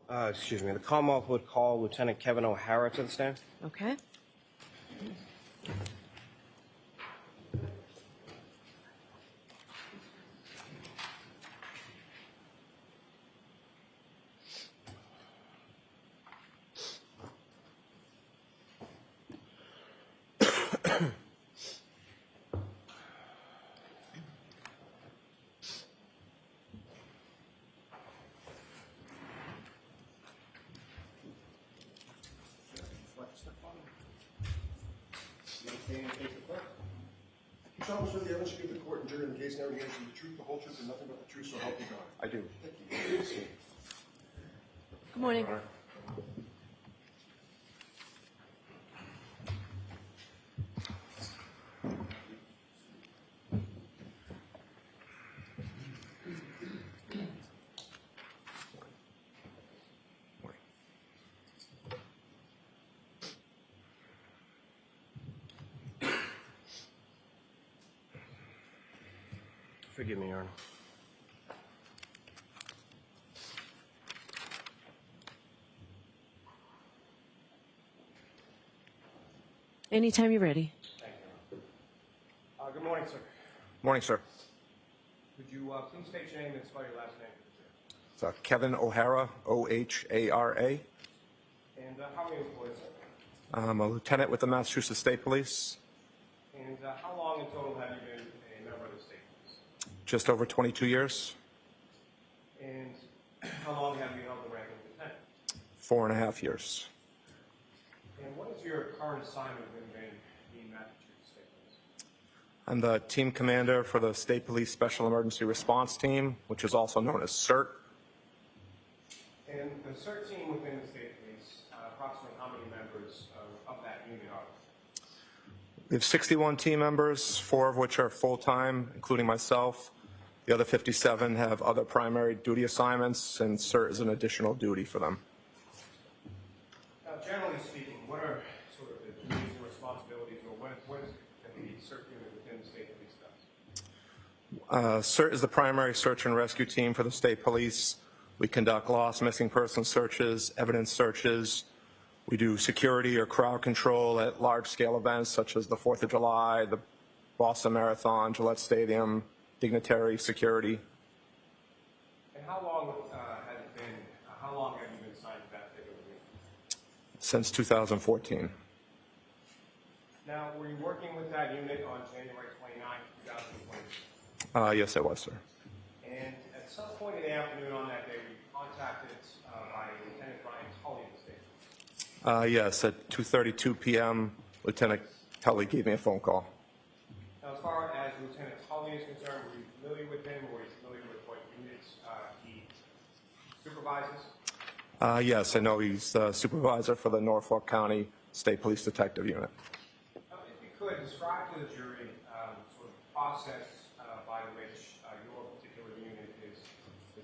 Excuse me, the Commonwealth would call Lieutenant Kevin O'Hara to the stand. Okay. Promise with the evidence you give the court and jury in the case and every answer the truth, the whole truth, and nothing but the truth, so help you God. I do. Thank you. Good morning. Forgive me, Your Honor. Anytime you're ready. Thank you, Your Honor. Good morning, sir. Morning, sir. Could you please state your name and spell your last name? It's Kevin O'Hara, O-H-A-R-A. And how many employees, sir? I'm a lieutenant with the Massachusetts State Police. And how long in total have you been a member of the state police? Just over 22 years, And how long have you held the rank of lieutenant? 4.5 years. And what is your current assignment within the Massachusetts State Police? I'm the team commander for the State Police Special Emergency Response Team, which is also known as CERT. And the CERT team within the state police, approximately how many members of that unit are there? We have 61 team members, 4 of which are full-time, including myself. The other 57 have other primary duty assignments, and CERT is an additional duty for them. Now, generally speaking, what are sort of the duties and responsibilities, or what is the CERT unit within the state police does? CERT is the primary search and rescue team for the state police. We conduct lost missing person searches, evidence searches. We do security or crowd control at large-scale events such as the 4th of July, the Boston Marathon, Gillette Stadium, dignitary security. And how long has it been, how long have you been assigned to that particular unit? Since 2014. Now, were you working with that unit on January 29, 2020? Yes, I was, sir. And at some point in the afternoon on that day, were you contacted by Lieutenant Brian Tully of the state? Yes, at 2:32 p.m., Lieutenant Tully gave me a phone call. Now, as far as Lieutenant Tully is concerned, were you familiar with him, or were you familiar with what units he supervises? Yes, I know he's the supervisor for the Norfolk County State Police Detective Unit. If you could, describe to the jury sort of the process by which your particular unit is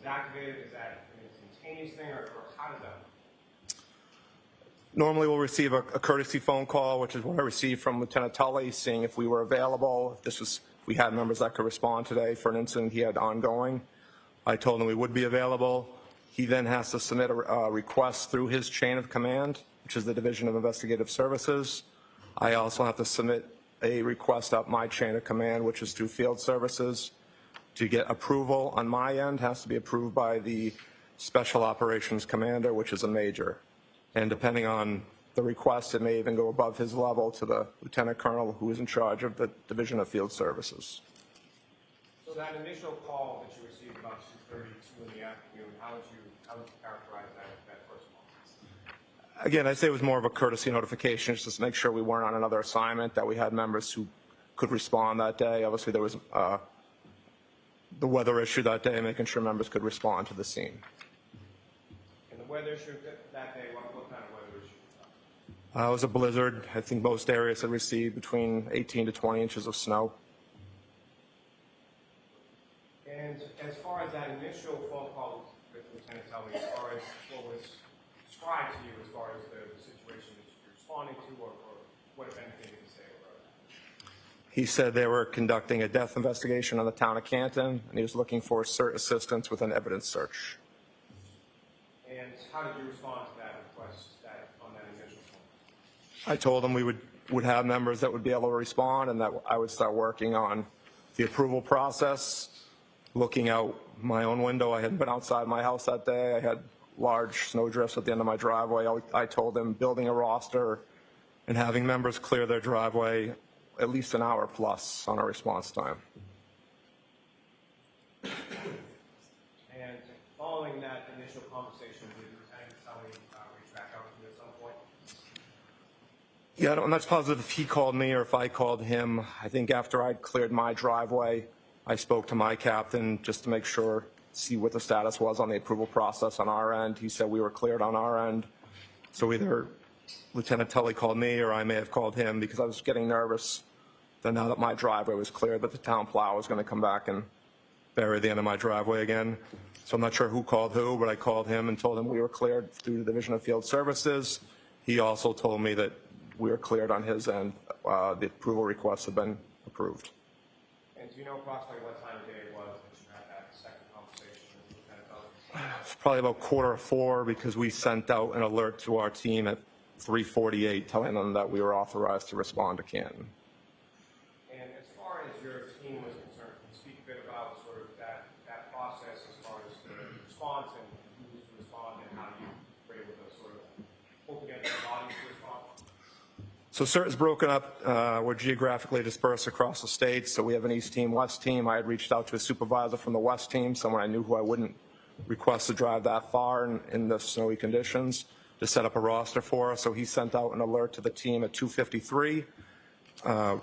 activated. Is that an instantaneous thing, or how does that work? Normally, we'll receive a courtesy phone call, which is what I received from Lieutenant Tully, seeing if we were available. If we had members that could respond today for an incident he had ongoing. I told him we would be available. He then has to submit a request through his chain of command, which is the Division of Investigative Services. I also have to submit a request up my chain of command, which is through Field Services. To get approval on my end, has to be approved by the Special Operations Commander, which is a major. And depending on the request, it may even go above his level to the Lieutenant Colonel who is in charge of the Division of Field Services. So that initial call that you received about 2:32 in the afternoon, how would you characterize that first call? Again, I'd say it was more of a courtesy notification, just to make sure we weren't on another assignment, that we had members who could respond that day. Obviously, there was the weather issue that day, making sure members could respond to the scene. And the weather issue that day, what kind of weather issue? It was a blizzard. I think most areas had received between 18 to 20 inches of snow. And as far as that initial phone call with Lieutenant Tully, as far as what was described to you as far as the situation that you're responding to, or what, if anything, did he say about that? He said they were conducting a death investigation on the town of Canton, and he was looking for CERT assistance with an evidence search. And how did you respond to that request on that initial phone? I told him we would have members that would be able to respond and that I would start working on the approval process. Looking out my own window, I hadn't been outside my house that day. I had large snow drifts at the end of my driveway. I told him building a roster and having members clear their driveway at least an hour plus on a response time. And following that initial conversation, did Lieutenant Tully reach back out to you at some point? Yeah, I'm not positive if he called me or if I called him. I think after I'd cleared my driveway, I spoke to my captain just to make sure, see what the status was on the approval process on our end. He said we were cleared on our end. So either Lieutenant Tully called me or I may have called him because I was getting nervous that now that my driveway was cleared, that the town plow was going to come back and bury the end of my driveway again. So I'm not sure who called who, but I called him and told him we were cleared through the Division of Field Services. He also told me that we were cleared on his end. The approval requests have been approved. And do you know approximately what time of day it was that you had that second conversation with Lieutenant Tully? It's probably about 3:45 because we sent out an alert to our team at 3:48 telling them that we were authorized to respond to Canton. And as far as your team was concerned, can you speak a bit about sort of that process as far as the response and who was to respond and how you were able to sort of pull together the body to respond? So CERT is broken up. We're geographically dispersed across the state. So we have an East team, West team. I had reached out to a supervisor from the West team, someone I knew who I wouldn't request to drive that far in the snowy conditions, to set up a roster for us. So he sent out an alert to the team at 2:53,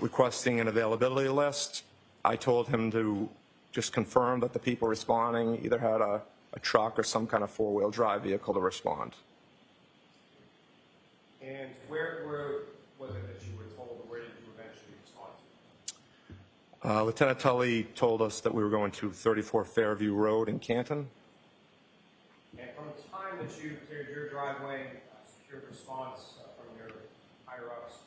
requesting an availability list. I told him to just confirm that the people responding either had a truck or some kind of four-wheel drive vehicle to respond. And where was it that you were told, or where did you eventually respond to? Lieutenant Tully told us that we were going to 34 Fairview Road in Canton. And from the time that you cleared your driveway, secured response from your higher-ups,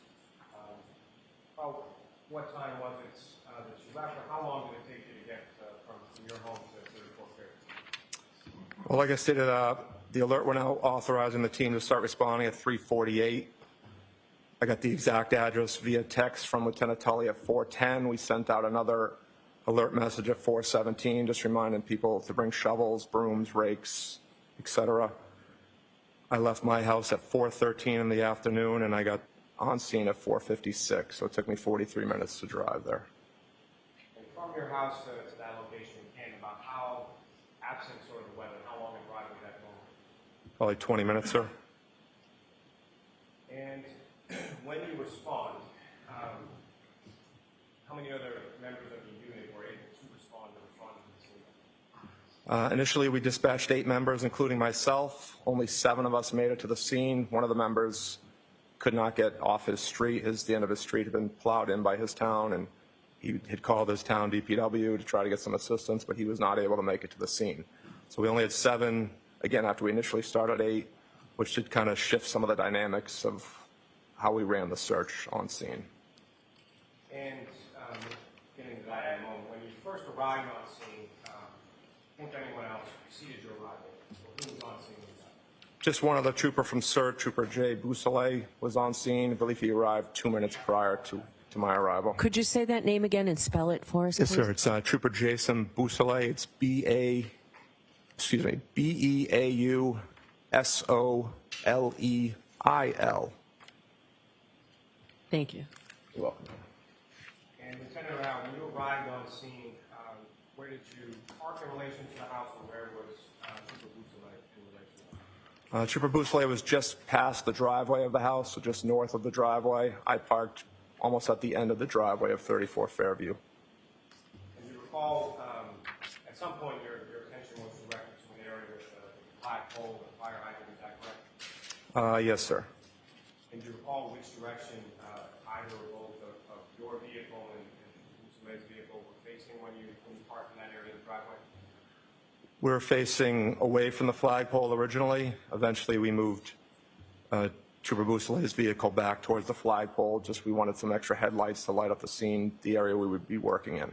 about what time was it that you left, or how long did it take you to get from your home to 34 Fairview? Well, like I stated, the alert went out authorizing the team to start responding at 3:48. I got the exact address via text from Lieutenant Tully at 4:10. We sent out another alert message at 4:17, just reminding people to bring shovels, brooms, rakes, etc. I left my house at 4:13 in the afternoon, and I got on scene at 4:56, so it took me 43 minutes to drive there. And from your house to that location in Canton, about how, absent sort of the weather, how long a drive would that go? Probably 20 minutes, sir. And when you respond, how many other members of the unit were able to respond to the scene? Initially, we dispatched 8 members, including myself. Only 7 of us made it to the scene. One of the members could not get off his street. The end of his street had been plowed in by his town, and he had called his town DPW to try to get some assistance, but he was not able to make it to the scene. So we only had 7, again, after we initially started 8, which did kind of shift some of the dynamics of how we ran the search on scene. And getting to that in a moment, when you first arrived on scene, I think anyone else preceded your arrival. So who was on scene with that? Just one other trooper from CERT, Trooper Jay Bousselet, was on scene. I believe he arrived 2 minutes prior to my arrival. Could you say that name again and spell it for us, Yes, please? sir. It's Trooper Jason Bousselet. It's Beausoleil. Thank you. You're welcome. And Lieutenant Rao, when you arrived on scene, where did you park in relation to the house, or where was Trooper Bousselet in relation to the house? Trooper Bousselet was just past the driveway of the house, so just north of the driveway. I parked almost at the end of the driveway of 34 Fairview. And you recall, at some point, your attention was directed to an area with a flagpole and fire hydrant, is that correct? Yes, sir. And do you recall which direction either or both of your vehicle and Bousselet's vehicle were facing when you parked in that area of the driveway? We were facing away from the flagpole originally. Eventually, we moved Trooper Bousselet's vehicle back towards the flagpole. Just we wanted some extra headlights to light up the scene, the area we would be working in.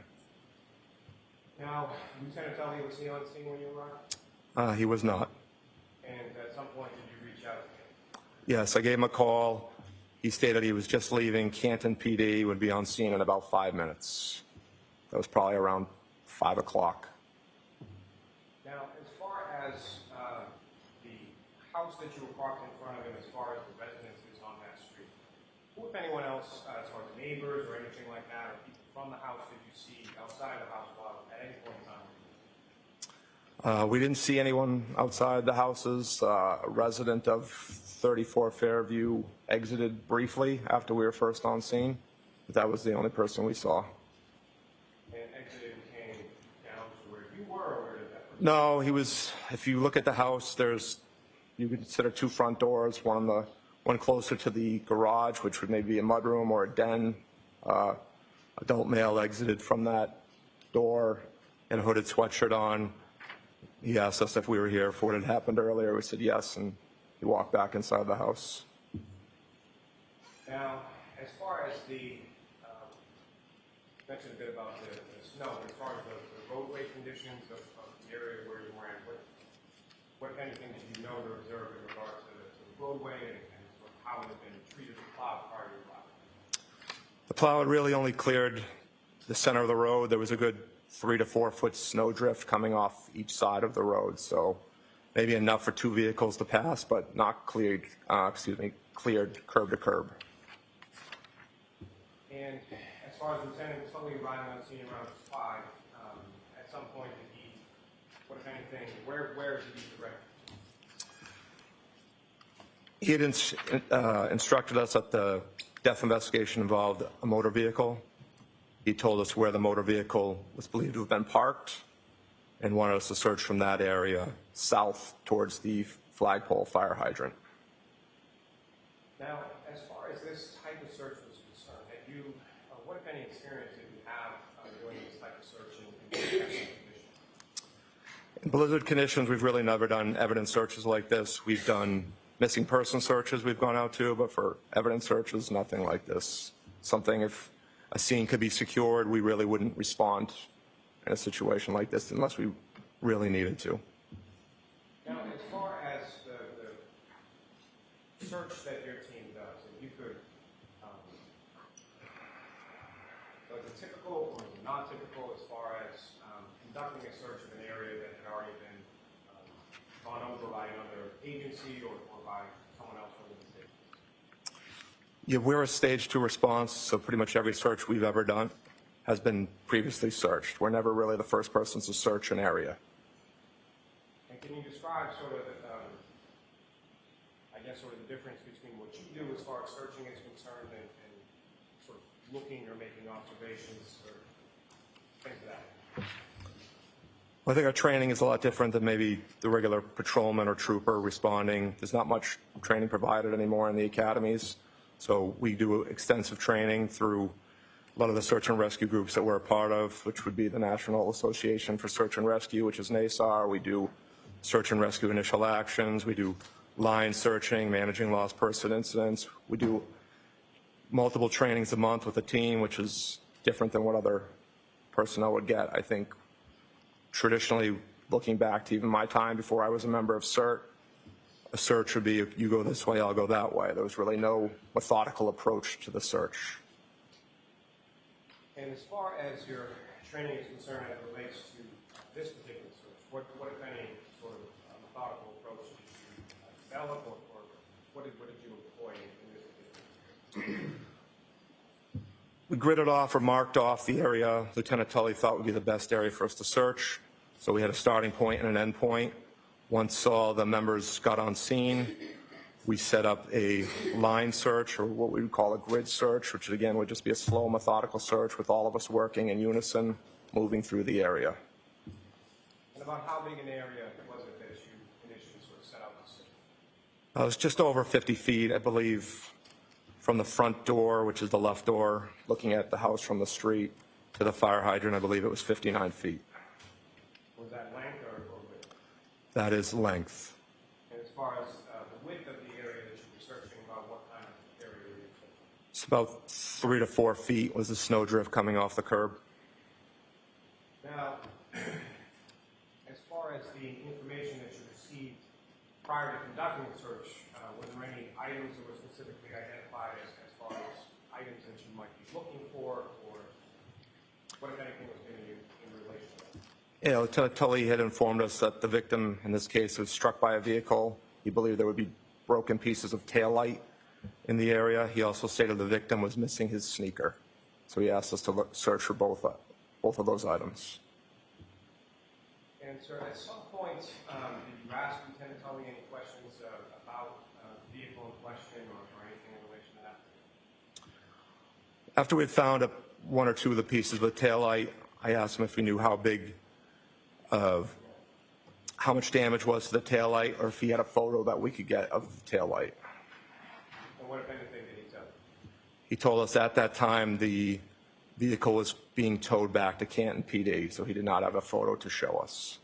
Now, Lieutenant Tully, was he on scene when you arrived? He was not. And at some point did you reach out to him? Yes, I gave him a call. He stated he was just leaving. Canton PD would be on scene in about 5 minutes. That was probably around 5 o'clock. Now, as far as the house that you were parked in front of him, as far as the residences on that street, who, if anyone else, as far as neighbors or anything like that, or people from the house, did you see outside of the house at any point in time? We didn't see anyone outside the houses. A resident of 34 Fairview exited briefly after we were first on scene. But that was the only person we saw. And exited and came down to where you were, or where did that person? No, he was, if you look at the house, you could consider 2 front doors, one closer to the garage, which would maybe be a mudroom or a den. Adult male exited from that door in a hooded sweatshirt on. He asked us if we were here for what had happened earlier. We said yes, and he walked back inside the house. Now, as far as you mentioned a bit about the snow, as far as the roadway conditions of the area where you were in, what if anything did you know or observe in regards to the roadway and sort of how it had been treated with plow prior to the plow? The plow had really only cleared the center of the road. There was a good 3 to 4 foot snow drift coming off each side of the road, so maybe enough for 2 vehicles to pass, but not cleared, cleared curb to curb. And as far as Lieutenant Tully arriving on scene around 5, at some point did he, what if anything, where did he direct? He had instructed us that the death investigation involved a motor vehicle. He told us where the motor vehicle was believed to have been parked and wanted us to search from that area south towards the flagpole fire hydrant. Now, as far as this type of search was concerned, had you, what if any experience did you have doing this type of search in this type of condition? In blizzard conditions, we've really never done evidence searches like this. We've done missing person searches we've gone out to, but for evidence searches, nothing like this. Something, if a scene could be secured, we really wouldn't respond in a situation like this unless we really needed to. Now, as far as the search that your team does, if you could, was it typical or was it not typical as far as conducting a search of an area that had already been gone over by another agency or by someone else from the state? Yeah, we're a stage 2 response, so pretty much every search we've ever done has been previously searched. We're never really the first persons to search an area. And can you describe sort of, I guess, sort of the difference between what you do as far as searching is concerned and sort of looking or making observations or things like that? Well, I think our training is a lot different than maybe the regular patrolman or trooper responding. There's not much training provided anymore in the academies. So we do extensive training through a lot of the search and rescue groups that we're a part of, which would be the National Association for Search and Rescue, which is NASAR. We do search and rescue initial actions. We do line searching, managing lost person incidents. We do multiple trainings a month with a team, which is different than what other personnel would get. I think traditionally, looking back to even my time before I was a member of CERT, a search would be, you go this way, I'll go that way. There was really no methodical approach to the search. And as far as your training is concerned as it relates to this particular search, what if any, sort of methodical approach did you develop, or what did you employ in this particular? We gridded off or marked off the area Lieutenant Tully thought would be the best area for us to search. So we had a starting point and an end point. Once all the members got on scene, we set up a line search, or what we would call a grid search, which again would just be a slow, methodical search with all of us working in unison, moving through the area. And about how big an area was it that you initially sort of set out to search? It was just over 50 feet, I believe, from the front door, which is the left door, looking at the house from the street, to the fire hydrant. I believe it was 59 feet. Was that length or width? That is length. And as far as the width of the area that you were searching, about what kind of area were you searching? It's about 3 to 4 feet was the snow drift coming off the curb. Now, as far as the information that you received prior to conducting the search, were there any items that were specifically identified as far as items that you might be looking for, or what, if anything, was given you in relation to that? Yeah, Lieutenant Tully had informed us that the victim, in this case, was struck by a vehicle. He believed there would be broken pieces of taillight in the area. He also stated the victim was missing his sneaker. So he asked us to search for both of those items. And sir, at some point, did you ask Lieutenant Tully any questions about the vehicle in question or anything in relation to that? After we had found one or two of the pieces of the taillight, I asked him if we knew how much damage was to the taillight, or if he had a photo that we could get of the taillight. And what, if anything, did he tell you? He told us at that time the vehicle was being towed back to Canton PD, so he did not have a photo to show us.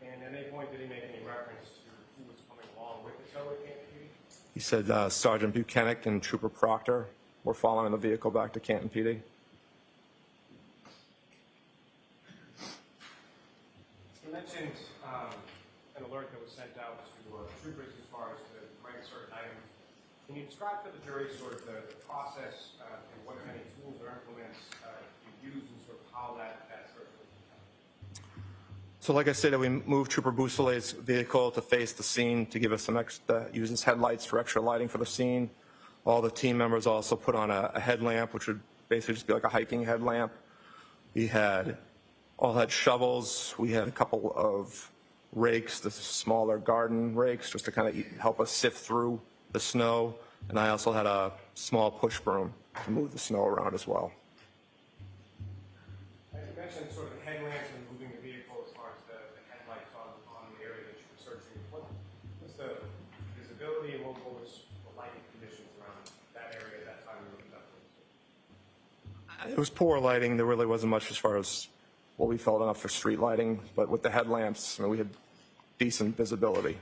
And at any point, did he make any reference to who was coming along with the tow at Canton PD? He said Sergeant Buchanan and Trooper Proctor were following the vehicle back to Canton PD. You mentioned an alert that was sent out to troopers as far as to rank certain items. Can you describe to the jury sort of the process and what, if any, tools or implements you use and sort of how that search was done? So like I said, we moved Trooper Boussolet's vehicle to face the scene to give us some extra, use his headlights for extra lighting for the scene. All the team members also put on a headlamp, which would basically just be like a hiking headlamp. We all had shovels. We had a couple of rakes, the smaller garden rakes, just to kind of help us sift through the snow. And I also had a small push broom to move the snow around as well. You mentioned sort of the headlamps and moving the vehicle as far as the headlights on the area that you were searching. What was the visibility and what was the lighting conditions around that area at that time you were conducting the search? It was poor lighting. There really wasn't much as far as what we felt enough for street lighting, but with the headlamps, we had decent visibility.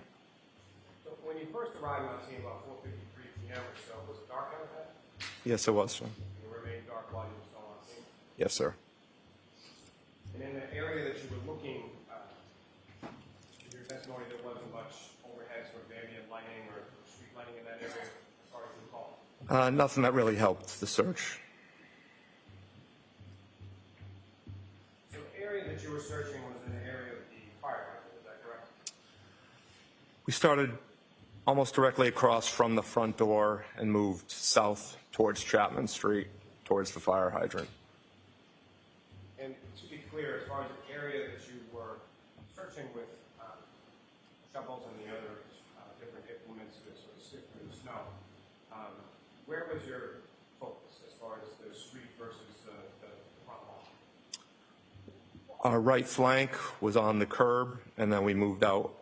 So when you first arrived on scene about 4:53 p.m. or so, was it dark out there? Yes, it was, sir. It remained dark while you were still on scene? Yes, sir. And in the area that you were looking, in your testimony, there wasn't much overhead sort of ambient lighting or street lighting in that area, as far as you recall? Nothing that really helped the search. So the area that you were searching was in the area of the fire hydrant, is that correct? We started almost directly across from the front door and moved south towards Chapman Street, towards the fire hydrant. And to be clear, as far as the area that you were searching with shovels and the other different implements to sort of sift through the snow, where was your focus as far as the street versus the front lawn? Our right flank was on the curb, and then we moved out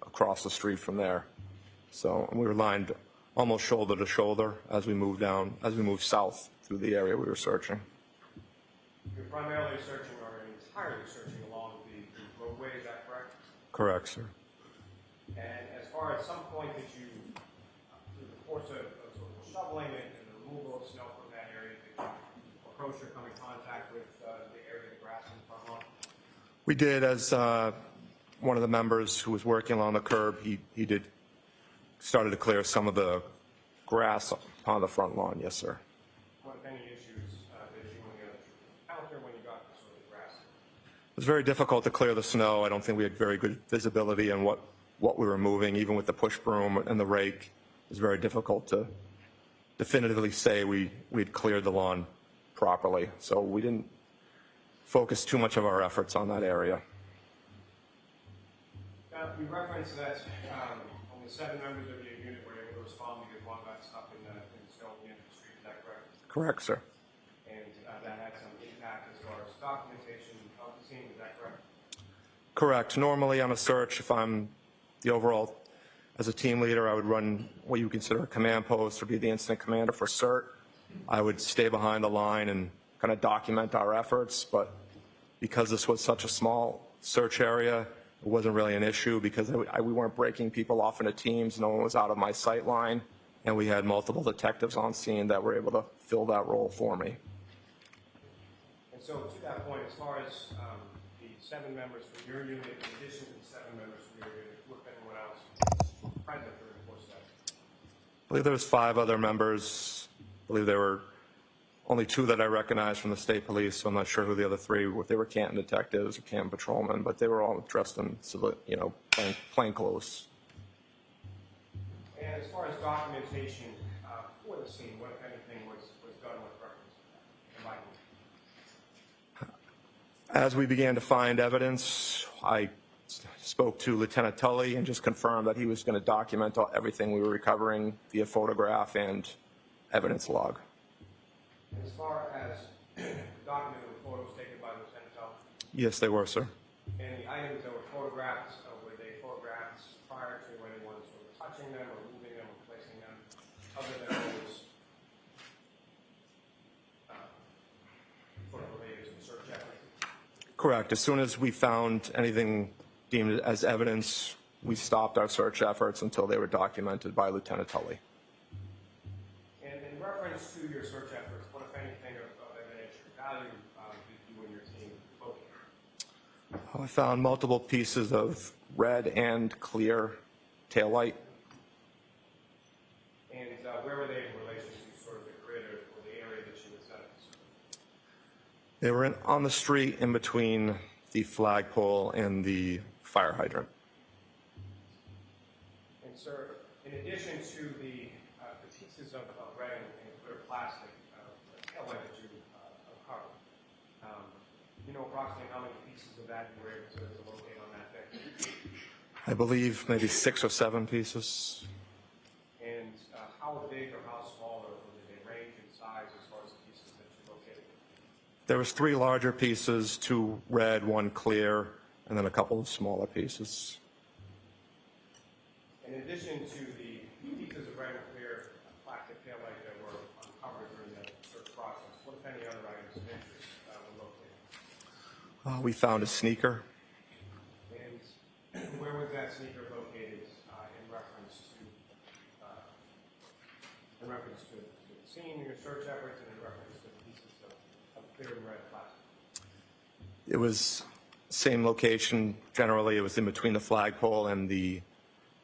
across the street from there. So we were lined almost shoulder to shoulder as we moved south through the area we were searching. You're primarily searching or entirely searching along the roadway, is that correct? Correct, sir. And as far as some point that you, through the course of sort of shoveling and the removal of snow from that area, did you approach or come in contact with the area of grass in the front lawn? We did, as one of the members who was working along the curb, he started to clear some of the grass on the front lawn, yes, sir. What, if any, issues did you and the other troopers encounter when you got to sort of the grass? It was very difficult to clear the snow. I don't think we had very good visibility on what we were moving, even with the push broom and the rake. It was very difficult to definitively say we'd cleared the lawn properly. So we didn't focus too much of our efforts on that area. Now, you referenced that only 7 members of your unit were able to respond because one got stuck in the snow at the end of the street, is that correct? Correct, sir. And that had some impact as far as documentation of the scene, is that correct? Correct. Normally on a search, if I'm the overall, as a team leader, I would run what you consider a command post or be the incident commander for CERT. I would stay behind the line and kind of document our efforts, but because this was such a small search area, it wasn't really an issue because we weren't breaking people off into teams. No one was out of my sight line, and we had multiple detectives on scene that were able to fill that role for me. And so to that point, as far as the 7 members from your unit in addition to the 7 members from your unit, with anyone else present during the course of that? I believe there was 5 other members. I believe there were only 2 that I recognized from the state police, so I'm not sure who the other 3 were. If they were Canton detectives or Canton patrolmen, but they were all dressed in civil, plain clothes. And as far as documentation for the scene, what, if anything, was done with reference to that? As we began to find evidence, I spoke to Lieutenant Tully and just confirmed that he was going to document everything we were recovering via photograph and evidence log. As far as documented photos taken by Lieutenant Tully, Yes, they were, sir. and the items that were photographed, were they photographs prior to anyone sort of touching them or moving them or placing them, other than those sort of related to the search effort? Correct. As soon as we found anything deemed as evidence, we stopped our search efforts until they were documented by Lieutenant Tully. And in reference to your search efforts, what, if anything, of evidentiary value did you and your team locate? I found multiple pieces of red and clear taillight. And where were they in relation to sort of the grid or the area that you had set up? They were on the street in between the flagpole and the fire hydrant. And sir, in addition to the pieces of red and clear plastic taillight that you uncovered, you know approximately how many pieces of that you were able to locate on that day? I believe maybe 6 or 7 pieces. And how big or how small, or did they range in size as far as the pieces that you located? There was 3 larger pieces, 2 red, 1 clear, and then a couple of smaller pieces. In addition to the pieces of red and clear plastic taillight that were uncovered during the search process, what, if any, other items of interest were located? We found a sneaker. And where was that sneaker located in reference to the scene in your search efforts and in reference to the pieces of clear and red plastic? It was same location. Generally, it was in between the flagpole and the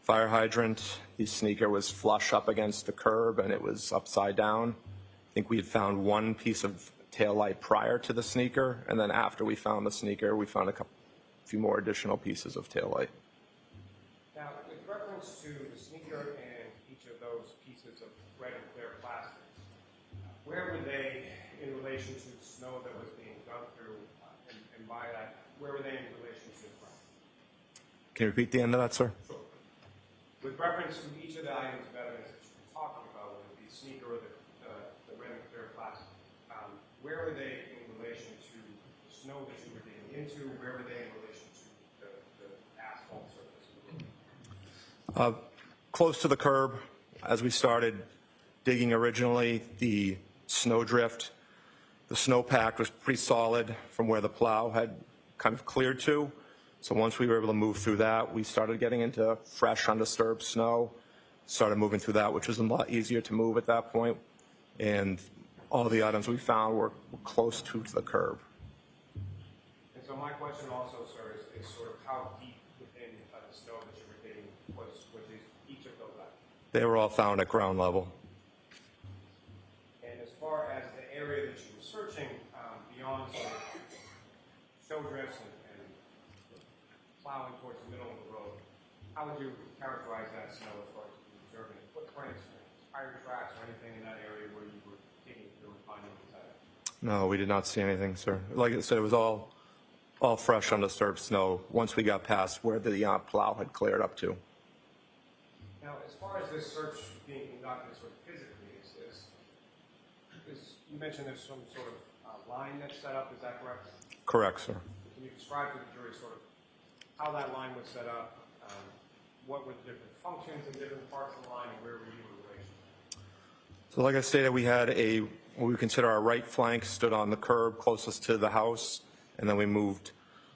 fire hydrant. The sneaker was flush up against the curb, and it was upside down. I think we had found 1 piece of taillight prior to the sneaker, and then after we found the sneaker, we found a few more additional pieces of taillight. Now, with reference to the sneaker and each of those pieces of red and clear plastic, where were they in relation to the snow that was being dug through, and by that, where were they in relation to the ground? Can you repeat the end of that, sir? Sure. With reference to each of the items of evidence that you've been talking about, whether it be sneaker or the red and clear plastic, where were they in relation to the snow that you were digging into? Where were they in relation to the asphalt surface? Close to the curb. As we started digging originally, the snowdrift, the snowpack was pretty solid from where the plow had kind of cleared to. So once we were able to move through that, we started getting into fresh, undisturbed snow, started moving through that, which was a lot easier to move at that point. And all the items we found were close to the curb. And so my question also, sir, is sort of how deep within the snow that you were digging was each of those items? They were all found at ground level. And as far as the area that you were searching, beyond sort of snow drifts and plowing towards the middle of the road, how would you characterize that snow as far as observing footprints, tire tracks, or anything in that area where you were digging through and finding these items? No, we did not see anything, sir. Like I said, it was all fresh, undisturbed snow once we got past where the plow had cleared up to. Now, as far as this search being conducted sort of physically, you mentioned there's some sort of line that's set up, is that correct? Correct, sir. Can you describe to the jury sort of how that line was set up, what were the different functions in different parts of the line, and where were you in relation? So like I stated, we had what we consider our right flank stood on the curb closest to the house, and then we moved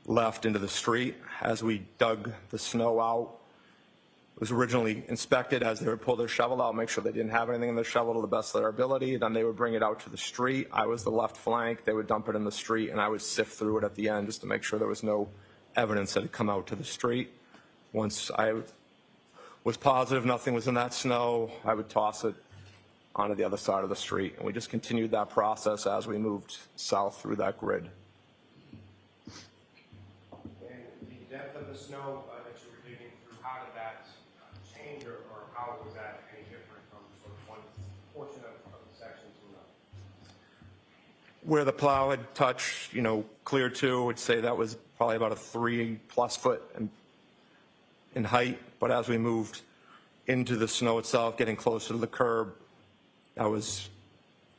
left into the street. As we dug the snow out, was originally inspected as they would pull their shovel out, make sure they didn't have anything in their shovel to the best of their ability. Then they would bring it out to the street. I was the left flank. They would dump it in the street, and I would sift through it at the end just to make sure there was no evidence that had come out to the street. Once I was positive nothing was in that snow, I would toss it onto the other side of the street. And we just continued that process as we moved south through that grid. And the depth of the snow that you were digging through, how did that change, or how was that any different from sort of one portion of the section to another? Where the plow had touched, clear to, I'd say that was probably about a 3+ foot in height. But as we moved into the snow itself, getting closer to the curb, that was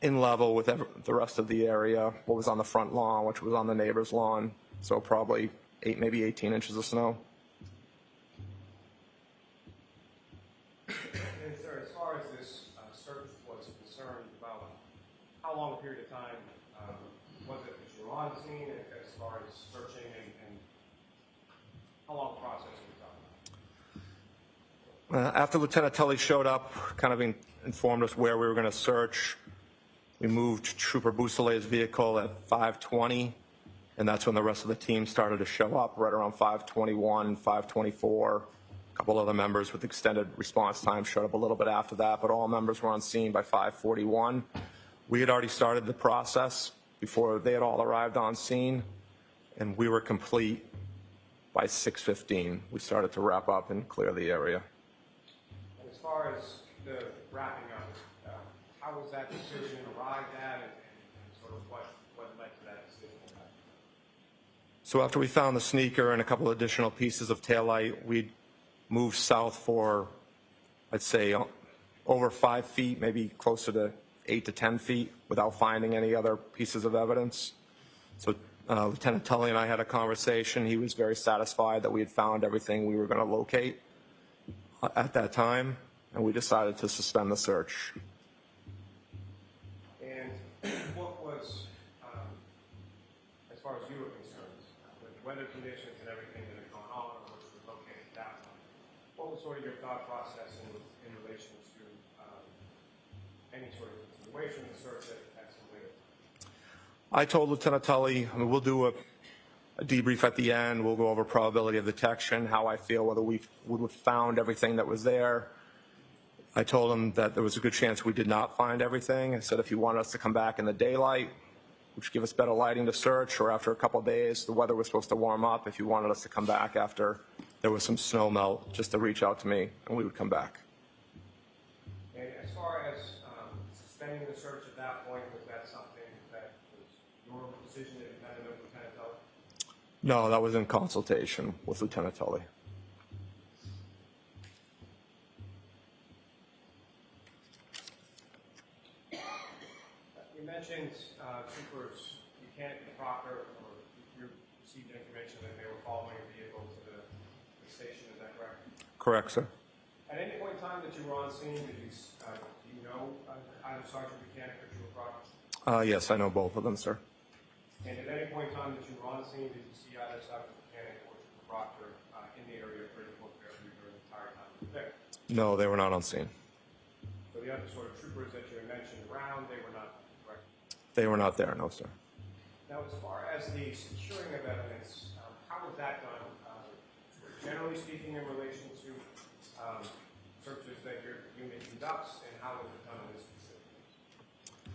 in level with the rest of the area, what was on the front lawn, which was on the neighbor's lawn. So probably maybe 18 inches of snow. And sir, as far as this search was concerned, about how long a period of time was it that you were on scene as far as searching, and how long the process were you talking about? After Lieutenant Tully showed up, kind of informed us where we were going to search, we moved Trooper Boussolet's vehicle at 5:20, and that's when the rest of the team started to show up, right around 5:21, 5:24. A couple other members with extended response time showed up a little bit after that, but all members were on scene by 5:41. We had already started the process before they had all arrived on scene, and we were complete by 6:15. We started to wrap up and clear the area. And as far as the wrapping up, how was that decision arrived at, and sort of what led to that decision? So after we found the sneaker and a couple additional pieces of taillight, we moved south for, I'd say, over 5 feet, maybe closer to 8 to 10 feet, without finding any other pieces of evidence. So Lieutenant Tully and I had a conversation. He was very satisfied that we had found everything we were going to locate at that time, and we decided to suspend the search. And what was, as far as you were concerned, with weather conditions and everything that had gone on, which was located at that time, what was sort of your thought process in relation to any sort of continuation of the search at some later time? I told Lieutenant Tully, we'll do a debrief at the end. We'll go over probability of detection, how I feel, whether we would have found everything that was there. I told him that there was a good chance we did not find everything. I said if you wanted us to come back in the daylight, which give us better lighting to search, or after a couple of days, the weather was supposed to warm up. If you wanted us to come back after there was some snow melt, just to reach out to me, and we would come back. And as far as suspending the search at that point, was that something that was your decision independent of Lieutenant Tully? No, that was in consultation with Lieutenant Tully. You mentioned Troopers Buchanan and Proctor, or you received information that they were following a vehicle to the station, is that correct? Correct, sir. At any point in time that you were on scene, do you know either Sergeant Buchanan or Trooper Proctor? Yes, I know both of them, sir. And at any point in time that you were on scene, did you see either Sergeant Buchanan or Trooper Proctor in the area of Bridgeport Fairview during the entire time you were there? No, they were not on scene. So the other sort of troopers that you mentioned around, they were not correct? They were not there, no, sir. Now, as far as the securing of evidence, how was that done? Generally speaking, in relation to searches that your unit conducts, and how was it done in this specific case?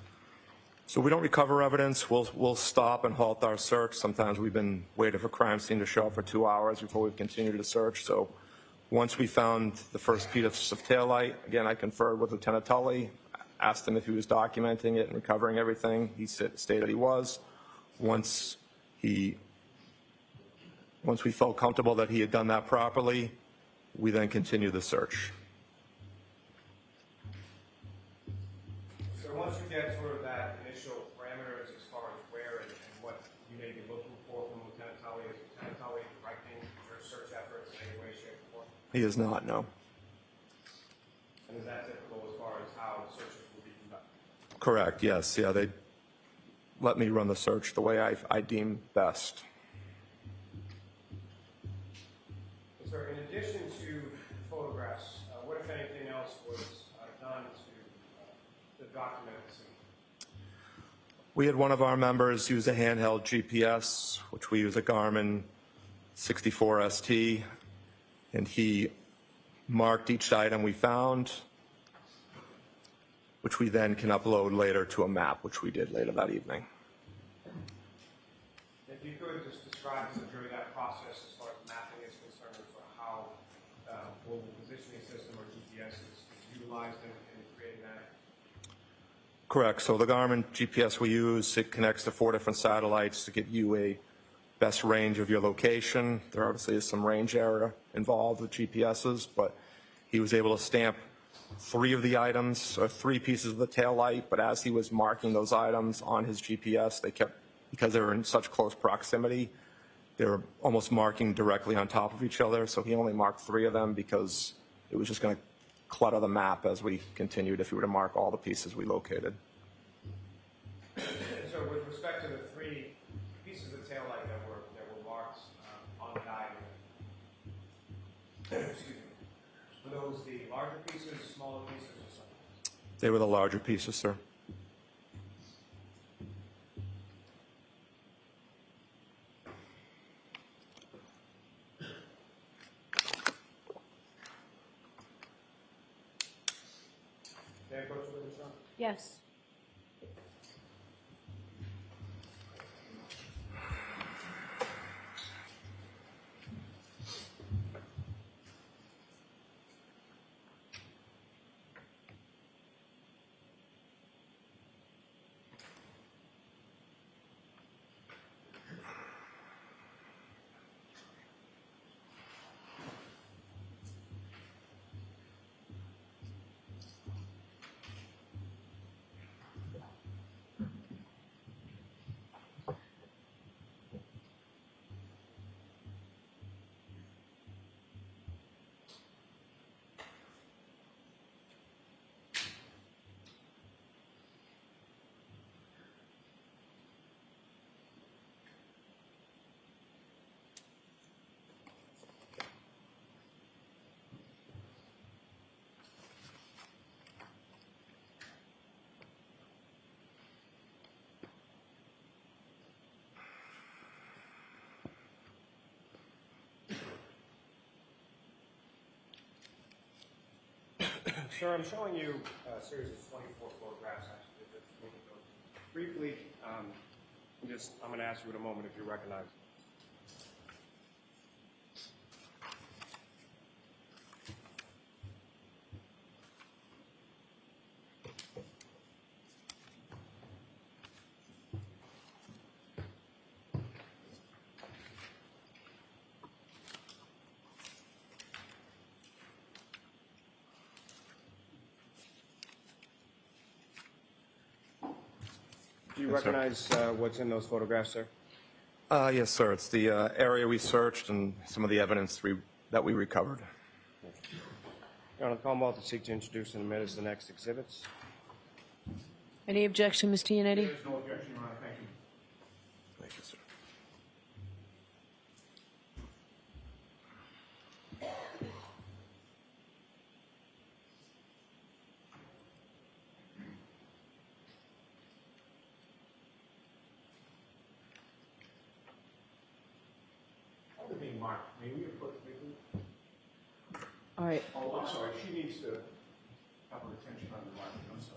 So we don't recover evidence. We'll stop and halt our search. Sometimes we've been waiting for crime scene to show up for 2 hours before we've continued to search. So once we found the first piece of taillight, again, I conferred with Lieutenant Tully, asked him if he was documenting it and recovering everything. He stated he was. Once we felt comfortable that he had done that properly, we then continued the search. So once you get sort of that initial parameters as far as where and what you may be looking for from Lieutenant Tully, is Lieutenant Tully directing your search efforts in any way, shape, or form? He is not, no. And is that typical as far as how searches will be conducted? Correct, yes. Yeah, they let me run the search the way I deem best. Sir, in addition to photographs We had one of our members use a handheld GPS, which we use a Garmin 64ST, and he marked each item we found, which we then can upload later to a map, which we did later that evening. If you could just describe to the jury that process as far as mapping is concerned, for how global positioning system or GPS is utilized in creating that. Correct. So the Garmin GPS we use, it connects to 4 different satellites to give you a best range of your location. There obviously is some range error involved with GPSs, but he was able to stamp 3 of the items, or 3 pieces of the tail light, but as he was marking those items on his GPS, they kept, because they were in such close proximity, they were almost marking directly on top of each other, so he only marked 3 of them because it was just going to clutter the map as we continued if we were to mark all the pieces we located. So with respect to the 3 pieces of tail light that were marked on the diagram, excuse me, were those the larger pieces, smaller pieces, or something? They were the larger pieces, sir. May I approach the witness, Your Honor? Yes. Sir, I'm showing you a series of 24 photographs, actually. Just look at those briefly, I'm going to ask you in a moment if you recognize. Do you Yes, sir. recognize what's in those photographs, sir? Yes, sir. It's the area we searched and some of the evidence that we recovered. Your Honor, the Commonwealth will seek to introduce in a minute the next exhibits. Any objection, Mr. Yannetti? There's no objection, Your Honor. Thank you. Thank you, sir. How did they mark? May we have put, All right. oh, I'm sorry, she needs to have her attention on the marking, I'm sorry.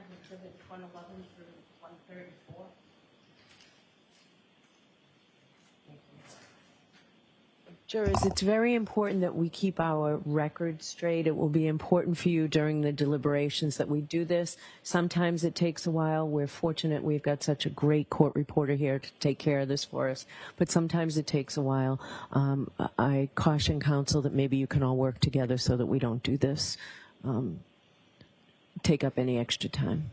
have exhibits 111 through 134. Jurors, it's very important that we keep our record straight. It will be important for you during the deliberations that we do this. Sometimes it takes a while. We're fortunate we've got such a great court reporter here to take care of this for us. But sometimes it takes a while. I caution counsel that maybe you can all work together so that we don't do this, take up any extra time.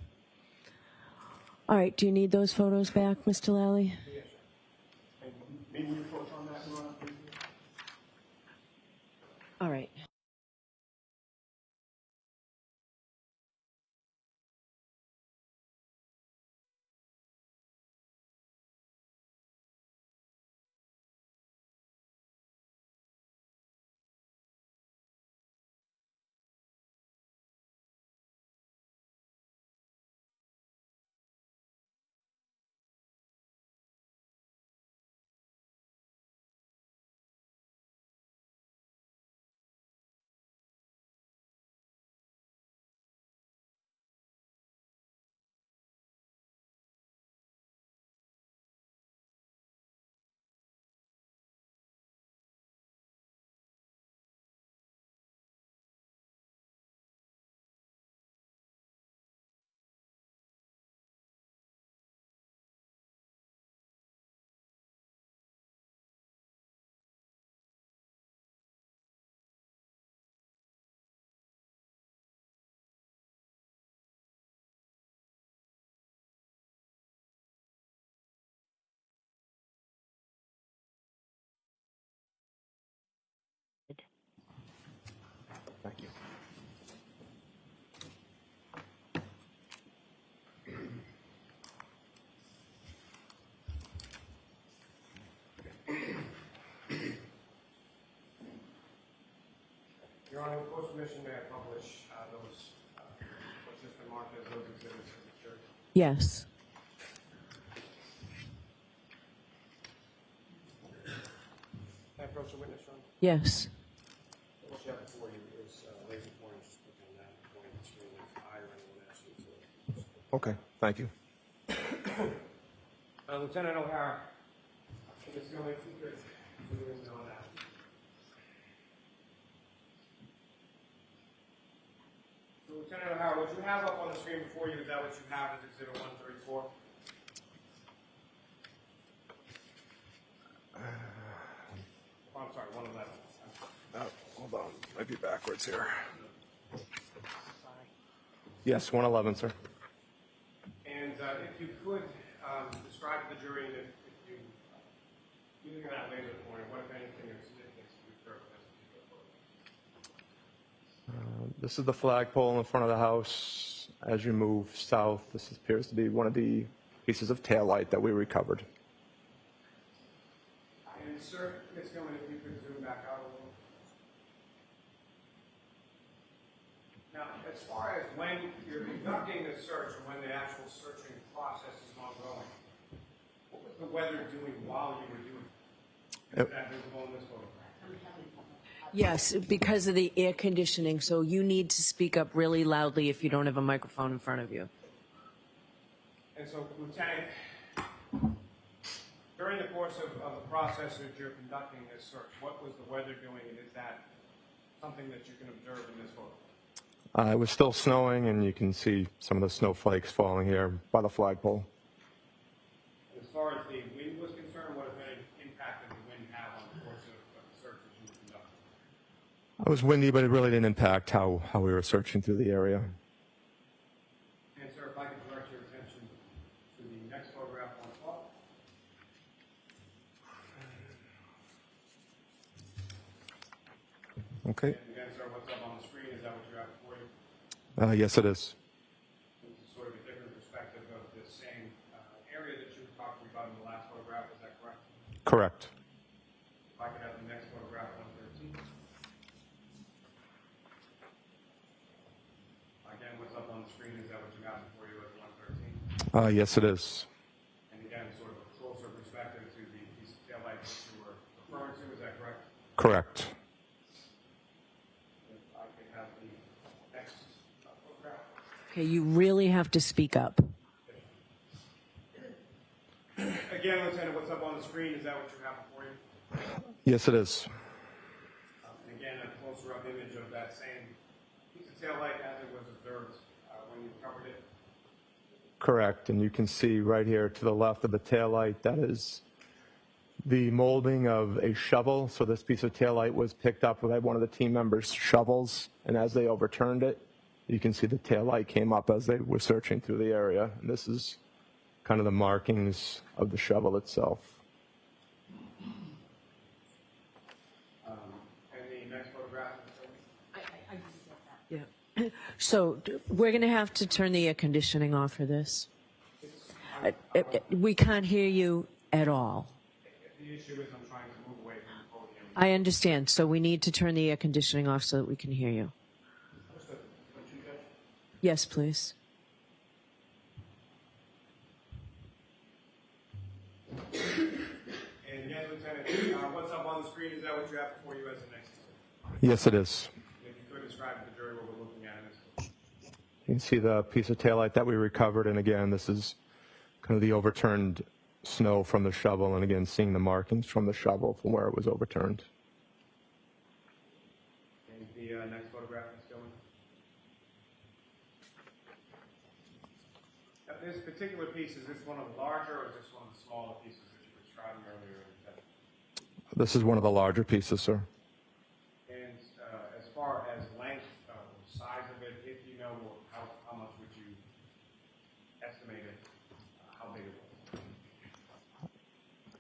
All right, do you need those photos back, Mr. Lally? And maybe your approach on that, Your Honor, please? All right. Thank you. Your Honor, with court's permission, may I publish those, what's just been marked as those exhibits to the jury? Yes. Can I approach the witness, Your Honor? Yes. What you have before you is laser pointing, just click on that point, it's really I or anyone else needs to. Okay, thank you. Lieutenant O'Hara, it's going to be good. We're going to know that. So, Lieutenant O'Hara, what you have up on the screen before you, is that what you have as Exhibit 134? Oh, I'm sorry, 111. Hold on, might be backwards here. Yes, 111, sir. And if you could describe to the jury, and if you, using that laser pointer, what, if anything, is significant to observe in this particular photo? This is the flagpole in front of the house. As you move south, this appears to be one of the pieces of taillight that we recovered. And sir, Ms. Gilman, if you could zoom back out a little. Now, as far as when you're conducting the search and when the actual searching process is ongoing, what was the weather doing while you were doing it? Is that visible in this photograph? Yes, because of the air conditioning, so you need to speak up really loudly if you don't have a microphone in front of you. And so, Lieutenant, during the course of the process that you're conducting this search, what was the weather doing, and is that something that you can observe in this photo? It was still snowing, and you can see some of the snowflakes falling here by the flagpole. And as far as the wind was concerned, what, if any, impact did the wind have on the course of the search that you were conducting? It was windy, but it really didn't impact how we were searching through the area. And sir, if I could direct your attention to the next photograph on top. Okay. And again, sir, what's up on the screen, is that what you have before you? Yes, it is. This is sort of a different perspective of the same area that you were talking about in the last photograph, is that correct? Correct. If I could have the next photograph, 113. Again, what's up on the screen, is that what you have before you as 113? Yes, it is. And again, sort of a closer perspective to the piece of taillight that you were referring to, is that correct? Correct. If I could have the next photograph. Okay, you really have to speak up. Again, Lieutenant, what's up on the screen, is that what you have before you? Yes, it is. And again, a closer up image of that same piece of tail light as it was observed when you covered it. Correct, and you can see right here to the left of the taillight, that is the molding of a shovel. So this piece of taillight was picked up with one of the team members' shovels, and as they overturned it, you can see the taillight came up as they were searching through the area. And this is kind of the markings of the shovel itself. And the next photograph. I didn't get that. Yeah. So we're going to have to turn the air conditioning off for this. We can't hear you at all. The issue is I'm trying to move away from the podium. I understand. So we need to turn the air conditioning off so that we can hear you. Yes, please. And again, Lieutenant, what's up on the screen, is that what you have before you as the next? Yes, it is. If you could describe to the jury what we're looking at in this. You can see the piece of taillight that we recovered, and again, this is kind of the overturned snow from the shovel, and again, seeing the markings from the shovel from where it was overturned. And the next photograph is going. This particular piece, is this one of the larger or is this one of the smaller pieces that you were describing earlier? This is one of the larger pieces, sir. And as far as length or size of it, if you know, how much would you estimate it, how big it was?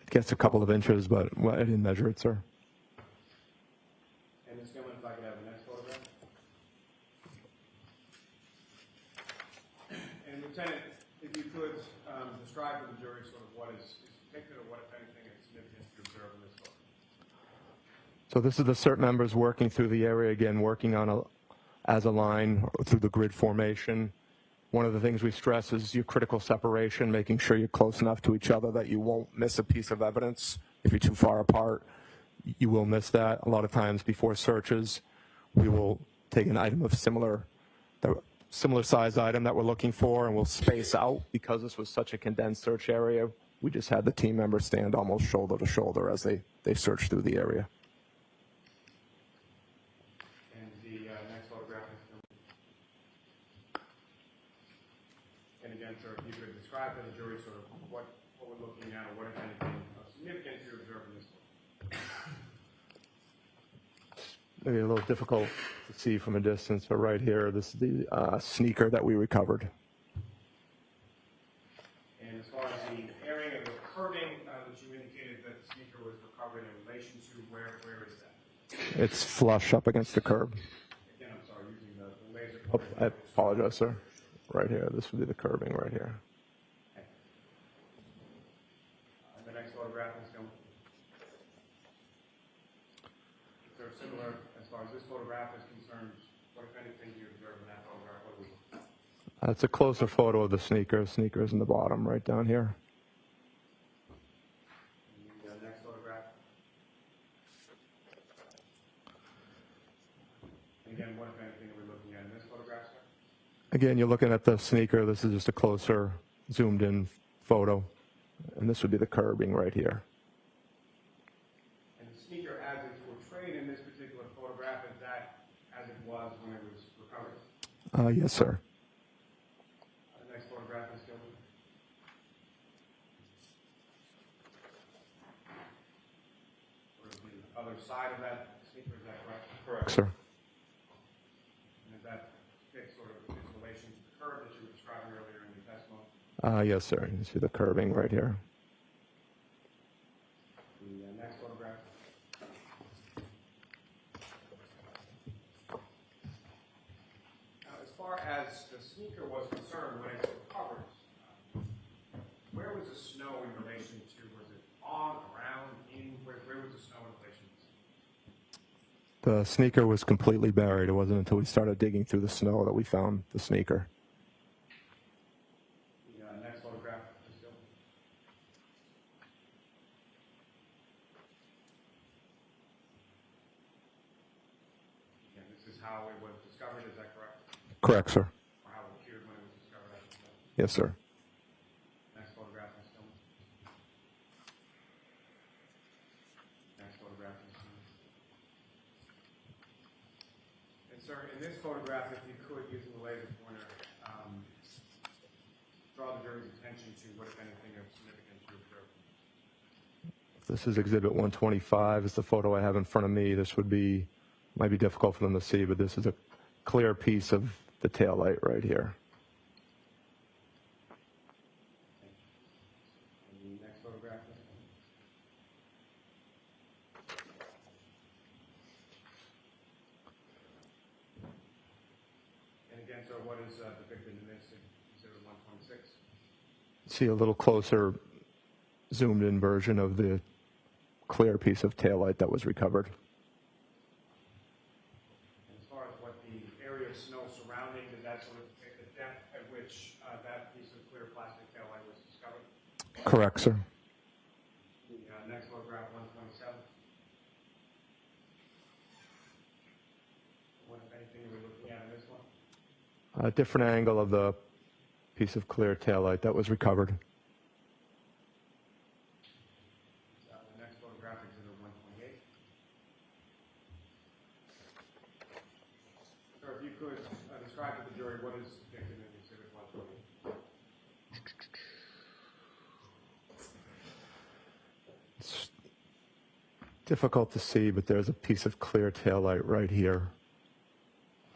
It gets a couple of inches, but well, I didn't measure it, sir. And Ms. Gilman, if I could have the next photograph. And Lieutenant, if you could describe to the jury sort of what is depicted or what, if anything, is significant to observe in this photo. So this is the CERT members working through the area, again, working on as a line through the grid formation. One of the things we stress is your critical separation, making sure you're close enough to each other that you won't miss a piece of evidence. If you're too far apart, you will miss that. A lot of times before searches, we will take an item of similar size item that we're looking for, and we'll space out. Because this was such a condensed search area, we just had the team members stand almost shoulder to shoulder as they searched through the area. And the next photograph is and again, sir, if you could describe to the jury sort of what we're looking at or what, if anything, significant to observe in this photo. Maybe a little difficult to see from a distance, but right here, this is the sneaker that we recovered. And as far as the area of the curbing that you indicated that the sneaker was recovered in relation to, where is that? It's flush up against the curb. Again, I'm sorry, using the laser. Oh, I apologize, sir. Right here, this would be the curbing right here. The next photograph is going. Is there similar, as far as this photograph is concerned, what, if anything, do you observe in that photograph? What do we? That's a closer photo of the sneaker. Sneaker is in the bottom, right down here. The next photograph. And again, what, if anything, are we looking at in this photograph, sir? Again, you're looking at the sneaker. This is just a closer, zoomed-in photo, and this would be the curbing right here. And the sneaker, as it's portrayed in this particular photograph, is that as it was when it was recovered? Yes, sir. The next photograph is Gilman. Or the other side of that sneaker, is that correct? Correct, sir. And is that fit sort of its relation to the curve that you were describing earlier in your testimony? Yes, sir. You can see the curbing right here. The next photograph. Now, as far as the sneaker was concerned, when it was recovered, where was the snow in relation to? Was it on, around, in? Where was the snow in relation to? The sneaker was completely buried. It wasn't until we started digging through the snow that we found the sneaker. The next photograph is still. Again, this is how it was discovered, is that correct? Correct, sir. Or how it appeared when Yes, sir. Next photograph, Ms. Tillman. Next photograph, Ms. Tillman. And sir, in this photograph, if you could, using the laser pointer, draw the jury's attention to what, if anything, of significance you observed. This is Exhibit 125. It's the photo I have in front of me. This might be difficult for them to see, but this is a clear piece of the taillight right here. And the next photograph, Ms. Tillman. And again, sir, what is depicted in this Exhibit 126? See a little closer zoomed in version of the clear piece of taillight that was recovered. And as far as what the area of snow surrounding, did that sort of depict the depth at which that piece of clear plastic taillight was discovered? Correct, sir. The next photograph, 127. What, if anything, are we looking at in this one? A different angle of the piece of clear taillight that was recovered. The next photograph, Exhibit 128. Sir, if you could describe to the jury what is depicted in Exhibit 128. It's difficult to see, but there's a piece of clear taillight right here.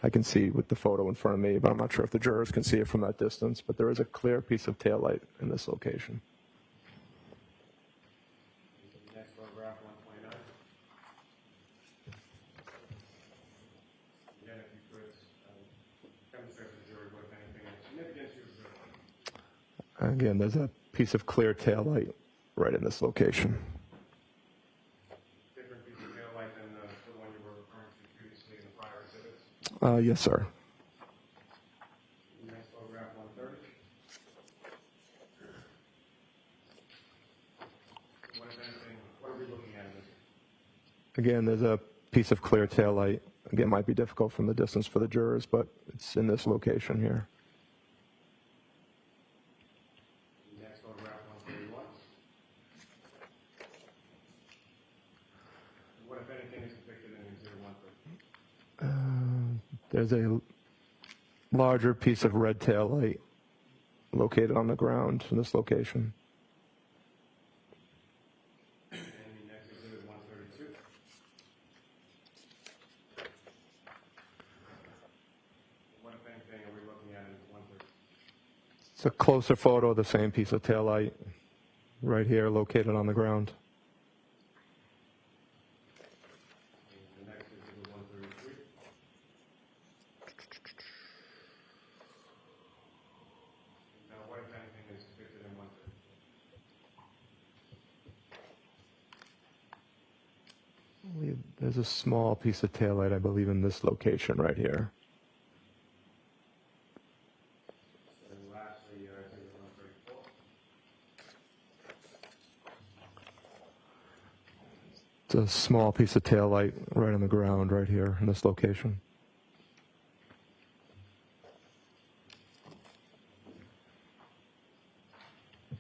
I can see with the photo in front of me, but I'm not sure if the jurors can see it from that distance, but there is a clear piece of taillight in this location. The next photograph, 129. Again, if you could demonstrate to the jury what, if anything, of significance you observed. Again, there's a piece of clear taillight right in this location. Different piece of taillight than the one you were referring to previously in the prior exhibits. Yes, sir. The next photograph, 130. What, if anything, what are we looking at in this? Again, there's a piece of clear taillight. Again, might be difficult from the distance for the jurors, but it's in this location here. The next photograph, 131. What, if anything, is depicted in Exhibit 130? There's a larger piece of red taillight located on the ground in this location. And the next Exhibit 132. What, if anything, are we looking at in 132? It's a closer photo of the same piece of taillight right here located on the ground. And the next Exhibit 133. Now, what, if anything, is depicted in 133? There's a small piece of taillight, I believe, in this location right here. And lastly, Exhibit 134. It's a small piece of taillight right on the ground right here in this location.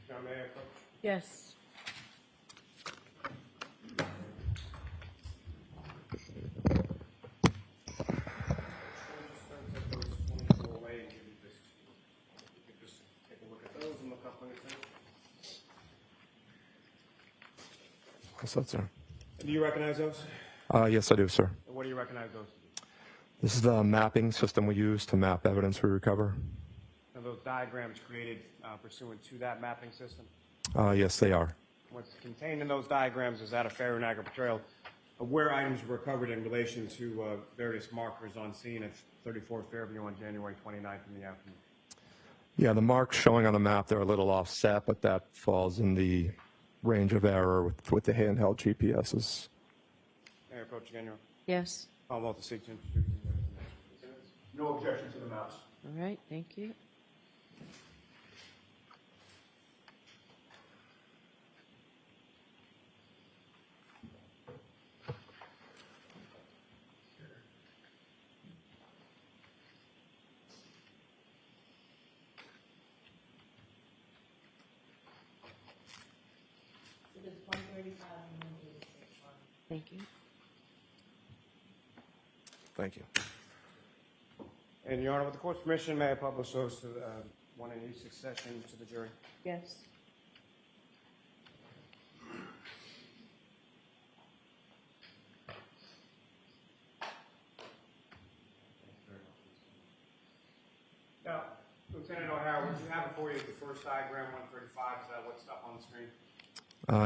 John, may I approach? Yes. What's that, sir? Do you recognize those? Yes, I do, sir. And what do you recognize those to be? This is the mapping system we use to map evidence we recover. Are those diagrams created pursuant to that mapping system? Yes, they are. What's contained in those diagrams is that a fair and accurate portrayal of where items were recovered in relation to various markers on scene at 34 Fairview on January 29th in the afternoon. Yeah, the marks showing on the map, they're a little offset, but that falls in the range of error with the handheld GPSs. May I approach again, Your Honor? Yes. I'll vote to seek to introduce the evidence. No objection to the maps. All right, thank you. Thank you. Thank you. And Your Honor, with the court's permission, may I publish those to one in each succession to the jury? Yes. Now, Lieutenant O'Hara, what you have before you is the first diagram, 135. Is that what's up on the screen?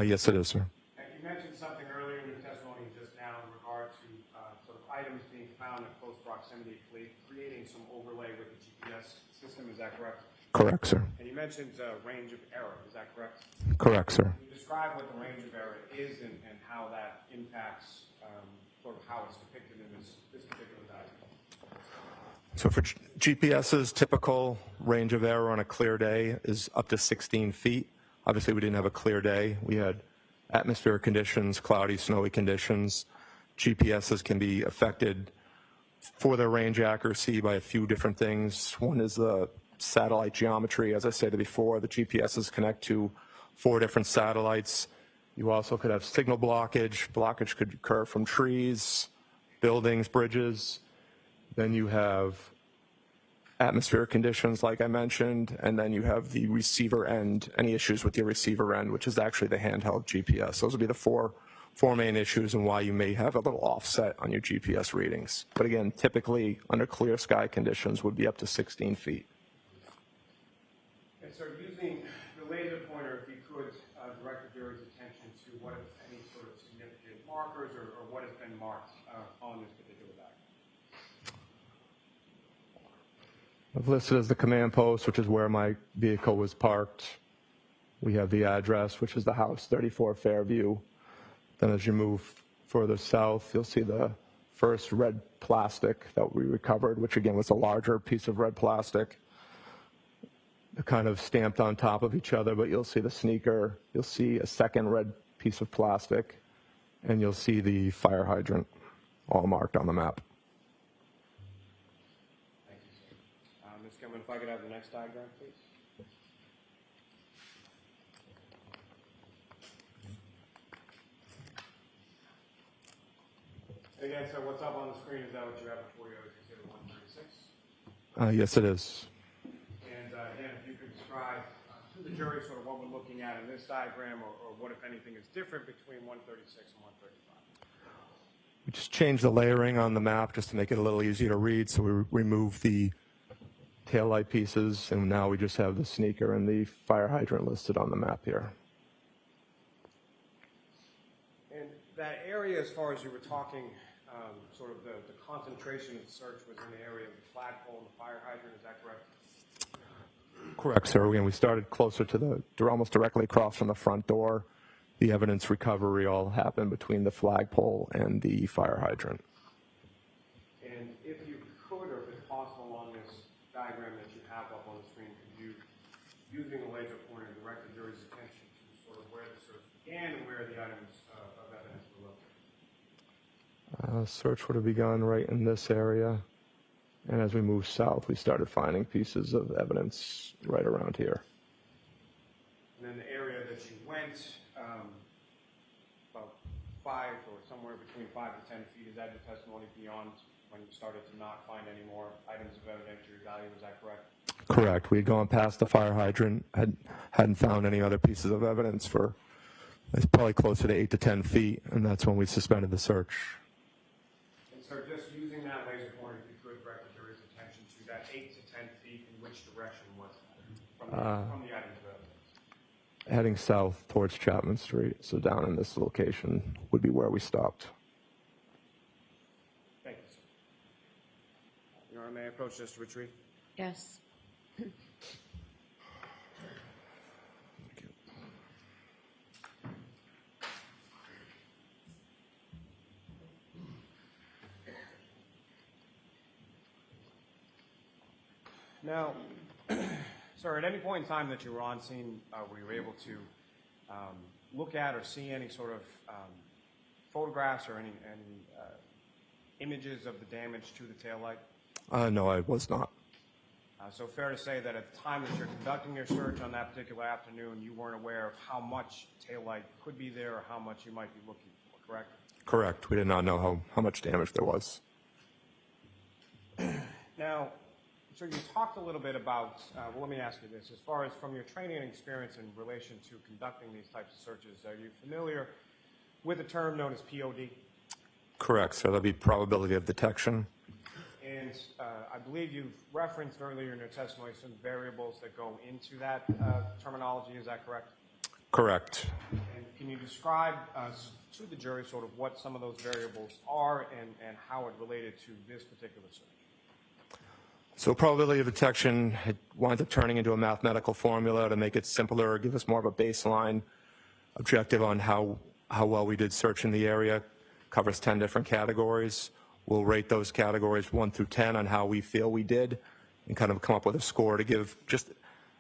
Yes, it is, sir. And you mentioned something earlier in your testimony just now in regard to sort of items being found in close proximity, creating some overlay with the GPS system. Is that correct? Correct, sir. And you mentioned range of error. Is that correct? Correct, sir. Can you describe what the range of error is and how that impacts sort of how it's depicted in this particular diagram? So for GPS's typical range of error on a clear day is up to 16 feet. Obviously, we didn't have a clear day. We had atmospheric conditions, cloudy, snowy conditions. GPSs can be affected for their range accuracy by a few different things. One is the satellite geometry. As I stated before, the GPSs connect to 4 different satellites. You also could have signal blockage. Blockage could occur from trees, buildings, bridges. Then you have atmospheric conditions, like I mentioned, and then you have the receiver end, any issues with your receiver end, which is actually the handheld GPS. Those would be the four main issues and why you may have a little offset on your GPS readings. But again, typically under clear sky conditions would be up to 16 feet. And so using the laser pointer, if you could direct the jury's attention to what, if any, sort of significant markers or what has been marked on this particular diagram. I've listed as the command post, which is where my vehicle was parked. We have the address, which is the house, 34 Fairview. Then as you move further south, you'll see the first red plastic that we recovered, which again was a larger piece of red plastic. They're kind of stamped on top of each other, but you'll see the sneaker, you'll see a second red piece of plastic, and you'll see the fire hydrant all marked on the map. Thank you, sir. Ms. Gilman, if I could have the next diagram, please. Again, so what's up on the screen, is that what you have before you? Is it 136? Yes, it is. And again, if you could describe to the jury sort of what we're looking at in this diagram or what, if anything, is different between 136 and 135. We just changed the layering on the map just to make it a little easier to read. So we removed the taillight pieces, and now we just have the sneaker and the fire hydrant listed on the map here. And that area, as far as you were talking, sort of the concentration of the search was in the area of the flagpole and the fire hydrant, is that correct? Correct, sir. Again, we started closer to almost directly across from the front door. The evidence recovery all happened between the flagpole and the fire hydrant. And if you could, or if it's possible on this diagram that you have up on the screen, could you, using the laser pointer, direct the jury's attention to sort of where the search began and where the items of evidence were located? Search would have begun right in this area. And as we moved south, we started finding pieces of evidence right around here. And then the area that you went, about 5 or somewhere between 5 to 10 feet, is that your testimony beyond when you started to not find any more items of evidentiary value, is that correct? Correct. We had gone past the fire hydrant, hadn't found any other pieces of evidence for it's probably closer to 8 to 10 feet, and that's when we suspended the search. And so just using that laser pointer, if you could direct the jury's attention to that 8 to 10 feet, in which direction was that from the items of evidence? Heading south towards Chapman Street, so down in this location would be where we stopped. Thank you, sir. Your Honor, may I approach Justice Retreat? Yes. Now, sir, at any point in time that you were on scene, were you able to look at or see any sort of photographs or any images of the damage to the taillight? No, I was not. So fair to say that at the time that you're conducting your search on that particular afternoon, you weren't aware of how much taillight could be there or how much you might be looking for, correct? Correct. We did not know how much damage there was. Now, so you talked a little bit about, well, let me ask you this. As far as from your training and experience in relation to conducting these types of searches, are you familiar with a term known as POD? Correct, sir. That'd be probability of detection. And I believe you've referenced earlier in your testimony some variables that go into that terminology. Is that correct? Correct. And can you describe to the jury sort of what some of those variables are and how it related to this particular search? So probability of detection, it winds up turning into a mathematical formula to make it simpler, give us more of a baseline objective on how well we did search in the area. Covers 10 different categories. We'll rate those categories 1 through 10 on how we feel we did and kind of come up with a score to give just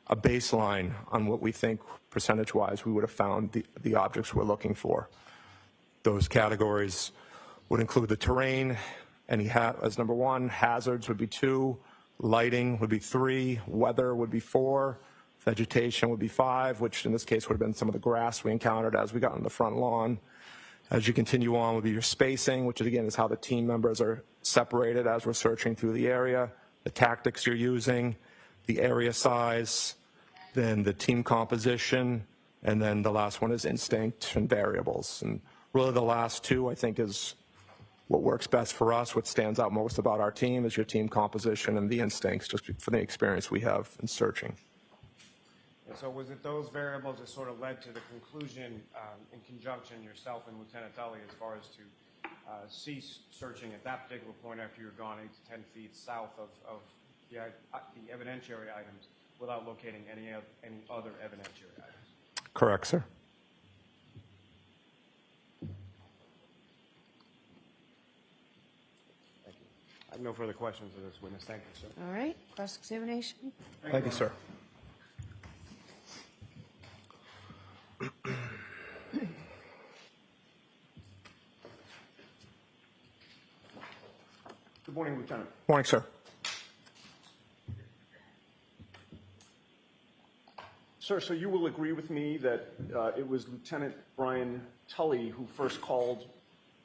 a baseline on what we think percentage-wise we would have found the objects we're looking for. Those categories would include the terrain, as number 1, hazards would be 2, lighting would be 3, weather would be 4, vegetation would be 5, which in this case would have been some of the grass we encountered as we got on the front lawn. As you continue on would be your spacing, which again is how the team members are separated as we're searching through the area, the tactics you're using, the area size, then the team composition, and then the last one is instinct and variables. And really the last two, I think, is what works best for us. What stands out most about our team is your team composition and the instincts, just for the experience we have in searching. And so was it those variables that sort of led to the conclusion in conjunction yourself and Lieutenant Tully as far as to cease searching at that particular point after you were gone 8 to 10 feet south of the evidentiary items without locating any other evidentiary items? Correct, sir. Thank you. I have no further questions of this witness. Thank you, sir. All right, cross-examination. Thank you, sir. Good morning, Lieutenant. Morning, sir. Sir, so you will agree with me that it was Lieutenant Brian Tully who first called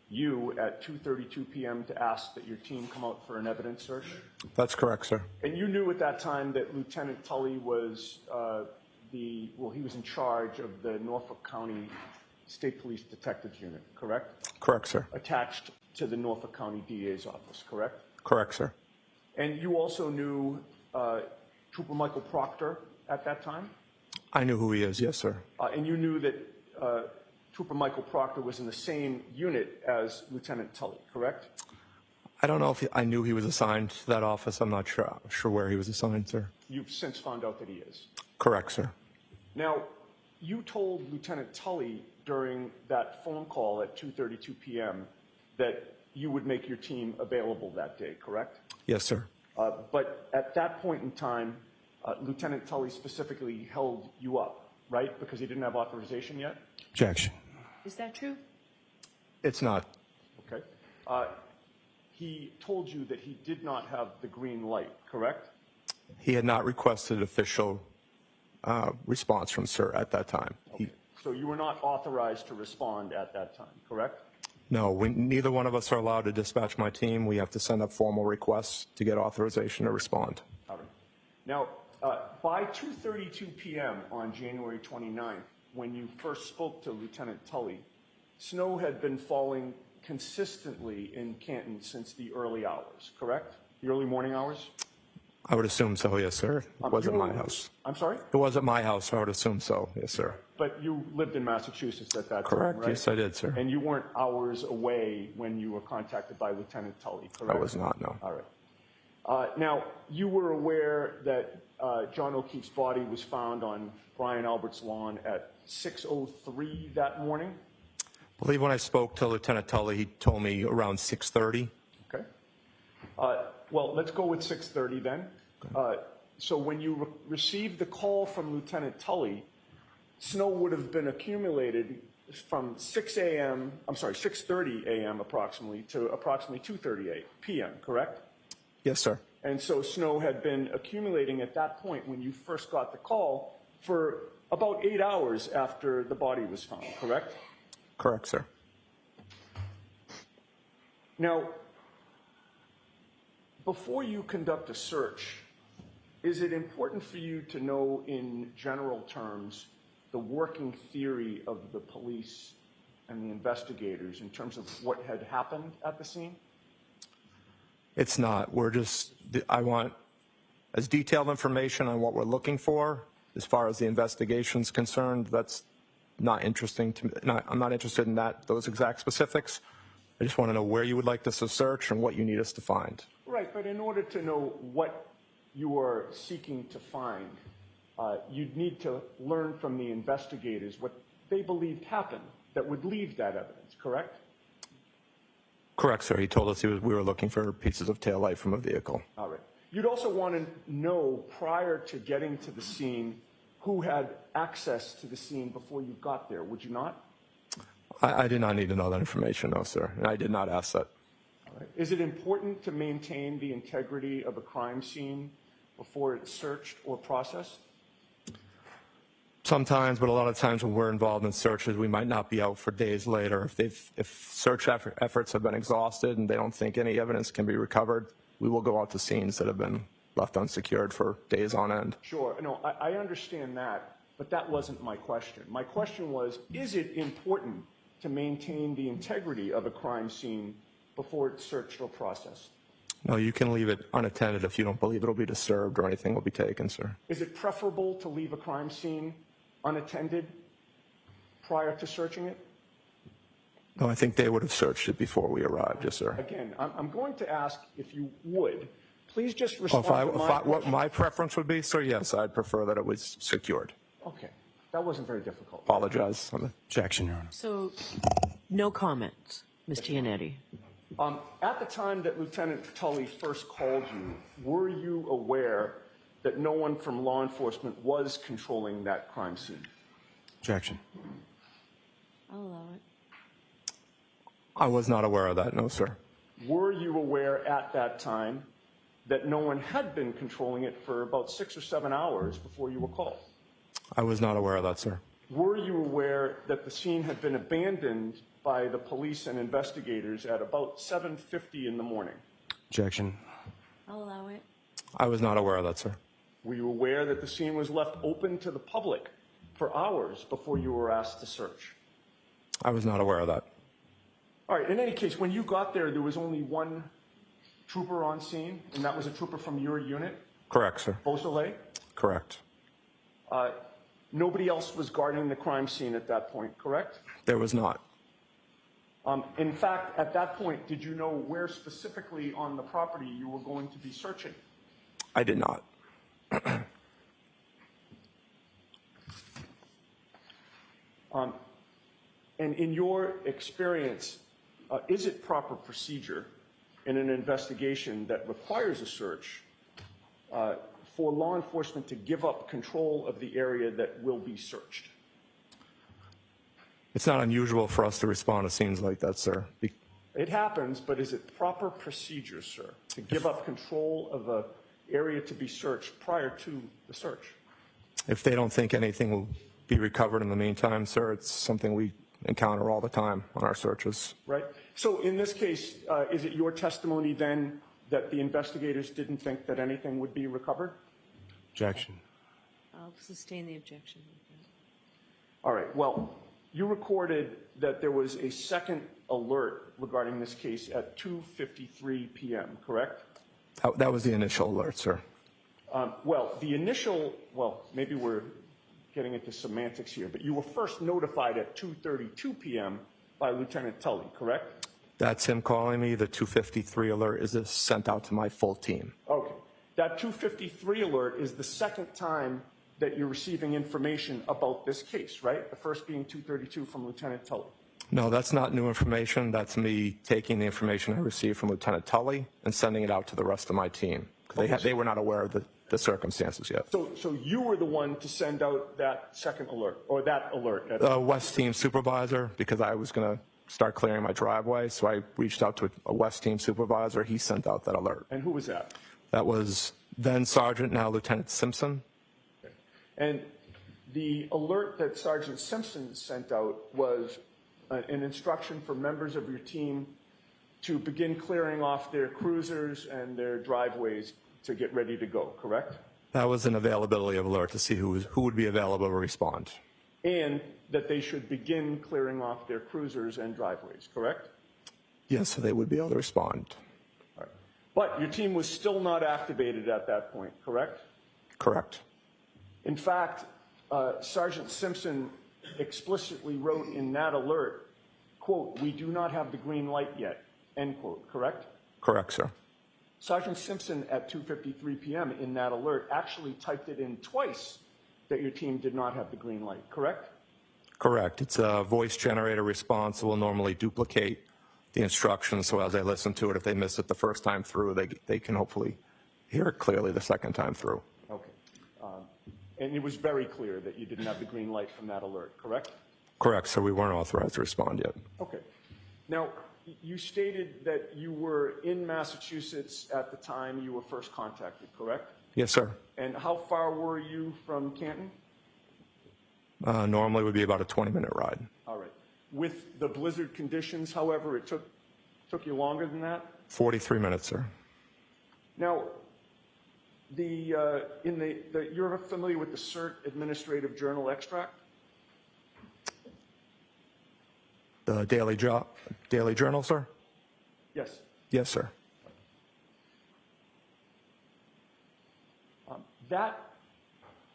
you at 2:32 p.m. to ask that your team come out for an evidence search? That's correct, sir. And you knew at that time that Lieutenant Tully was he was in charge of the Norfolk County State Police Detectives Unit, correct? Correct, sir. Attached to the Norfolk County DA's office, correct? Correct, sir. And you also knew Trooper Michael Proctor at that time? I knew who he is, yes, sir. And you knew that Trooper Michael Proctor was in the same unit as Lieutenant Tully, correct? I don't know if I knew he was assigned to that office. I'm not sure where he was assigned, sir. You've since found out that he is. Correct, sir. Now, you told Lieutenant Tully during that phone call at 2:32 p.m. that you would make your team available that day, correct? Yes, sir. But at that point in time, Lieutenant Tully specifically held you up, right? Because he didn't have authorization yet? Objection. Is that true? It's not. Okay. He told you that he did not have the green light, correct? He had not requested official response from sir at that time. So you were not authorized to respond at that time, correct? No, neither one of us are allowed to dispatch my team. We have to send up formal requests to get authorization to respond. All right. Now, by 2:32 p.m. on January 29th, when you first spoke to Lieutenant Tully, snow had been falling consistently in Canton since the early hours, correct? The early morning hours? I would assume so, yes, sir. It was at my house. I'm sorry? It was at my house, so I would assume so, yes, sir. But you lived in Massachusetts at that Correct, time, right? yes, I did, sir. And you weren't hours away when you were contacted by Lieutenant Tully, correct? I was not, no. All right. Now, you were aware that John O'Keefe's body was found on Brian Albert's lawn at 6:03 that morning? I believe when I spoke to Lieutenant Tully, he told me around 6:30. Okay. Well, let's go with 6:30 then. So when you received the call from Lieutenant Tully, snow would have been accumulated from 6:30 a.m. approximately to approximately 2:30 p.m., correct? Yes, sir. And so snow had been accumulating at that point when you first got the call for about 8 hours after the body was found, correct? Correct, sir. Now, before you conduct a search, is it important for you to know in general terms the working theory of the police and the investigators in terms of what had happened at the scene? It's not. I want as detailed information on what we're looking for. As far as the investigation's concerned, that's not interesting to me. I'm not interested in those exact specifics. I just want to know where you would like us to search and what you need us to find. Right, but in order to know what you are seeking to find, you'd need to learn from the investigators what they believed happened that would leave that evidence, correct? Correct, sir. He told us we were looking for pieces of taillight from a vehicle. All right. You'd also want to know prior to getting to the scene who had access to the scene before you got there, would you not? I did not need to know that information, no, sir. And I did not ask that. All right. Is it important to maintain the integrity of a crime scene before it's searched or processed? Sometimes, but a lot of times when we're involved in searches, we might not be out for days later. If search efforts have been exhausted and they don't think any evidence can be recovered, we will go out to scenes that have been left unsecured for days on end. Sure. No, I understand that, but that wasn't my question. My question was, is it important to maintain the integrity of a crime scene before it's searched or processed? No, you can leave it unattended if you don't believe it'll be disturbed or anything will be taken, sir. Is it preferable to leave a crime scene unattended prior to searching it? No, I think they would have searched it before we arrived, yes, sir. Again, I'm going to ask if you would, please just Oh, respond to my what question. my preference would be, sir, yes, I'd prefer that it was secured. Okay, that wasn't very difficult. Apologize. Objection, Your Honor. So, no comments, Ms. Giannetti. At the time that Lieutenant Tully first called you, were you aware that no one from law enforcement was controlling that crime scene? Objection. I'll allow it. I was not aware of that, no, sir. Were you aware at that time that no one had been controlling it for about 6 or 7 hours before you were called? I was not aware of that, sir. Were you aware that the scene had been abandoned by the police and investigators at about 7:50 in the morning? Objection. I'll allow it. I was not aware of that, sir. Were you aware that the scene was left open to the public for hours before you were asked to search? I was not aware of that. All right, in any case, when you got there, there was only one trooper on scene, and that was a trooper from your unit, Correct, sir. Beausoleil? Correct. Nobody else was guarding the crime scene at that point, correct? There was not. In fact, at that point, did you know where specifically on the property you were going to be searching? I did not. And in your experience, is it proper procedure in an investigation that requires a search for law enforcement to give up control of the area that will be searched? It's not unusual for us to respond to scenes like that, sir. It happens, but is it proper procedure, sir, to give up control of an area to be searched prior to the search? If they don't think anything will be recovered in the meantime, sir, it's something we encounter all the time on our searches. Right? So in this case, is it your testimony then that the investigators didn't think that anything would be recovered? Objection. I'll sustain the objection. All right. Well, you recorded that there was a second alert regarding this case at 2:53 p.m., correct? That was the initial alert, sir. Well, maybe we're getting into semantics here, but you were first notified at 2:32 p.m. by Lieutenant Tully, correct? That's him calling me. The 253 alert is sent out to my full team. Okay. That 2:53 alert is the second time that you're receiving information about this case, right? The first being 2:32 from Lieutenant Tully. No, that's not new information. That's me taking the information I received from Lieutenant Tully and sending it out to the rest of my team. They were not aware of the circumstances yet. So you were the one to send out that second alert, or that alert? West Team supervisor, because I was going to start clearing my driveway, so I reached out to a West Team supervisor. He sent out that alert. And who was that? That was then Sergeant, now Lieutenant Simpson. And the alert that Sergeant Simpson sent out was an instruction for members of your team to begin clearing off their cruisers and their driveways to get ready to go, correct? That was an availability alert to see who would be available to respond. And that they should begin clearing off their cruisers and driveways, correct? Yes, so they would be able to respond. All right. But your team was still not activated at that point, correct? Correct. In fact, Sergeant Simpson explicitly wrote in that alert, quote, "We do not have the green light yet," end quote, correct? Correct, sir. Sergeant Simpson at 2:53 p.m. in that alert actually typed it in twice that your team did not have the green light, correct? Correct. It's a voice generator response. It will normally duplicate the instructions, so as they listen to it, if they miss it the first time through, they can hopefully hear it clearly the second time through. Okay. And it was very clear that you didn't have the green light from that alert, correct? Correct, sir. We weren't authorized to respond yet. Okay. Now, you stated that you were in Massachusetts at the time you were first contacted, correct? Yes, sir. And how far were you from Canton? Normally would be about a 20-minute ride. All right. With the blizzard conditions, however, it took you longer than that? 43 minutes, sir. Now, you're familiar with the CERT Administrative Journal extract? The Daily Journal, sir? Yes. Yes, sir. That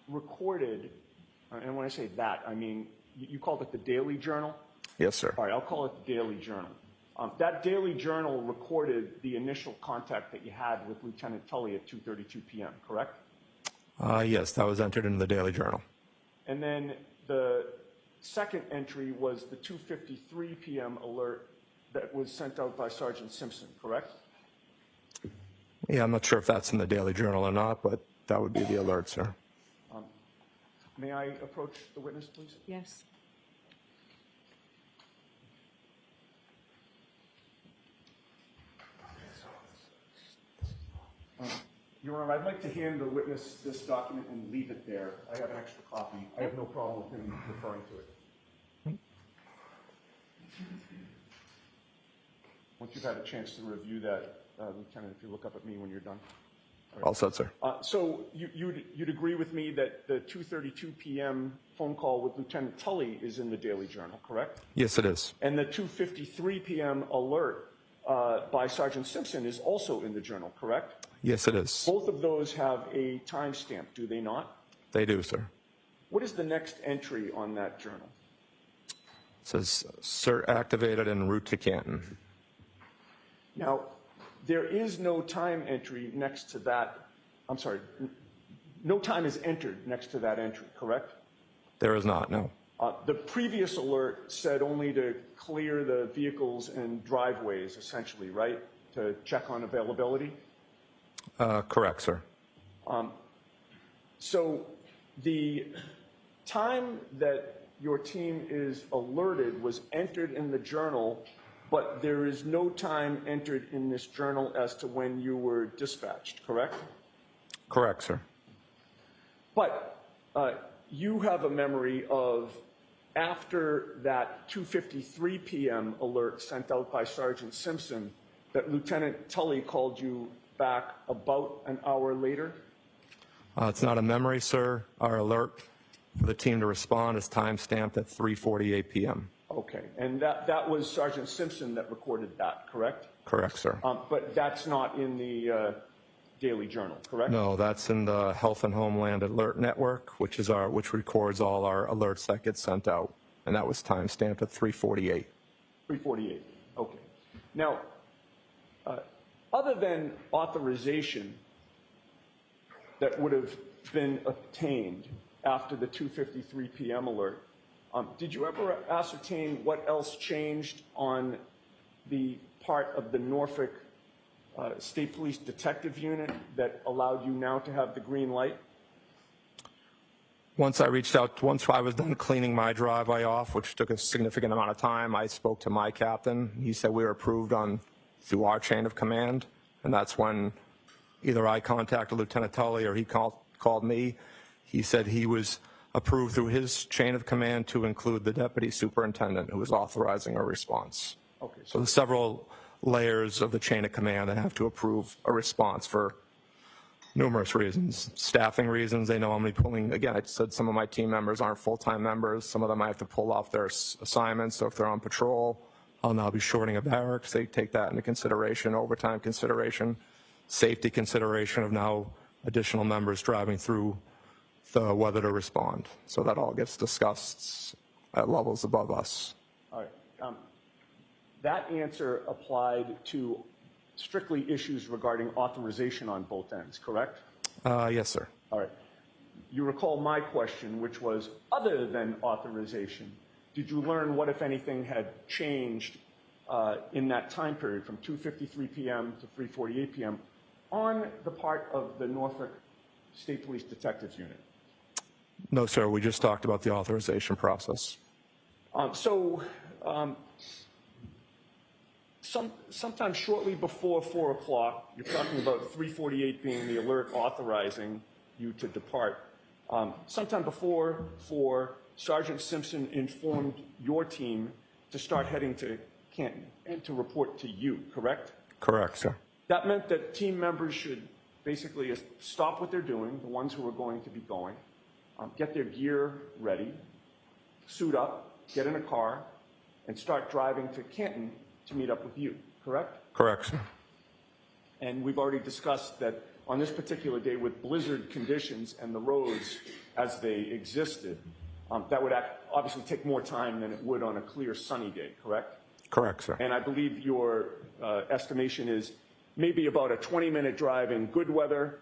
recorded, and when I say that, I mean, you called it the Daily Journal? Yes, sir. All right, I'll call it the Daily Journal. That Daily Journal recorded the initial contact that you had with Lieutenant Tully at 2:32 p.m., correct? Yes, that was entered into the Daily Journal. And then the second entry was the 2:53 p.m. alert that was sent out by Sergeant Simpson, correct? Yeah, I'm not sure if that's in the Daily Journal or not, but that would be the alert, sir. May I approach the witness, please? Yes. Your Honor, I'd like to hand the witness this document and leave it there. I have an extra copy. I have no problem with him referring to it. Once you've had a chance to review that, Lieutenant, if you look up at me when you're done. All set, sir. So you'd agree with me that the 2:32 p.m. phone call with Lieutenant Tully is in the Daily Journal, correct? Yes, it is. And the 2:53 p.m. alert by Sergeant Simpson is also in the journal, correct? Yes, it is. Both of those have a timestamp, do they not? They do, sir. What is the next entry on that journal? It says, "Sir, activated en route to Canton." Now, there is no time entry next to that. I'm sorry, no time is entered next to that entry, correct? There is not, no. The previous alert said only to clear the vehicles and driveways, essentially, right? To check on availability? Correct, sir. So the time that your team is alerted was entered in the journal, but there is no time entered in this journal as to when you were dispatched, correct? Correct, sir. But you have a memory of after that 2:53 p.m. alert sent out by Sergeant Simpson that Lieutenant Tully called you back about an hour later? It's not a memory, sir. Our alert for the team to respond is time-stamped at 3:48 p.m. Okay, and that was Sergeant Simpson that recorded that, correct? Correct, sir. But that's not in the Daily Journal, correct? No, that's in the Health and Homeland Alert Network, which records all our alerts that get sent out, and that was time-stamped at 3:48. 3:48, okay. Now, other than authorization that would have been obtained after the 2:53 p.m. alert, did you ever ascertain what else changed on the part of the Norfolk State Police Detective Unit that allowed you now to have the green light? Once I was done cleaning my driveway off, which took a significant amount of time, I spoke to my captain. He said we were approved through our chain of command, and that's when either I contacted Lieutenant Tully or he called me. He said he was approved through his chain of command to include the deputy superintendent who was authorizing a response. Okay, So there's several layers of the chain of command that have to approve a response for numerous reasons. Staffing reasons, they know I'm pulling, again, I said some of my team members aren't full-time members. Some of them I have to pull off their assignments. So if they're on patrol, I'll now be shorting a barracks. They take that into consideration, overtime consideration, safety consideration of now additional members driving through the whether to respond. So that all gets discussed at levels above us. All right. That answer applied to strictly issues regarding authorization on both ends, correct? Yes, sir. All right. You recall my question, which was, other than authorization, did you learn what, if anything, had changed in that time period from 2:53 p.m. to 3:48 p.m. on the part of the Norfolk State Police Detectives Unit? No, sir. We just talked about the authorization process. Sometime shortly before 4 o'clock, you're talking about 3:48 being the alert authorizing you to depart. Sometime before 4, Sergeant Simpson informed your team to start heading to Canton and to report to you, correct? Correct, sir. That meant that team members should basically stop what they're doing, the ones who are going to be going, get their gear ready, suit up, get in a car, and start driving to Canton to meet up with you, correct? Correct, sir. And we've already discussed that on this particular day with blizzard conditions and the roads as they existed, that would obviously take more time than it would on a clear sunny day, correct? Correct, sir. And I believe your estimation is maybe about a 20-minute drive in good weather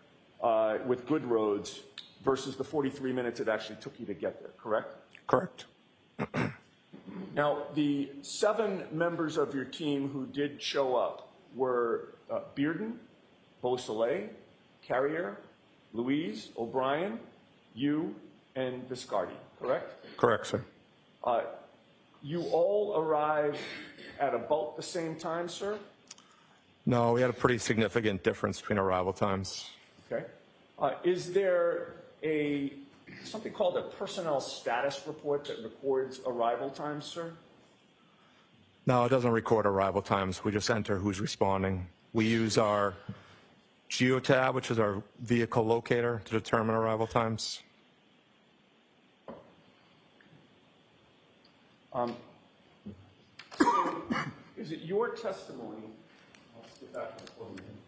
with good roads versus the 43 minutes it actually took you to get there, correct? Correct. Now, the 7 members of your team who did show up were Bearden, Beausoleil, Carrier, Louise, O'Brien, you, and Viscardi, correct? Correct, sir. You all arrived at about the same time, sir? No, we had a pretty significant difference between arrival times. Okay. Is there something called a personnel status report that records arrival times, sir? No, it doesn't record arrival times. We just enter who's responding. We use our Geotab, which is our vehicle locator, to determine arrival times. Is it your testimony? Let's get back to the podium.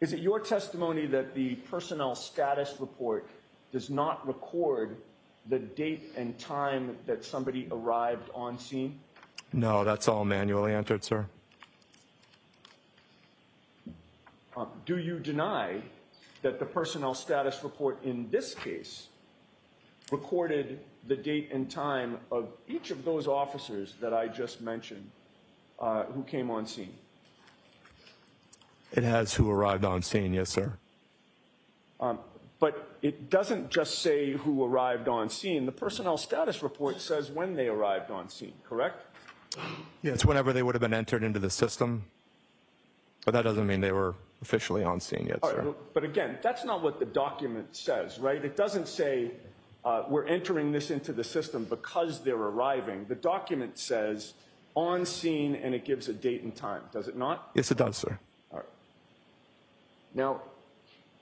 Is it your testimony that the personnel status report does not record the date and time that somebody arrived on scene? No, that's all manually entered, sir. Do you deny that the personnel status report in this case recorded the date and time of each of those officers that I just mentioned who came on scene? It has who arrived on scene, yes, sir. But it doesn't just say who arrived on scene. The personnel status report says when they arrived on scene, correct? Yeah, it's whenever they would have been entered into the system, but that doesn't mean they were officially on scene yet, All sir. right, but again, that's not what the document says, right? It doesn't say we're entering this into the system because they're arriving. The document says on scene and it gives a date and time, does it not? Yes, it does, sir. All right. Now,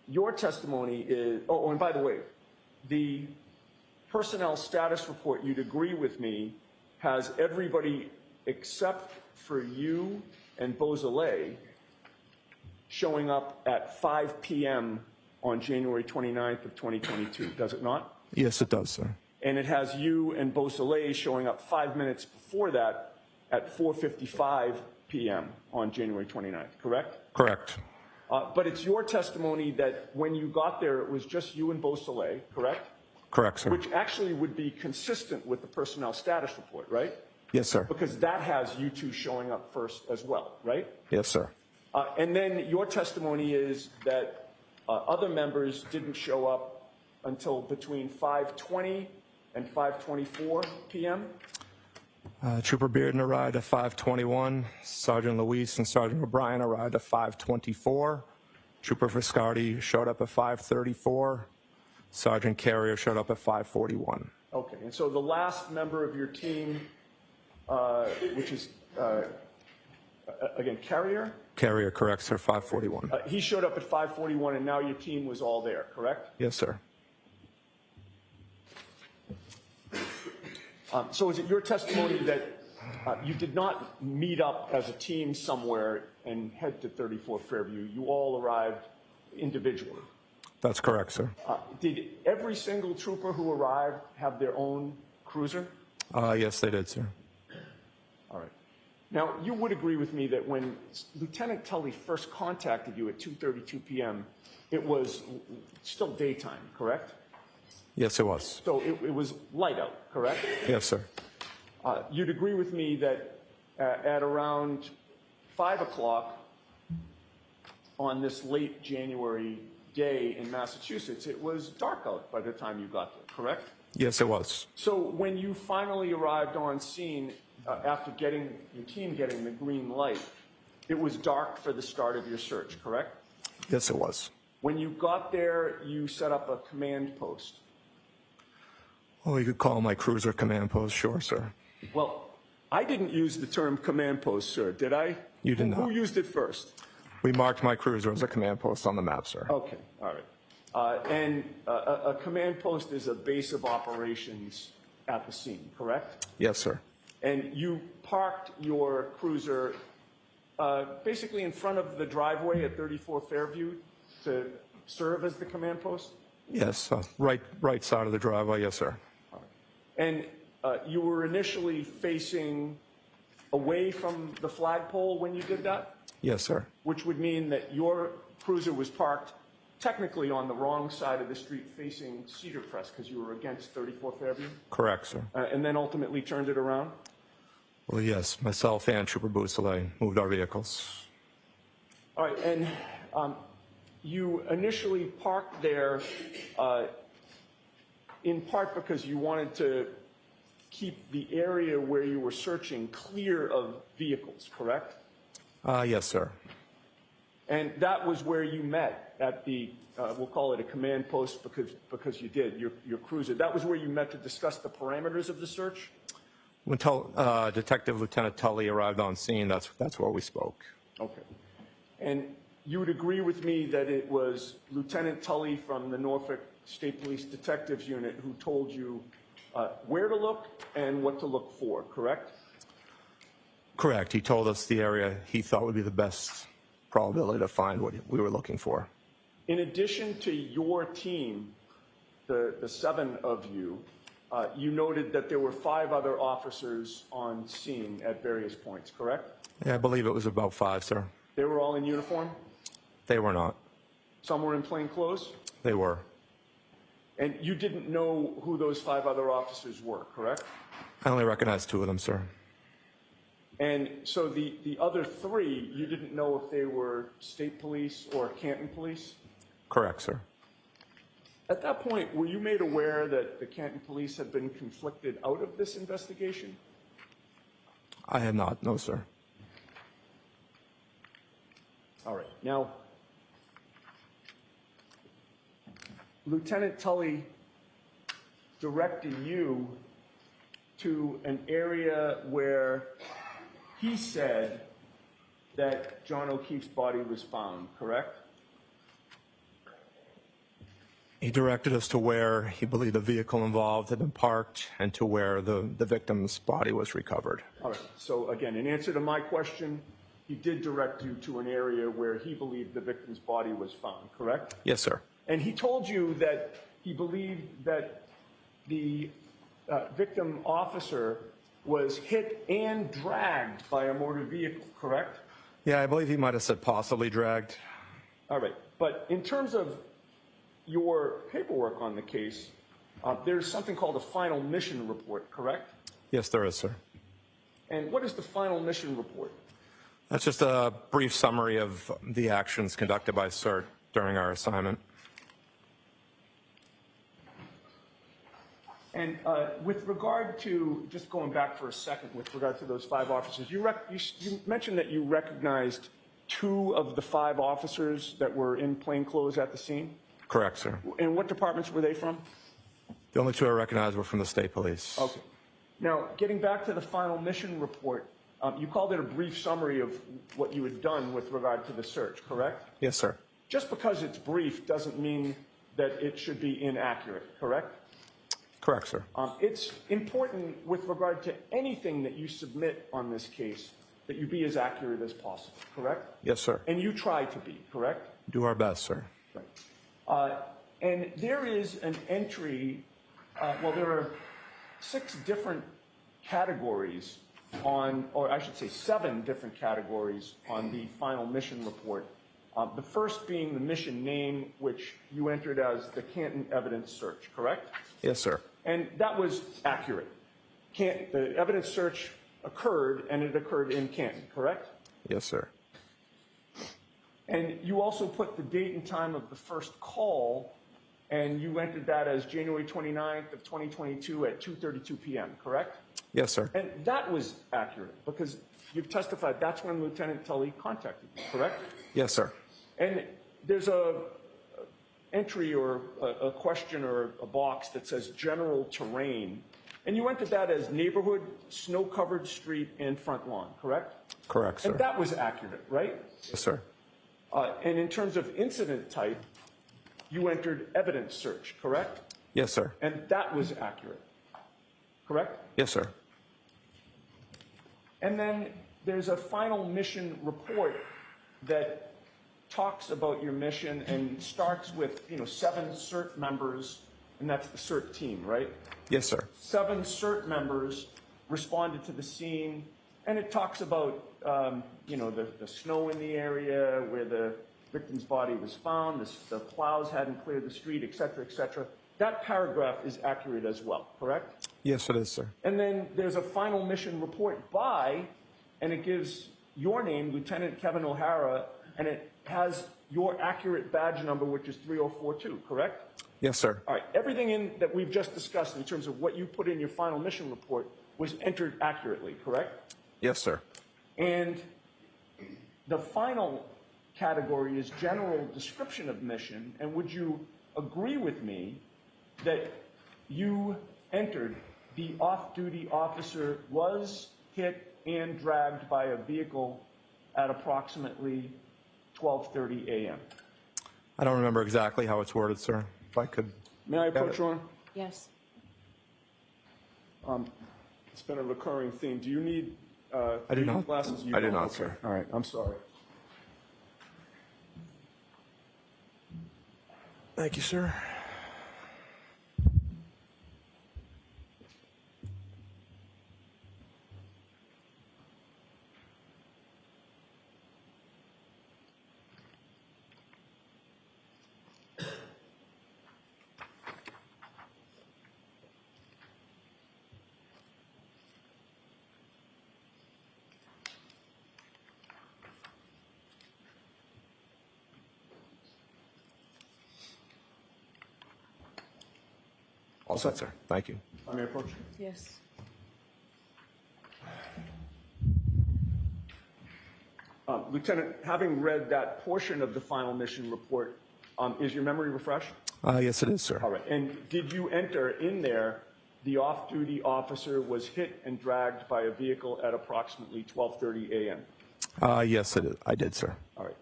your testimony is, oh, and by the way, the personnel status report, you'd agree with me, has everybody except for you and Beausoleil showing up at 5 p.m. on January 29th of 2022, does it not? Yes, it does, sir. And it has you and Beausoleil showing up 5 minutes before that at 4:55 p.m. on January 29th, correct? Correct. But it's your testimony that when you got there, it was just you and Beausoleil, correct? Correct, sir. Which actually would be consistent with the personnel status report, right? Yes, sir. Because that has you two showing up first as well, right? Yes, sir. And then your testimony is that other members didn't show up until between 5:20 and 5:24 p.m.? Trooper Bearden arrived at 5:21. Sergeant Luis and Sergeant O'Brien arrived at 5:24. Trooper Viscardi showed up at 5:34. Sergeant Carrier showed up at 5:41. Okay, and so the last member of your team, which is, again, Carrier, Carrier, correct, sir, 5:41. he showed up at 5:41, and now your team was all there, correct? Yes, sir. So is it your testimony that you did not meet up as a team somewhere and head to 34 Fairview? You all arrived individually. That's correct, sir. Did every single trooper who arrived have their own cruiser? Yes, they did, sir. All right. Now, you would agree with me that when Lieutenant Tully first contacted you at 2:32 p.m., it was still daytime, correct? Yes, it was. So it was light out, correct? Yes, sir. You'd agree with me that at around 5 o'clock on this late January day in Massachusetts, it was dark out by the time you got there, correct? Yes, it was. So when you finally arrived on scene after getting your team getting the green light, it was dark for the start of your search, correct? Yes, it was. When you got there, you set up a command post. Well, you could call my cruiser command post, sure, sir. Well, I didn't use the term command post, sir, did I? You did Who not. used it first? We marked my cruiser as a command post on the map, sir. Okay, all right. And a command post is a base of operations at the scene, correct? Yes, sir. And you parked your cruiser basically in front of the driveway at 34 Fairview to serve as the command post? Yes, right side of the driveway, yes, sir. And you were initially facing away from the flagpole when you did that? Yes, sir. Which would mean that your cruiser was parked technically on the wrong side of the street facing Cedar Crest because you were against 34 Fairview? Correct, sir. And then ultimately turned it around? Well, yes, myself and Trooper Bousselet moved our vehicles. All right, and you initially parked there in part because you wanted to keep the area where you were searching clear of vehicles, correct? Yes, sir. And that was where you met at the, we'll call it a command post because you did, your cruiser. That was where you met to discuss the parameters of the search? When Detective Lieutenant Tully arrived on scene, that's where we spoke. Okay. And you would agree with me that it was Lieutenant Tully from the Norfolk State Police Detectives Unit who told you where to look and what to look for, correct? Correct. He told us the area he thought would be the best probability to find what we were looking for. In addition to your team, the 7 of you, you noted that there were 5 other officers on scene at various points, correct? Yeah, I believe it was about 5, sir. They were all in uniform? They were not. Some were in plain clothes? They were. And you didn't know who those 5 other officers were, correct? I only recognized 2 of them, sir. And so the other 3, you didn't know if they were state police or Canton police? Correct, sir. At that point, were you made aware that the Canton police had been conflicted out of this investigation? I had not, no, sir. All right. Now, Lieutenant Tully directed you to an area where he said that John O'Keefe's body was found, correct? He directed us to where he believed the vehicle involved had been parked and to where the victim's body was recovered. All right. So again, in answer to my question, he did direct you to an area where he believed the victim's body was found, correct? Yes, sir. And he told you that he believed that the victim officer was hit and dragged by a motor vehicle, correct? Yeah, I believe he might have said possibly dragged. All right. But in terms of your paperwork on the case, there's something called a final mission report, correct? Yes, there is, sir. And what is the final mission report? That's just a brief summary of the actions conducted by CERT during our assignment. And with regard to, just going back for a second, with regard to those 5 officers, you mentioned that you recognized 2 of the 5 officers that were in plainclothes at the scene? Correct, sir. And what departments were they from? The only 2 I recognized were from the state police. Okay. Now, getting back to the final mission report, you called it a brief summary of what you had done with regard to the search, correct? Yes, sir. Just because it's brief doesn't mean that it should be inaccurate, correct? Correct, sir. It's important with regard to anything that you submit on this case that you be as accurate as possible, correct? Yes, sir. And you try to be, correct? Do our best, sir. Right. And there is an entry, well, there are 6 different categories on, or I should say 7 different categories on the final mission report. The first being the mission name, which you entered as the Canton Evidence Search, correct? Yes, sir. And that was accurate. The evidence search occurred, and it occurred in Canton, correct? Yes, sir. And you also put the date and time of the first call, and you entered that as January 29th of 2022 at 2:32 p.m., correct? Yes, sir. And that was accurate, because you've testified that's when Lieutenant Tully contacted you, correct? Yes, sir. And there's a entry or a question or a box that says general terrain, and you entered that as neighborhood, snow-covered street, and front lawn, correct? Correct, sir. And that was accurate, right? Yes, sir. And in terms of incident type, you entered evidence search, correct? Yes, sir. And that was accurate, correct? Yes, sir. And then there's a final mission report that talks about your mission and starts with, 7 CERT members, and that's the CERT team, right? Yes, sir. 7 CERT members responded to the scene, and it talks about, the snow in the area where the victim's body was found, the plows hadn't cleared the street, et cetera, et cetera. That paragraph is accurate as well, correct? Yes, it is, sir. And then there's a final mission report by, and it gives your name, Lieutenant Kevin O'Hara, and it has your accurate badge number, which is 3042, correct? Yes, sir. All right, everything that we've just discussed in terms of what you put in your final mission report was entered accurately, correct? Yes, sir. And the final category is general description of mission, and would you agree with me that you entered the off-duty officer was hit and dragged by a vehicle at approximately 12:30 a.m.? I don't remember exactly how it's worded, sir. If I could. May I approach, Ron? Yes. It's been a recurring theme. Do you need I do reading not. glasses? You I do don't? not, Okay. sir. All right, I'm sorry. Thank you, sir. All set, sir. Thank you. I may approach. Yes. Lieutenant, having read that portion of the final mission report, is your memory refreshed? Yes, it is, sir. All right. And did you enter in there, the off-duty officer was hit and dragged by a vehicle at approximately 12:30 a.m.? Yes, it is. I did, sir. All right.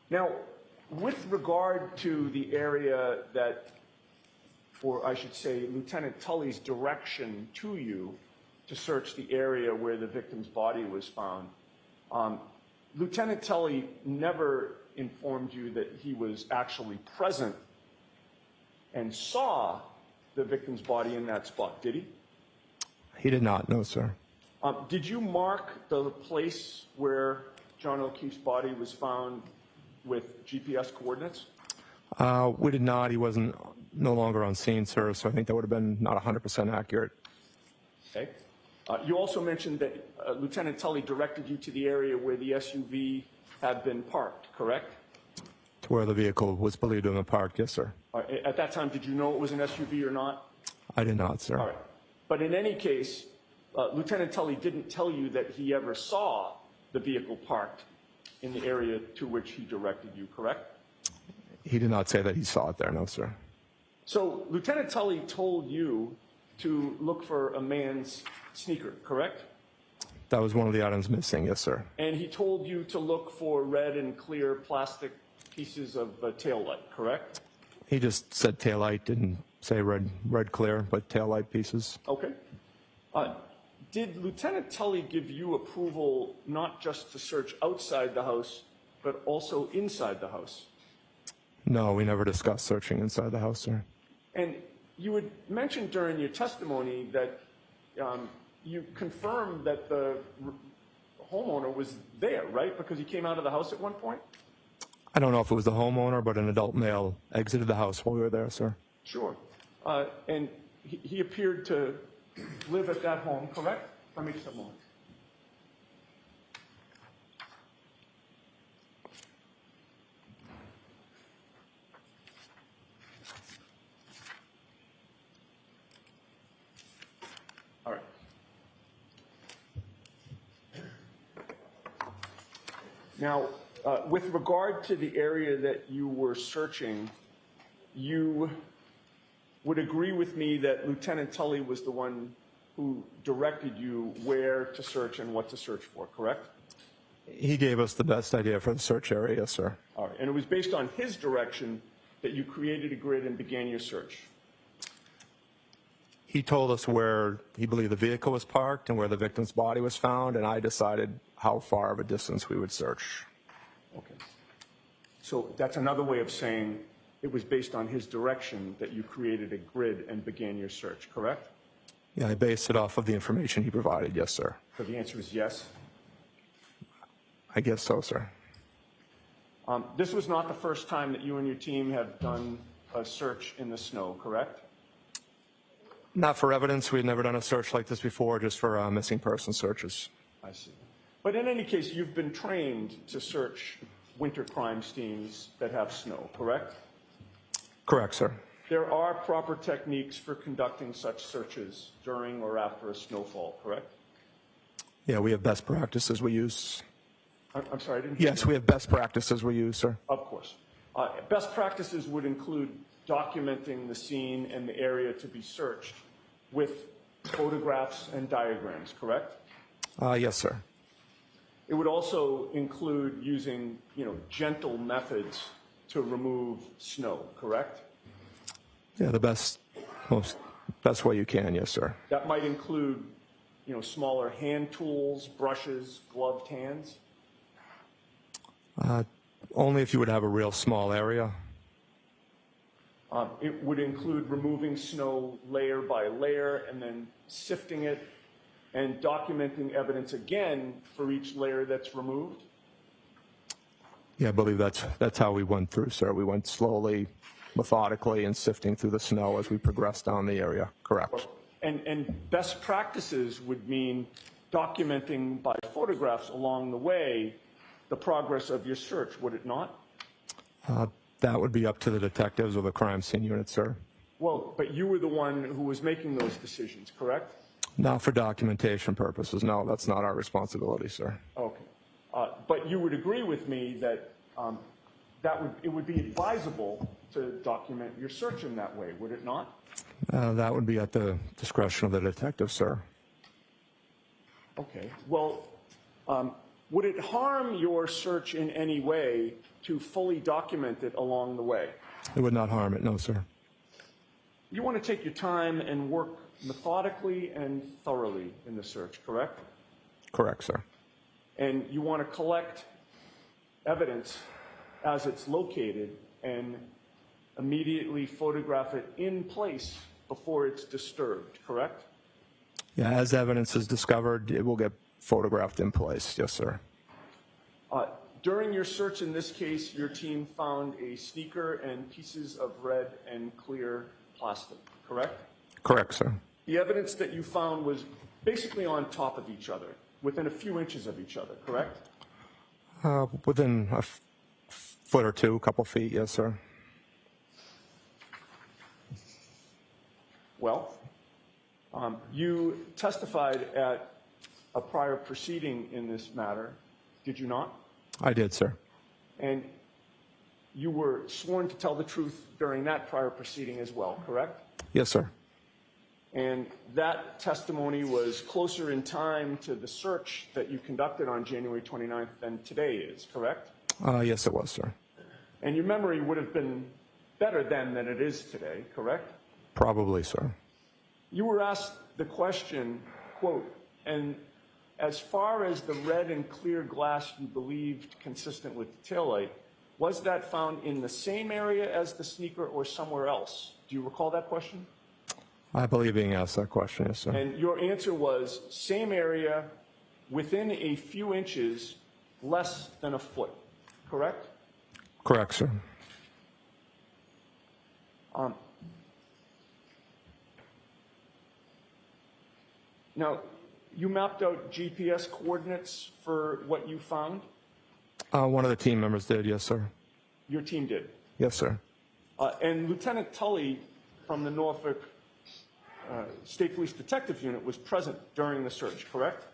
Now, with regard to the area that, or I should say, Lieutenant Tully's direction to you to search the area where the victim's body was found, Lieutenant Tully never informed you that he was actually present and saw the victim's body in that spot, did he? He did not, no, sir. Did you mark the place where John O'Keefe's body was found with GPS coordinates? We did not. He wasn't no longer on scene, sir, so I think that would have been not 100% accurate. Okay. You also mentioned that Lieutenant Tully directed you to the area where the SUV had been parked, correct? To where the vehicle was believed to have been parked, yes, sir. All right, at that time, did you know it was an SUV or not? I did not, sir. All right. But in any case, Lieutenant Tully didn't tell you that he ever saw the vehicle parked in the area to which he directed you, correct? He did not say that he saw it there, no, sir. So Lieutenant Tully told you to look for a man's sneaker, correct? That was one of the items missing, yes, sir. And he told you to look for red and clear plastic pieces of taillight, correct? He just said taillight, didn't say red clear, but taillight pieces. Okay. Did Lieutenant Tully give you approval not just to search outside the house, but also inside the house? No, we never discussed searching inside the house, sir. And you had mentioned during your testimony that you confirmed that the homeowner was there, right? Because he came out of the house at one point? I don't know if it was the homeowner, but an adult male exited the house while we were there, sir. Sure. And he appeared to live at that home, correct? Let me just a moment. All right. Now, with regard to the area that you were searching, you would agree with me that Lieutenant Tully was the one who directed you where to search and what to search for, correct? He gave us the best idea for the search area, yes, sir. All right. And it was based on his direction that you created a grid and began your search. He told us where he believed the vehicle was parked and where the victim's body was found, and I decided how far of a distance we would search. Okay. So that's another way of saying it was based on his direction that you created a grid and began your search, correct? Yeah, I based it off of the information he provided, yes, sir. So the answer is yes. I guess so, sir. This was not the first time that you and your team have done a search in the snow, correct? Not for evidence. We had never done a search like this before, just for missing person searches. I see. But in any case, you've been trained to search winter crime scenes that have snow, correct? Correct, sir. There are proper techniques for conducting such searches during or after a snowfall, correct? Yeah, we have best practices we use. I'm sorry, I didn't hear Yes, you. we have best practices we use, sir. Of course. Best practices would include documenting the scene and the area to be searched with photographs and diagrams, correct? Yes, sir. It would also include using, gentle methods to remove snow, correct? Yeah, the best way you can, yes, sir. That might include, smaller hand tools, brushes, gloved hands. Only if you would have a real small area. It would include removing snow layer by layer and then sifting it and documenting evidence again for each layer that's removed. Yeah, I believe that's how we went through, sir. We went slowly, methodically, and sifting through the snow as we progressed down the area. Correct. And best practices would mean documenting by photographs along the way the progress of your search, would it not? That would be up to the detectives or the crime scene unit, sir. Well, but you were the one who was making those decisions, correct? Not for documentation purposes. No, that's not our responsibility, sir. Okay. But you would agree with me that it would be advisable to document your search in that way, would it not? That would be at the discretion of the detective, sir. Okay. Well, would it harm your search in any way to fully document it along the way? It would not harm it, no, sir. You want to take your time and work methodically and thoroughly in the search, correct? Correct, sir. And you want to collect evidence as it's located and immediately photograph it in place before it's disturbed, correct? Yeah, as evidence is discovered, it will get photographed in place. Yes, sir. During your search in this case, your team found a sneaker and pieces of red and clear plastic, correct? Correct, sir. The evidence that you found was basically on top of each other, within a few inches of each other, correct? Within a Foot or two, a couple feet, yes, sir. Well, you testified at a prior proceeding in this matter, did you not? I did, sir. And you were sworn to tell the truth during that prior proceeding as well, correct? Yes, sir. And that testimony was closer in time to the search that you conducted on January 29th than today is, correct? Yes, it was, sir. And your memory would have been better then than it is today, correct? Probably, sir. You were asked the question, quote, and as far as the red and clear glass you believed consistent with the taillight, was that found in the same area as the sneaker or somewhere else? Do you recall that question? I believe being asked that question, yes, sir. And your answer was same area within a few inches, less than a foot, correct? Correct, sir. Now, you mapped out GPS coordinates for what you found? One of the team members did, yes, sir. Your team did. Yes, sir. And Lieutenant Tully from the Norfolk State Police Detective Unit was present during the search, correct?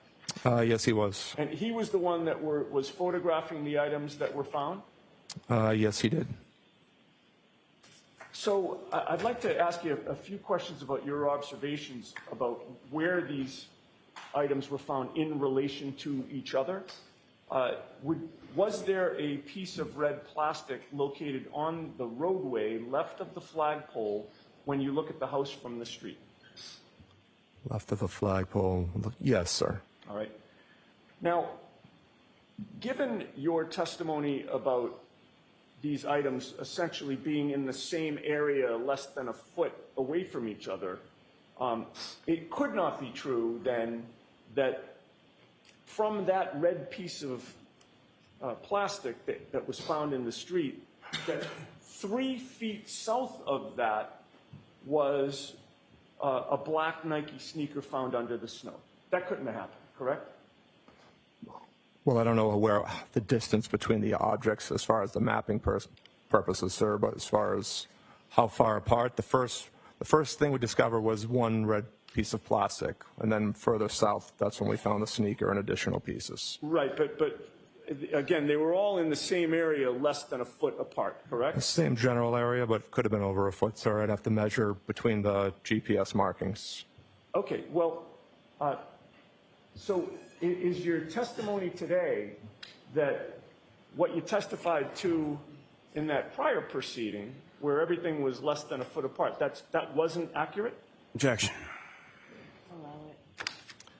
Yes, he was. And he was the one that was photographing the items that were found? Yes, he did. So I'd like to ask you a few questions about your observations about where these items were found in relation to each other. Was there a piece of red plastic located on the roadway left of the flagpole when you look at the house from the street? Left of the flagpole. Yes, sir. All right. Now, given your testimony about these items essentially being in the same area less than a foot away from each other, it could not be true then that from that red piece of plastic that was found in the street, that 3 feet south of that was a black Nike sneaker found under the snow. That couldn't have happened, correct? Well, I don't know where the distance between the objects as far as the mapping purposes, sir, but as far as how far apart, the first thing we discovered was one red piece of plastic, and then further south, that's when we found the sneaker and additional pieces. Right, but again, they were all in the same area less than a foot apart, correct? The same general area, but could have been over a foot, sir. I'd have to measure between the GPS markings. Okay, well, so is your testimony today that what you testified to in that prior proceeding, where everything was less than a foot apart, that wasn't accurate? Objection. Allow it.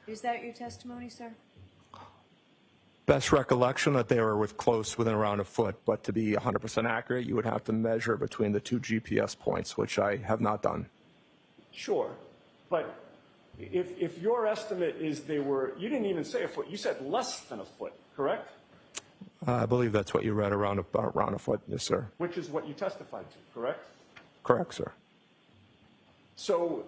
Is that your testimony, sir? Best recollection that they were within around a foot, but to be 100% accurate, you would have to measure between the two GPS points, which I have not done. Sure, but if your estimate is you didn't even say a foot, you said less than a foot, correct? I believe that's what you read, around a foot, yes, sir. Which is what you testified to, correct? Correct, sir. So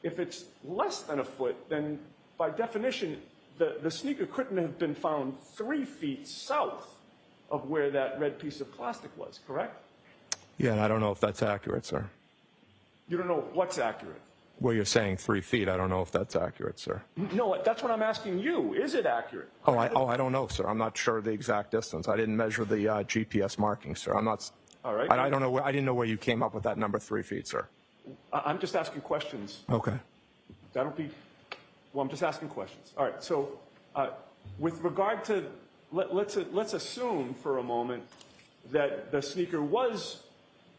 if it's less than a foot, then by definition, the sneaker couldn't have been found 3 feet south of where that red piece of plastic was, correct? Yeah, and I don't know if that's accurate, sir. You don't know what's accurate. Well, you're saying 3 feet. I don't know if that's accurate, sir. No, that's what I'm asking you. Is it accurate? I don't know, sir. I'm not sure the exact distance. I didn't measure the GPS markings, sir. I'm not. All right. I don't know. I didn't know where you came up with that number 3 feet, sir. I'm just asking questions. Okay. I'm just asking questions. All right, so with regard to, let's assume for a moment that the sneaker was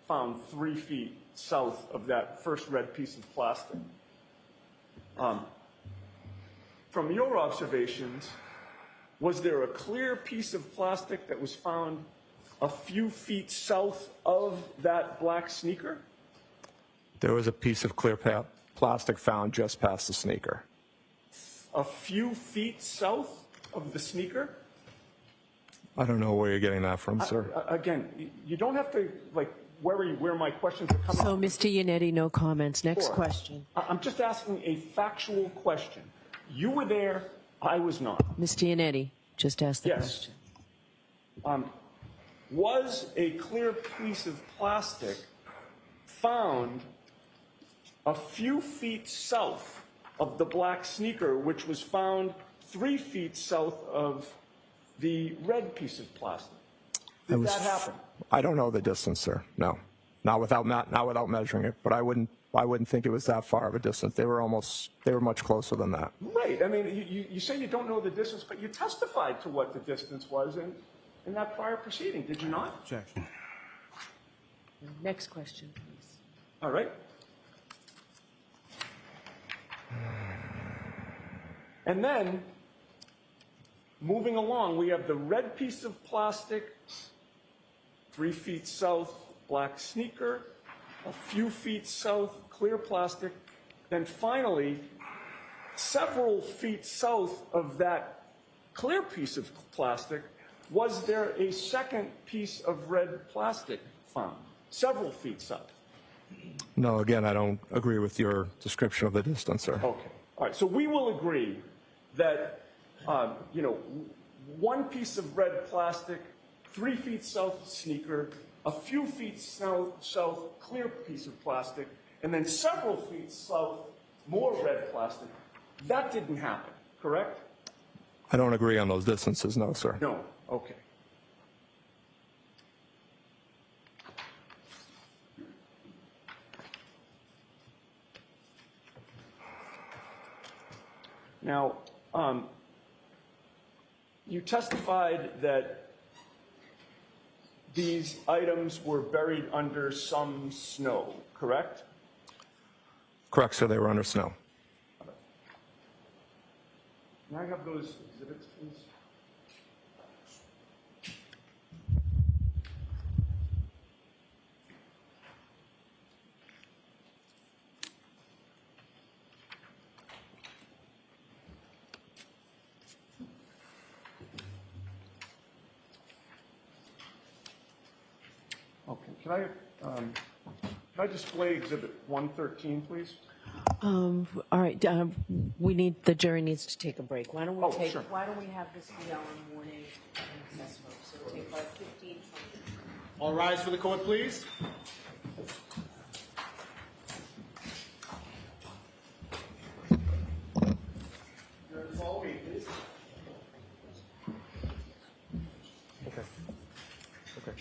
found 3 feet south of that first red piece of plastic. From your observations, was there a clear piece of plastic that was found a few feet south of that black sneaker? There was a piece of clear plastic found just past the sneaker. A few feet south of the sneaker? I don't know where you're getting that from, sir. Again, you don't have to worry where my questions are coming So, from. Mr. Yannetti, no comments. Next Sure. question. I'm just asking a factual question. You were there, I was not. Mr. Yannetti, just ask the Yes. question. was a clear piece of plastic found a few feet south of the black sneaker, which was found 3 feet south of the red piece of plastic. Did that happen? I don't know the distance, sir. No, not without measuring it. But I wouldn't think it was that far of a distance. They were much closer than that. Right. I mean, you say you don't know the distance, but you testified to what the distance was in that prior proceeding, did you not? Objection. Next question, please. All right. And then, moving along, we have the red piece of plastic, 3 feet south, black sneaker, a few feet south, clear plastic, then finally, several feet south of that clear piece of plastic, was there a second piece of red plastic found? Several feet south. No, again, I don't agree with your description of the distance, sir. Okay. All right. So we will agree that, one piece of red plastic, 3 feet south sneaker, a few feet south clear piece of plastic, and then several feet south more red plastic. That didn't happen, correct? I don't agree on those distances, no, sir. No. Okay. Now, you testified that these items were buried under some snow, correct? Correct, sir. They were under snow. Can I have those exhibits, please? Okay, can I display exhibit 113, please? All right, the jury needs to take a break. Why don't we Oh, sure. why don't we have this be our morning recess, folks? So we'll take about 15, 20. All rise for the court, please. Follow me, please. Okay. Okay.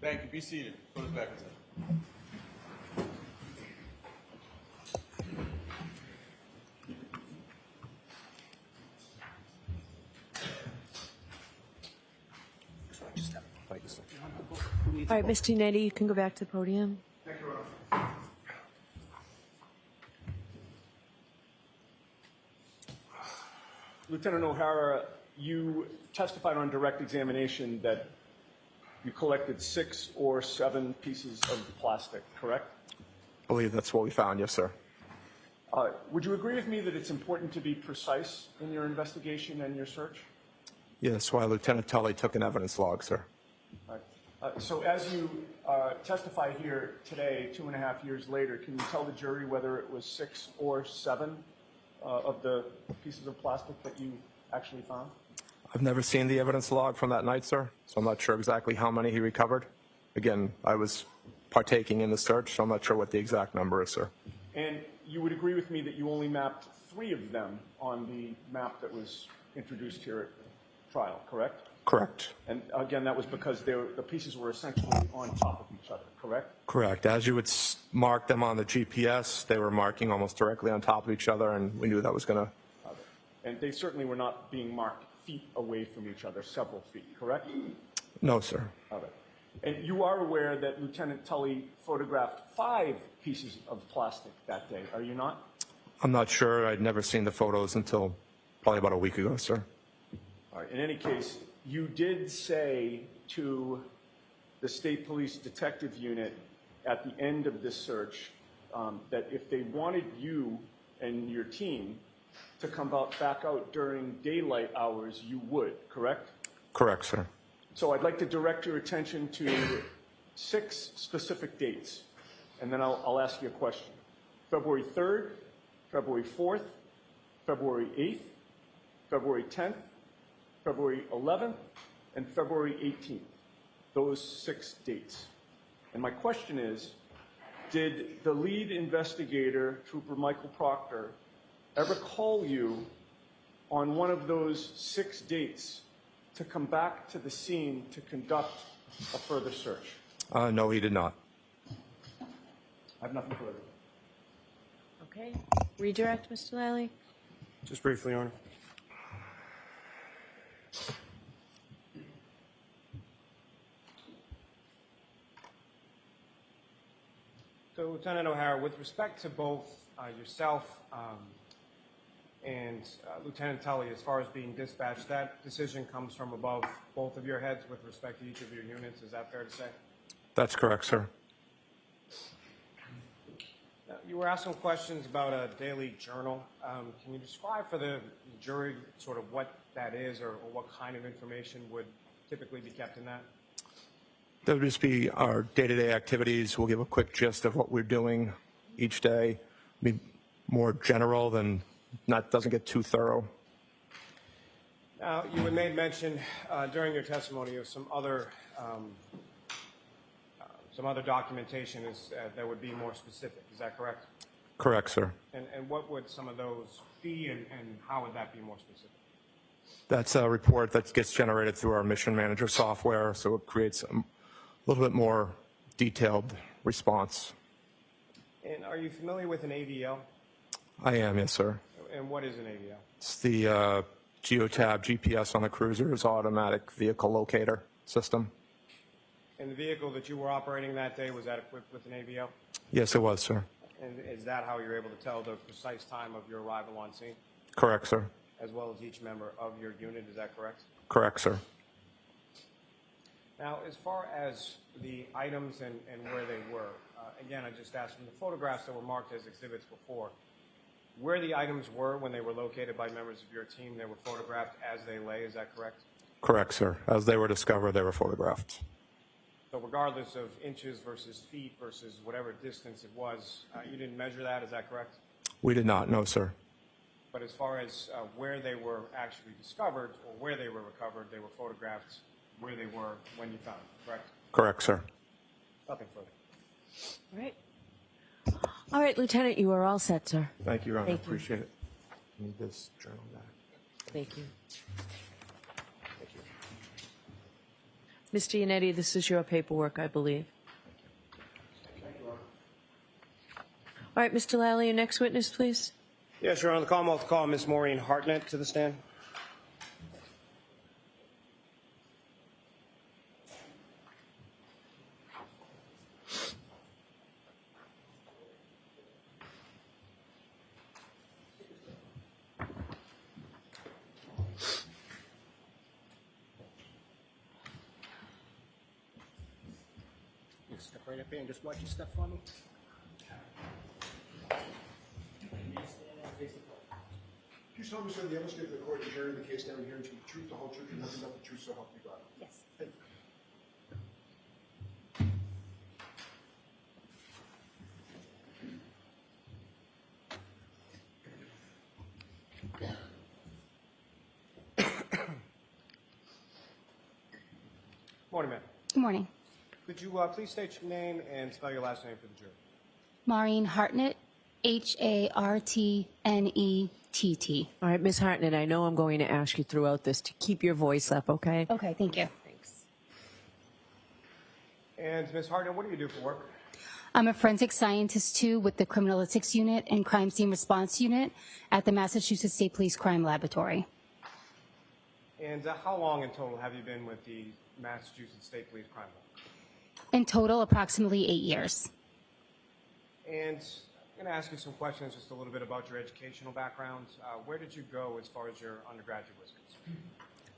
Thank you. Be seated. Put us back inside. Thank you, sir. All right, Mr. Nettie, you can go back to the podium. Thank you, Your Honor. Lieutenant O'Hara, you testified on direct examination that you collected 6 or 7 pieces of plastic, correct? I believe that's what we found, yes, sir. Would you agree with me that it's important to be precise in your investigation and your search? Yes, why Lieutenant Tully took an evidence log, sir. All right. So as you testify here today, 2.5 years later, can you tell the jury whether it was 6 or 7 of the pieces of plastic that you actually found? I've never seen the evidence log from that night, sir, so I'm not sure exactly how many he recovered. Again, I was partaking in the search, so I'm not sure what the exact number is, sir. And you would agree with me that you only mapped 3 of them on the map that was introduced here at trial, correct? Correct. And again, that was because the pieces were essentially on top of each other, correct? Correct. As you would mark them on the GPS, they were marking almost directly on top of each other, and we knew that was going to... And they certainly were not being marked feet away from each other, several feet, correct? No, sir. All right. And you are aware that Lieutenant Tully photographed 5 pieces of plastic that day, are you not? I'm not sure. I'd never seen the photos until probably about a week ago, sir. All right. In any case, you did say to the State Police Detective Unit at the end of this search that if they wanted you and your team to come back out during daylight hours, you would, correct? Correct, sir. So I'd like to direct your attention to 6 specific dates, and then I'll ask you a question. February 3rd, February 4th, February 8th, February 10th, February 11th, and February 18th. Those 6 dates. And my question is, did the lead investigator, Trooper Michael Proctor, ever call you on one of those 6 dates to come back to the scene to conduct a further search? No, he did not. I have nothing further. Okay. Redirect, Mr. Lally. Just briefly, Your Honor. So, Lieutenant O'Hara, with respect to both yourself and Lieutenant Tully, as far as being dispatched, that decision comes from above both of your heads with respect to each of your units. Is that fair to say? That's correct, sir. Now, you were asked some questions about a daily journal. Can you describe for the jury sort of what that is or what kind of information would typically be kept in that? That would just be our day-to-day activities. We'll give a quick gist of what we're doing each day. Be more general than doesn't get too thorough. Now, you had made mention during your testimony of some other documentation that would be more specific. Is that correct? Correct, sir. And what would some of those be, and how would that be more specific? That's a report that gets generated through our Mission Manager software, so it creates a little bit more detailed response. And are you familiar with an AVL? I am, yes, sir. And what is an AVL? It's the Geotab GPS on the cruiser's automatic vehicle locator system. And the vehicle that you were operating that day, was that equipped with an AVL? Yes, it was, sir. And is that how you're able to tell the precise time of your arrival on scene, Correct, sir. as well as each member of your unit? Is that correct? Correct, sir. Now, as far as the items and where they were, again, I just asked from the photographs that were marked as exhibits before, where the items were when they were located by members of your team, they were photographed as they lay. Is that correct? Correct, sir. As they were discovered, they were photographed. So regardless of inches versus feet versus whatever distance it was, you didn't measure that. Is that correct? We did not, no, sir. But as far as where they were actually discovered or where they were recovered, they were photographed where they were when you found them, correct? Correct, sir. Nothing further. All right. All right, Lieutenant, you are all set, sir. Thank you, Your Honor. Thank you. Appreciate it. Need this journal back. Thank you. Thank you. Mr. Yannetti, this is your paperwork, I believe. All right, Mr. Lally, your next witness, please. Yes, Your Honor. The Commonwealth call Ms. Maureen Hartnett to the stand. You step right up here and just watch your step for me. Do you solemnly swear the evidence given to the court and jury in the case now and hearing to be the truth, the whole truth, and nothing but the truth, so help you God? Yes. Thank you. Morning, ma'am. Good morning. Could you please state your name and spell your last name for the jury? Maureen Hartnett, Hartnett. All right, Ms. Hartnett, I know I'm going to ask you throughout this to keep your voice up, okay? Okay, thank you. Thanks. And Ms. Hartnett, what do you do for work? I'm a forensic scientist too with the Criminalistics Unit and Crime Scene Response Unit at the Massachusetts State Police Crime Laboratory. And how long in total have you been with the Massachusetts State Police Crime Lab? In total, approximately 8 years. And I'm going to ask you some questions just a little bit about your educational background. Where did you go as far as your undergraduate was concerned?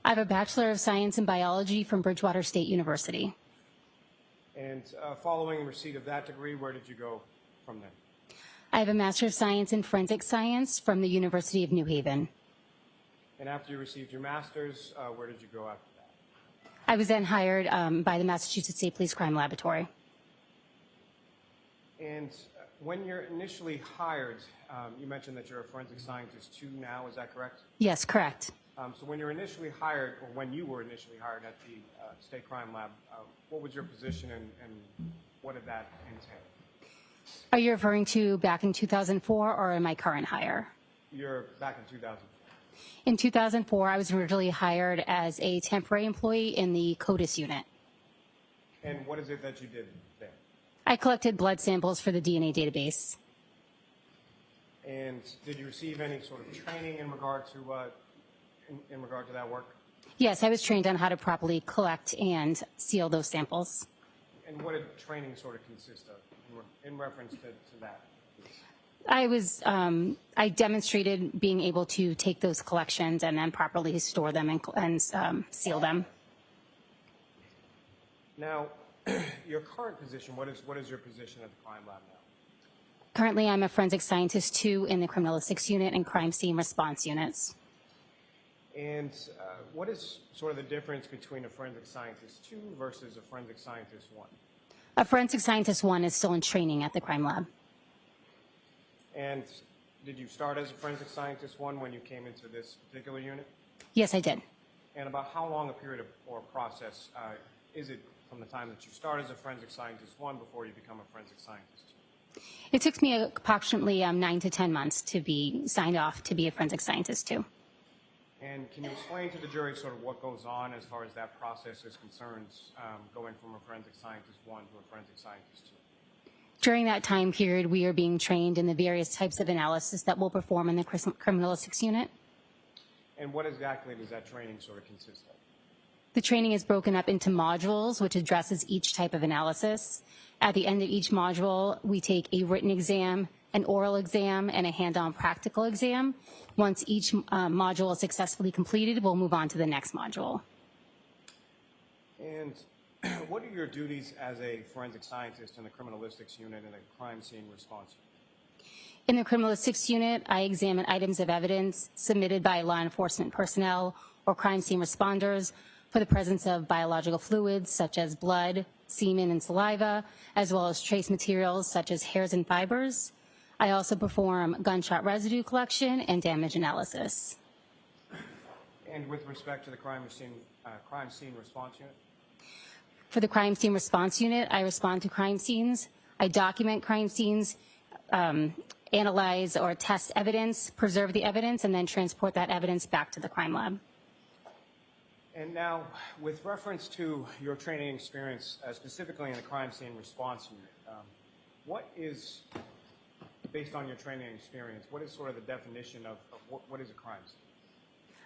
I have a Bachelor of Science in Biology from Bridgewater State University. And following receipt of that degree, where did you go from there? I have a Master of Science in Forensic Science from the University of New Haven. And after you received your master's, where did you go after that? I was then hired by the Massachusetts State Police Crime Laboratory. And when you're initially hired, you mentioned that you're a forensic scientist too now, is that correct? Yes, correct. So when you're initially hired, or when you were initially hired at the State Crime Lab, what was your position and what did that entail? Are you referring to back in 2004 or in my current hire? You're back in 2004. In 2004, I was originally hired as a temporary employee in the CODIS unit. And what is it that you did there? I collected blood samples for the DNA database. And did you receive any sort of training in regard to in regard to that work? Yes, I was trained on how to properly collect and seal those samples. And what did training sort of consist of in reference to that? I demonstrated being able to take those collections and then properly store them and seal them. Now, your current position, what is your position at the crime lab now? Currently, I'm a forensic scientist too in the Criminalistics Unit and Crime Scene Response Units. And what is sort of the difference between a forensic scientist 2 versus a forensic scientist 1? A forensic scientist 1 is still in training at the crime lab. And did you start as a forensic scientist 1 when you came into this particular unit? Yes, I did. And about how long a period or process is it from the time that you start as a forensic scientist 1 before you become a forensic scientist 2? It took me approximately 9 to 10 months to be signed off to be a forensic scientist 2. And can you explain to the jury sort of what goes on as far as that process is concerned, going from a forensic scientist 1 to a forensic scientist 2? During that time period, we are being trained in the various types of analysis that we'll perform in the Criminalistics Unit. And what exactly does that training sort of consist of? The training is broken up into modules, which addresses each type of analysis. At the end of each module, we take a written exam, an oral exam, and a hand-on practical exam. Once each module is successfully completed, we'll move on to the next module. And what are your duties as a forensic scientist in the Criminalistics Unit and the Crime Scene Response Unit? In the Criminalistics Unit, I examine items of evidence submitted by law enforcement personnel or crime scene responders for the presence of biological fluids such as blood, semen, and saliva, as well as trace materials such as hairs and fibers. I also perform gunshot residue collection and damage analysis. And with respect to the Crime Scene Response Unit? For the Crime Scene Response Unit, I respond to crime scenes. I document crime scenes, analyze or test evidence, preserve the evidence, and then transport that evidence back to the crime lab. And now, with reference to your training experience, specifically in the crime scene response unit, what is, based on your training experience, what is sort of the definition of what is a crime scene?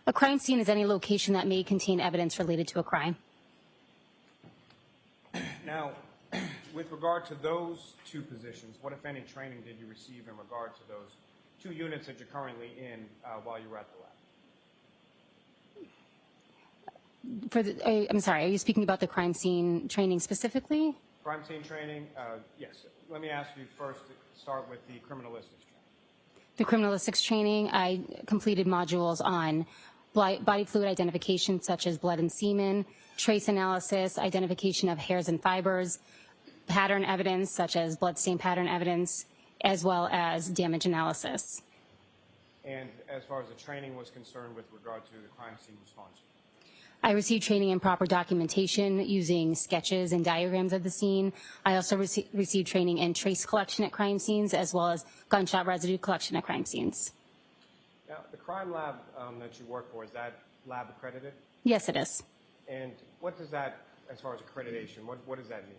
A crime scene is any location that may contain evidence related to a crime. Now, with regard to those two positions, what, if any, training did you receive in regard to those two units that you're currently in while you were at the lab? I'm sorry, are you speaking about the crime scene training specifically? Crime scene training, yes. Let me ask you first to start with the criminalistics training. The criminalistics training, I completed modules on body fluid identification, such as blood and semen, trace analysis, identification of hairs and fibers, pattern evidence, such as bloodstain pattern evidence, as well as damage analysis. And as far as the training was concerned with regard to the crime scene response? I received training in proper documentation using sketches and diagrams of the scene. I also received training in trace collection at crime scenes, as well as gunshot residue collection at crime scenes. Now, the crime lab that you work for, is that lab accredited? Yes, it is. And what does that, as far as accreditation, what does that mean?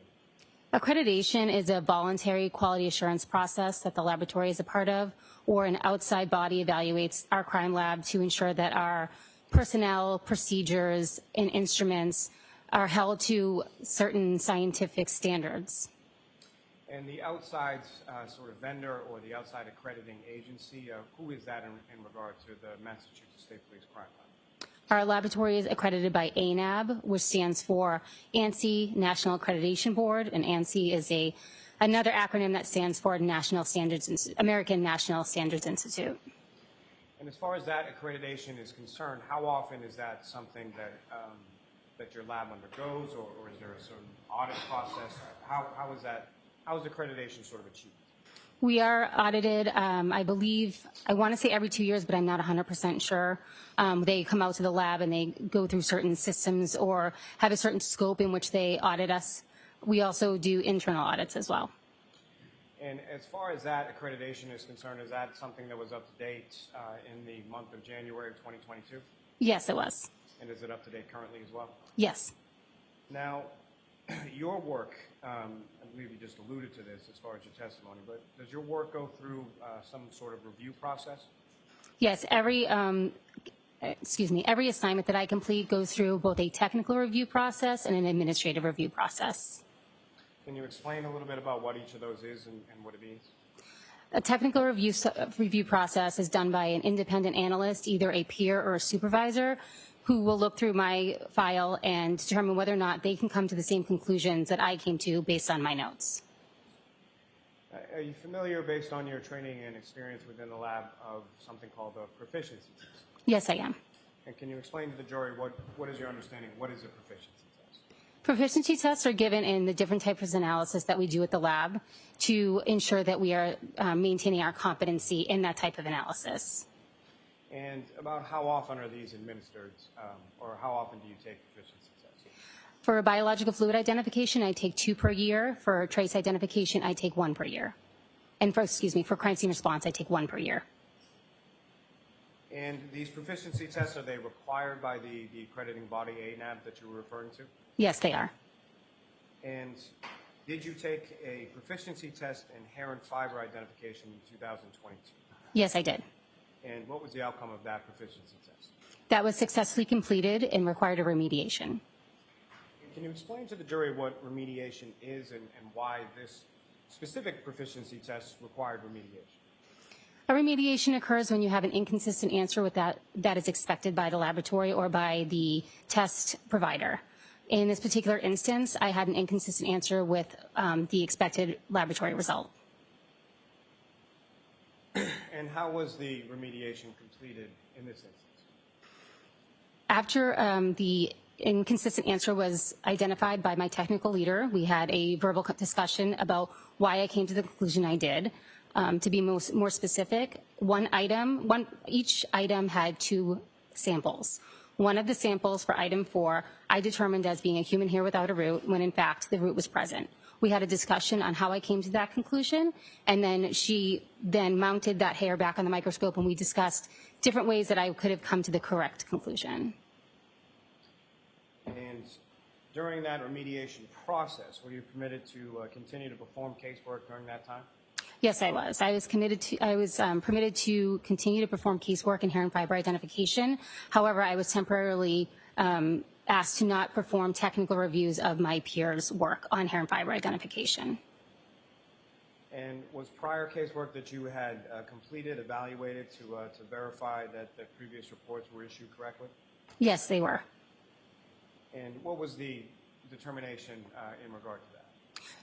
Accreditation is a voluntary quality assurance process that the laboratory is a part of, or an outside body evaluates our crime lab to ensure that our personnel, procedures, and instruments are held to certain scientific standards. And the outside sort of vendor or the outside accrediting agency, who is that in regard to the Massachusetts State Police Crime Lab? Our laboratory is accredited by ANAB, which stands for ANSI National Accreditation Board, and ANSI is another acronym that stands for American National Standards Institute. And as far as that accreditation is concerned, how often is that something that that your lab undergoes, or is there a certain audit process? How is accreditation sort of achieved? We are audited, I believe, I want to say every 2 years, but I'm not 100% sure. They come out to the lab and they go through certain systems or have a certain scope in which they audit us. We also do internal audits as well. And as far as that accreditation is concerned, is that something that was up to date in the month of January of 2022? Yes, it was. And is it up to date currently as well? Yes. Now, your work, I believe you just alluded to this as far as your testimony, but does your work go through some sort of review process? Yes, every assignment that I complete goes through both a technical review process and an administrative review process. Can you explain a little bit about what each of those is and what it means? A technical review process is done by an independent analyst, either a peer or a supervisor, who will look through my file and determine whether or not they can come to the same conclusions that I came to based on my notes. Are you familiar, based on your training and experience within the lab, of something called a proficiency test? Yes, I am. And can you explain to the jury what is your understanding? What is a proficiency test? Proficiency tests are given in the different types of analysis that we do at the lab to ensure that we are maintaining our competency in that type of analysis. And about how often are these administered, or how often do you take proficiency tests? For biological fluid identification, I take 2 per year. For trace identification, I take 1 per year. And for crime scene response, I take 1 per year. And these proficiency tests, are they required by the accrediting body, ANAB, that you were referring to? Yes, they are. And did you take a proficiency test in hair and fiber identification in 2022? Yes, I did. And what was the outcome of that proficiency test? That was successfully completed and required a remediation. Can you explain to the jury what remediation is and why this specific proficiency test required remediation? A remediation occurs when you have an inconsistent answer with that is expected by the laboratory or by the test provider. In this particular instance, I had an inconsistent answer with the expected laboratory result. And how was the remediation completed in this instance? After the inconsistent answer was identified by my technical leader, we had a verbal discussion about why I came to the conclusion I did. To be more specific, each item had 2 samples. One of the samples for item 4, I determined as being a human hair without a root, when in fact the root was present. We had a discussion on how I came to that conclusion, and then she mounted that hair back on the microscope, and we discussed different ways that I could have come to the correct conclusion. And during that remediation process, were you permitted to continue to perform casework during that time? Yes, I was. I was permitted to continue to perform casework in hair and fiber identification. However, I was temporarily asked to not perform technical reviews of my peers' work on hair and fiber identification. And was prior casework that you had completed evaluated to verify that the previous reports were issued correctly? Yes, they were. And what was the determination in regard to that?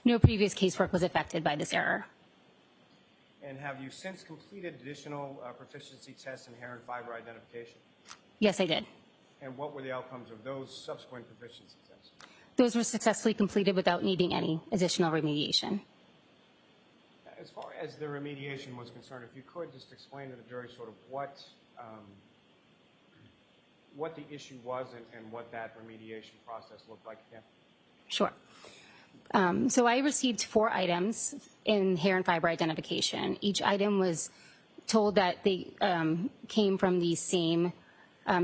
No previous casework was affected by this error. And have you since completed additional proficiency tests in hair and fiber identification? Yes, I did. And what were the outcomes of those subsequent proficiency tests? Those were successfully completed without needing any additional remediation. As far as the remediation was concerned, if you could just explain to the jury sort of what the issue was and what that remediation process looked like again. Sure. So I received 4 items in hair and fiber identification. Each item was told that they came from the same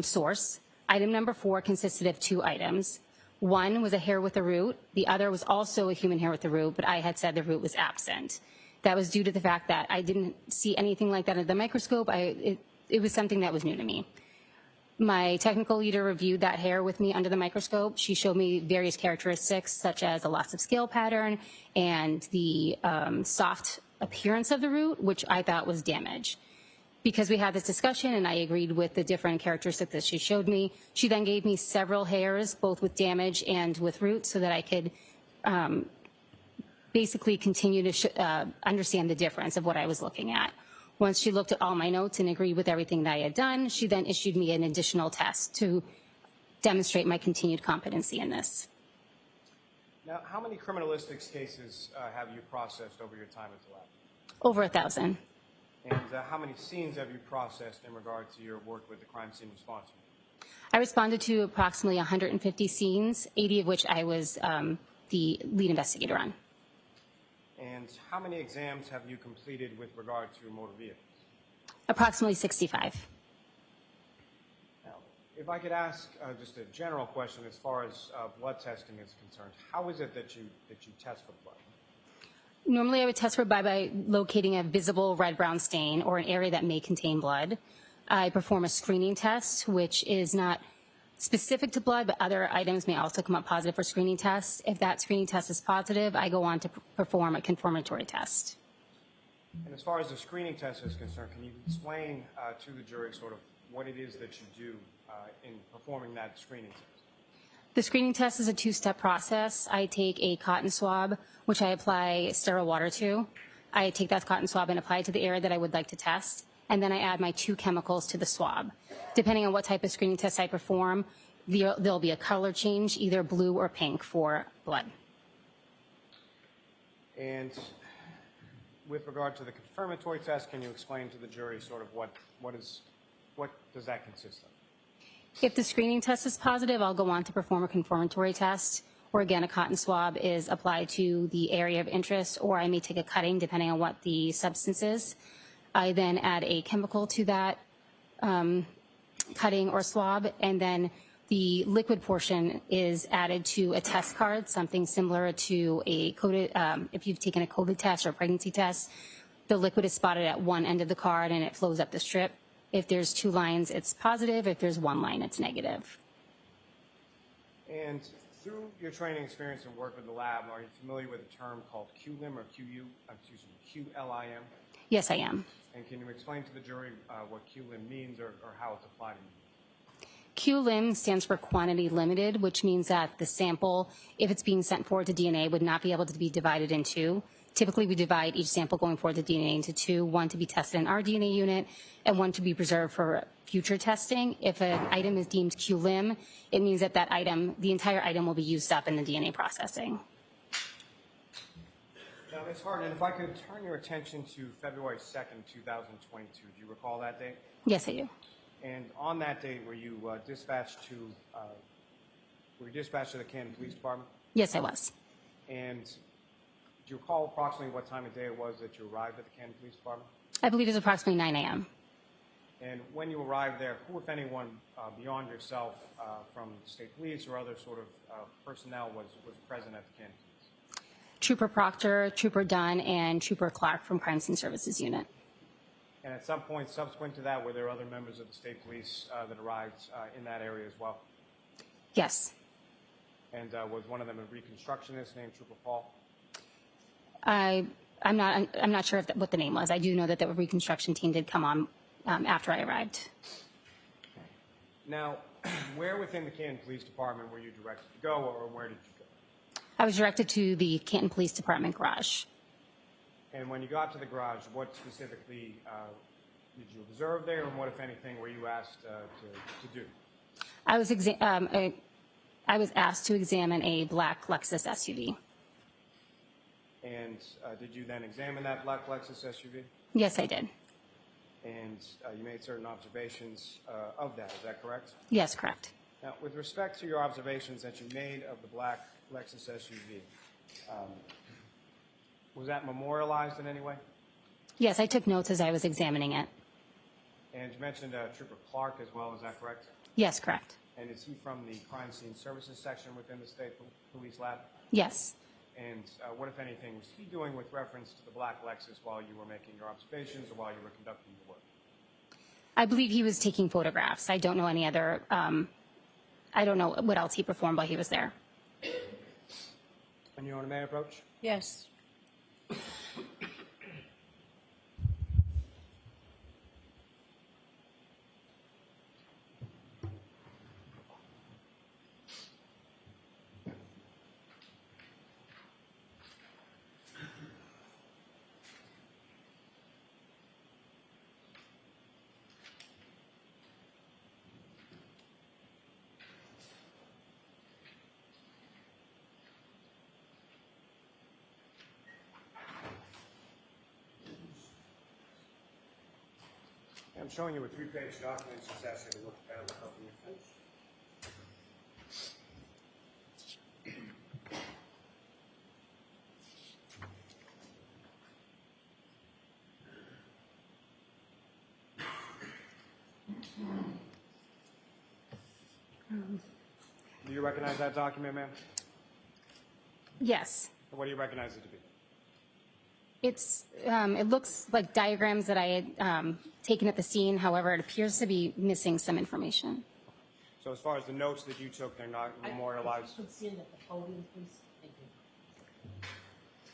source. Item number 4 consisted of 2 items. One was a hair with a root. The other was also a human hair with a root, but I had said the root was absent. That was due to the fact that I didn't see anything like that under the microscope. It was something that was new to me. My technical leader reviewed that hair with me under the microscope. She showed me various characteristics such as a loss of scale pattern and the soft appearance of the root, which I thought was damage. Because we had this discussion and I agreed with the different characteristics that she showed me, she then gave me several hairs, both with damage and with roots, so that I could basically continue to understand the difference of what I was looking at. Once she looked at all my notes and agreed with everything that I had done, she then issued me an additional test to demonstrate my continued competency in this. Now, how many criminalistics cases have you processed over your time at the lab? Over 1,000. And how many scenes have you processed in regard to your work with the crime scene response unit? I responded to approximately 150 scenes, 80 of which I was the lead investigator on. And how many exams have you completed with regard to motor vehicles? Approximately 65. Now, if I could ask just a general question as far as blood testing is concerned, how is it that you test for blood? Normally I would test for blood by locating a visible red-brown stain or an area that may contain blood. I perform a screening test, which is not specific to blood, but other items may also come up positive for screening tests. If that screening test is positive, I go on to perform a confirmatory test. And as far as the screening test is concerned, can you explain to the jury sort of what it is that you do in performing that screening test? The screening test is a 2-step process. I take a cotton swab, which I apply sterile water to. I take that cotton swab and apply it to the area that I would like to test, and then I add my 2 chemicals to the swab. Depending on what type of screening test I perform, there'll be a color change, either blue or pink for blood. And with regard to the confirmatory test, can you explain to the jury sort of what does that consist of? If the screening test is positive, I'll go on to perform a confirmatory test, or again, a cotton swab is applied to the area of interest, or I may take a cutting depending on what the substance is. I then add a chemical to that cutting or swab, and then the liquid portion is added to a test card, something similar to a COVID, if you've taken a COVID test or a pregnancy test, the liquid is spotted at one end of the card and it flows up the strip. If there's 2 lines, it's positive. If there's 1 line, it's negative. And through your training experience and work with the lab, are you familiar with a term called QLIM or QLIM? Yes, I am. And can you explain to the jury what QLIM means or how it's applied in? QLIM stands for quantity limited, which means that the sample, if it's being sent forward to DNA, would not be able to be divided in 2. Typically, we divide each sample going forward to DNA into 2, one to be tested in our DNA unit and one to be preserved for future testing. If an item is deemed QLIM, it means that that item, the entire item will be used up in the DNA processing. Now, Ms. Hartnett, if I could turn your attention to February 2nd, 2022. Do you recall that date? Yes, I do. And on that date, were you dispatched to the Canton Police Department? Yes, I was. And do you recall approximately what time of day it was that you arrived at the Canton Police Department? I believe it was approximately 9 a.m. And when you arrived there, who, if anyone, beyond yourself, from state police or other sort of personnel was present at the Canton Police? Trooper Proctor, Trooper Dunn, and Trooper Clark from Crime Scene Services Unit. And at some point subsequent to that, were there other members of the state police that arrived in that area as well? Yes. And was one of them a reconstructionist named Trooper Paul? I'm not sure what the name was. I do know that the reconstruction team did come on after I arrived. Now, where within the Canton Police Department were you directed to go, or where did you go? I was directed to the Canton Police Department garage. And when you got to the garage, what specifically did you observe there, and what, if anything, were you asked to do? I was asked to examine a black Lexus SUV. And did you then examine that black Lexus SUV? Yes, I did. And you made certain observations of that, is that correct? Yes, correct. Now, with respect to your observations that you made of the black Lexus SUV, was that memorialized in any way? Yes, I took notes as I was examining it. And you mentioned Trooper Clark as well, is that correct? Yes, correct. And is he from the Crime Scene Services section within the State Police Lab? Yes. And what, if anything, was he doing with reference to the black Lexus while you were making your observations or while you were conducting your work? I believe he was taking photographs. I don't know any other, I don't know what else he performed while he was there. And you want a may approach? Yes. I'm showing you a 3-page document. Just ask you to look at it and help me finish. Do you recognize that document, ma'am? Yes. Or what do you recognize it to be? It's, it looks like diagrams that I had taken at the scene. However, it appears to be missing some information. So as far as the notes that you took, they're not memorialized? Stand at the podium, please. Thank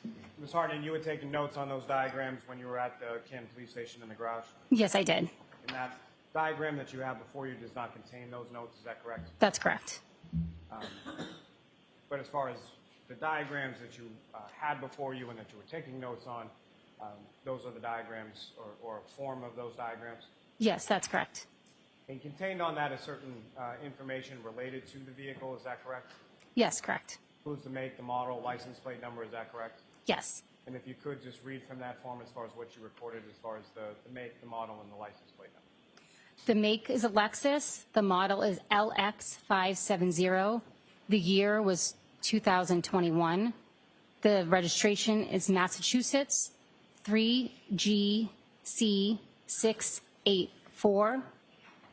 you. Ms. Harding, you had taken notes on those diagrams when you were at the Canton Police Station in the garage? Yes, I did. And that diagram that you have before you does not contain those notes, is that correct? That's correct. But as far as the diagrams that you had before you and that you were taking notes on, those are the diagrams or a form of those diagrams? Yes, that's correct. And contained on that is certain information related to the vehicle, is that correct? Yes, correct. Includes the make, the model, license plate number, is that correct? Yes. And if you could just read from that form as far as what you recorded as far as the make, the model, and the license plate number. The make is a Lexus. The model is LX570. The year was 2021. The registration is Massachusetts 3GC684.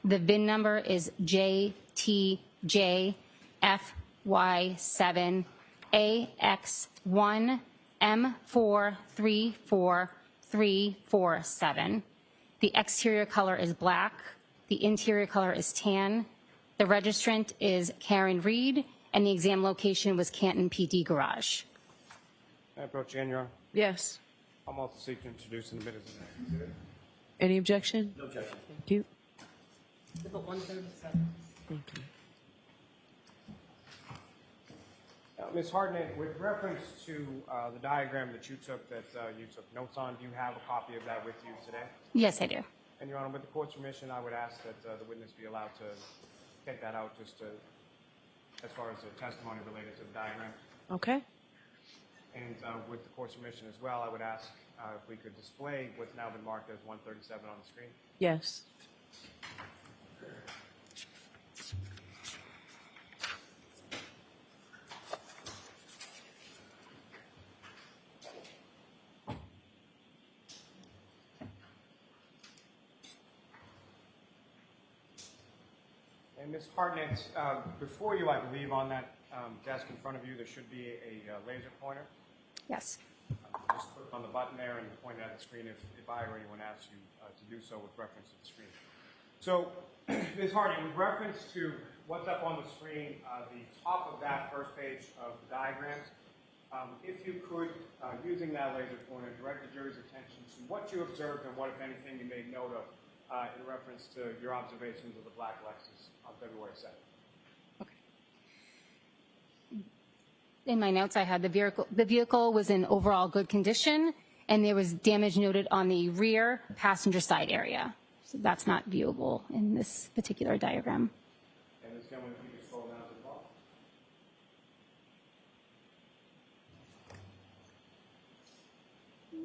The VIN number is JTJF7AX1M434347. The exterior color is black. The interior color is tan. The registrant is Karen Reed, and the exam location was Canton PD Garage. Can I approach Jan, Your Honor? Yes. I'm also seeking to introduce in the minutes. Thank Any objection? No objection. Thank you. Exhibit 137. Thank you. Ms. Hartnett, with reference to the diagram that you took notes on, do you have a copy of that with you today? Yes, I do. And, Your Honor, with the court's permission, I would ask that the witness be allowed to take that out just to, as far as the testimony related to the diagram. Okay. And with the court's permission as well, I would ask if we could display what's now been marked as 137 on the screen. Yes. And Ms. Hartnett, before you, I believe, on that desk in front of you, there should be a laser pointer. Yes. Just click on the button there and point it at the screen if I or anyone asks you to do so with reference to the screen. So, Ms. Hardy, with reference to what's up on the screen, the top of that first page of the diagrams, if you could, using that laser pointer, direct the jury's attention to what you observed and what, if anything, you made note of in reference to your observations of the black Lexus on February 2nd. In my notes, I had the vehicle was in overall good condition, and there was damage noted on the rear passenger side area. So that's not viewable in this particular diagram. And this gentleman, if you could scroll down to the bottom.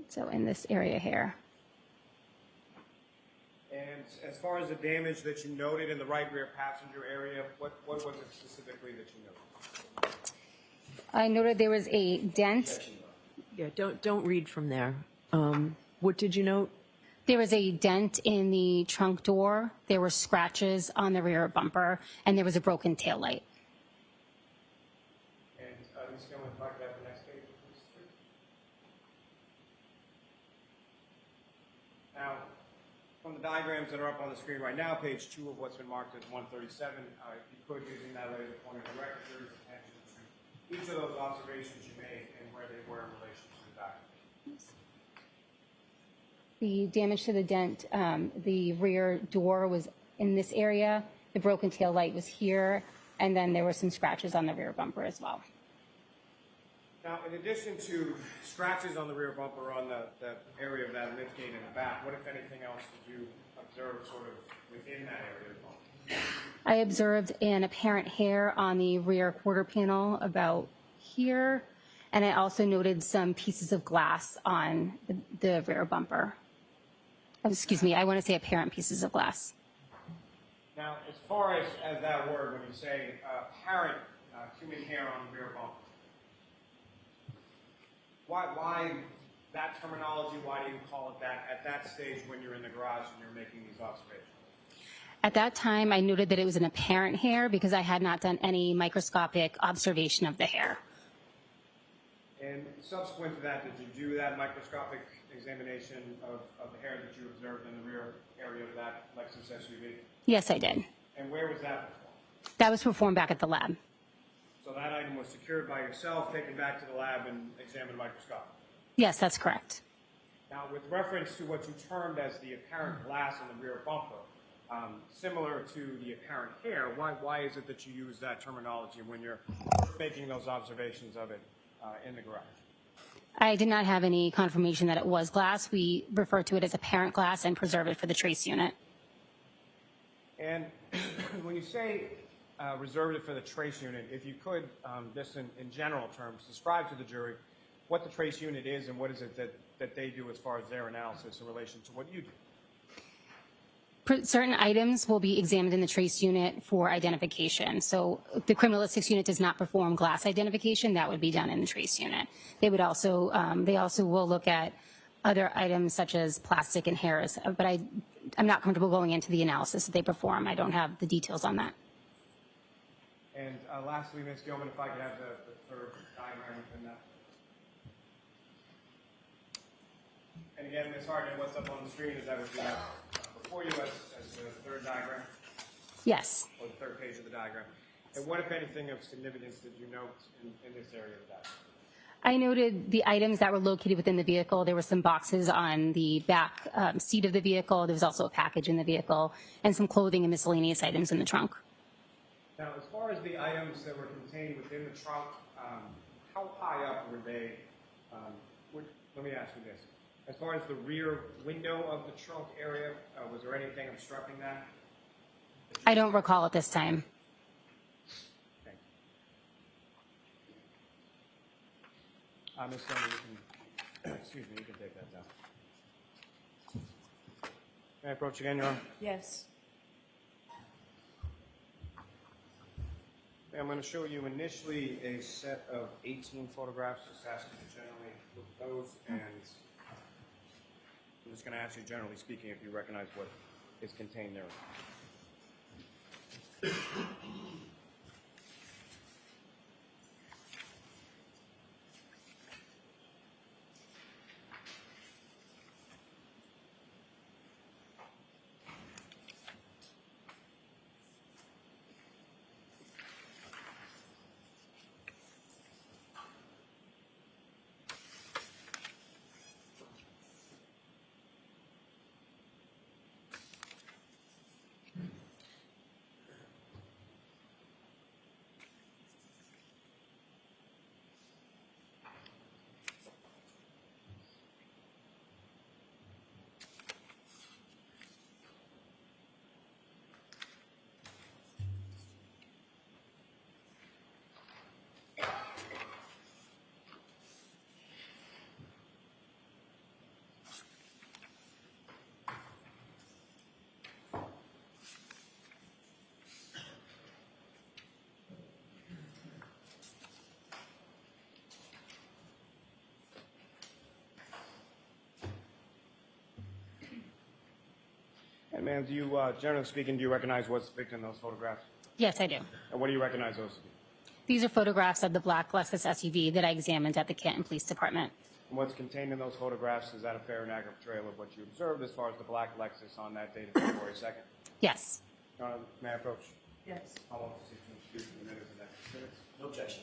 So in this area here. And as far as the damage that you noted in the right rear passenger area, what was it specifically that you noted? I noted there was a dent. Yeah, don't read from there. What did you note? There was a dent in the trunk door. There were scratches on the rear bumper, and there was a broken taillight. And Ms. Gilman, if I could have the next page, please. Now, from the diagrams that are up on the screen right now, page 2 of what's been marked as 137, if you could, using that laser pointer, direct the jury's attention to each of those observations you made and where they were in relation to the document. The damage to the dent, the rear door was in this area. The broken tail light was here, and then there were some scratches on the rear bumper as well. Now, in addition to scratches on the rear bumper on the area of that lift gate in the back, what, if anything else, did you observe sort of within that area of the bumper? I observed an apparent hair on the rear quarter panel about here, and I also noted some pieces of glass on the rear bumper. Excuse me, I want to say apparent pieces of glass. Now, as far as that word, when you say apparent human hair on the rear bumper, why that terminology? Why do you call it that at that stage when you're in the garage and you're making these observations? At that time, I noted that it was an apparent hair because I had not done any microscopic observation of the hair. And subsequent to that, did you do that microscopic examination of the hair that you observed in the rear area of that Lexus SUV? Yes, I did. And where was that performed? That was performed back at the lab. So that item was secured by yourself, taken back to the lab, and examined microscopically? Yes, that's correct. Now, with reference to what you termed as the apparent glass in the rear bumper, similar to the apparent hair, why is it that you use that terminology when you're making those observations of it in the garage? I did not have any confirmation that it was glass. We refer to it as apparent glass and preserve it for the trace unit. And when you say reserve it for the trace unit, if you could, just in general terms, describe to the jury what the trace unit is and what is it that they do as far as their analysis in relation to what you do. Certain items will be examined in the trace unit for identification. So the criminalistics unit does not perform glass identification. That would be done in the trace unit. They would also, they also will look at other items such as plastic and hairs, but I'm not comfortable going into the analysis that they perform. I don't have the details on that. And lastly, Ms. Gilman, if I could have the third diagram within that. And again, Ms. Harden, what's up on the screen is that what you have before you as the third diagram? Yes. Or the third page of the diagram. And what, if anything, of significance did you note in this area of that? I noted the items that were located within the vehicle. There were some boxes on the back seat of the vehicle. There was also a package in the vehicle and some clothing and miscellaneous items in the trunk. Now, as far as the items that were contained within the trunk, how high up were they? Let me ask you this. As far as the rear window of the trunk area, was there anything obstructing that? I don't recall at this time. Okay. Ms. Gilman, you can, excuse me, you can take that down. May I approach again, Your Honor? Yes. I'm going to show you initially a set of 18 photographs, just asking you generally look at those, and I'm just going to ask you, generally speaking, if you recognize what is contained there. And ma'am, do you, generally speaking, do you recognize what's depicted in those photographs? Yes, I do. And what do you recognize those to be? These are photographs of the black Lexus SUV that I examined at the Canton Police Department. And what's contained in those photographs, is that a fair and accurate portrayal of what you observed as far as the black Lexus on that date of February 2nd? Yes. May I approach? Yes. How long does it take to introduce the minutes of that? Minutes? No objection.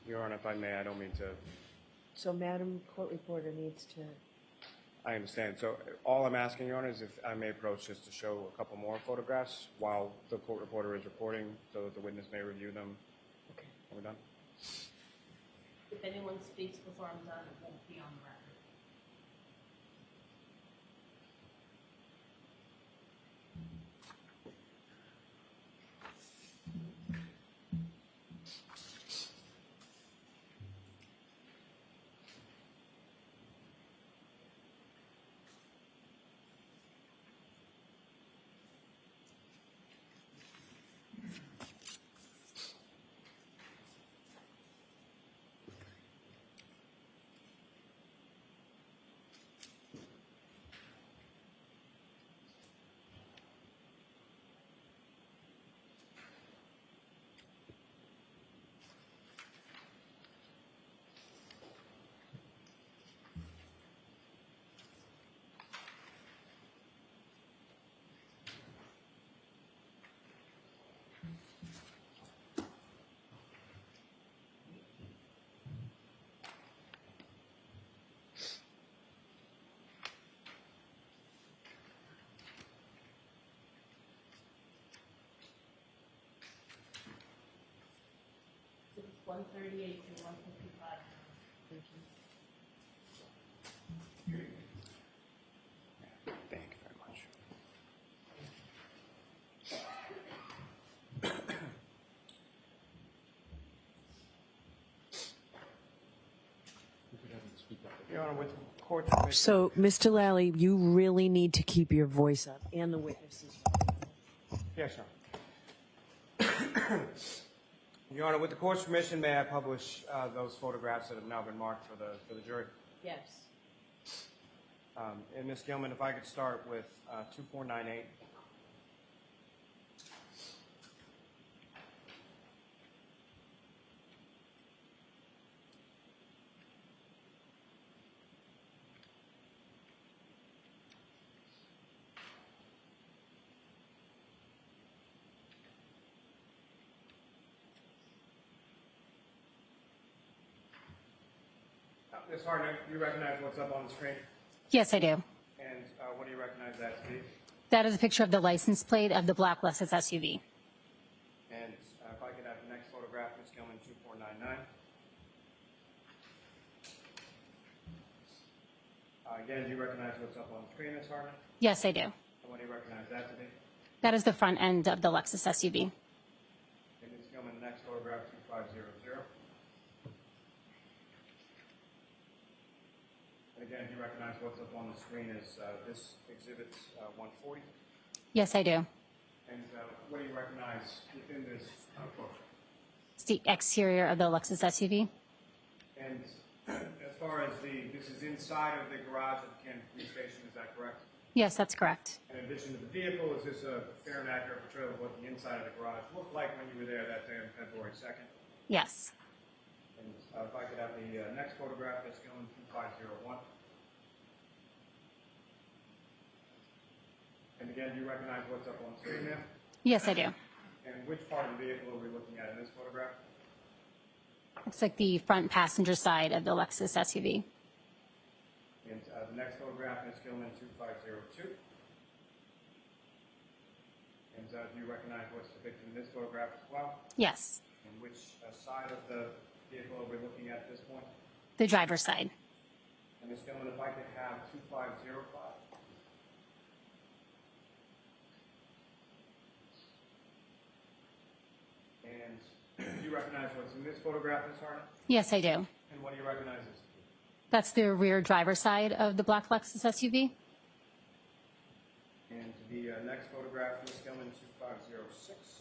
Your Honor, if I may, I don't mean to, So Madam Court Reporter needs to, I understand. So all I'm asking, Your Honor, is if I may approach just to show a couple more photographs while the court reporter is recording so that the witness may review them. okay. Are we done? If anyone speaks before I'm done, it won't be on the record. It's 138 to 155. Thank you very much. Your Honor, with the court's permission. So, Mr. Lally, you really need to keep your voice up, and the witnesses. Yes, Your Honor. Your Honor, with the court's permission, may I publish those photographs that have now been marked for the jury? Yes. And Ms. Gilman, if I could start with 2498. Ms. Hartnett, do you recognize what's up on the screen? Yes, I do. And what do you recognize that to be? That is a picture of the license plate of the black Lexus SUV. And if I could have the next photograph, Ms. Gilman, 2499. Again, do you recognize what's up on the screen, Ms. Hartnett? Yes, I do. And what do you recognize that to be? That is the front end of the Lexus SUV. And Ms. Gilman, the next photograph, 2500. And again, do you recognize what's up on the screen as this exhibit 140? Yes, I do. And what do you recognize within this approach? It's the exterior of the Lexus SUV. And as far as this is inside of the garage of the Canton Police Station, is that correct? Yes, that's correct. In addition to the vehicle, is this a fair and accurate portrayal of what the inside of the garage looked like when you were there that day on February 2nd? Yes. And if I could have the next photograph, that's going 2501. And again, do you recognize what's up on the screen there? Yes, I do. And which part of the vehicle are we looking at in this photograph? Looks like the front passenger side of the Lexus SUV. And the next photograph is Gilman 2502. And do you recognize what's depicted in this photograph as well? Yes. And which side of the vehicle are we looking at this point? The driver's side. And Ms. Gilman, if I could have 2505. And do you recognize what's in this photograph, Ms. Harnett? Yes, I do. And what do you recognize this to be? That's the rear driver's side of the black Lexus SUV. And the next photograph, Ms. Gilman 2506.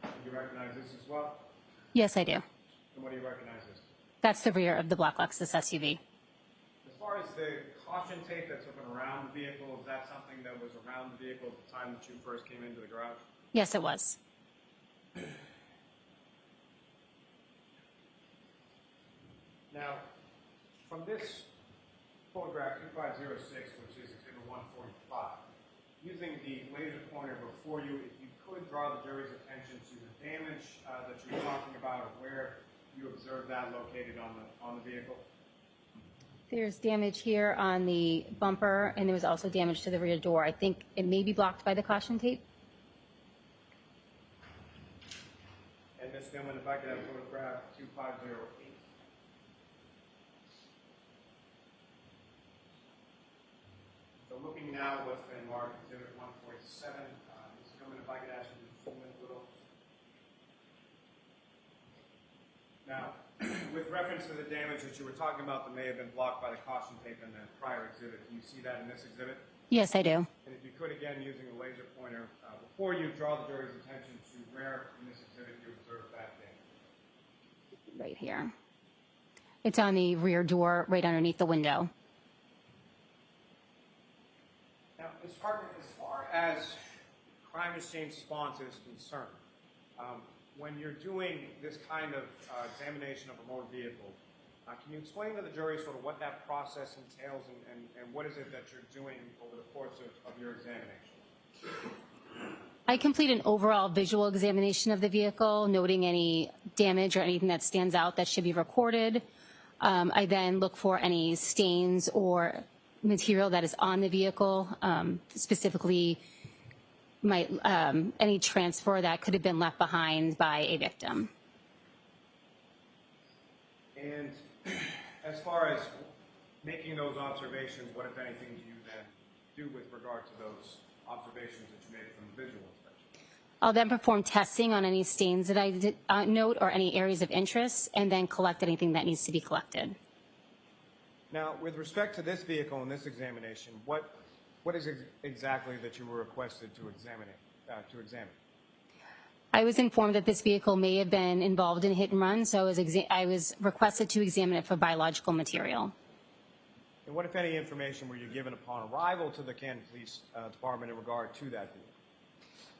Do you recognize this as well? Yes, I do. And what do you recognize this? That's the rear of the black Lexus SUV. As far as the caution tape that's up and around the vehicle, is that something that was around the vehicle at the time that you first came into the garage? Yes, it was. Now, from this photograph 2506, which is exhibit 145, using the laser pointer before you, if you could draw the jury's attention to the damage that you were talking about, or where you observed that located on the vehicle. There's damage here on the bumper, and there was also damage to the rear door. I think it may be blocked by the caution tape. And Ms. Gilman, if I could have photograph 2508. So looking now at what's been marked exhibit 147, Ms. Gilman, if I could ask you to zoom in a little. Now, with reference to the damage that you were talking about that may have been blocked by the caution tape in the prior exhibit, do you see that in this exhibit? Yes, I do. And if you could, again, using the laser pointer, before you draw the jury's attention to where in this exhibit you observed that damage. Right here. It's on the rear door, right underneath the window. Now, Ms. Hartman, as far as crime scene response is concerned, when you're doing this kind of examination of a motor vehicle, can you explain to the jury sort of what that process entails and what is it that you're doing over the course of your examination? I complete an overall visual examination of the vehicle, noting any damage or anything that stands out that should be recorded. I then look for any stains or material that is on the vehicle, specifically any transfer that could have been left behind by a victim. And as far as making those observations, what, if anything, do you then do with regard to those observations that you made from the visual inspection? I'll then perform testing on any stains that I did, note or any areas of interest, and then collect anything that needs to be collected. Now, with respect to this vehicle and this examination, what is exactly that you were requested to examine? I was informed that this vehicle may have been involved in a hit and run, so I was requested to examine it for biological material. And what, if any, information were you given upon arrival to the Canton Police Department in regard to that vehicle?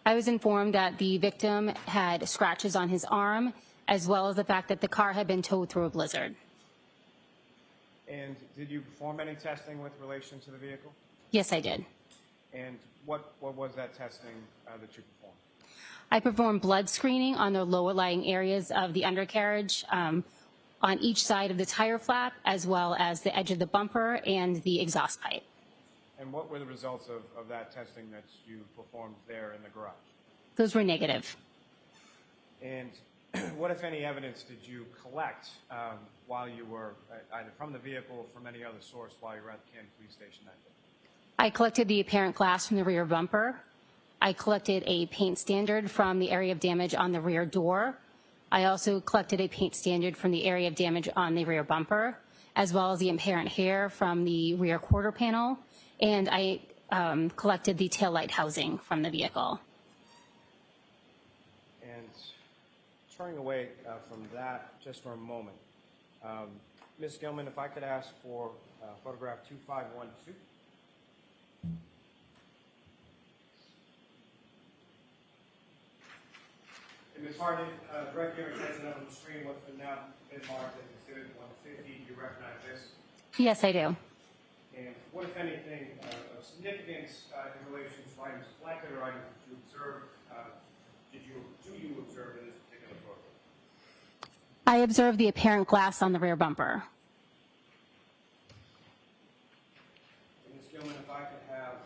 I was informed that the victim had scratches on his arm, as well as the fact that the car had been towed through a blizzard. And did you perform any testing with relation to the vehicle? Yes, I did. And what was that testing that you performed? I performed blood screening on the lower lying areas of the undercarriage, on each side of the tire flap, as well as the edge of the bumper and the exhaust pipe. And what were the results of that testing that you performed there in the garage? Those were negative. And what, if any, evidence did you collect while you were either from the vehicle or from any other source while you were at the Canton Police Station that day? I collected the apparent glass from the rear bumper. I collected a paint standard from the area of damage on the rear door. I also collected a paint standard from the area of damage on the rear bumper, as well as the apparent hair from the rear quarter panel. And I collected the taillight housing from the vehicle. And turning away from that just for a moment, Ms. Gilman, if I could ask for photograph 2512. And Ms. Harden, direct your attention up on the screen, what's been now been marked as Exhibit 150. Do you recognize this? Yes, I do. And what, if anything, of significance in relation to items collected or items that you observed, do you observe in this particular photograph? I observed the apparent glass on the rear bumper. And Ms. Gilman, if I could have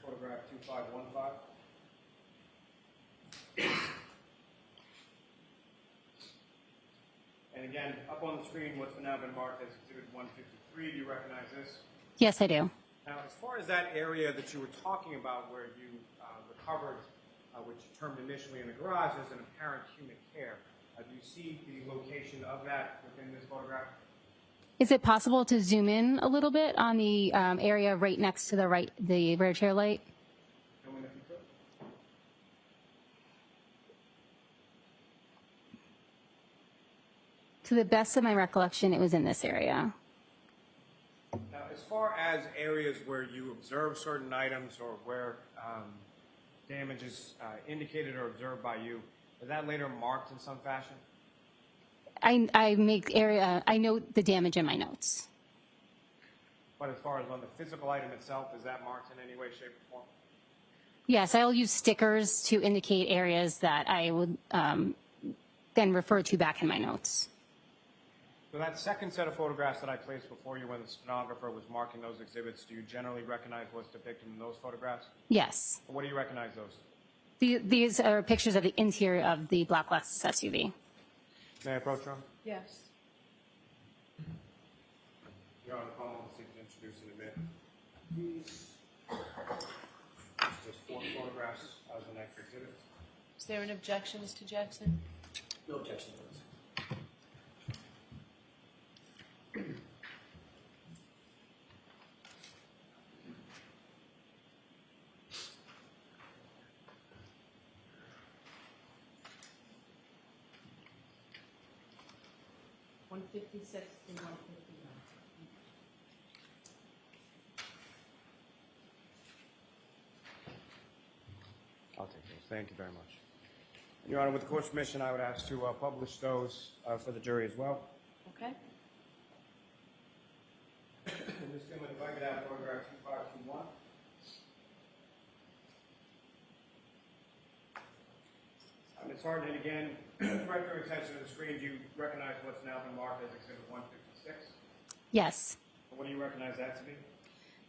photograph 2515. And again, up on the screen, what's now been marked as Exhibit 153. Do you recognize this? Yes, I do. Now, as far as that area that you were talking about where you recovered, which you termed initially in the garage as an apparent human hair, do you see the location of that within this photograph? Is it possible to zoom in a little bit on the area right next to the rear chair light? Gilman, if you could. To the best of my recollection, it was in this area. Now, as far as areas where you observe certain items or where damage is indicated or observed by you, is that later marked in some fashion? I note the damage in my notes. But as far as on the physical item itself, is that marked in any way, shape, or form? Yes, I'll use stickers to indicate areas that I would then refer to back in my notes. So that second set of photographs that I placed before you when the stenographer was marking those exhibits, do you generally recognize what's depicted in those photographs? Yes. What do you recognize those? These are pictures of the interior of the black Lexus SUV. May I approach you? Yes. Your Honor, the will seek to introduce and admit these. Just 4 photographs of the next exhibit. Is there an objection, Mr. Jackson? No objection to this. One 156 to 159. I'll take those. Thank you very much. Your Honor, with the court's permission, I would ask to publish those for the jury as well. Okay. Ms. Gilman, if I could have photograph 2521. Ms. Harden, again, direct your attention to the screen. Do you recognize what's now been marked as Exhibit 156? Yes. What do you recognize that to be?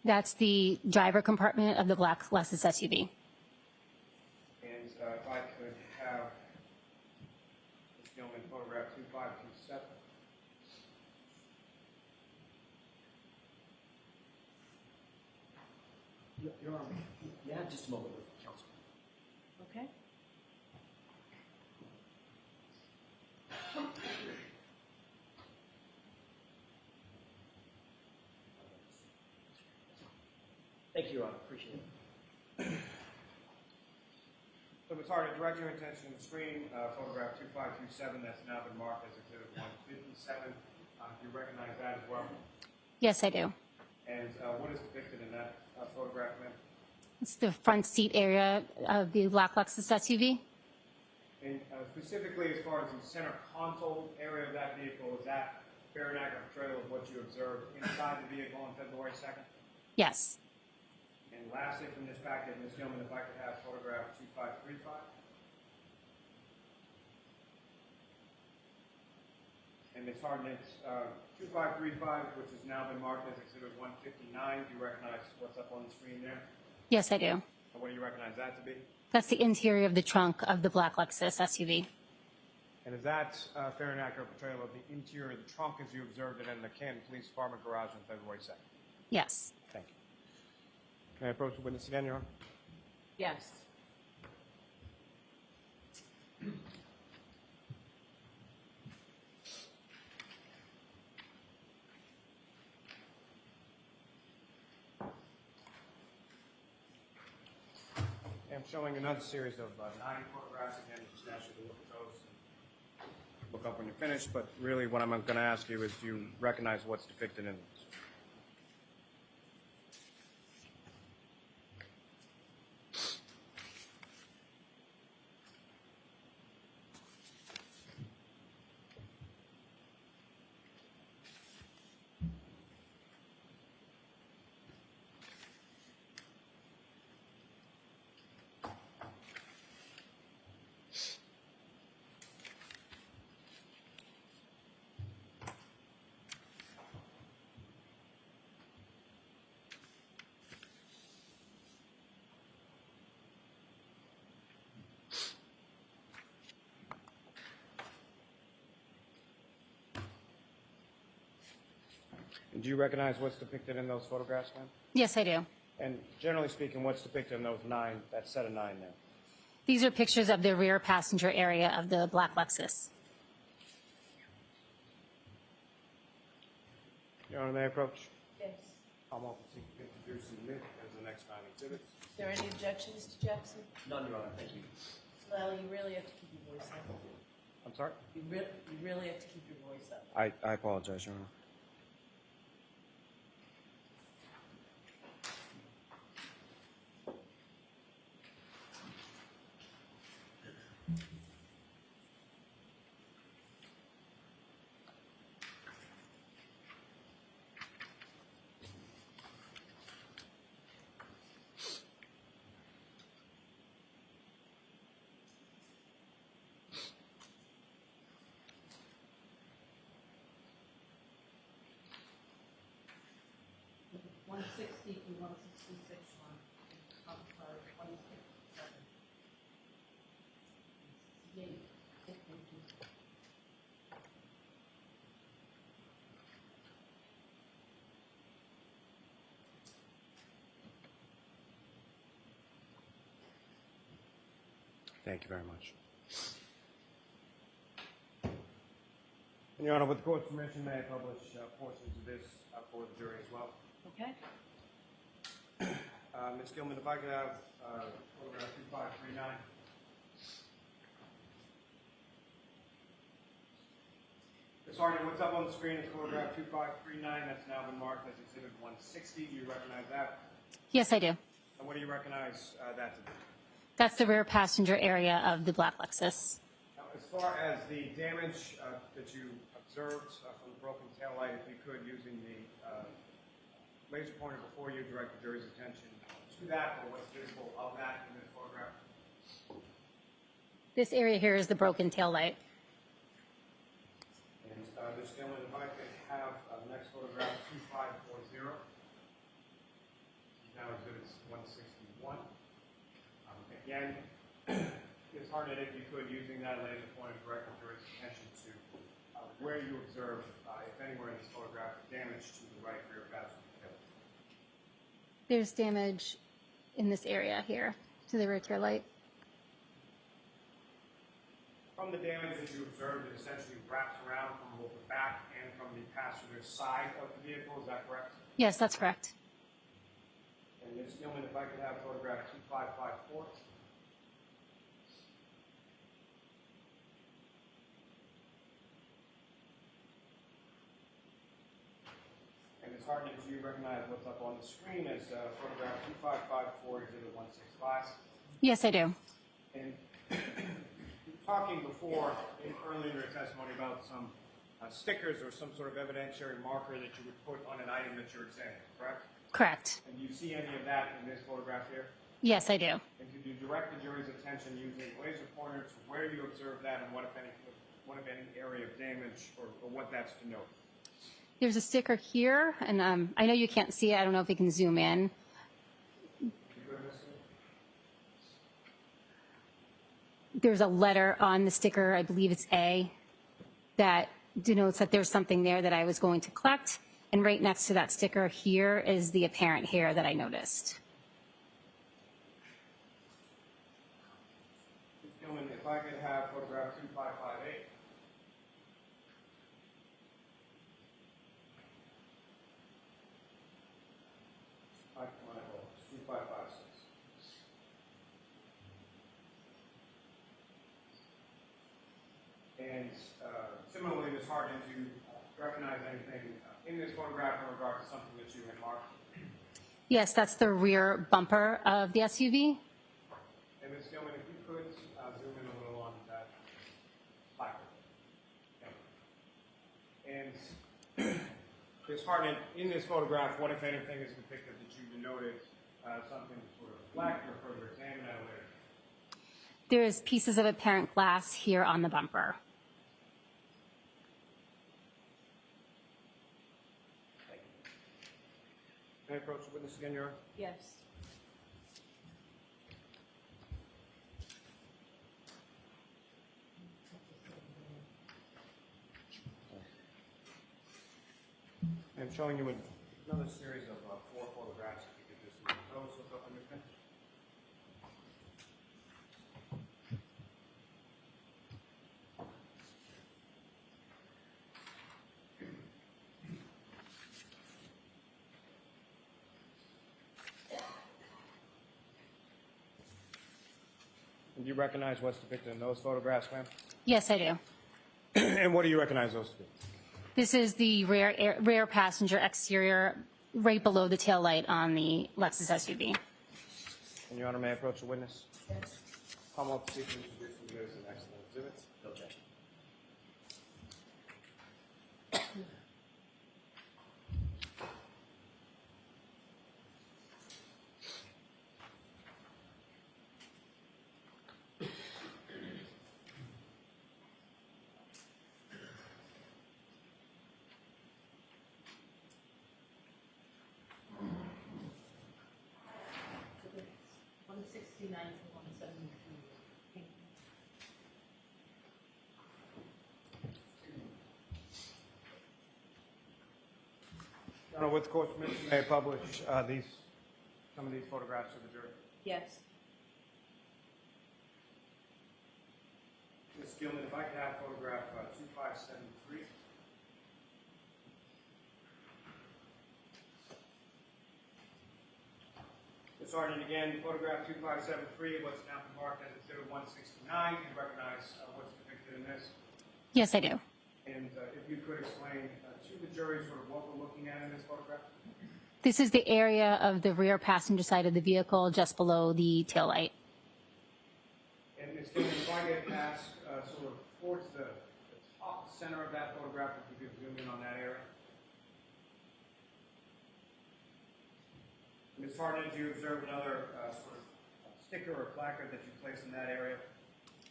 That's the driver compartment of the black Lexus SUV. And if I could have Ms. Gilman photograph 2527. Your Honor, you have just a moment with counsel. Okay. Thank you, Your Honor. Appreciate it. So, Ms. Harden, direct your attention to the screen. Photograph 2527, that's now been marked as Exhibit 157. Do you recognize that as well? Yes, I do. And what is depicted in that photograph, ma'am? It's the front seat area of the black Lexus SUV. And specifically, as far as the center console area of that vehicle, is that fair and accurate portrayal of what you observed inside the vehicle on February 2nd? Yes. And lastly, from this packet, Ms. Gilman, if I could have photograph 2535. And Ms. Harden, it's 2535, which has now been marked as Exhibit 159. Do you recognize what's up on the screen there? Yes, I do. And what do you recognize that to be? That's the interior of the trunk of the black Lexus SUV. And is that fair and accurate portrayal of the interior of the trunk as you observed it in the Canton Police Department garage on February 2nd? Yes. Thank you. May I approach the witness again, Your Honor? Yes. I'm showing another series of 9 photographs. Again, just ask you to look at those and look up when you're finished. But really, what I'm going to ask you is, do you recognize what's depicted in these? And do you recognize what's depicted in those photographs, ma'am? Yes, I do. And generally speaking, what's depicted in those 9, that set of 9 there? These are pictures of the rear passenger area of the black Lexus. Your Honor, may I approach? Yes. I'm open to introducing you as the next 9 exhibits. Is there any objections to Jackson? None, Your Honor, thank you. Lally, you really have to keep your voice up. I'm sorry? You really have to keep your voice up. I apologize, Your Honor. One 160 through 166 one. I'm sorry, 167. Yay. Thank you. Thank you very much. And Your Honor, with the court's permission, may I publish portions of this for the jury as well? Okay. Ms. Gilman, if I could have photograph 2539. Ms. Hardy, what's up on the screen is photograph 2539. That's now been marked as exhibit 160. Do you recognize that? Yes, I do. And what do you recognize that to be? That's the rear passenger area of the black Lexus. Now, as far as the damage that you observed from the broken taillight, if you could, using the laser pointer before you, direct the jury's attention to that, or what's visible of that in this photograph. This area here is the broken taillight. And Ms. Gilman, if I could have the next photograph, 2540. Now exhibits 161. Again, Ms. Harnett, if you could, using that laser pointer, direct the jury's attention to where you observe, if anywhere in this photograph, damage to the right rear passenger. There's damage in this area here to the rear tail light. From the damage that you observed, it essentially wraps around from both the back and from the passenger side of the vehicle. Is that correct? Yes, that's correct. And Ms. Gilman, if I could have photograph 2554. And Ms. Hartnett, do you recognize what's up on the screen as photograph 2554 exhibit 165? Yes, I do. And talking before, earlier in your testimony, about some stickers or some sort of evidentiary marker that you would put on an item that you're examining, correct? Correct. And do you see any of that in this photograph here? Yes, I do. And could you direct the jury's attention using laser pointer to where you observe that and what, if any area of damage or what that's to note? There's a sticker here, and I know you can't see it. I don't know if you can zoom in. There's a letter on the sticker, I believe it's A, that denotes that there's something there that I was going to collect. And right next to that sticker here is the apparent hair that I noticed. Ms. Gilman, if I could have photograph 2558. My apologies, 2556. recognize anything in this photograph in regard to something that you had marked? Yes, that's the rear bumper of the SUV. And Ms. Gilman, if you could zoom in a little on that placard. Yeah. And Ms. Hartnett, in this photograph, what, if anything, is depicted that you denoted something sort of reflect or further examine at a later? There's pieces of apparent glass here on the bumper. May I approach the witness again, Your Honor? Yes. I'm showing you another series of 4 photographs. If you could just move those so that when you're finished. And do you recognize what's depicted in those photographs, ma'am? Yes, I do. And what do you recognize those to be? This is the rear passenger exterior right below the tail light on the Lexus SUV. And Your Honor, may I approach the witness? Yes. Commonwealth to seek to introduce the witness and excellent exhibits. No objection. So it's 169 to 172. Your Honor, with the court's permission, may I publish some of these photographs to the jury? Yes. Ms. Gilman, if I could have photograph 2573. Ms. Hartnett, again, photograph 2573, what's now been marked as Exhibit 169. Do you recognize what's depicted in this? Yes, I do. And if you could explain to the jury sort of what we're looking at in this photograph? This is the area of the rear passenger side of the vehicle just below the tail light. And Ms. Gilman, if I could ask sort of towards the top center of that photograph, if you could zoom in on that area. Ms. Hartnett, do you observe another sort of sticker or placard that you placed in that area?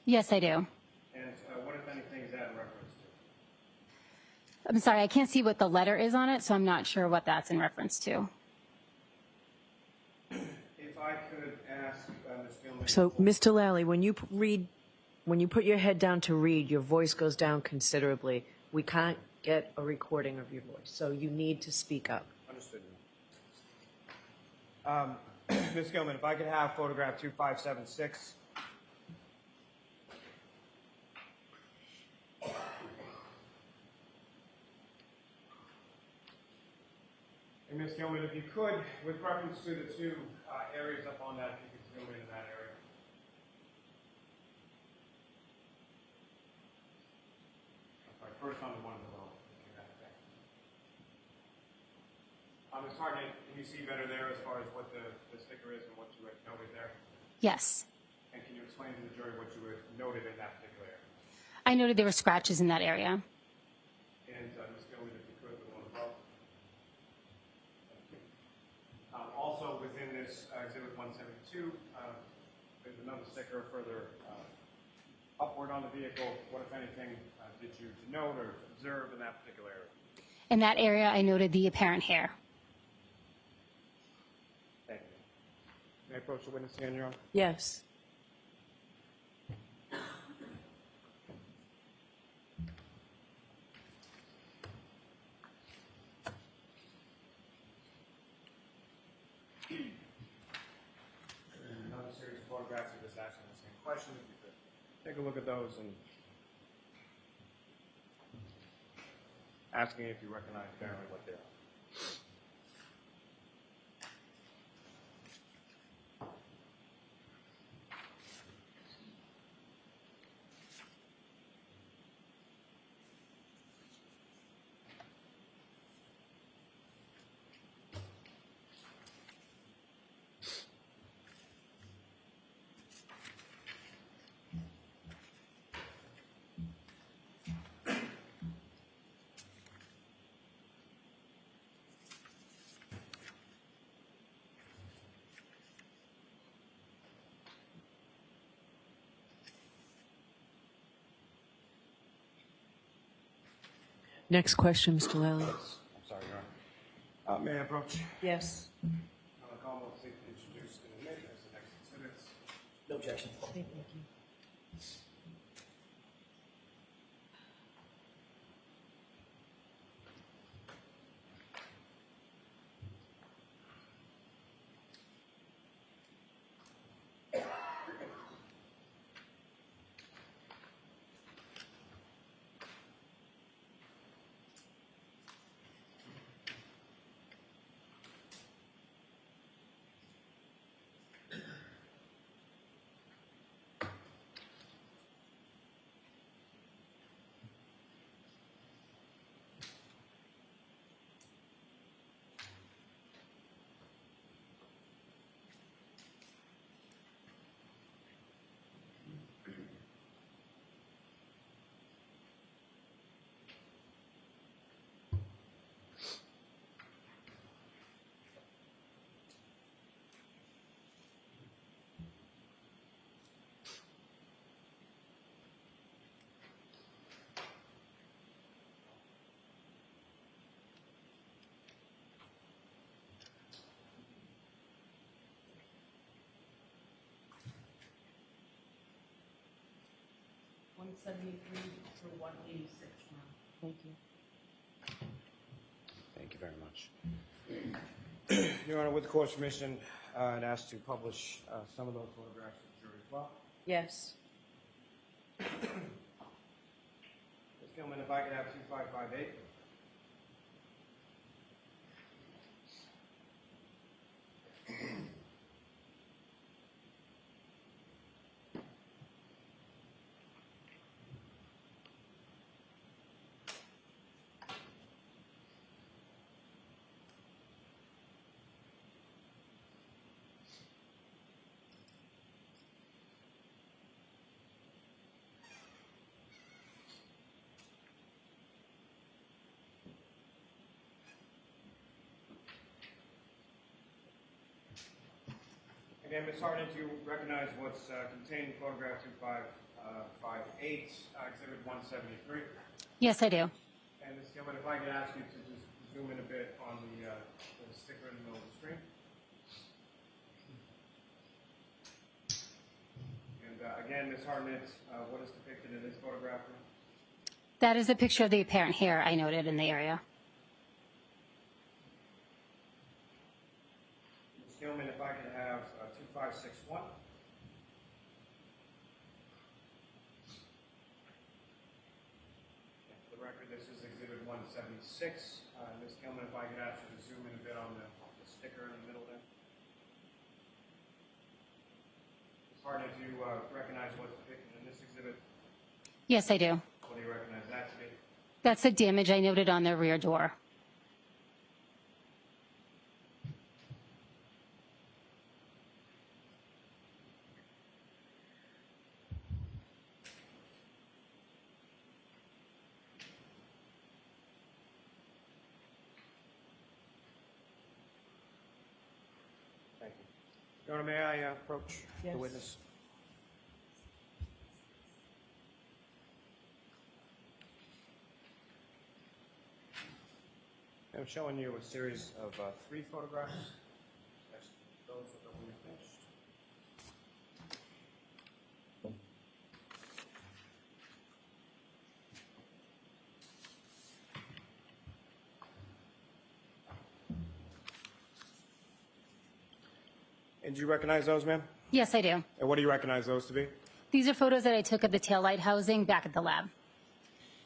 Yes, I do. And what, if anything, is that in reference to? I'm sorry, I can't see what the letter is on it, so I'm not sure what that's in reference to. If I could ask Ms. Gilman. So, Mr. Lally, when you when you put your head down to read, your voice goes down considerably. We can't get a recording of your voice, so you need to speak up. Understood. Ms. Gilman, if I could have photograph 2576. And Ms. Gilman, if you could, with reference to the 2 areas up on that, if you could zoom into that area. Sorry, first on the one below. Ms. Hartnett, can you see better there as far as what the sticker is and what you had noted there? Yes. And can you explain to the jury what you had noted in that particular area? I noted there were scratches in that area. And Ms. Gilman, if you could, the one above. Also within this Exhibit 172, there's another sticker further upward on the vehicle. What, if anything, did you note or observe in that particular area? In that area, I noted the apparent hair. Thank you. May I approach the witness again, Your Honor? Yes. Another series of photographs of just asking the same question. If you could take a look at those and asking if you recognize generally what they are. Next question, Mr. Lally. I'm sorry, Your Honor. May I approach? Yes. Call will seek to introduce and admit as the next exhibits. No objection. Thank you. 173 to 186 now. Thank you. Thank you very much. Your Honor, with the court's permission, I'd ask to publish some of those photographs to the jury as well. Yes. Ms. Gilman, if I could have 2558. Again, Ms. Harden, do you recognize what's contained in photograph 2558, exhibit 173? Yes, I do. And Ms. Gilman, if I could ask you to just zoom in a bit on the sticker in the middle of the screen. And again, Ms. Harden, what is depicted in this photograph? That is a picture of the apparent hair I noted in the area. Ms. Gilman, if I could have 2561. And for the record, this is exhibit 176. Ms. Gilman, if I could ask you to zoom in a bit on the sticker in the middle there. Ms. Harden, do you recognize what's depicted in this exhibit? Yes, I do. What do you recognize that to be? That's the damage I noted on the rear door. Thank you. Your Honor, may I approach Yes. the witness? I'm showing you a series of 3 photographs. That's those that we finished. And do you recognize those, ma'am? Yes, I do. And what do you recognize those to be? These are photos that I took of the taillight housing back at the lab.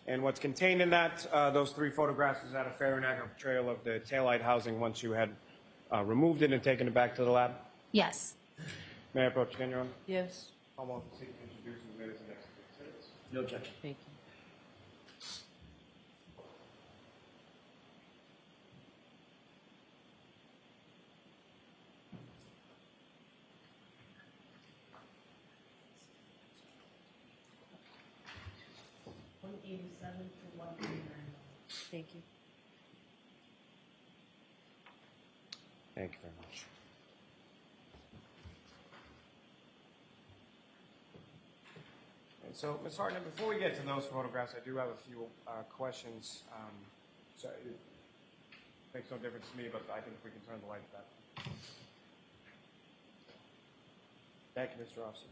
And what's contained in that, those 3 photographs, is that a fair and accurate portrayal of the taillight housing once you had removed it and taken it back to the lab? Yes. May I approach again, Your Honor? Yes. Almost seek to introduce and admit as the next exhibits. No objection. Thank you. $187 to $139. Thank you. Thank you very much. So, Ms. Hartnett, before we get to those photographs, I do have a few questions. So it makes no difference to me, but I think we can turn the lights back. Thank you, Mr. Officer.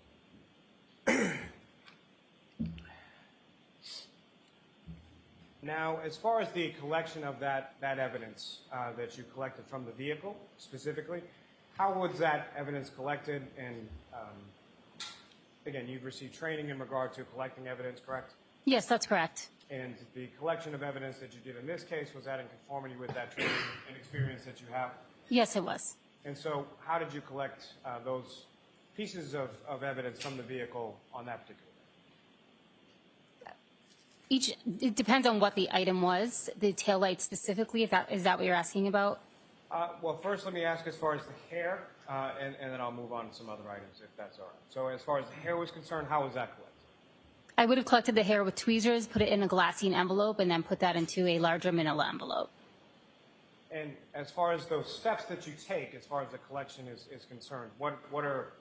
Now, as far as the collection of that evidence that you collected from the vehicle specifically, how was that evidence collected? And again, you've received training in regard to collecting evidence, correct? Yes, that's correct. And the collection of evidence that you did in this case, was that in conformity with that training and experience that you have? Yes, it was. And so how did you collect those pieces of evidence from the vehicle on that particular day? It depends on what the item was, the taillight specifically, is that what you're asking about? Well, first let me ask as far as the hair, and then I'll move on to some other items if that's all right. So as far as the hair was concerned, how was that collected? I would have collected the hair with tweezers, put it in a glassine envelope, and then put that into a larger manila envelope. And as far as those steps that you take, as far as the collection is concerned, what are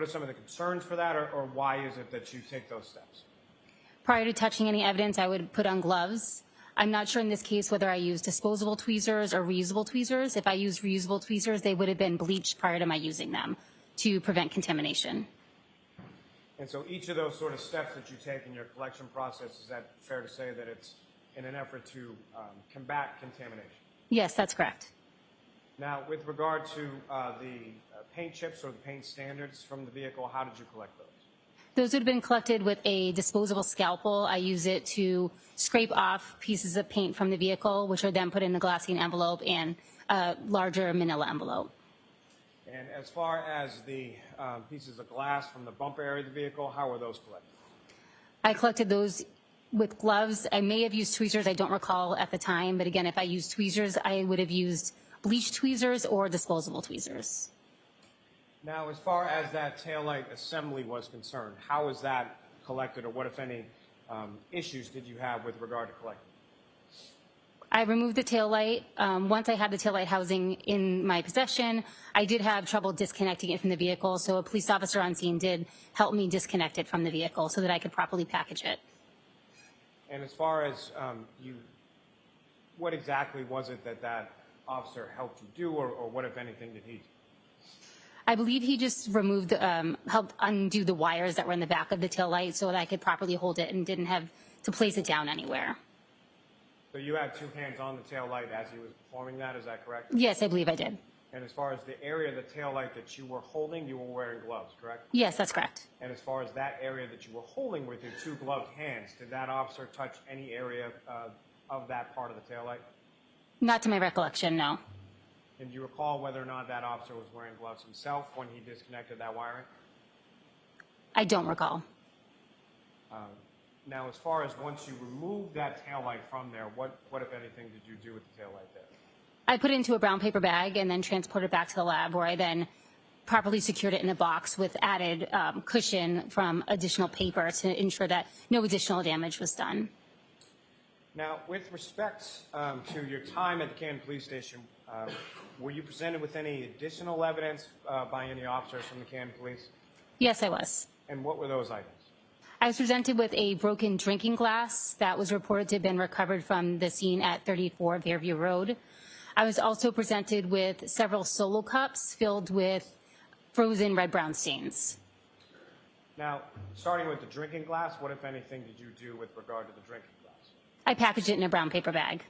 some of the concerns for that, or why is it that you take those steps? Prior to touching any evidence, I would put on gloves. I'm not sure in this case whether I used disposable tweezers or reusable tweezers. If I used reusable tweezers, they would have been bleached prior to my using them to prevent contamination. And so each of those sort of steps that you take in your collection process, is that fair to say that it's in an effort to combat contamination? Yes, that's correct. Now, with regard to the paint chips or the paint standards from the vehicle, how did you collect those? Those would have been collected with a disposable scalpel. I use it to scrape off pieces of paint from the vehicle, which are then put in a glassine envelope and a larger manila envelope. And as far as the pieces of glass from the bumper area of the vehicle, how were those collected? I collected those with gloves. I may have used tweezers. I don't recall at the time. But again, if I used tweezers, I would have used bleach tweezers or disposable tweezers. Now, as far as that taillight assembly was concerned, how was that collected, or what, if any, issues did you have with regard to collecting? I removed the taillight. Once I had the taillight housing in my possession, I did have trouble disconnecting it from the vehicle, so a police officer on scene did help me disconnect it from the vehicle so that I could properly package it. And as far as what exactly was it that officer helped you do, or what, if anything, did he do? I believe he just removed, helped undo the wires that were in the back of the taillight so that I could properly hold it and didn't have to place it down anywhere. So you had two hands on the taillight as he was performing that, is that correct? Yes, I believe I did. And as far as the area of the taillight that you were holding, you were wearing gloves, correct? Yes, that's correct. And as far as that area that you were holding with your two gloved hands, did that officer touch any area of that part of the taillight? Not to my recollection, no. And do you recall whether or not that officer was wearing gloves himself when he disconnected that wiring? I don't recall. Now, as far as once you removed that taillight from there, what, if anything, did you do with the taillight there? I put it into a brown paper bag and then transported it back to the lab, where I then properly secured it in a box with added cushion from additional paper to ensure that no additional damage was done. Now, with respect to your time at the Canton Police Station, were you presented with any additional evidence by any officers from the Canton Police? Yes, I was. And what were those items? I was presented with a broken drinking glass that was reported to have been recovered from the scene at 34 Fairview Road. I was also presented with several solo cups filled with frozen red-brown stains. Now, starting with the drinking glass, what, if anything, did you do with regard to the drinking glass? I packaged it in a brown paper bag.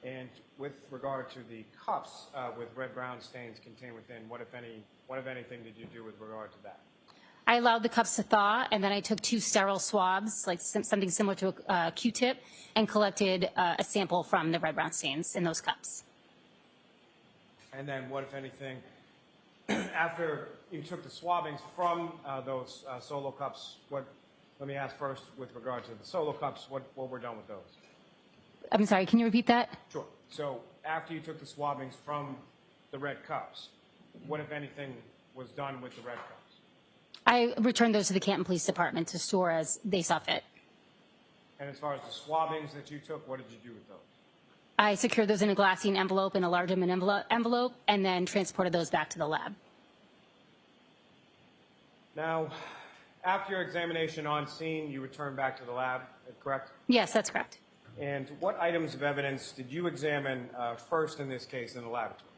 And with regard to the cups with red-brown stains contained within, what, if anything, did you do with regard to that? I allowed the cups to thaw, and then I took 2 sterile swabs, like something similar to a Q-tip, and collected a sample from the red-brown stains in those cups. And then what, if anything, after you took the swabbings from those solo cups, let me ask first with regard to the solo cups, what were done with those? I'm sorry, can you repeat that? Sure. So after you took the swabbings from the red cups, what, if anything, was done with the red cups? I returned those to the Canton Police Department to store as they saw fit. And as far as the swabbings that you took, what did you do with those? I secured those in a glassine envelope in a larger envelope and then transported those back to the lab. Now, after your examination on scene, you returned back to the lab, correct? Yes, that's correct. And what items of evidence did you examine first in this case in the laboratory?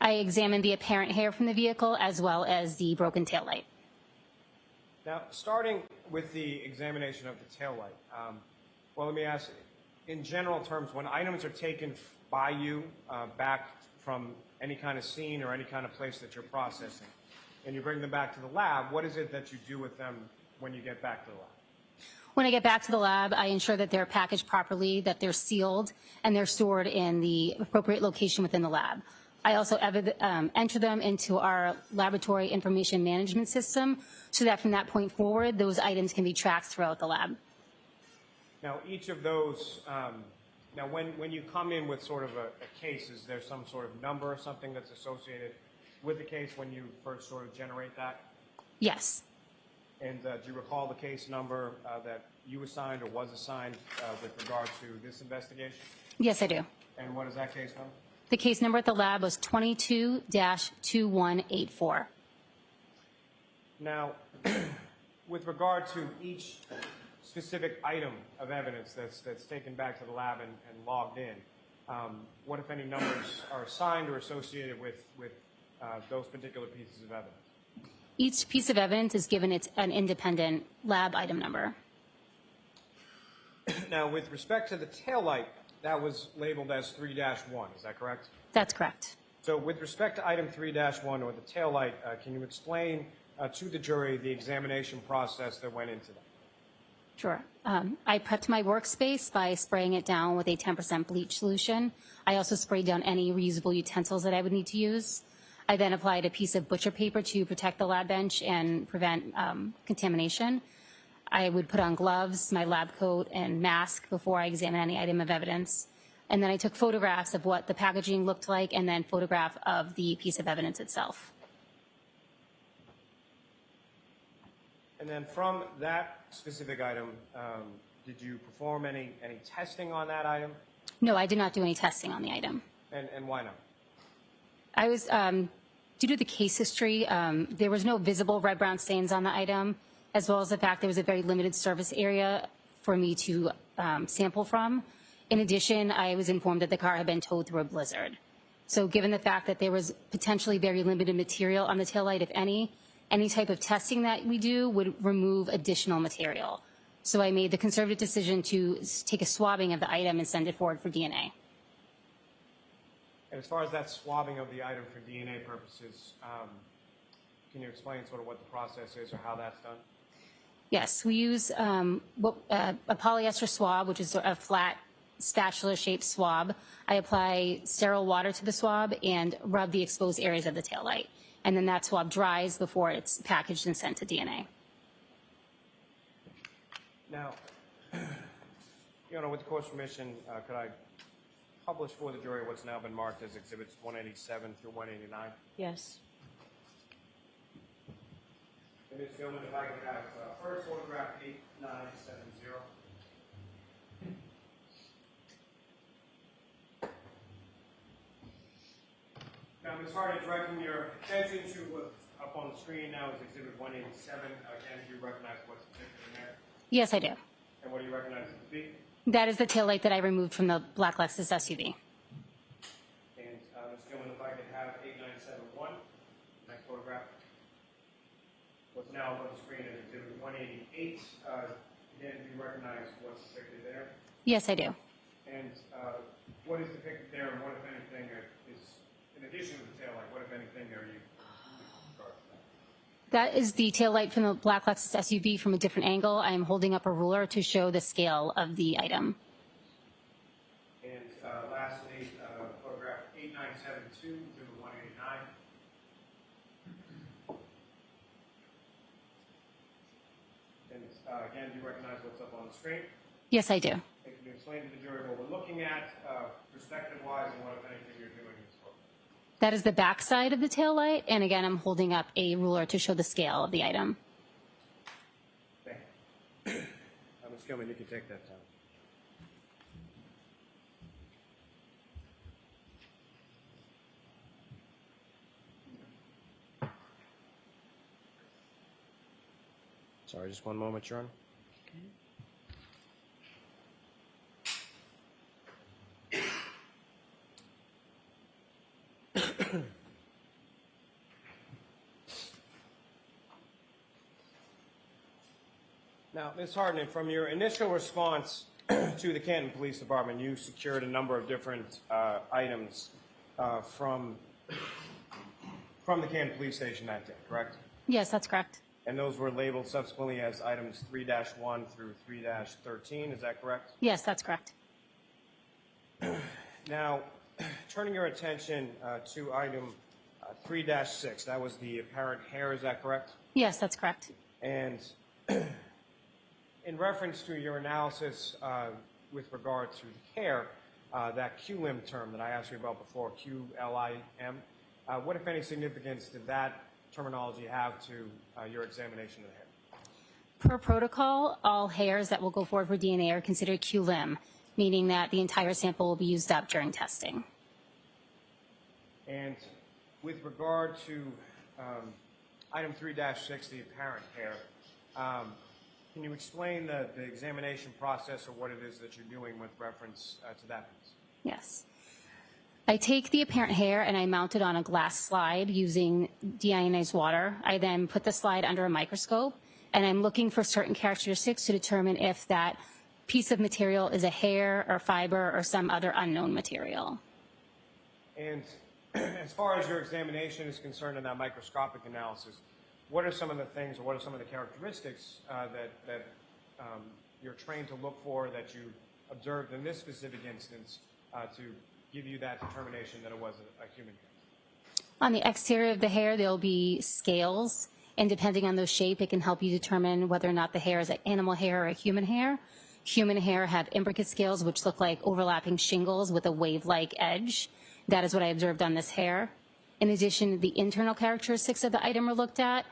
I examined the apparent hair from the vehicle as well as the broken taillight. Now, starting with the examination of the taillight, well, let me ask, in general terms, when items are taken by you back from any kind of scene or any kind of place that you're processing, and you bring them back to the lab, what is it that you do with them when you get back to the lab? When I get back to the lab, I ensure that they're packaged properly, that they're sealed, and they're stored in the appropriate location within the lab. I also enter them into our laboratory information management system so that from that point forward, those items can be tracked throughout the lab. Now, each of those, now when you come in with sort of a case, is there some sort of number or something that's associated with the case when you first sort of generate that? Yes. And do you recall the case number that you assigned or was assigned with regard to this investigation? Yes, I do. And what is that case number? The case number at the lab was 22-2184. Now, with regard to each specific item of evidence that's taken back to the lab and logged in, what, if any, numbers are assigned or associated with those particular pieces of evidence? Each piece of evidence is given an independent lab item number. Now, with respect to the taillight, that was labeled as 3-1, is that correct? That's correct. So with respect to item 3-1 or the taillight, can you explain to the jury the examination process that went into that? Sure. I prepped my workspace by spraying it down with a 10% bleach solution. I also sprayed down any reusable utensils that I would need to use. I then applied a piece of butcher paper to protect the lab bench and prevent contamination. I would put on gloves, my lab coat, and mask before I examine any item of evidence. And then I took photographs of what the packaging looked like and then photograph of the piece of evidence itself. And then from that specific item, did you perform any testing on that item? No, I did not do any testing on the item. And why not? I was, due to the case history, there was no visible red-brown stains on the item, as well as the fact there was a very limited surface area for me to sample from. In addition, I was informed that the car had been towed through a blizzard. So given the fact that there was potentially very limited material on the taillight, if any type of testing that we do would remove additional material. So I made the conservative decision to take a swabbing of the item and send it forward for DNA. And as far as that swabbing of the item for DNA purposes, can you explain sort of what the process is or how that's done? Yes, we use a polyester swab, which is a flat spatula-shaped swab. I apply sterile water to the swab and rub the exposed areas of the taillight. And then that swab dries before it's packaged and sent to DNA. Now, with the court's permission, could I publish for the jury what's now been marked as Exhibits 187 through 189? Yes. And Ms. Gilman, if I could have first photograph 8970. Now, Ms. Hardy, directing your attention to what's up on the screen now is Exhibit 187. Again, do you recognize what's depicted in there? Yes, I do. And what do you recognize it to be? That is the taillight that I removed from the black Lexus SUV. And Ms. Gilman, if I could have 8971, next photograph. What's now up on the screen is Exhibit 188. Again, do you recognize what's depicted there? Yes, I do. And what is depicted there, and what, if anything, is, in addition to the taillight, what, if anything, are you in regards to that? That is the taillight from the black Lexus SUV from a different angle. I am holding up a ruler to show the scale of the item. And lastly, photograph 8972 to 189. And again, do you recognize what's up on the screen? Yes, I do. And can you explain to the jury what we're looking at, perspective-wise, and what, if anything, you're doing in this photo? That is the back side of the taillight, and again, I'm holding up a ruler to show the scale of the item. Thank you. Ms. Gilman, you can take that time. Sorry, just one moment, Your Honor. Now, Ms. Hartnett, from your initial response to the Canton Police Department, you secured a number of different items from the Canton Police Station that day, correct? Yes, that's correct. And those were labeled subsequently as items 3-1 through 3-13, is that correct? Yes, that's correct. Now, turning your attention to item 3-6, that was the apparent hair, is that correct? Yes, that's correct. And in reference to your analysis with regard to the hair, that QLIM term that I asked you about before, QLIM, what, if any, significance did that terminology have to your examination of the hair? Per protocol, all hairs that will go forward for DNA are considered QLIM, meaning that the entire sample will be used up during testing. And with regard to item 3-6, the apparent hair, can you explain the examination process or what it is that you're doing with reference to that piece? Yes. I take the apparent hair and I mount it on a glass slide using deionized water. I then put the slide under a microscope and I'm looking for certain characteristics to determine if that piece of material is a hair or fiber or some other unknown material. And as far as your examination is concerned in that microscopic analysis, what are some of the things or what are some of the characteristics that you're trained to look for that you observed in this specific instance to give you that determination that it was a human hair? On the exterior of the hair, there'll be scales, and depending on the shape, it can help you determine whether or not the hair is an animal hair or a human hair. Human hair have imbricate scales, which look like overlapping shingles with a wave-like edge. That is what I observed on this hair. In addition, the internal characteristics of the item are looked at.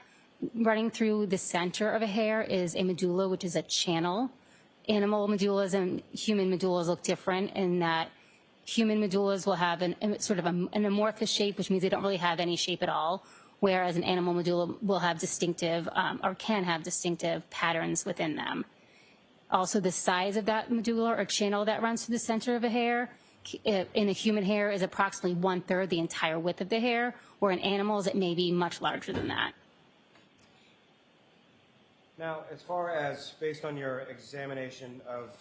Running through the center of a hair is a medulla, which is a channel. Animal medullas and human medullas look different in that human medullas will have an amorphous shape, which means they don't really have any shape at all, whereas an animal medulla will have distinctive or can have distinctive patterns within them. Also, the size of that medulla or channel that runs through the center of a hair in a human hair is approximately 1/3 the entire width of the hair, where in animals it may be much larger than that. Now, as far as based on your examination of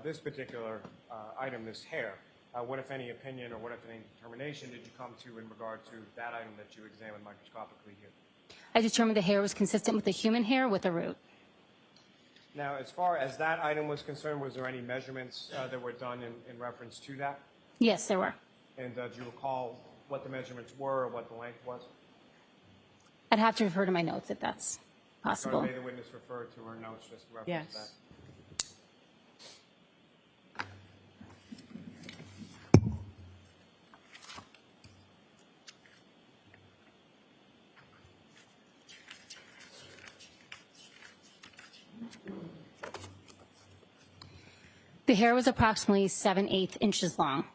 this particular item, this hair, what, if any, opinion or what, if any, determination did you come to in regard to that item that you examined microscopically here? I determined the hair was consistent with the human hair with a root. Now, as far as that item was concerned, was there any measurements that were done in reference to that? Yes, there were. And do you recall what the measurements were or what the length was? I'd have to refer to my notes if that's possible. May the witness refer to her notes just in reference to that? The hair was approximately 7/8 inches long.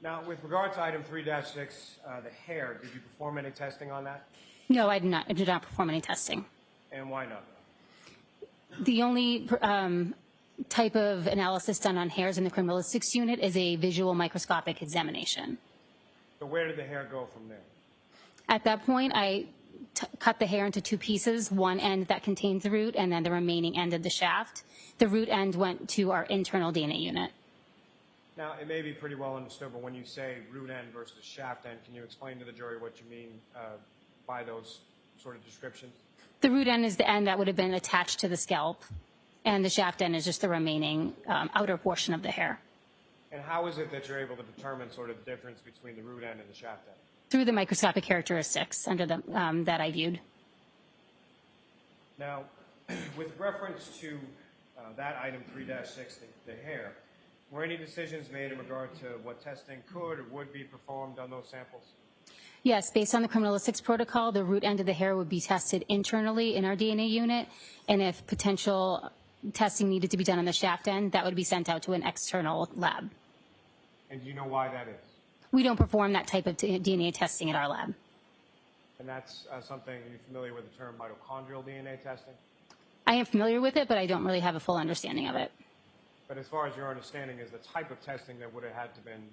Now, with regard to item 3-6, the hair, did you perform any testing on that? No, I did not perform any testing. And why not? The only type of analysis done on hairs in the criminalistics unit is a visual microscopic examination. So where did the hair go from there? At that point, I cut the hair into two pieces, one end that contains the root and then the remaining end of the shaft. The root end went to our internal DNA unit. Now, it may be pretty well understood, but when you say root end versus shaft end, can you explain to the jury what you mean by those sort of descriptions? The root end is the end that would have been attached to the scalp, and the shaft end is just the remaining outer portion of the hair. And how is it that you're able to determine sort of the difference between the root end and the shaft end? Through the microscopic characteristics under the, that I viewed. Now, with reference to that item 3-6, the hair, were any decisions made in regard to what testing could or would be performed on those samples? Yes, based on the criminalistics protocol, the root end of the hair would be tested internally in our DNA unit, and if potential testing needed to be done on the shaft end, that would be sent out to an external lab. And do you know why that is? We don't perform that type of DNA testing at our lab. And that's something, are you familiar with the term mitochondrial DNA testing? I am familiar with it, but I don't really have a full understanding of it. But as far as your understanding is the type of testing that would have had to been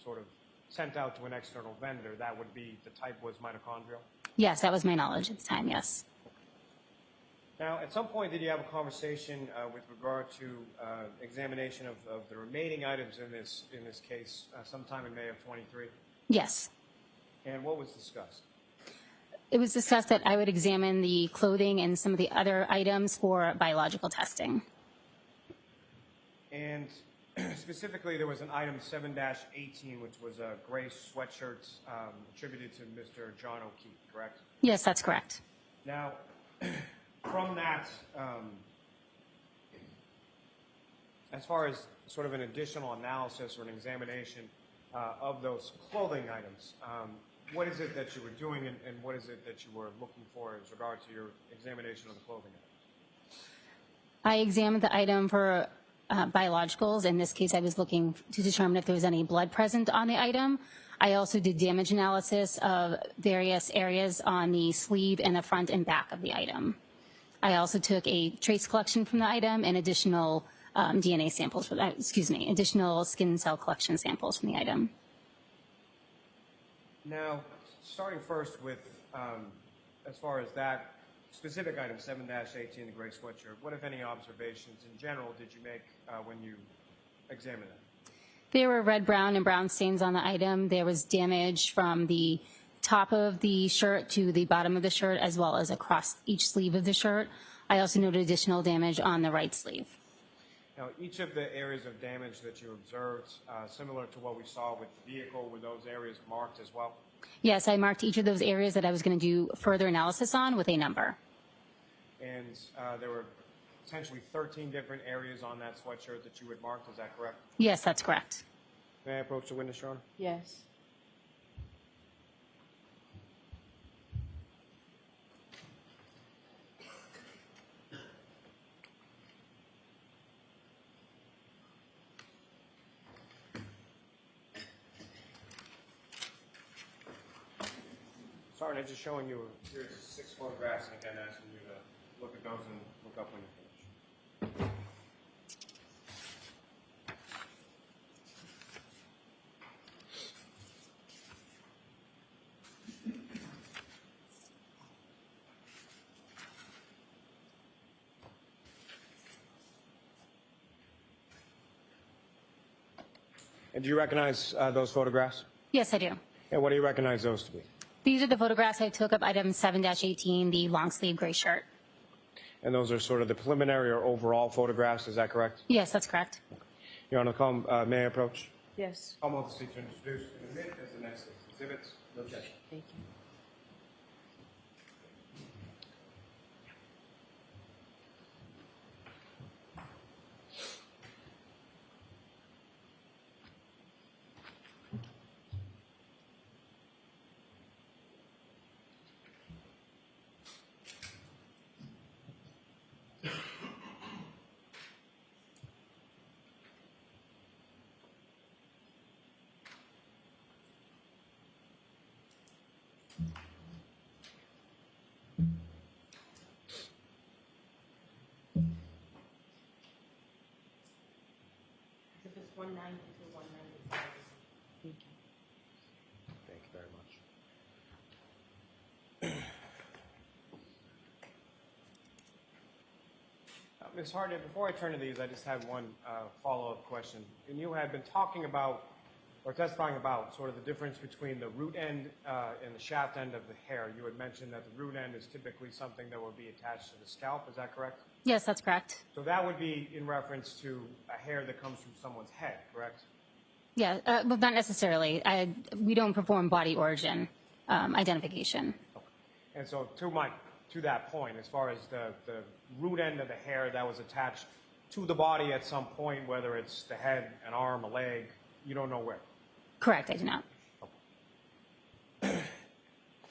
sort of sent out to an external vendor, that would be, the type was mitochondrial? Yes, that was my knowledge at the time, yes. Now, at some point, did you have a conversation with regard to examination of the remaining items in this case sometime in May of 23? Yes. And what was discussed? It was discussed that I would examine the clothing and some of the other items for biological testing. And specifically, there was an item 7-18, which was a gray sweatshirt attributed to Mr. John O'Keefe, correct? Yes, that's correct. Now, from that, as far as sort of an additional analysis or an examination of those clothing items, what is it that you were doing and what is it that you were looking for as regard to your examination of the clothing items? I examined the item for biologicals. In this case, I was looking to determine if there was any blood present on the item. I also did damage analysis of various areas on the sleeve and the front and back of the item. I also took a trace collection from the item and additional DNA samples for that, additional skin cell collection samples from the item. Now, starting first with, as far as that specific item, 7-18, the gray sweatshirt, what, if any, observations in general did you make when you examined it? There were red, brown, and brown stains on the item. There was damage from the top of the shirt to the bottom of the shirt, as well as across each sleeve of the shirt. I also noted additional damage on the right sleeve. Now, each of the areas of damage that you observed, similar to what we saw with the vehicle, were those areas marked as well? Yes, I marked each of those areas that I was going to do further analysis on with a number. And there were essentially 13 different areas on that sweatshirt that you had marked, is that correct? Yes, that's correct. May I approach the witness, Your Honor? Yes. Sergeant, I'm just showing you a series of 6 photographs, and again, asking you to look at those and look up when you finish. And do you recognize those photographs? Yes, I do. And what do you recognize those to be? These are the photographs I took of item 7-18, the long sleeve gray shirt. And those are sort of the preliminary or overall photographs, is that correct? Yes, that's correct. Your Honor, may I approach? Yes. I'll move the seat to introduce and admit as the next exhibits. No objection. Thank you. Exhibits 190 through 195. Thank you. Thank you very much. Ms. Hartnett, before I turn to these, I just had one follow-up question. And you had been talking about, or testifying about, sort of the difference between the root end and the shaft end of the hair. You had mentioned that the root end is typically something that will be attached to the scalp. Is that correct? Yes, that's correct. So that would be in reference to a hair that comes from someone's head, correct? Yeah, well, not necessarily. We don't perform body origin identification. And so to that point, as far as the root end of the hair that was attached to the body at some point, whether it's the head, an arm, a leg, you don't know where? Correct, I do not.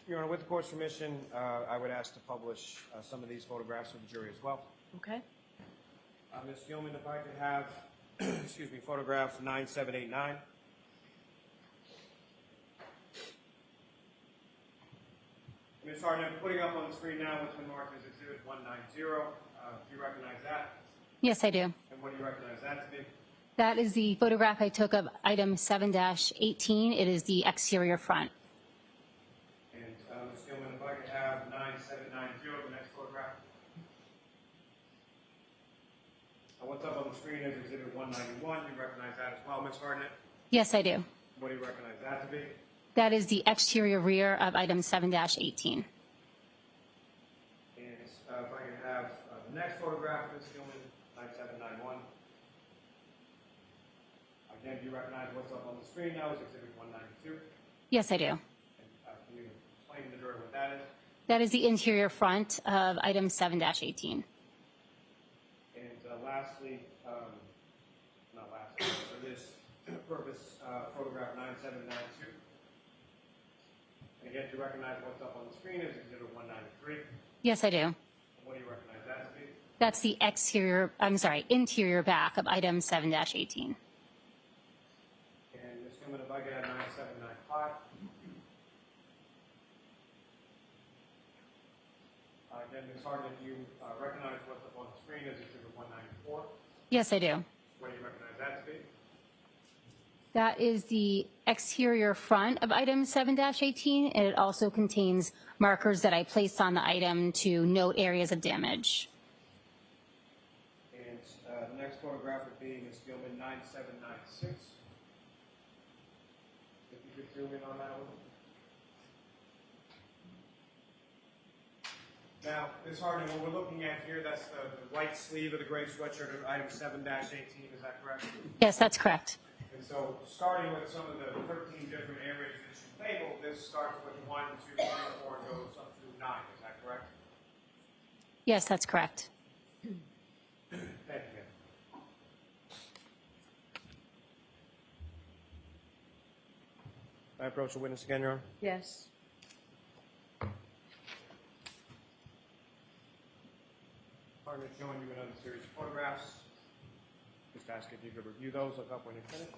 Your Honor, with the court's permission, I would ask to publish some of these photographs for the jury as well. Okay. Ms. Gilman, if I could have, excuse me, photograph 9789. Ms. Hartnett, putting up on the screen now what's been marked as Exhibit 190. Do you recognize that? Yes, I do. And what do you recognize that to be? That is the photograph I took of item 7-18. It is the exterior front. And Ms. Gilman, if I could have 9790, the next photograph. What's up on the screen is Exhibit 191. You recognize that as well, Ms. Hartnett? Yes, I do. What do you recognize that to be? That is the exterior rear of item 7-18. And if I could have the next photograph, Ms. Gilman, 9791. Again, do you recognize what's up on the screen now is Exhibit 192? Yes, I do. And can you explain to the jury what that is? That is the interior front of item 7-18. And lastly, not lastly, for this purpose, photograph 9792. And again, do you recognize what's up on the screen is Exhibit 193? Yes, I do. And what do you recognize that to be? That's the interior back of item 7-18. And Ms. Gilman, if I could have 9795. Again, Ms. Hartnett, do you recognize what's up on the screen as Exhibit 194? Yes, I do. What do you recognize that to be? That is the exterior front of item 7-18, and it also contains markers that I placed on the item to note areas of damage. And the next photograph would be Ms. Gilman, 9796. If you could zoom in on that one. Now, Ms. Hartnett, what we're looking at here, that's the right sleeve of the gray sweatshirt of item 7-18, is that correct? Yes, that's correct. And so, starting with some of the 13 different areas that you labeled, this starts with 1, 2, 3, 4, and goes up through 9, is that correct? Yes, that's correct. Thank you. Can I approach the witness again, Your Honor? Yes. Hartnett, showing you another series of photographs. Just ask if you could review those, look up when you finish.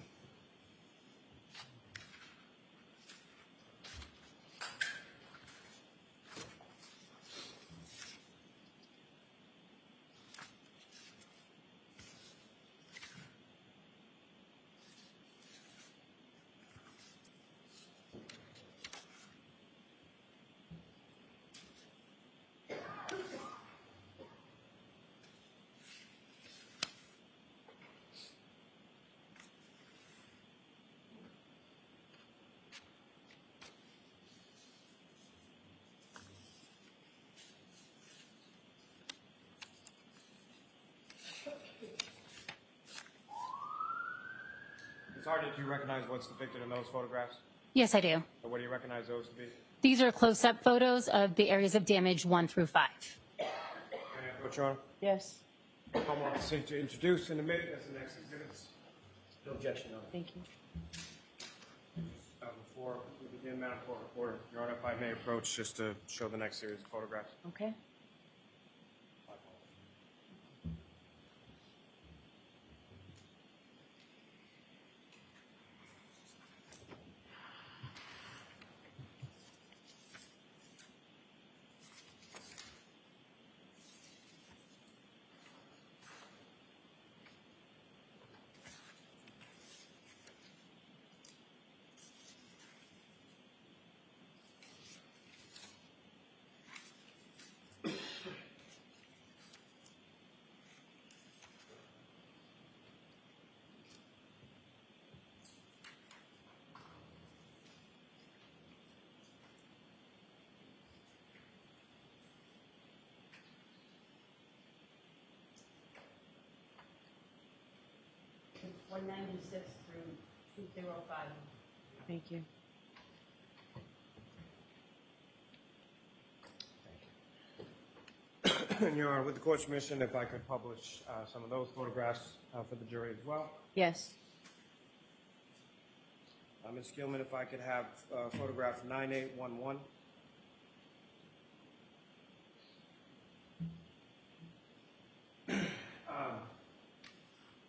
Ms. Hartnett, do you recognize what's depicted in those photographs? Yes, I do. Or what do you recognize those to be? These are close-up photos of the areas of damage 1 through 5. Can I approach, Your Honor? Yes. Come on, to introduce and admit as the next exhibits. No objection, Your Honor. Thank you. Before we begin, Madam Court Reporter, Your Honor, if I may approach just to show the next series of photographs. Okay. It's 196 through 205. Thank you. And Your Honor, with the court's permission, if I could publish some of those photographs for the jury as well. Yes. Ms. Gilman, if I could have photograph 9811.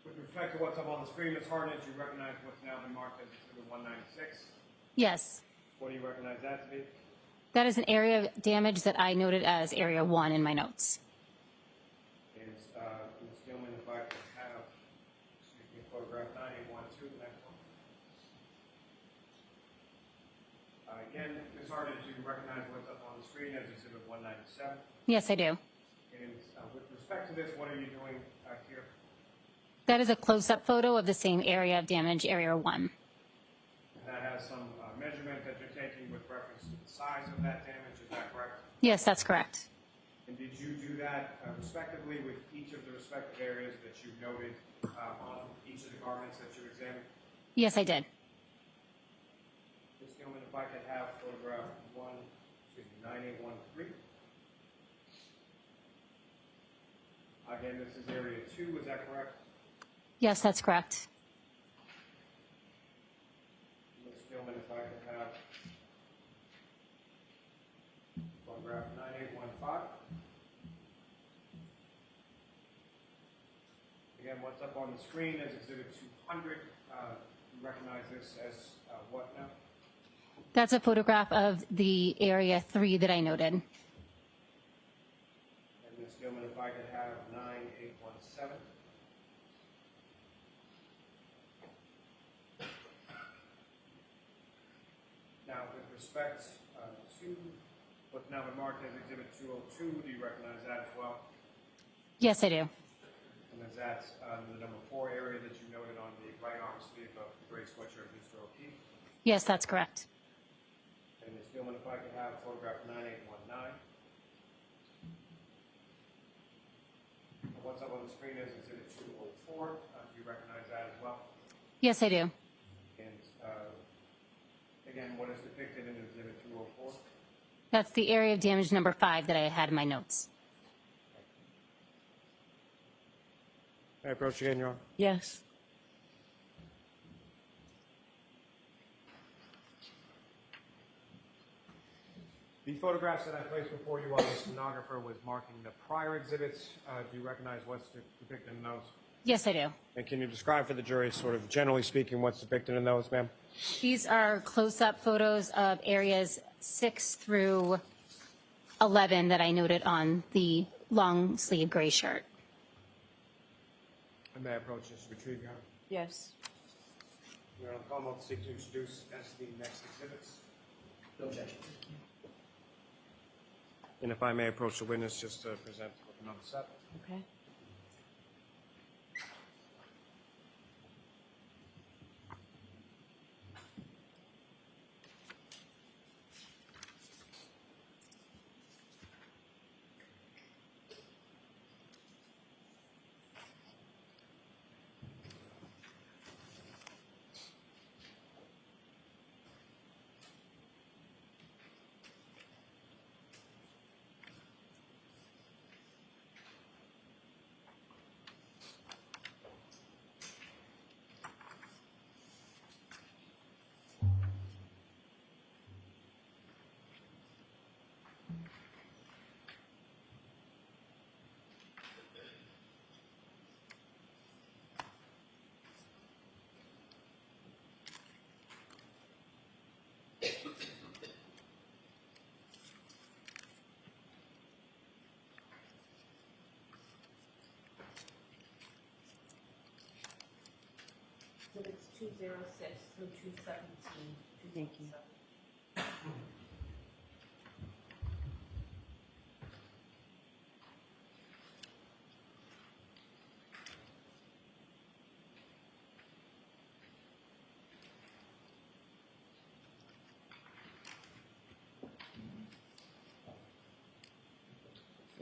With respect to what's up on the screen, Ms. Hartnett, you recognize what's now been marked as Exhibit 196. Yes. What do you recognize that to be? That is an area of damage that I noted as area 1 in my notes. And, Ms. Gilman, if I could have, photograph 9812, the next one. Again, Ms. Harden, do you recognize what's up on the screen as Exhibit 197? Yes, I do. And with respect to this, what are you doing here? That is a close-up photo of the same area of damage, area 1. And that has some measurement that you're taking with reference to the size of that damage, is that correct? Yes, that's correct. And did you do that respectively with each of the respective areas that you noted on each of the garments that you examined? Yes, I did. Ms. Gilman, if I could have photograph 9813. Again, this is area 2, is that correct? Yes, that's correct. Ms. Gilman, if I could have photograph 9815. Again, what's up on the screen is Exhibit 200. You recognize this as what now? That's a photograph of the area 3 that I noted. And Ms. Gilman, if I could have 9817. Now, with respect to what's now been marked as Exhibit 202, do you recognize that as well? Yes, I do. And is that the number 4 area that you noted on the right arm sleeve of the gray sweatshirt of Mr. O'Keefe? Yes, that's correct. And Ms. Gilman, if I could have photograph 9819. What's up on the screen is Exhibit 204. Do you recognize that as well? Yes, I do. And again, what is depicted in Exhibit 204? That's the area of damage number 5 that I had in my notes. May I approach again, Your Honor? Yes. The photographs that I placed before you while the stenographer was marking the prior exhibits, do you recognize what's depicted in those? Yes, I do. And can you describe for the jury, sort of generally speaking, what's depicted in those, ma'am? These are close-up photos of areas 6 through 11 that I noted on the long sleeve gray shirt. And may I approach Mr. Retrieve, Your Honor? Yes. Your Honor, the Commonwealth seek to introduce as the next exhibits. No objection. And if I may approach the witness just to present with another set. Okay. Exhibits 206 through 217. Thank you.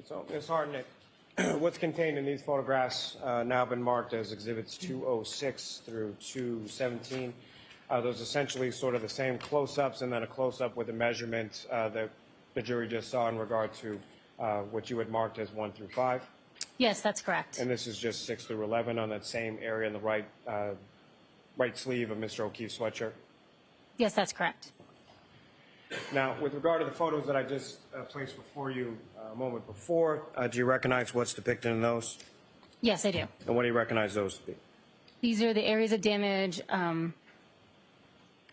So, Ms. Hartnett, what's contained in these photographs now been marked as exhibits 206 through 217. Those essentially sort of the same close-ups and then a close-up with a measurement that the jury just saw in regard to what you had marked as 1 through 5. Yes, that's correct. And this is just 6 through 11 on that same area in the right sleeve of Mr. O'Keefe's sweatshirt. Yes, that's correct. Now, with regard to the photos that I just placed before you a moment before, do you recognize what's depicted in those? Yes, I do. And what do you recognize those to be? These are the areas of damage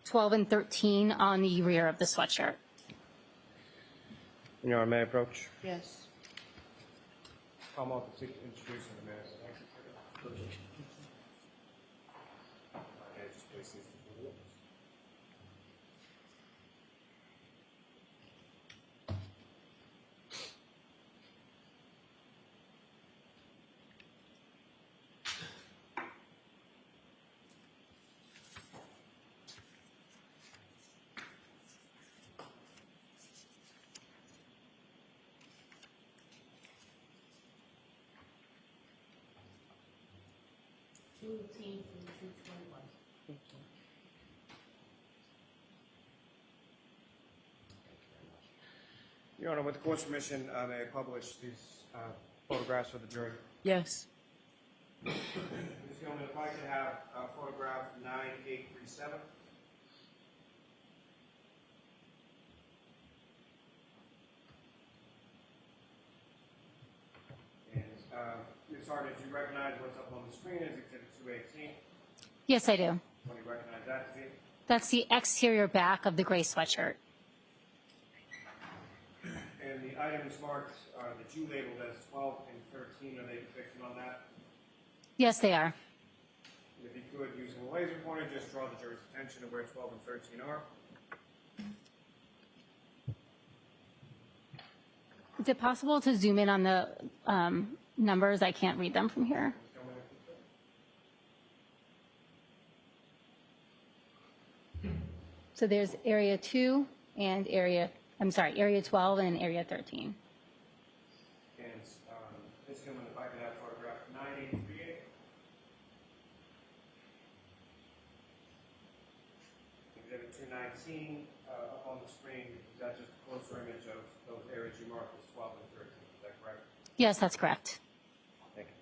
12 and 13 on the rear of the sweatshirt. Your Honor, may I approach? Yes. Tom Alton, seek to introduce in the minutes. Two 18 through 221. Your Honor, with the court's permission, may I publish these photographs for the jury? Yes. Ms. Gilman, if I could have photograph 9837. And Ms. Hart, did you recognize what's up on the screen as Exhibit 218? Yes, I do. What do you recognize that to be? That's the exterior back of the gray sweatshirt. And the items marked that you labeled as 12 and 13, are they depicted on that? Yes, they are. And if you could, using a laser pointer, just draw the jury's attention to where 12 and 13 are. Is it possible to zoom in on the numbers? I can't read them from here. So there's area 2 and area 12 and area 13. And Ms. Gilman, if I could have photograph 9838. Exhibit 219 up on the screen, is that just a closer image of those areas you marked as 12 and 13? Is that correct? Yes, that's correct. Thank you.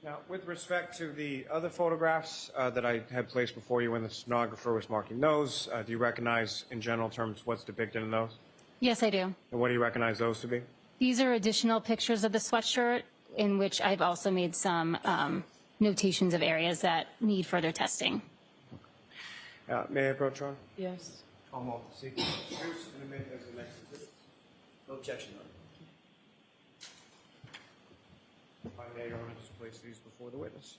Now, with respect to the other photographs that I had placed before you when the stenographer was marking those, do you recognize in general terms what's depicted in those? Yes, I do. And what do you recognize those to be? These are additional pictures of the sweatshirt in which I've also made some notations of areas that need further testing. May I approach, Your Honor? Yes. Tom Alton, seek to introduce and admit as the next exhibit. No objection, Your Honor. If I may, Your Honor, just place these before the witness.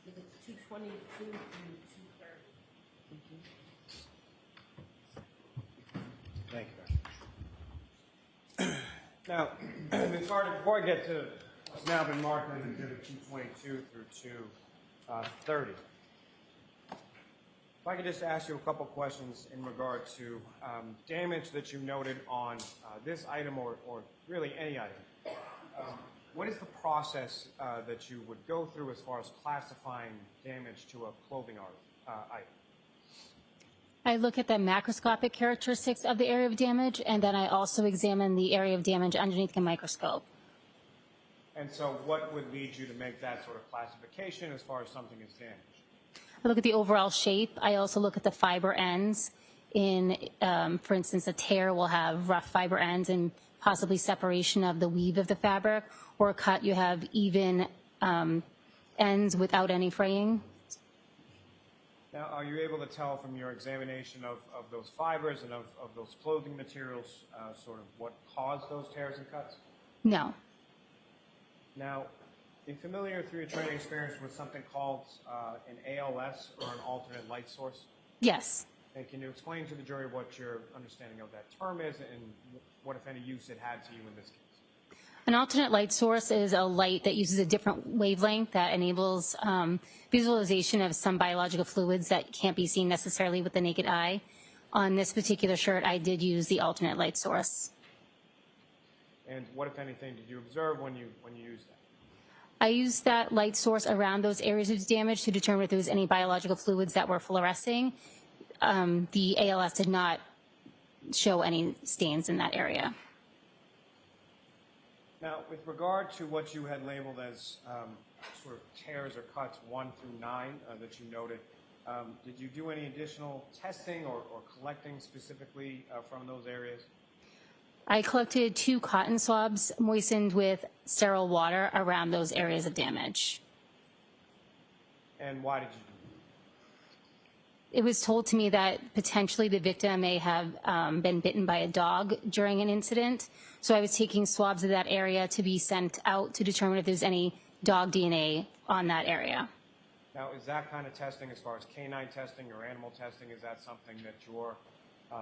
Exhibits 222 through 230. Thank you very much. Now, Ms. Harding, before I get to what's now been marked as Exhibit 222 through 230, if I could just ask you a couple questions in regard to damage that you noted on this item or really any item. What is the process that you would go through as far as classifying damage to a clothing item? I look at the macroscopic characteristics of the area of damage, and then I also examine the area of damage underneath the microscope. And so what would lead you to make that sort of classification as far as something is damaged? I look at the overall shape. I also look at the fiber ends. For instance, a tear will have rough fiber ends and possibly separation of the weave of the fabric, or a cut, you have even ends without any fraying. Now, are you able to tell from your examination of those fibers and of those clothing materials sort of what caused those tears and cuts? No. Now, are you familiar through your training experience with something called an ALS or an alternate light source? Yes. And can you explain to the jury what your understanding of that term is and what, if any, use it had to you in this case? An alternate light source is a light that uses a different wavelength that enables visualization of some biological fluids that can't be seen necessarily with the naked eye. On this particular shirt, I did use the alternate light source. And what, if anything, did you observe when you used that? I used that light source around those areas of damage to determine if there was any biological fluids that were fluorescing. The ALS did not show any stains in that area. Now, with regard to what you had labeled as sort of tears or cuts 1 through 9 that you noted, did you do any additional testing or collecting specifically from those areas? I collected 2 cotton swabs moistened with sterile water around those areas of damage. And why did you do It was told to me that potentially the victim may have been bitten by a dog during an incident. So I was taking swabs of that area to be sent out to determine if there's any dog DNA on that area. Now, is that kind of testing, as far as canine testing or animal testing, is that something that your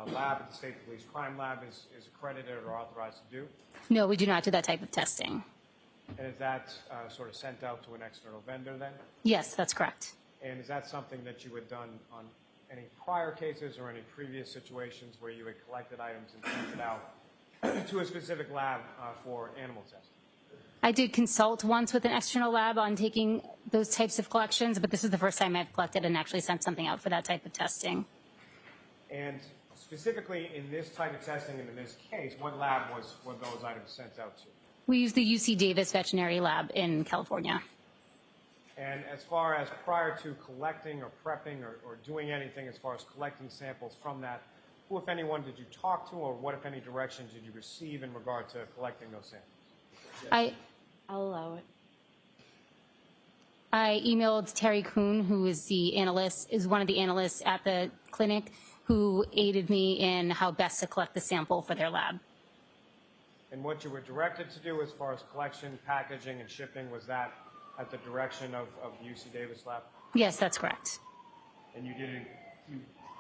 lab at the State Police Crime Lab is accredited or authorized to do? No, we do not do that type of testing. And is that sort of sent out to an external vendor then? Yes, that's correct. And is that something that you had done on any prior cases or any previous situations where you had collected items and sent it out to a specific lab for animal testing? I did consult once with an external lab on taking those types of collections, but this is the first time I've collected and actually sent something out for that type of testing. And specifically in this type of testing and in this case, what lab were those items sent out to? We use the UC Davis Veterinary Lab in California. And as far as prior to collecting or prepping or doing anything as far as collecting samples from that, who, if anyone, did you talk to, or what, if any, directions did you receive in regard to collecting those samples? I'll allow it. I emailed Terry Kuhn, who is one of the analysts at the clinic, who aided me in how best to collect the sample for their lab. And what you were directed to do as far as collection, packaging, and shipping, was that at the direction of the UC Davis lab? Yes, that's correct. And you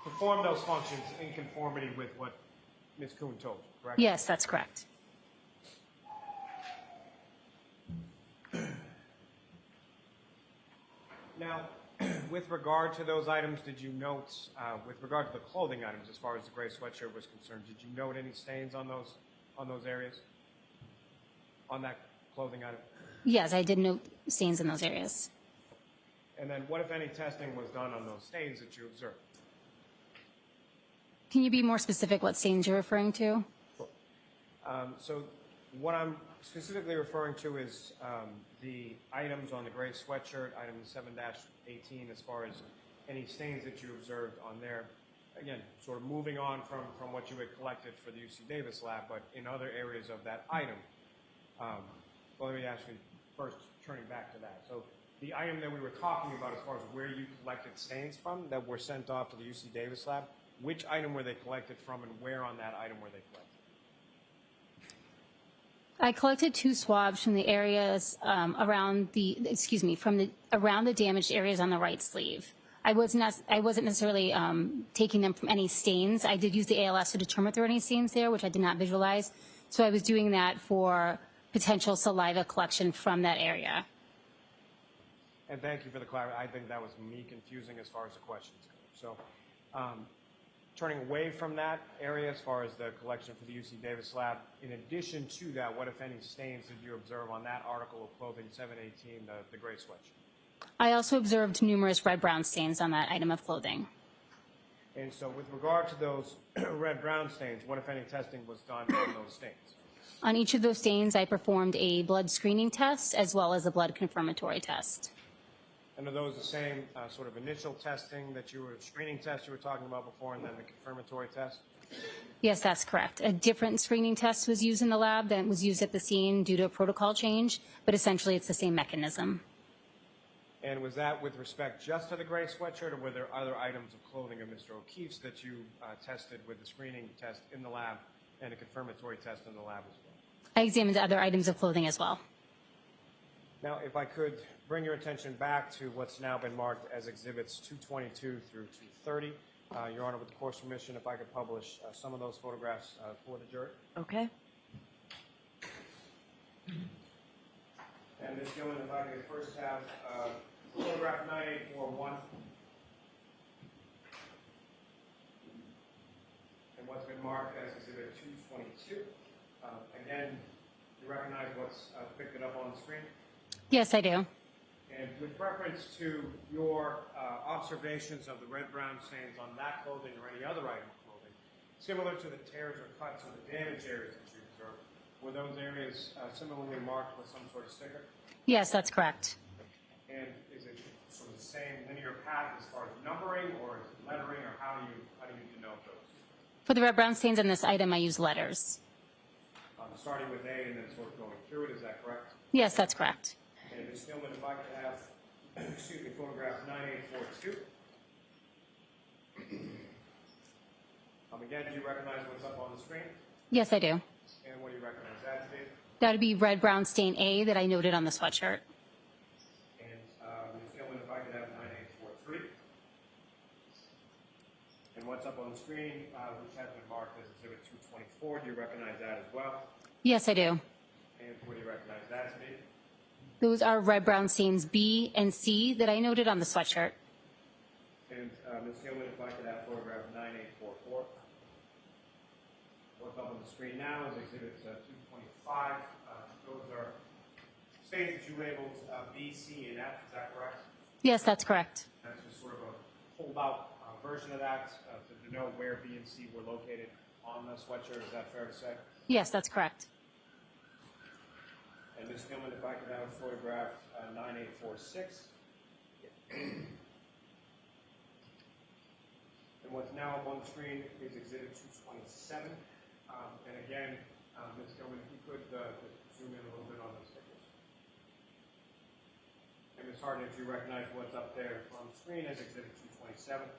performed those functions in conformity with what Ms. Kuhn told you, correct? Yes, that's correct. Now, with regard to those items, did you note, with regard to the clothing items, as far as the gray sweatshirt was concerned, did you note any stains on those areas? On that clothing item? Yes, I did note stains in those areas. And then what, if any, testing was done on those stains that you observed? Can you be more specific what stains you're referring to? So what I'm specifically referring to is the items on the gray sweatshirt, item 7-18, as far as any stains that you observed on there. Again, sort of moving on from what you had collected for the UC Davis lab, but in other areas of that item. Well, let me actually first turning back to that. So the item that we were talking about as far as where you collected stains from that were sent off to the UC Davis lab, which item were they collected from and where on that item were they collected? I collected 2 swabs from the areas around the damaged areas on the right sleeve. I wasn't necessarily taking them from any stains. I did use the ALS to determine if there were any stains there, which I did not visualize. So I was doing that for potential saliva collection from that area. And thank you for the clarity. I think that was me confusing as far as the questions go. So turning away from that area as far as the collection for the UC Davis lab, in addition to that, what, if any, stains did you observe on that article of clothing, 718, the gray sweatshirt? I also observed numerous red-brown stains on that item of clothing. And so with regard to those red-brown stains, what, if any, testing was done on those stains? On each of those stains, I performed a blood screening test as well as a blood confirmatory test. And are those the same sort of initial testing screening test you were talking about before, and then the confirmatory test? Yes, that's correct. A different screening test was used in the lab than was used at the scene due to a protocol change, but essentially it's the same mechanism. And was that with respect just to the gray sweatshirt, or were there other items of clothing of Mr. O'Keefe's that you tested with the screening test in the lab and a confirmatory test in the lab as well? I examined other items of clothing as well. Now, if I could bring your attention back to what's now been marked as Exhibits 222 through 230, Your Honor, with the court's permission, if I could publish some of those photographs for the jury. Okay. And Ms. Gilman, if I could first have photograph 9841. And what's been marked as Exhibit 222. Again, you recognize what's depicted up on the screen? Yes, I do. And with reference to your observations of the red-brown stains on that clothing or any other item of clothing, similar to the tears or cuts or the damaged areas that you observed, were those areas similarly marked with some sort of sticker? Yes, that's correct. And is it sort of the same linear path as far as numbering, or is it lettering, or how do you denote those? For the red brown stains on this item, I use letters. Starting with A and then sort of going through it, is that correct? Yes, that's correct. And Ms. Gilman, if I could have, excuse me, photograph 9842. Again, do you recognize what's up on the screen? Yes, I do. And what do you recognize that to be? That would be red brown stain A that I noted on the sweatshirt. And Ms. Gilman, if I could have 9843. And what's up on the screen, which has been marked as Exhibit 224, do you recognize that as well? Yes, I do. And what do you recognize that to be? Those are red brown stains B and C that I noted on the sweatshirt. And Ms. Gilman, if I could have photograph 9844. What's up on the screen now is Exhibit 225. Those are stains that you labeled B, C, and F. Is that correct? Yes, that's correct. That's just sort of a holdout version of that to denote where B and C were located on the sweatshirt. Is that fair to say? Yes, that's correct. And Ms. Gilman, if I could have photograph 9846. And what's now up on the screen is Exhibit 227. And again, Ms. Gilman, if you could just zoom in a little bit on those stickers. And Ms. Harden, if you recognize what's up there on the screen as Exhibit 227.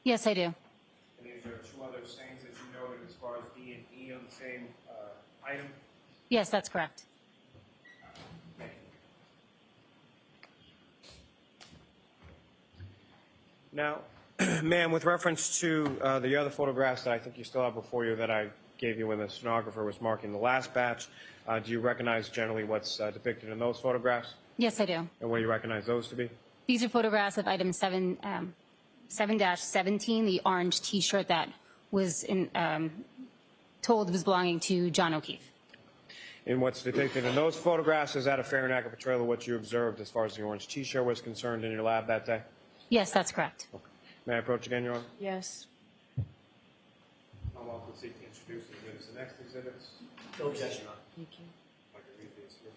Yes, I do. And these are two other stains that you noted as far as D and E on the same item. Yes, that's correct. Thank you. Now, ma'am, with reference to the other photographs that I think you still have before you that I gave you when the stenographer was marking the last batch, do you recognize generally what's depicted in those photographs? Yes, I do. And what do you recognize those to be? These are photographs of item 7-17, the orange T-shirt that was told was belonging to John O'Keefe. And what's depicted in those photographs, is that a fair and accurate portrayal of what you observed as far as the orange T-shirt was concerned in your lab that day? Yes, that's correct. Okay. May I approach again, Your Honor? Yes. I'll welcome to seek to introduce and give us the next exhibits. No objection, Your Honor. Thank you. I can read these here.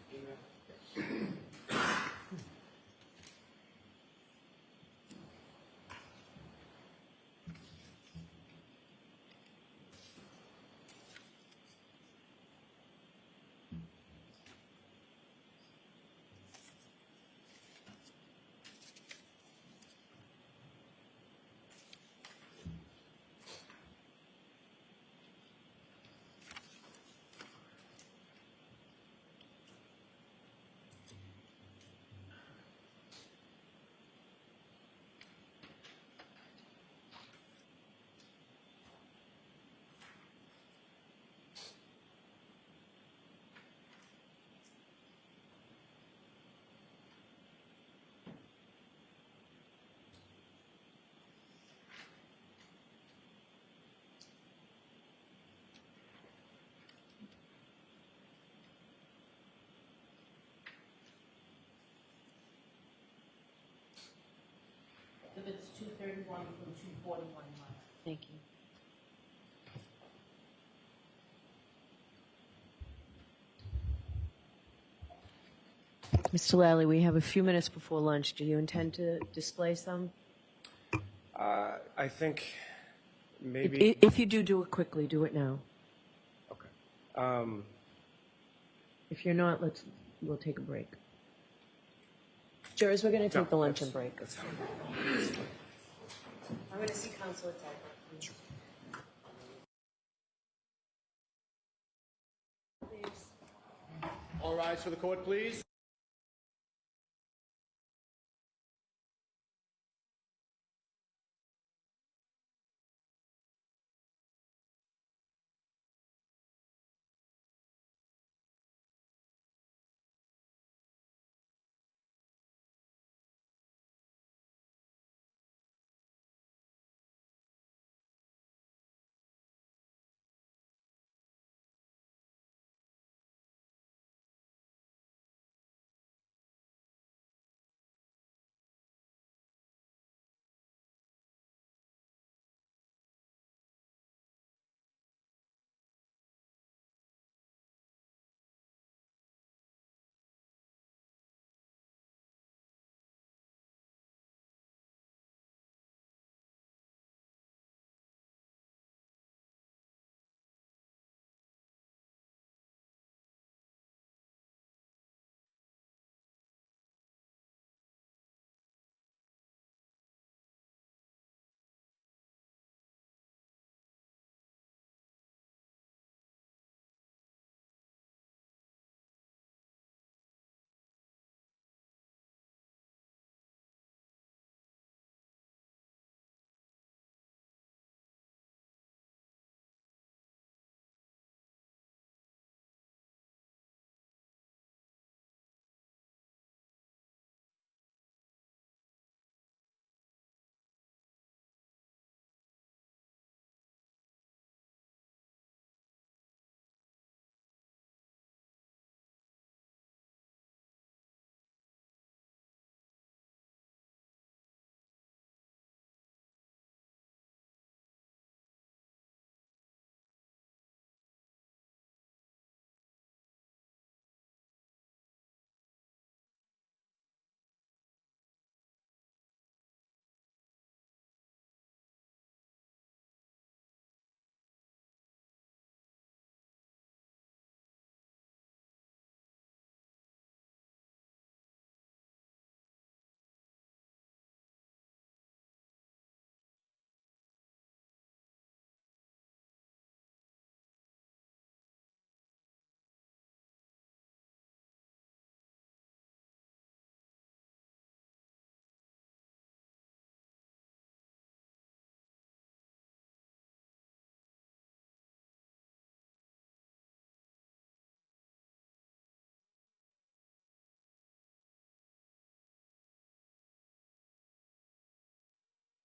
Exhibits 231 through 241. Thank you. Mr. Lally, we have a few minutes before lunch. Do you intend to display some? I think maybe. If you do it quickly, do it now. Okay. If you're not, we'll take a break. Jurors, we're going to take the luncheon break. I'm going to see Counselor Tagler. All rise for the court, please.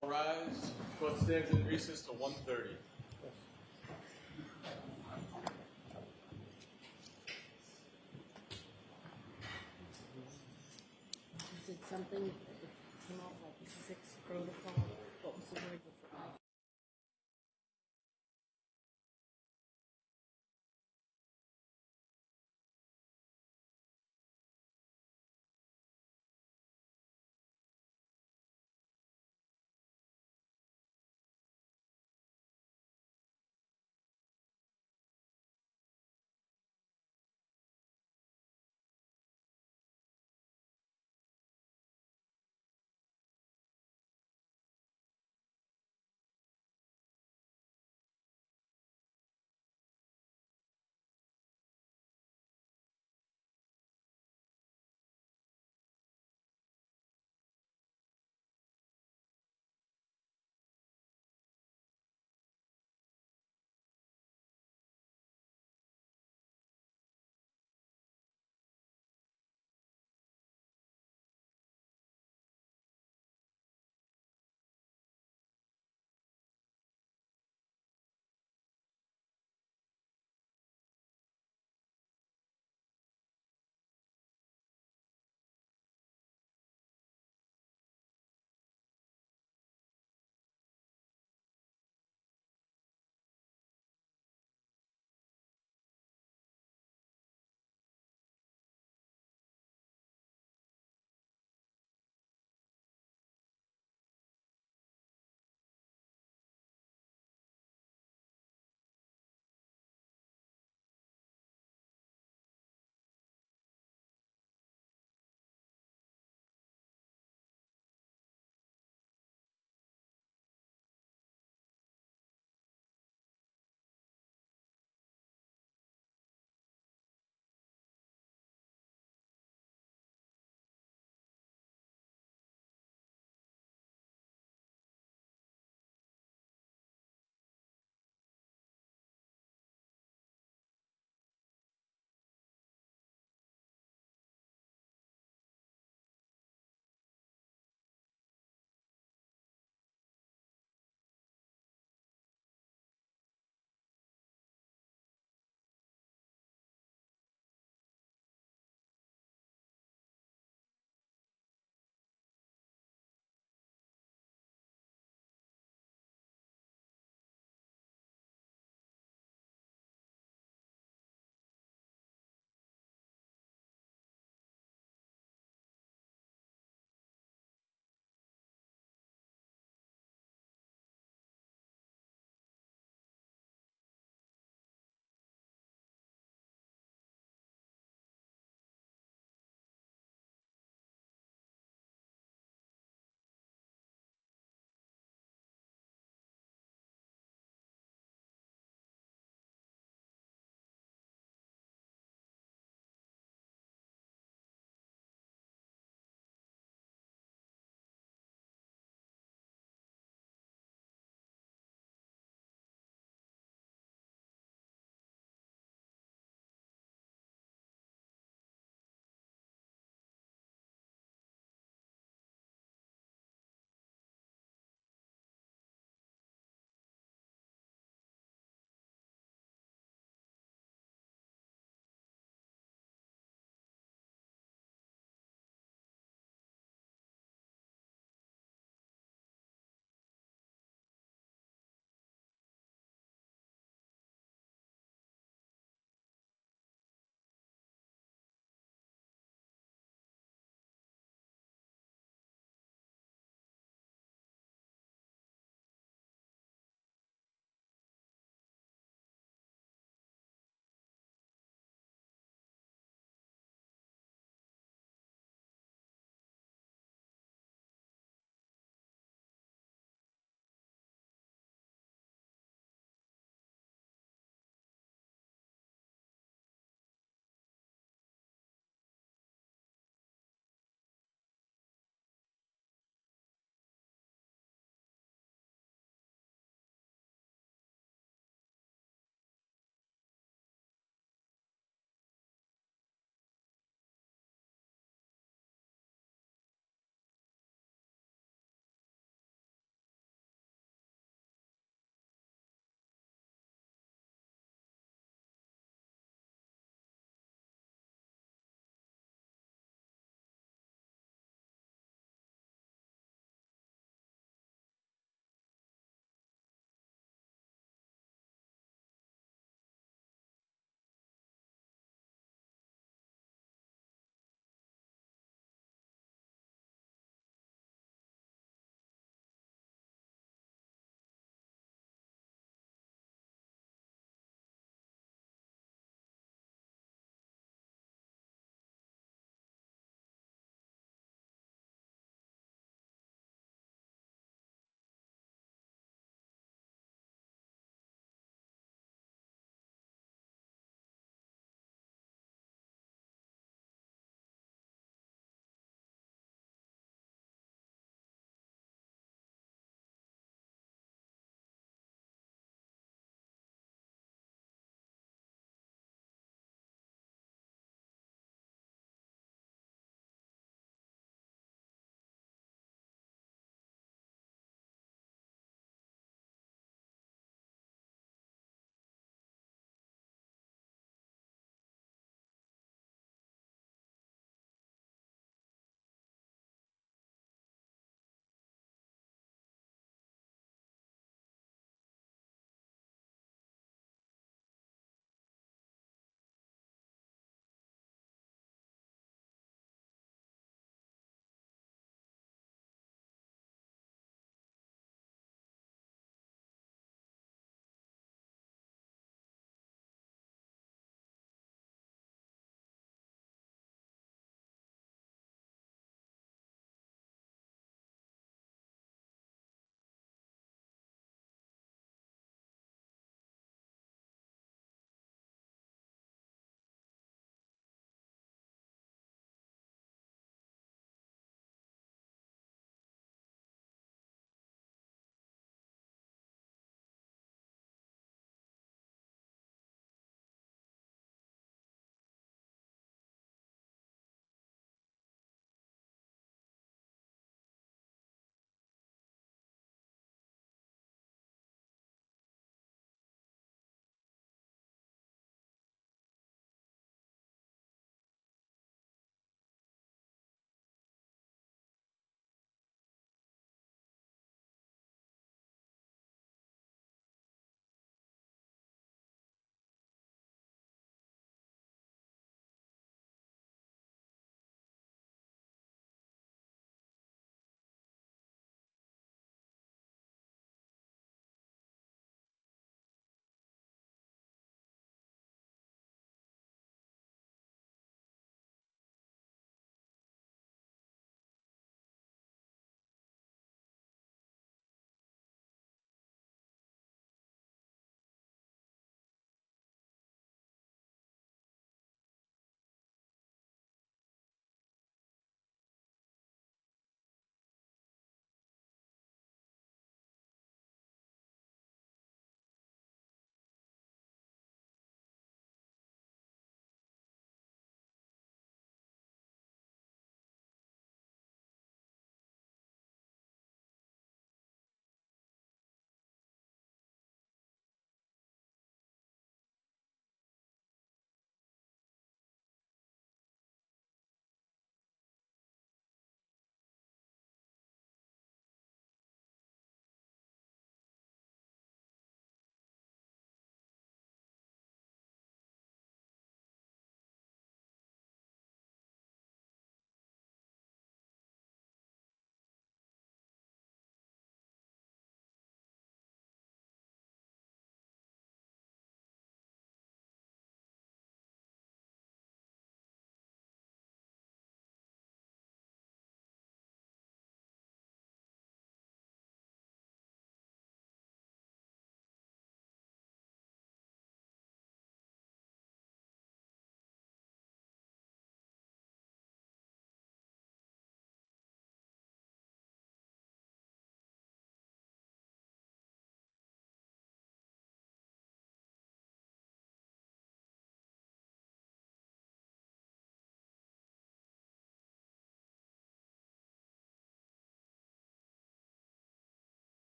All rise. Court stands in recess till 1:30. Is it something that came out like 6 protocol? What was the word before?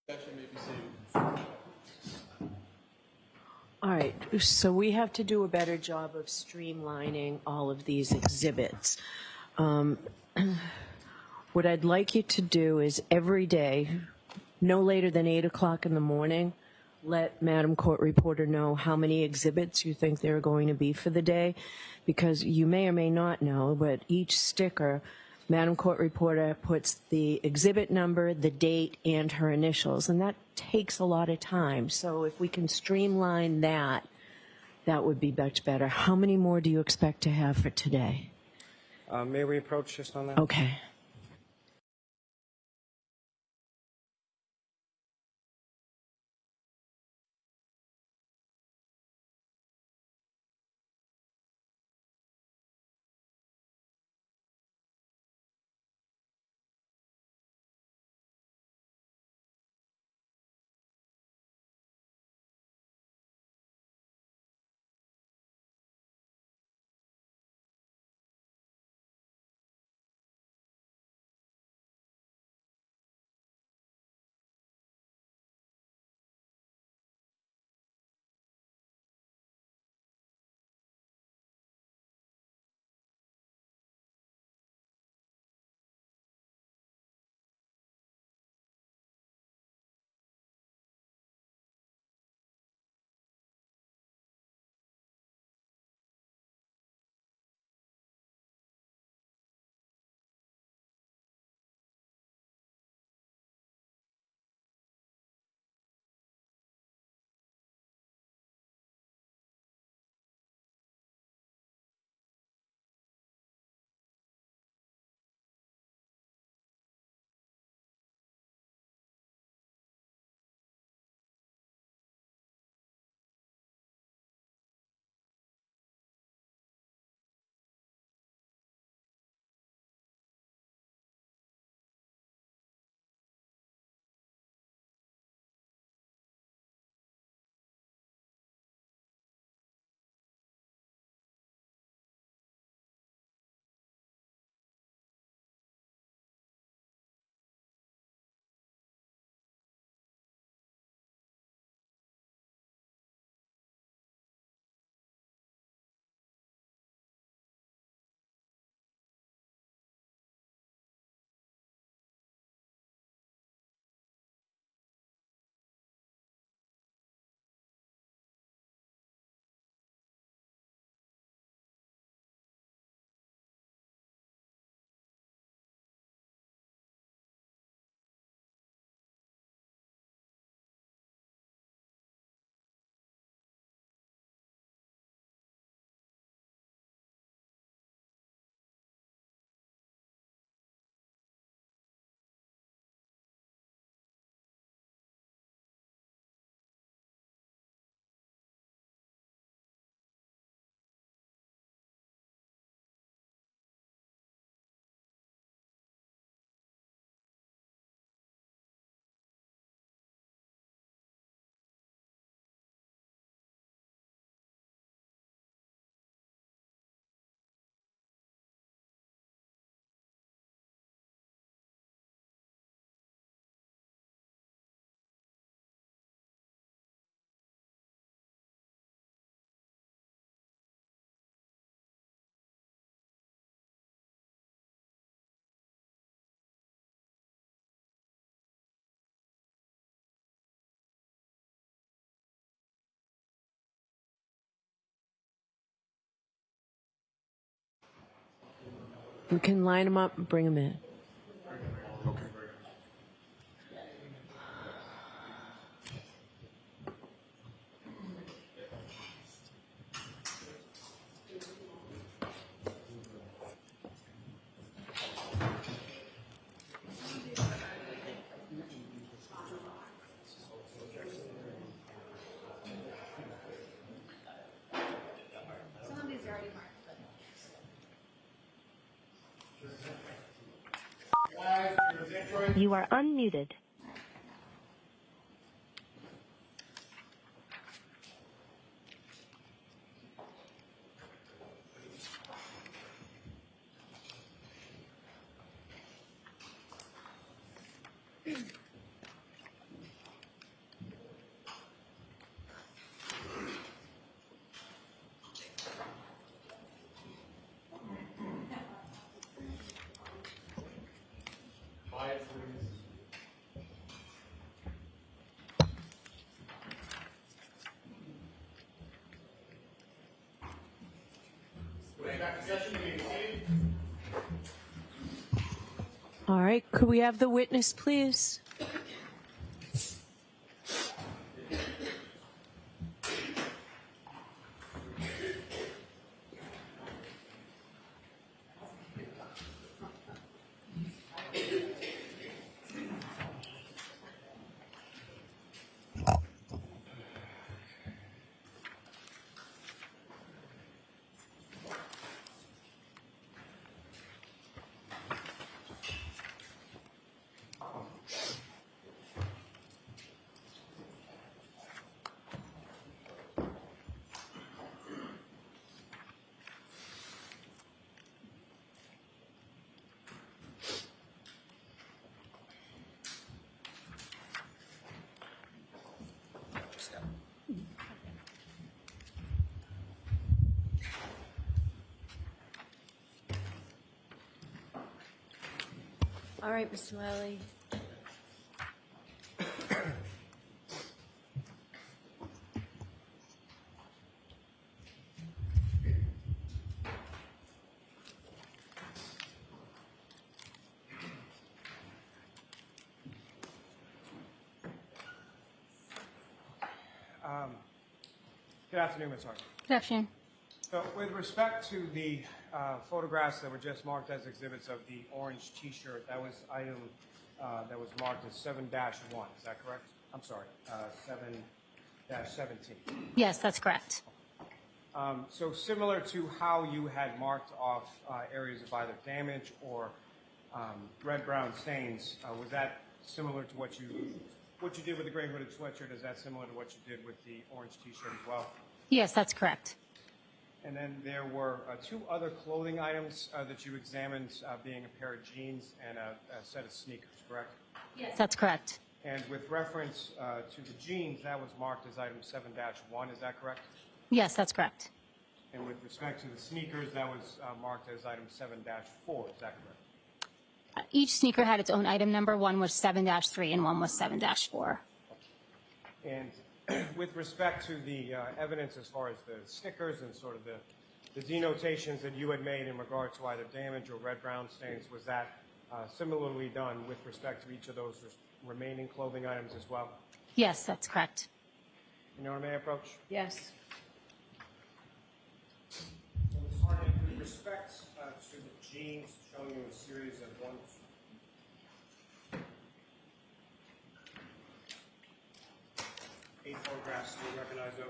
Session may be saved. All right, so we have to do a better job of streamlining all of these exhibits. What I'd like you to do is every day, no later than 8 o'clock in the morning, let Madam Court Reporter know how many exhibits you think there are going to be for the day, because you may or may not know, but each sticker, Madam Court Reporter puts the exhibit number, the date, and her initials, and that takes a lot of time. So if we can streamline that, that would be much better. How many more do you expect to have for today? May we approach just on that? Okay. We can line them up and bring them in. You are unmuted. All right, could we have the witness, please? All right, Mr. Lally. Good afternoon, Ms. Hart. Good afternoon. So with respect to the photographs that were just marked as exhibits of the orange T-shirt, that was item that was marked as 7-1, is that correct? I'm sorry, 7-17. Yes, that's correct. So similar to how you had marked off areas of either damage or red-brown stains, was that similar to what you did with the gray hooded sweatshirt? Is that similar to what you did with the orange T-shirt as well? Yes, that's correct. And then there were two other clothing items that you examined, being a pair of jeans and a set of sneakers, correct? Yes, that's correct. And with reference to the jeans, that was marked as item 7-1, is that correct? Yes, that's correct. And with respect to the sneakers, that was marked as item 7-4, is that correct? Each sneaker had its own item number. One was 7-3 and one was 7-4. And with respect to the evidence as far as the stickers and sort of the denotations that you had made in regard to either damage or red-brown stains, was that similarly done with respect to each of those remaining clothing items as well? Yes, that's correct. You know what I may approach? Yes. So Ms. Harding, with respect to the jeans, showing you a series of 8 photographs, do you recognize those?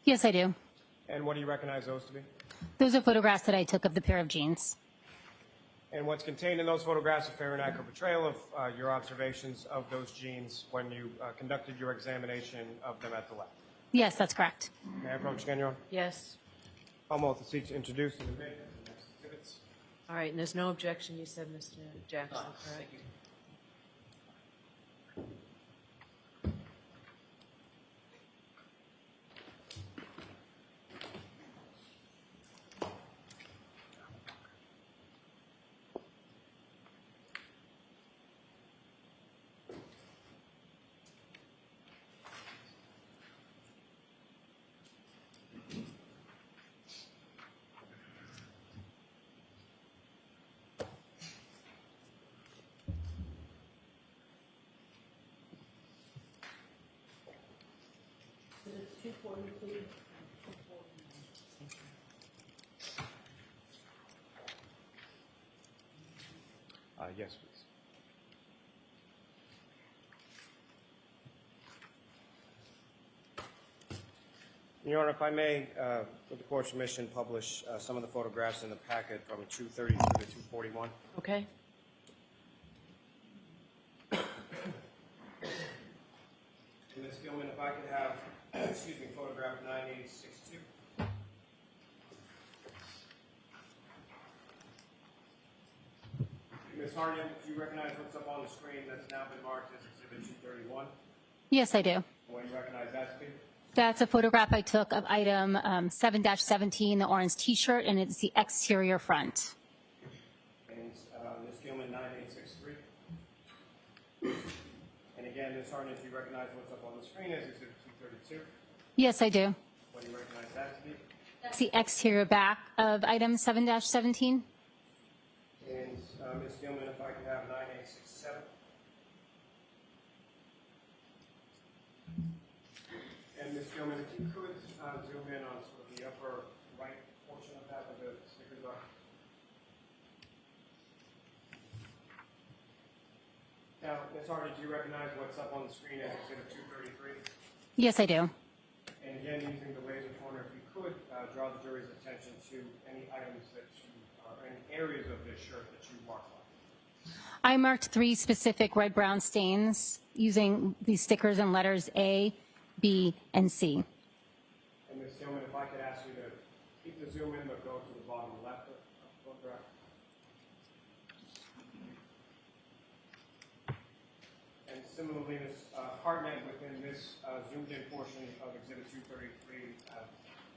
Yes, I do. And what do you recognize those to be? Those are photographs that I took of the pair of jeans. And what's contained in those photographs, a fair and accurate portrayal of your observations of those jeans when you conducted your examination of them at the lab? Yes, that's correct. May I approach again, Your Honor? Yes. Almost the seats introduced and admitted. Next exhibits. All right, and there's no objection, you said, Mr. Jackson, correct? Yes, please. Your Honor, if I may, with the court's permission, publish some of the photographs in the packet from 232 to 241. Okay. Ms. Gilman, if I could have, excuse me, photograph 9862. Ms. Harden, do you recognize what's up on the screen that's now been marked as Exhibit 231? Yes, I do. And what do you recognize that to be? That's a photograph I took of item 7-17, the orange T-shirt, and it's the exterior front. And Ms. Gilman, 9863. again, Ms. Hartnett, do you recognize what's up on the screen as Exhibit 232? Yes, I do. What do you recognize that to be? That's the exterior back of item 7-17. And Ms. Gilman, if I could have 9867. And Ms. Gilman, if you could zoom in on sort of the upper right portion of that where the stickers are. Now, Ms. Hardy, do you recognize what's up on the screen as Exhibit 233? Yes, I do. And again, using the laser pointer, if you could draw the jury's attention to any items that you, or any areas of this shirt that you marked on. I marked 3 specific red-brown stains using these stickers and letters A, B, and C. And Ms. Gilman, if I could ask you to keep the zoom in, but go to the bottom left of the photograph. And similarly, Ms. Hartnett, within this zoomed-in portion of Exhibit 233,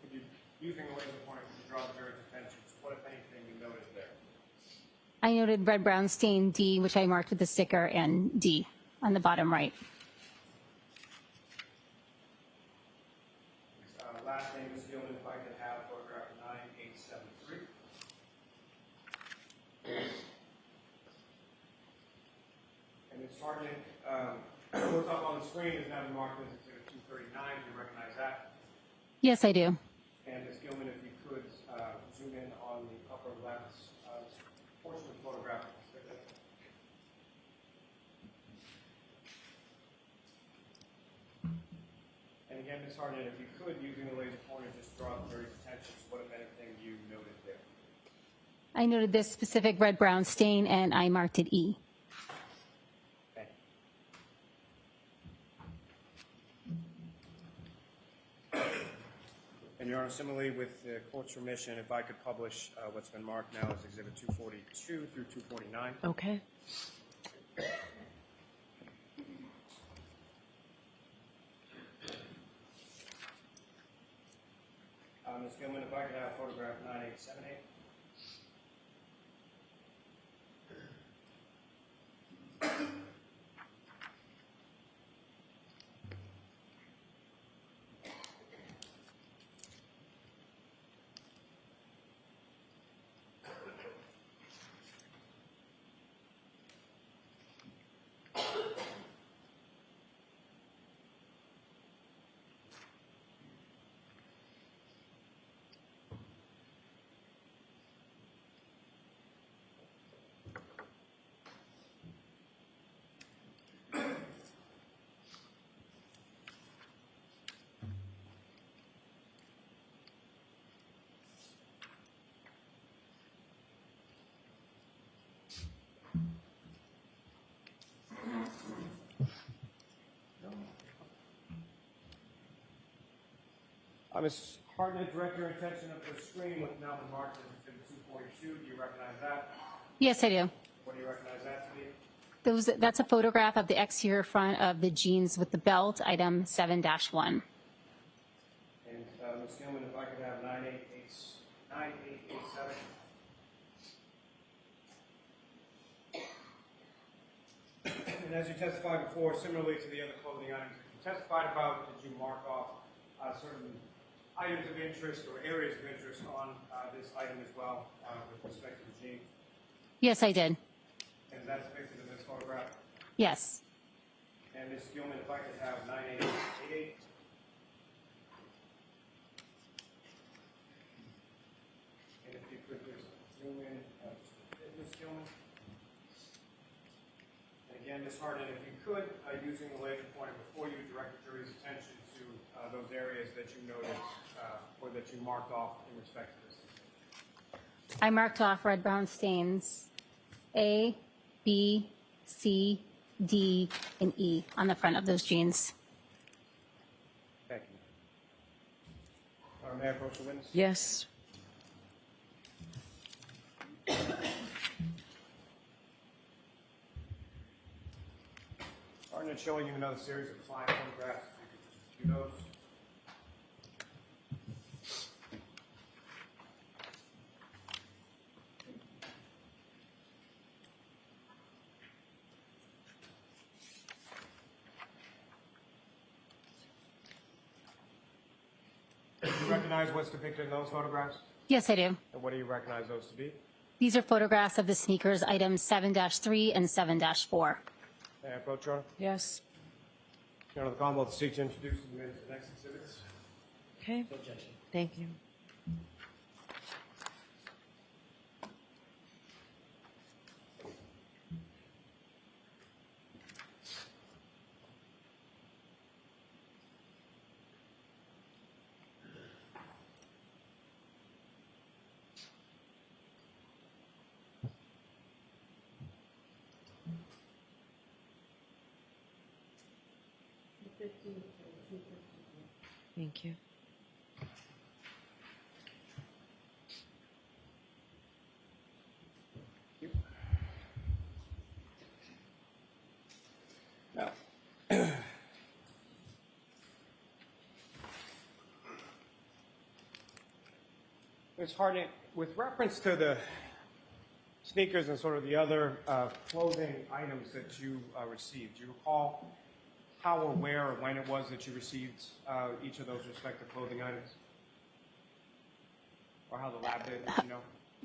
could you, using the laser pointer, could you draw the jury's attention to what, if anything, you noted there? I noted red-brown stain D, which I marked with the sticker, and D on the bottom right. Last name, Ms. Gilman, if I could have photograph 9873. And Ms. Hartnett, what's up on the screen is now been marked as Exhibit 239. Do you recognize that? Yes, I do. And Ms. Gilman, if you could zoom in on the upper left portion of the photograph. And again, Ms. Hartnett, if you could, using the laser pointer, just draw the jury's attention to what, if anything, you noted there. I noted this specific red-brown stain, and I marked it E. Thank you. And Your Honor, similarly, with the court's permission, if I could publish what's been marked now as Exhibit 242 through 249. Okay. Ms. Gilman, if I could have photograph 9878. Ms. Hartnett, direct your attention of the screen with now been marked as Exhibit 242. Do you recognize that? Yes, I do. What do you recognize that to be? That's a photograph of the exterior front of the jeans with the belt, item 7-1. And Ms. Gilman, if I could have 9887. And as you testified before, similarly to the other clothing items that you testified about, did you mark off certain items of interest or areas of interest on this item as well with respect to the jeans? Yes, I did. And is that depicted in this photograph? Yes. And Ms. Gilman, if I could have 9888. And if you could just zoom in, Ms. Gilman. And again, Ms. Hartnett, if you could, using the laser pointer before you, direct the jury's attention to those areas that you noticed or that you marked off in respect to this. I marked off red-brown stains A, B, C, D, and E on the front of those jeans. Thank you. May I approach the witness? Yes. Hartnett, showing you another series of client photographs. If you could just view those. you recognize what's depicted in those photographs? Yes, I do. And what do you recognize those to be? These are photographs of the sneakers, items 7-3 and 7-4. May I approach, Your Honor? Yes. Your Honor, the Commonwealth seeks to introduce the minutes of the next exhibits. Okay. Thank you. Thank you. Now, Ms. Hartnett, with reference to the sneakers and sort of the other clothing items that you received, do you recall how or where or when it was that you received each of those respective clothing items? Or how the lab did, you know?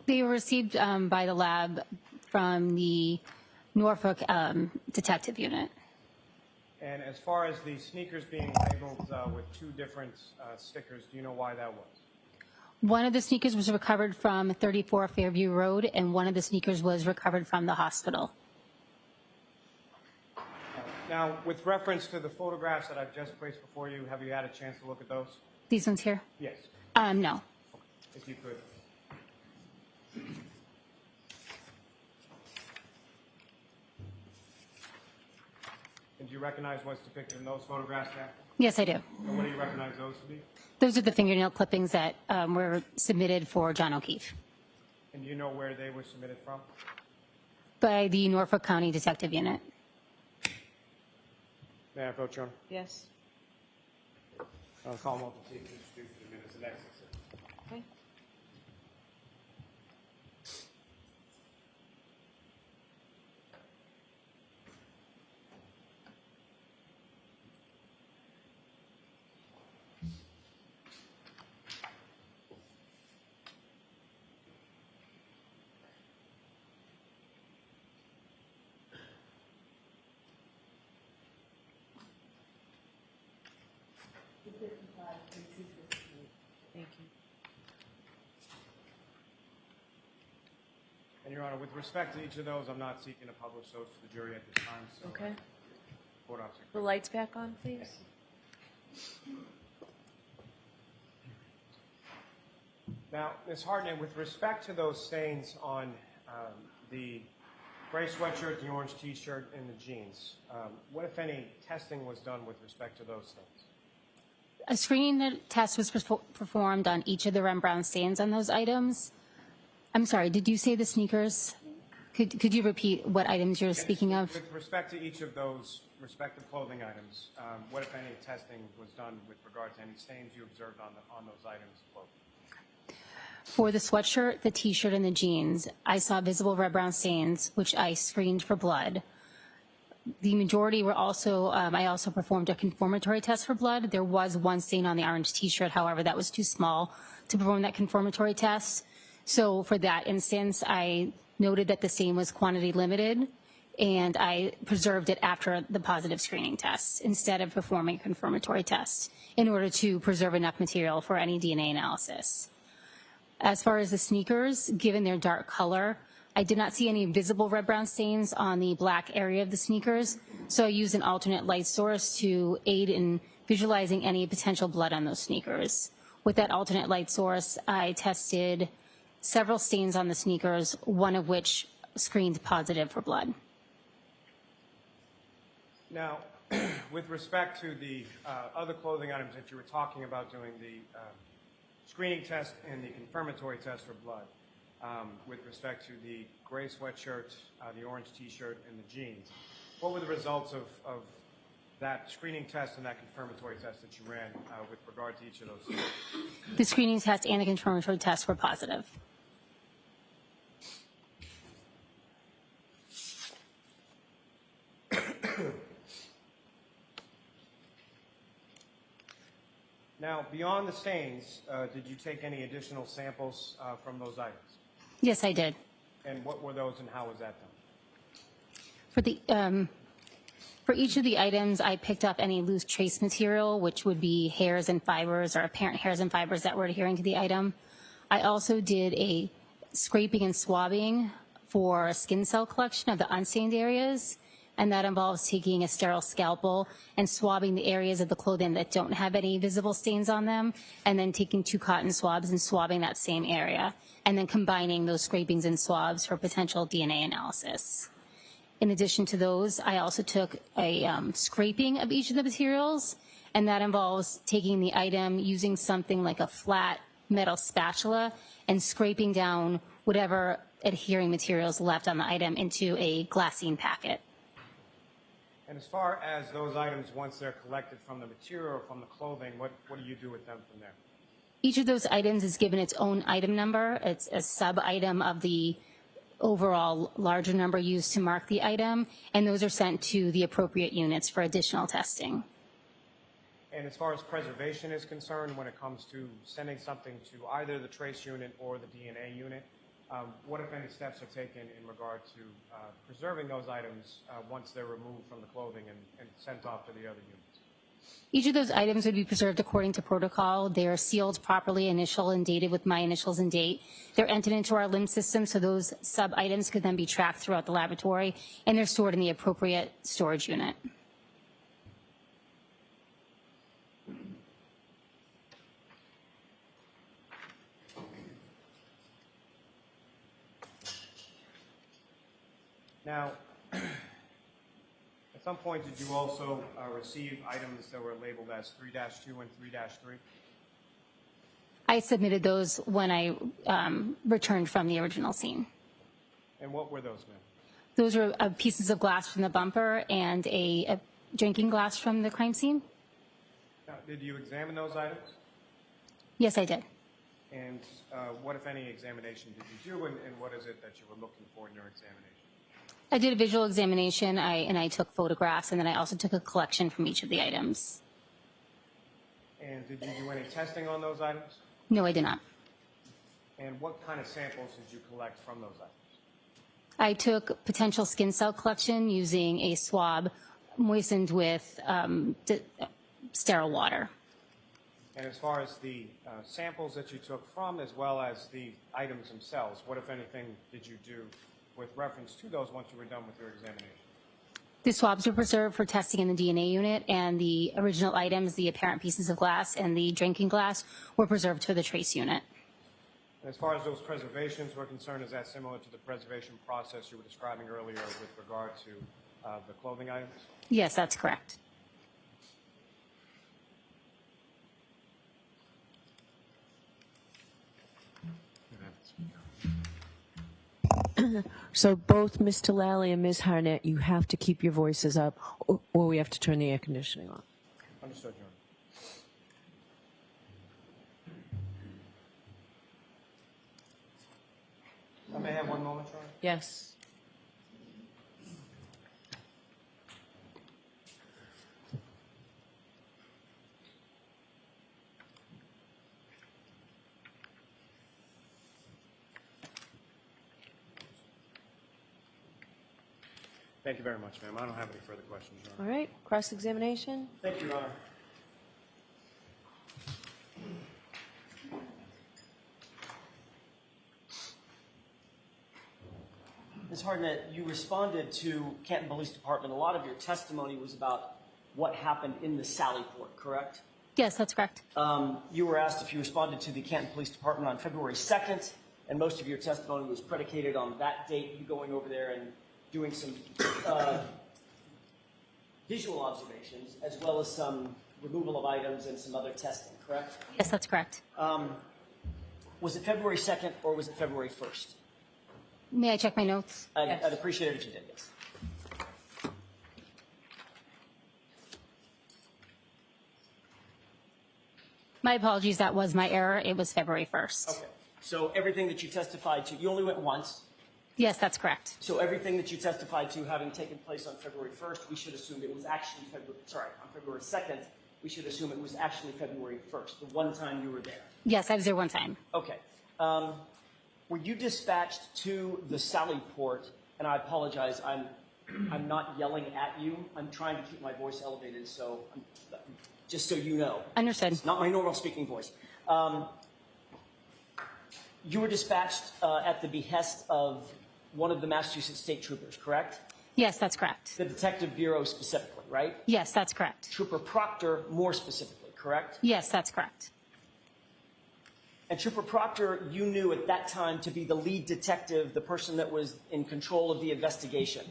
They were received by the lab from the Norfolk Detective Unit. And as far as the sneakers being labeled with two different stickers, do you know why that was? One of the sneakers was recovered from 34 Fairview Road, and one of the sneakers was recovered from the hospital. Now, with reference to the photographs that I've just placed before you, have you had a chance to look at those? These ones here? Yes, No. if you could. And do you recognize what's depicted in those photographs there? Yes, I do. And what do you recognize those to be? Those are the fingernail clippings that were submitted for John O'Keefe And do you know where they were submitted from? by the Norfolk County Detective Unit. May I approach, Your Honor? Yes. I'll call them up to see if you introduce the minutes of next exhibit. Okay. Thank you. And Your Honor, with respect to each of those, I'm not seeking to publish those to the jury at this time, so. Okay. Court officer. The lights back on, please. Now, Ms. Hartnett, with respect to those stains on the gray sweatshirt, the orange T-shirt, and the jeans, what, if any, testing was done with respect to those things? A screening test was performed on each of the Rembrandt stains on those items. I'm sorry, did you say the sneakers? Could you repeat what items you're speaking of? With respect to each of those respective clothing items, what, if any, testing was done with regard to any stains you observed on those items of clothing? For the sweatshirt, the T-shirt, and the jeans, I saw visible red brown stains, which I screened for blood. The majority were also, I also performed a confirmatory test for blood. There was one stain on the orange T-shirt, however, that was too small to perform that confirmatory test. So for that instance, I noted that the stain was quantity limited, and I preserved it after the positive screening test instead of performing a confirmatory test in order to preserve enough material for any DNA analysis. As far as the sneakers, given their dark color, I did not see any visible red-brown stains on the black area of the sneakers, so I used an alternate light source to aid in visualizing any potential blood on those sneakers. With that alternate light source, I tested several stains on the sneakers, one of which screened positive for blood. Now, with respect to the other clothing items that you were talking about doing the screening test and the confirmatory test for blood, with respect to the gray sweatshirt, the orange T-shirt, and the jeans, what were the results of that screening test and that confirmatory test that you ran with regard to each of those things? The screening test and the confirmatory test were positive. Now, beyond the stains, did you take any additional samples from those items? Yes, I did. And what were those and how was that done? For each of the items, I picked up any loose trace material, which would be hairs and fibers or apparent hairs and fibers that were adhering to the item. I also did a scraping and swabbing for a skin cell collection of the unstained areas, and that involves taking a sterile scalpel and swabbing the areas of the clothing that don't have any visible stains on them, and then taking 2 cotton swabs and swabbing that same area, and then combining those scrapings and swabs for potential DNA analysis. In addition to those, I also took a scraping of each of the materials, and that involves taking the item, using something like a flat metal spatula, and scraping down whatever adhering materials left on the item into a glassine packet. And as far as those items, once they're collected from the material or from the clothing, what do you do with them from there? Each of those items is given its own item number. It's a sub-item of the overall larger number used to mark the item, and those are sent to the appropriate units for additional testing. And as far as preservation is concerned, when it comes to sending something to either the trace unit or the DNA unit, what, if any, steps are taken in regard to preserving those items once they're removed from the clothing and sent off to the other units? Each of those items would be preserved according to protocol. They are sealed properly, initial and dated with my initials and date. They're entered into our LIMS system, so those sub-items could then be tracked throughout the laboratory, and they're stored in the appropriate storage unit. Now, at some point, did you also receive items that were labeled as 3-2 and 3-3? I submitted those when I returned from the original scene. And what were those, ma'am? Those are pieces of glass from the bumper and a drinking glass from the crime scene. Now, did you examine those items? Yes, I did. And what, if any, examination did you do, and what is it that you were looking for in your examination? I did a visual examination, and I took photographs, and then I also took a collection from each of the items. And did you do any testing on those items? No, I did not. And what kind of samples did you collect from those items? I took potential skin cell collection using a swab moistened with sterile water. And as far as the samples that you took from, as well as the items themselves, what, if anything, did you do with reference to those once you were done with your examination? The swabs were preserved for testing in the DNA unit, and the original items, the apparent pieces of glass and the drinking glass, were preserved for the trace unit. And as far as those preservations were concerned, is that similar to the preservation process you were describing earlier with regard to the clothing items? Yes, that's correct. So both Ms. Lally and Ms. Harnett, you have to keep your voices up, or we have to turn the air conditioning on. Understood, Your Honor. I may have one moment, Your Honor. Yes. Thank you very much, ma'am. I don't have any further questions, Your Honor. All right, cross-examination? Thank you, Your Honor. Ms. Harnett, you responded to Canton Police Department. A lot of your testimony was about what happened in the Sally Port, correct? Yes, that's correct. You were asked if you responded to the Canton Police Department on February 2nd, and most of your testimony was predicated on that date, you going over there and doing some visual observations, as well as some removal of items and some other testing, correct? Yes, that's correct. Was it February 2nd or was it February 1st? May I check my notes? I'd appreciate it if you did, yes. My apologies, that was my error. It was February 1st. Okay. So everything that you testified to, you only went once. Yes, that's correct. So everything that you testified to having taken place on February 1st, we should assume it was actually on February 2nd, we should assume it was actually February 1st, the one time you were there. Yes, I was there one time. Okay. Were you dispatched to the Sally Port? And I apologize, I'm not yelling at you. I'm trying to keep my voice elevated, so just so you know. Understood. It's not my normal speaking voice. You were dispatched at the behest of one of the Massachusetts State Troopers, correct? Yes, that's correct. The Detective Bureau specifically, right? Yes, that's correct. Trooper Proctor more specifically, correct? Yes, that's correct. And Trooper Proctor, you knew at that time to be the lead detective, the person that was in control of the investigation.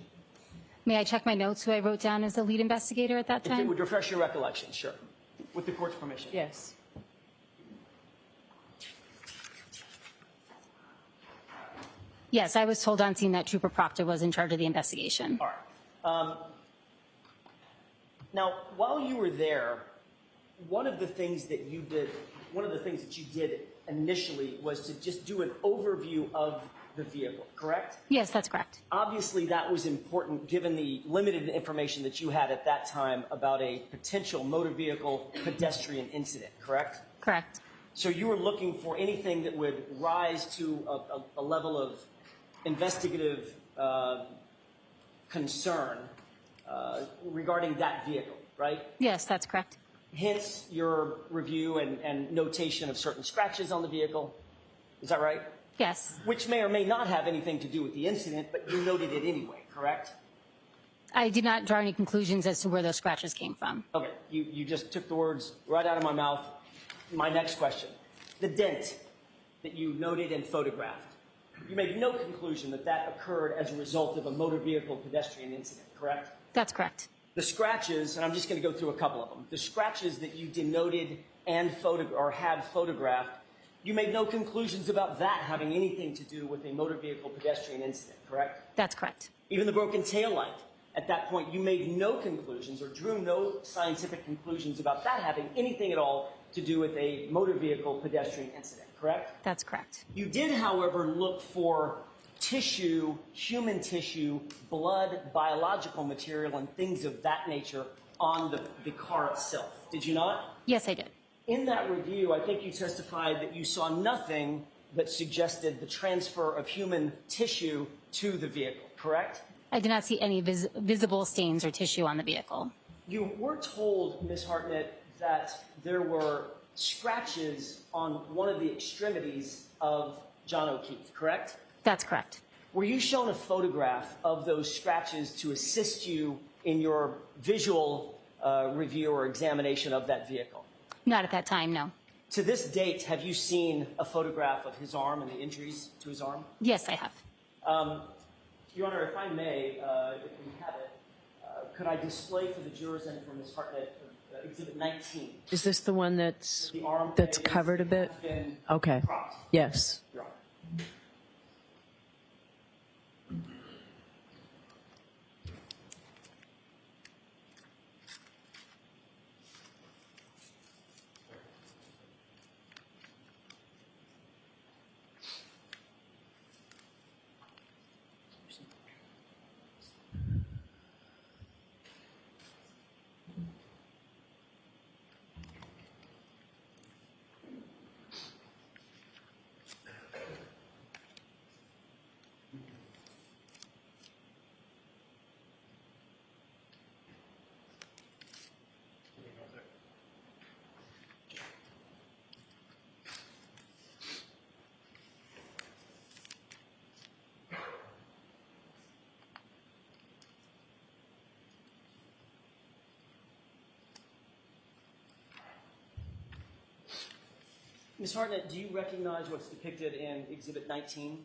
May I check my notes who I wrote down as the lead investigator at that If it time? would refresh your recollection, sure. With the court's permission. Yes. Yes, I was told on scene that Trooper Proctor was in charge of the investigation. All right. Now, while you were there, one of the things that you did initially was to just do an overview of the vehicle, correct? Yes, that's correct. Obviously, that was important given the limited information that you had at that time about a potential motor vehicle pedestrian incident, correct? Correct. So you were looking for anything that would rise to a level of investigative concern regarding that vehicle, right? Yes, that's correct. Hence your review and notation of certain scratches on the vehicle. Is that right? Yes. Which may or may not have anything to do with the incident, but you noted it anyway, correct? I did not draw any conclusions as to where those scratches came from. Okay, you just took the words right out of my mouth. My next question. The dent that you noted and photographed, you made no conclusion that that occurred as a result of a motor vehicle pedestrian incident, correct? That's correct. The scratches, and I'm just going to go through a couple of them. The scratches that you denoted and had photographed, you made no conclusions about that having anything to do with a motor vehicle pedestrian incident, correct? That's correct. Even the broken taillight, at that point, you made no conclusions or drew no scientific conclusions about that having anything at all to do with a motor vehicle pedestrian incident, correct? That's correct. You did, however, look for tissue, human tissue, blood, biological material, and things of that nature on the car itself. Did you not? Yes, I did. In that review, I think you testified that you saw nothing that suggested the transfer of human tissue to the vehicle, correct? I did not see any visible stains or tissue on the vehicle. You were told, Ms. Hartnett, that there were scratches on one of the extremities of John O'Keefe, correct? That's correct. Were you shown a photograph of those scratches to assist you in your visual review or examination of that vehicle? Not at that time, no. To this date, have you seen a photograph of his arm and the injuries to his arm? Yes, I have. Your Honor, if I may, if we have it, could I display for the jurors and for Ms. Hartnett Exhibit 19? Is this the one that's The arm covered a bit? has been Okay. propped. Yes. Your Honor. Ms. Hartnett, do you recognize what's depicted in Exhibit 19?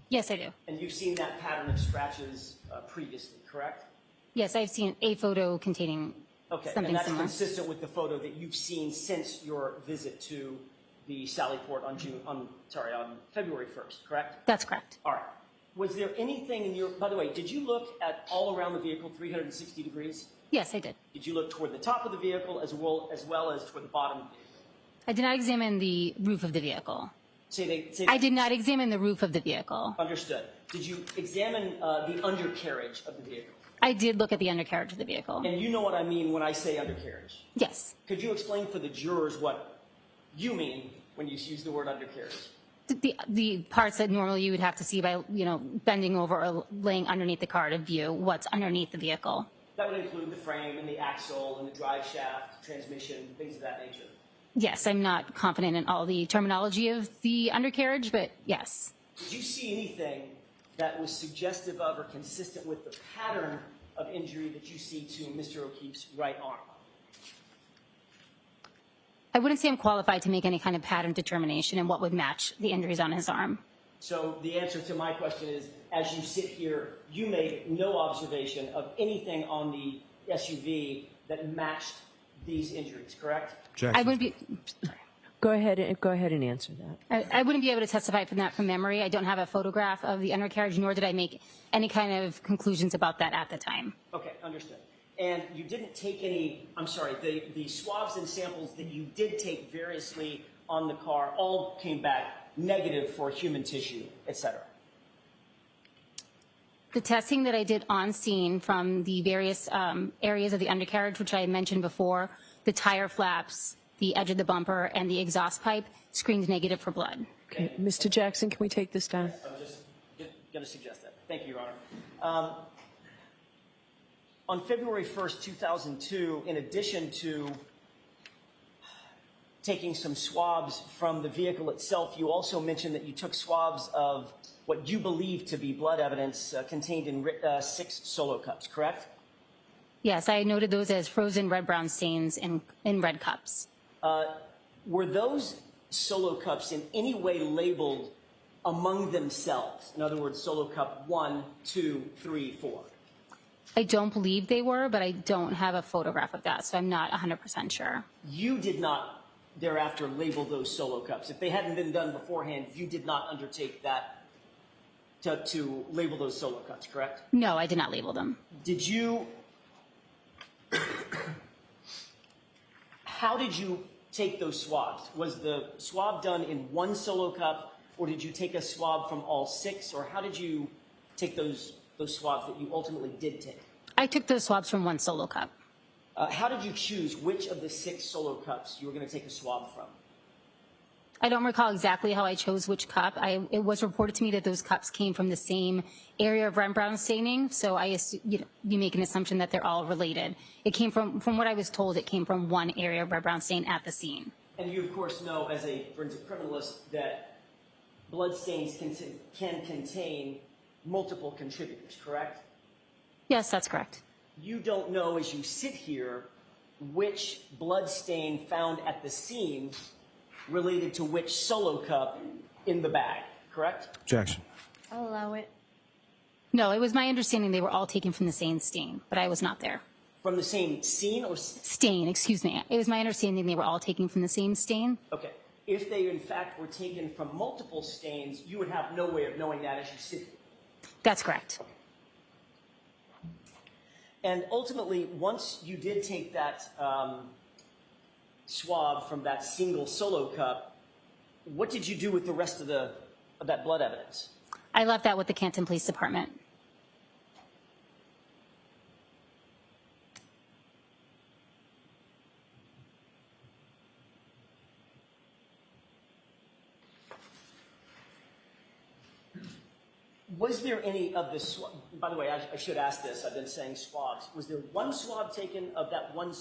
Yes, I do. And you've seen that pattern of scratches previously, correct? Yes, I've seen a photo containing Okay, something and that's similar. consistent with the photo that you've seen since your visit to the Sally Port on February 1st, correct? That's correct. All right. Was there anything in your, by the way, did you look at all around the vehicle 360 degrees? Yes, I did. Did you look toward the top of the vehicle as well as toward the bottom of the vehicle? I did not examine the roof of the vehicle. I did not examine the roof of the vehicle. Understood. Did you examine the undercarriage of the vehicle? I did look at the undercarriage of the vehicle. And you know what I mean when I say undercarriage. Yes. Could you explain for the jurors what you mean when you use the word undercarriage? The parts that normally you would have to see by, bending over or laying underneath the car to view what's underneath the vehicle. That would include the frame and the axle and the drive shaft, transmission, things of that nature. Yes, I'm not confident in all the terminology of the undercarriage, but yes. Did you see anything that was suggestive of or consistent with the pattern of injury that you see to Mr. O'Keefe's right arm? I wouldn't say I'm qualified to make any kind of pattern determination and what would match the injuries on his arm. So the answer to my question is, as you sit here, you made no observation of anything on the SUV that matched these injuries, correct? Jackson. I wouldn't be. Go ahead and answer that. I wouldn't be able to testify from that from memory. I don't have a photograph of the undercarriage, nor did I make any kind of conclusions about that at the time. Okay, understood. And you didn't take any, I'm sorry, the swabs and samples that you did take variously on the car all came back negative for human tissue, et cetera. The testing that I did on scene from the various areas of the undercarriage, which I had mentioned before, the tire flaps, the edge of the bumper, and the exhaust pipe, screened negative for blood. Okay, Mr. Jackson, can we take this down? I'm just going to suggest that. Thank you, Your Honor. On February 1st, 2002, in addition to taking some swabs from the vehicle itself, you also mentioned that you took swabs of what you believe to be blood evidence contained in 6 Solo cups, correct? Yes, I noted those as frozen red-brown stains in red cups. Were those Solo cups in any way labeled among themselves? In other words, Solo cup 1, 2, 3, 4. I don't believe they were, but I don't have a photograph of that, so I'm not 100% sure. You did not thereafter label those Solo cups. If they hadn't been done beforehand, you did not undertake that to label those Solo cups, correct? No, I did not label them. Did you... How did you take those swabs? Was the swab done in one Solo cup, or did you take a swab from all 6, or how did you take those swabs that you ultimately did take? I took those swabs from one Solo cup. How did you choose which of the 6 Solo cups you were going to take a swab from? I don't recall exactly how I chose which cup. It was reported to me that those cups came from the same area of red-brown staining, so you make an assumption that they're all related. It came from what I was told, it came from one area of red-brown stain at the scene. And you, of course, know as a forensic criminalist that blood stains can contain multiple contributors, correct? Yes, that's correct. You don't know, as you sit here, which blood stain found at the scene related to which Solo cup in the bag, correct? Jackson. I'll allow it. No, it was my understanding they were all taken from the same stain, but I was not there. From the same scene or... Stain, excuse me. It was my understanding they were all taken from the same stain. Okay. If they, in fact, were taken from multiple stains, you would have no way of knowing that as you sit here. That's correct. And ultimately, once you did take that swab from that single Solo cup, what did you do with the rest of that blood evidence? I left that with the Canton Police Department. Was there any of the swab, by the way, I should ask this, I've been saying swabs. Was there one swab taken of that one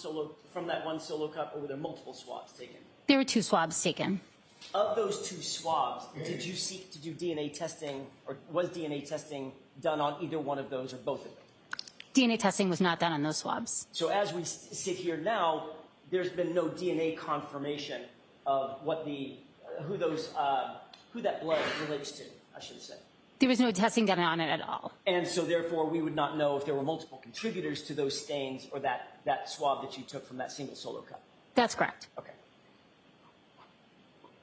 from that one Solo cup, or were there multiple swabs taken? There were 2 swabs taken. Of those 2 swabs, did you seek to do DNA testing, or was DNA testing done on either one of those or both of them? DNA testing was not done on those swabs. So as we sit here now, there's been no DNA confirmation of what who that blood relates to, I should say. There was no testing done on it at all. And so therefore, we would not know if there were multiple contributors to those stains or that swab that you took from that single Solo cup. That's correct. Okay.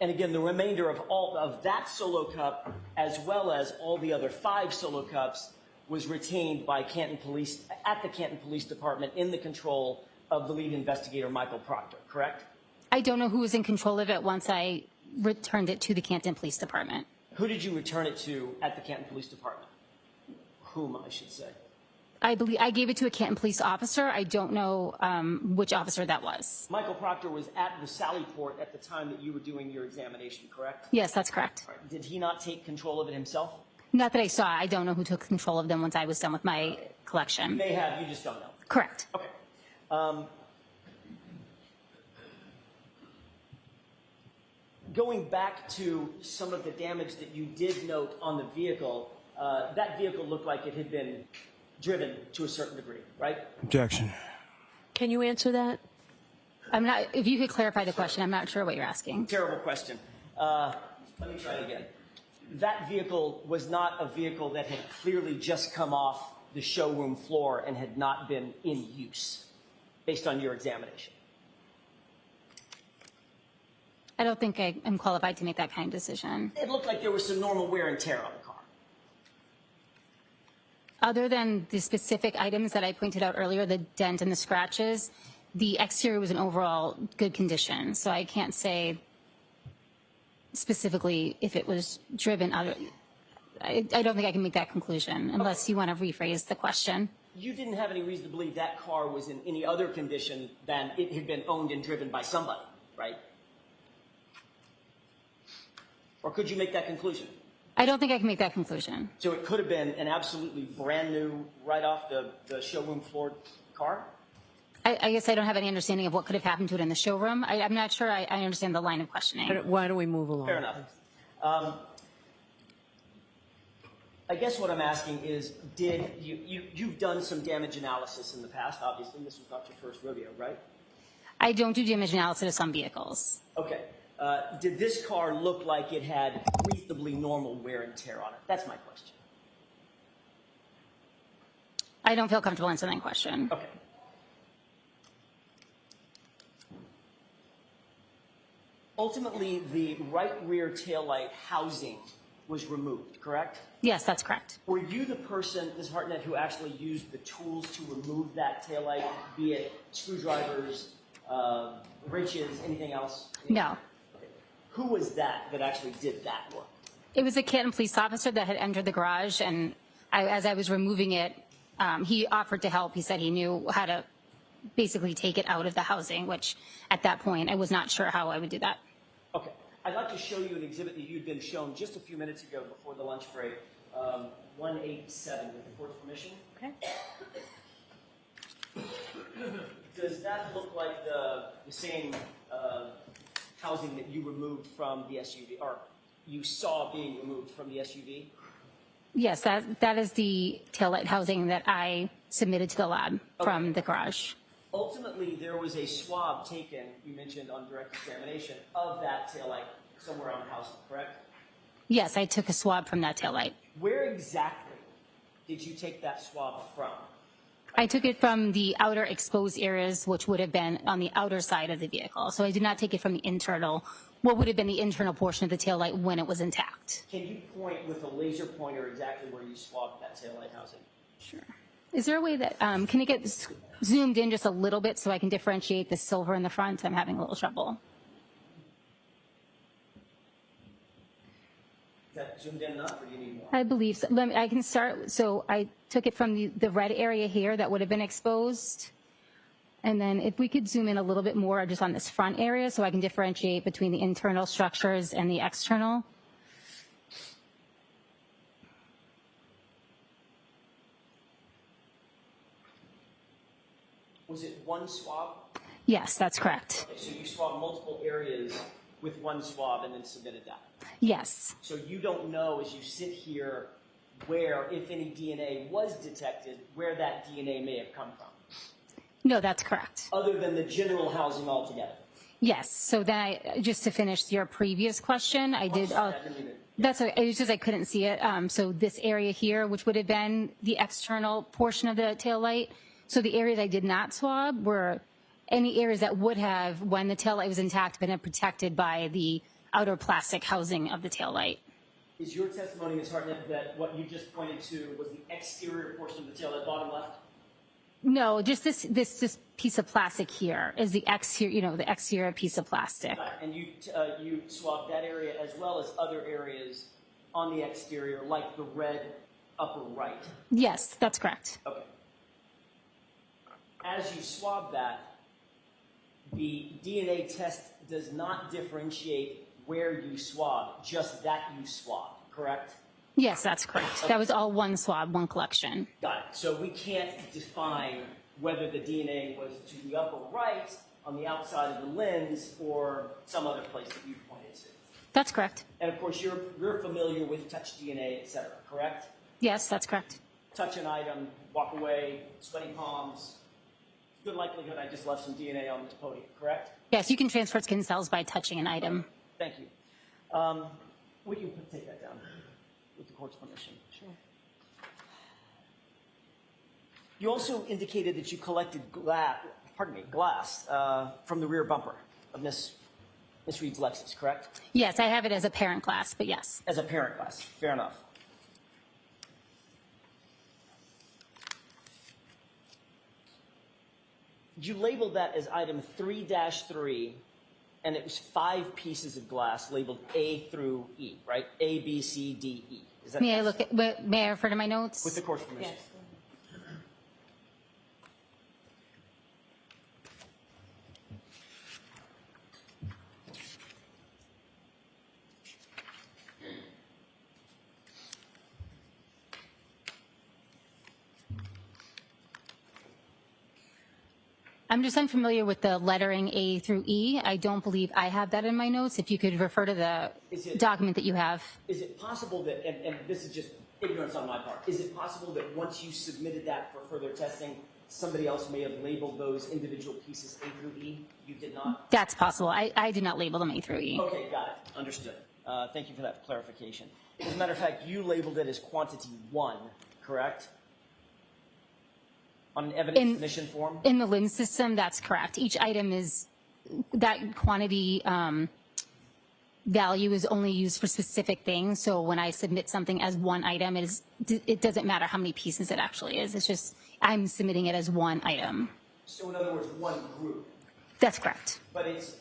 And again, the remainder of all of that Solo cup, as well as all the other 5 Solo cups, was retained by Canton Police at the Canton Police Department in the control of the lead investigator, Michael Proctor, correct? I don't know who was in control of it once I returned it to the Canton Police Department. Who did you return it to at the Canton Police Department? Whom, I should say. I believe I gave it to a Canton police officer. I don't know which officer that was. Michael Proctor was at the Sally Port at the time that you were doing your examination, correct? Yes, that's correct. All right. Did he not take control of it himself? Not that I saw. I don't know who took control of them once I was done with my collection. They have, you just don't know. Correct. Okay. Going back to some of the damage that you did note on the vehicle, that vehicle looked like it had been driven to a certain degree, right? Objection. Can you answer that? I'm not. If you could clarify the question, I'm not sure what you're asking. Terrible question. Let me try it again. That vehicle was not a vehicle that had clearly just come off the showroom floor and had not been in use, based on your examination. I don't think I'm qualified to make that kind of decision. It looked like there was some normal wear and tear on the car. Other than the specific items that I pointed out earlier, the dent and the scratches, the exterior was in overall good condition. So I can't say specifically if it was driven. I don't think I can make that conclusion unless you want to rephrase the question. You didn't have any reason to believe that car was in any other condition than it had been owned and driven by somebody, right? Or could you make that conclusion? I don't think I can make that conclusion. So it could have been an absolutely brand new, right off the showroom floor car? I guess I don't have any understanding of what could have happened to it in the showroom. I'm not sure I understand the line of questioning. Why don't we move along? Fair enough. I guess what I'm asking is, did you've done some damage analysis in the past, obviously. This was not your first rodeo, right? I don't do damage analysis of some vehicles. Okay. Did this car look like it had reasonably normal wear and tear on it? That's my question. I don't feel comfortable answering that question. Okay. Ultimately, the right rear taillight housing was removed, correct? Yes, that's correct. Were you the person, Ms. Hartnett, who actually used the tools to remove that taillight, be it screwdrivers, wrenches, anything else? No. Who was that actually did that work? It was a Canton police officer that had entered the garage, and as I was removing it, he offered to help. He said he knew how to basically take it out of the housing, which at that point I was not sure how I would do that. Okay. I'd like to show you an exhibit that you'd been shown just a few minutes ago before the lunch break, 187, with the court's permission. Okay. Does that look like the same housing that you removed from the SUV, or you saw being removed from the SUV? Yes, that is the taillight housing that I submitted to the lab from the garage. Ultimately, there was a swab taken, you mentioned on direct examination, of that taillight somewhere around the house, correct? Yes, I took a swab from that taillight. Where exactly did you take that swab from? I took it from the outer exposed areas, which would have been on the outer side of the vehicle. So I did not take it from the internal, what would have been the internal portion of the taillight when it was intact. Can you point with a laser pointer exactly where you swabbed that taillight housing? Sure. Is there a way that, can it get zoomed in just a little bit so I can differentiate the silver in the front? I'm having a little trouble. Is that zoomed in enough, or do you need more? I believe so. I can start. So I took it from the red area here that would have been exposed. And then if we could zoom in a little bit more just on this front area so I can differentiate between the internal structures and the external. Was it one swab? Yes, that's correct. Okay, so you swabbed multiple areas with one swab and then submitted that? Yes. So you don't know, as you sit here, where, if any DNA was detected, where that DNA may have come from? No, that's correct. Other than the general housing altogether? Yes. So then just to finish your previous question, I did... That's okay. It was just I couldn't see it. So this area here, which would have been the external portion of the taillight, so the areas I did not swab were any areas that would have, when the taillight was intact, been protected by the outer plastic housing of the taillight. Is your testimony, Ms. Hartnett, that what you just pointed to was the exterior portion of the taillight, bottom left? No, just this piece of plastic here is the exterior, the exterior piece of plastic. And you swabbed that area as well as other areas on the exterior, like the red upper right. Yes, that's correct. Okay. As you swab that, the DNA test does not differentiate where you swab, just that you swab, correct? Yes, that's correct. That was all one swab, one collection. Got it. So we can't define whether the DNA was to the upper right, on the outside of the lens, or some other place that you pointed to. That's correct. And of course, you're familiar with touch DNA, et cetera, correct? Yes, that's correct. Touch an item, walk away, sweaty palms. Good likelihood I just left some DNA on this podium, correct? Yes, you can transfer skin cells by touching an item. Thank you. We can take that down with the court's permission. Sure. You also indicated that you collected glass from the rear bumper of Miss Reed's Lexus, correct? Yes, I have it as a parent glass, but yes. As a parent glass, fair enough. You labeled that as item 3-3, and it was 5 pieces of glass labeled A through E, right? A, B, C, D, E. Is that May I refer to my notes? with the court's permission? Yes. I'm just unfamiliar with the lettering A through E. I don't believe I have that in my notes. If you could refer to the document that you have. Is it possible that, and this is just ignorance on my part, is it possible that once you submitted that for further testing, somebody else may have labeled those individual pieces A through E? You did not? That's possible. I did not label them A through E. Okay, got it. Understood. Thank you for that clarification. As a matter of fact, you labeled it as quantity 1, correct? On an evidence submission form? In the LIMS system, that's correct. Each item is, that quantity value is only used for specific things. So when I submit something as one item, it doesn't matter how many pieces it actually is. It's just, I'm submitting it as one item. So in other words, one group. That's correct. But it's,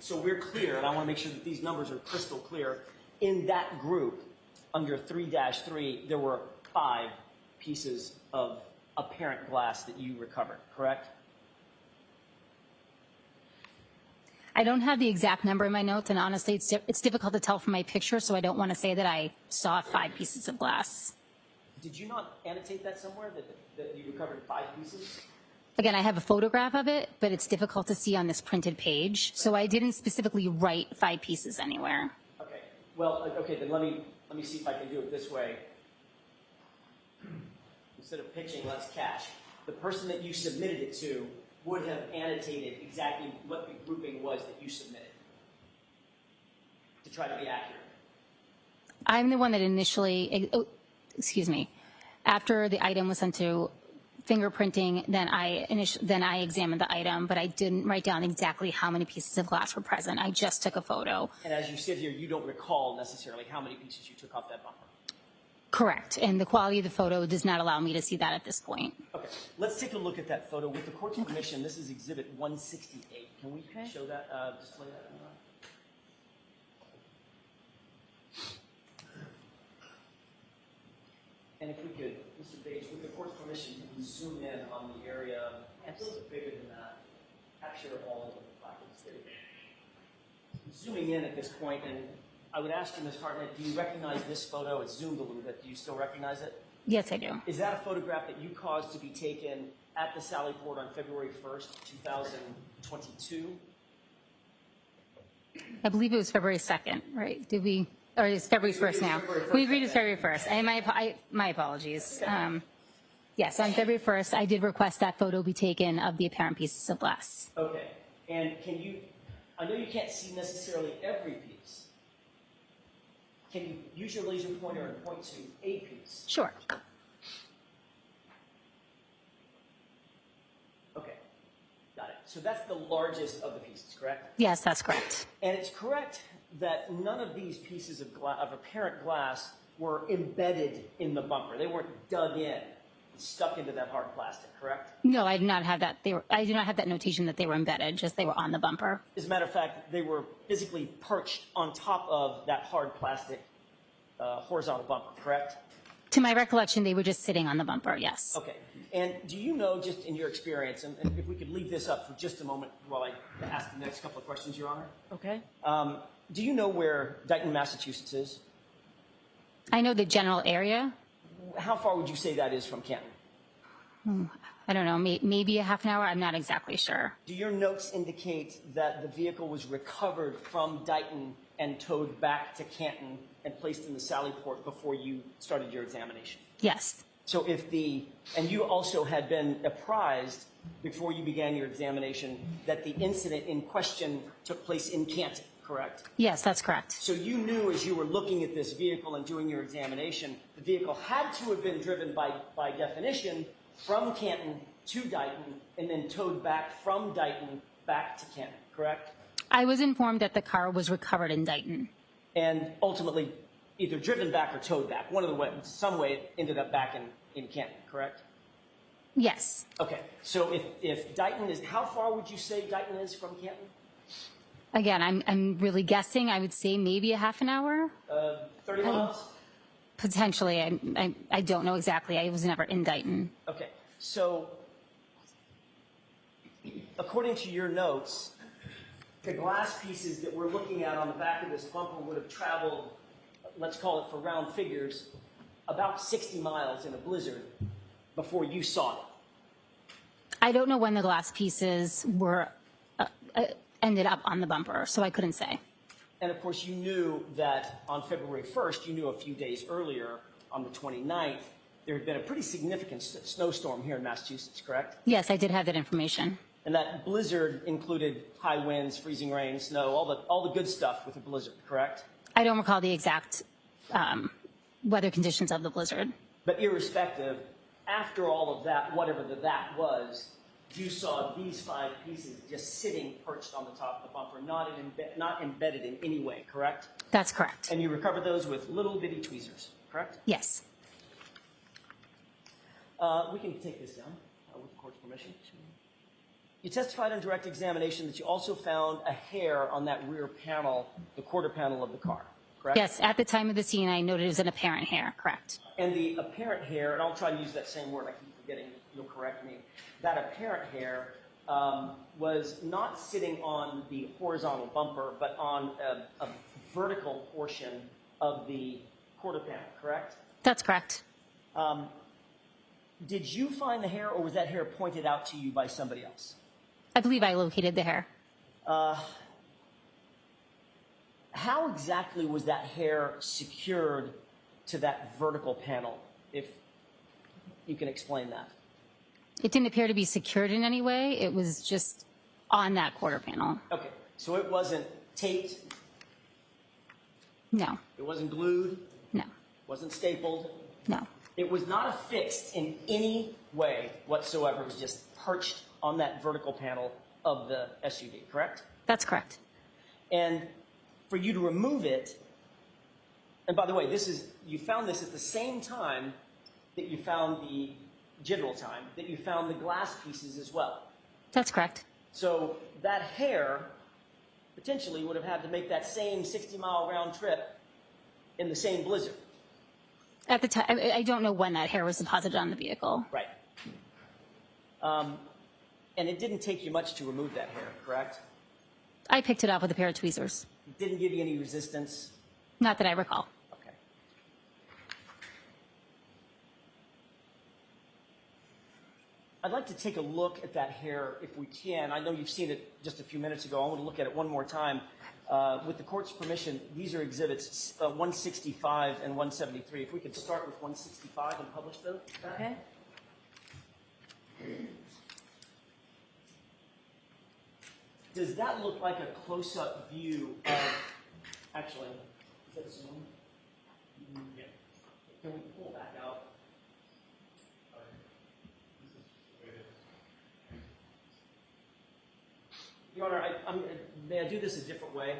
so we're clear, and I want to make sure that these numbers are crystal clear. In that group, under 3-3, there were 5 pieces of apparent glass that you recovered, correct? I don't have the exact number in my notes, and honestly, it's difficult to tell from my picture, so I don't want to say that I saw 5 pieces of glass. Did you not annotate that somewhere, that you recovered 5 pieces? Again, I have a photograph of it, but it's difficult to see on this printed page, so I didn't specifically write 5 pieces anywhere. Okay. Well, okay, then let me see if I can do it this way. Instead of pitching, let's catch. The person that you submitted it to would have annotated exactly what the grouping was that you submitted to try to be accurate. I'm the one that initially, after the item was sent to fingerprinting, then I examined the item, but I didn't write down exactly how many pieces of glass were present. I just took a photo. And as you sit here, you don't recall necessarily how many pieces you took off that bumper. Correct, and the quality of the photo does not allow me to see that at this point. Okay, let's take a look at that photo. With the court's permission, this is Exhibit 168. Can we show that, display that? And if we could, Mr. Bates, with the court's permission, can we zoom in on the area, and a little bit bigger than that, capture all of the placards. Zooming in at this point, and I would ask you, Ms. Hartnett, do you recognize this photo? It's zoomed a little bit. Do you still recognize it? Yes, I do. Is that a photograph that you caused to be taken at the Sally Port on February 1st, 2022? I believe it was February 2nd, right? Did we, or it's February 1st now? We agreed it's February 1st. And my apologies. Yes, on February 1st, I did request that photo be taken of the apparent pieces of glass. Okay. And can you, I know you can't see necessarily every piece. Can you use your laser pointer and point to a piece? Sure. Okay. Got it. So that's the largest of the pieces, correct? Yes, that's correct. And it's correct that none of these pieces of apparent glass were embedded in the bumper. They weren't dug in. stuck into that hard plastic, correct? No, I do not have that. I do not have that notation that they were embedded, just they were on the bumper. As a matter of fact, they were physically perched on top of that hard plastic horizontal bumper, correct? To my recollection, they were just sitting on the bumper, yes. Okay. And do you know, just in your experience, and if we could leave this up for just a moment while I ask the next couple of questions, Your Honor. Okay. Do you know where Dighton, Massachusetts is? I know the general area. How far would you say that is from Canton? I don't know, maybe a half an hour. I'm not exactly sure. Do your notes indicate that the vehicle was recovered from Dighton and towed back to Canton and placed in the Sally Port before you started your examination? Yes. So and you also had been apprised before you began your examination that the incident in question took place in Canton, correct? Yes, that's correct. So you knew as you were looking at this vehicle and doing your examination, the vehicle had to have been driven by definition from Canton to Dighton and then towed back from Dighton back to Canton, correct? I was informed that the car was recovered in Dighton. And ultimately either driven back or towed back. One of the ways, some way it ended up back in Canton, correct? Yes. Okay, so if Dighton is, how far would you say Dighton is from Canton? Again, I'm really guessing. I would say maybe a half an hour. 30 miles? Potentially. I don't know exactly. I was never in Dighton. Okay, so according to your notes, the glass pieces that we're looking at on the back of this bumper would have traveled, let's call it for round figures, about 60 miles in a blizzard before you saw it. I don't know when the glass pieces were ended up on the bumper, so I couldn't say. And of course, you knew that on February 1st, you knew a few days earlier, on the 29th, there had been a pretty significant snowstorm here in Massachusetts, correct? Yes, I did have that information. And that blizzard included high winds, freezing rain, snow, all the good stuff with a blizzard, correct? I don't recall the exact weather conditions of the blizzard. But irrespective, after all of that, whatever that was, you saw these 5 pieces just sitting perched on the top of the bumper, not embedded in any way, correct? That's correct. And you recovered those with little bitty tweezers, correct? Yes. We can take this down with the court's permission. You testified on direct examination that you also found a hair on that rear panel, the quarter panel of the car, correct? Yes, at the time of the scene, I noted it was an apparent hair, correct. And the apparent hair, and I'll try to use that same word, I keep forgetting, you'll correct me. That apparent hair was not sitting on the horizontal bumper, but on a vertical portion of the quarter panel, correct? That's correct. Did you find the hair, or was that hair pointed out to you by somebody else? I believe I located the hair. How exactly was that hair secured to that vertical panel, if you can explain that? It didn't appear to be secured in any way. It was just on that quarter panel. Okay, so it wasn't taped? No. It wasn't glued? No. Wasn't stapled? No. It was not affixed in any way whatsoever. It was just perched on that vertical panel of the SUV, correct? That's correct. And for you to remove it, and by the way, you found this at the same time that you found the general time, that you found the glass pieces as well. That's correct. So that hair potentially would have had to make that same 60-mile round trip in the same blizzard. At the time, I don't know when that hair was deposited on the vehicle. Right. And it didn't take you much to remove that hair, correct? I picked it up with a pair of tweezers. It didn't give you any resistance? Not that I recall. Okay. I'd like to take a look at that hair if we can. I know you've seen it just a few minutes ago. I want to look at it one more time. With the court's permission, these are exhibits 165 and 173. If we could start with 165 and publish those. Okay. Does that look like a close-up view of, actually, is that zoom? Yeah. Can we pull back out? Your Honor, may I do this a different way?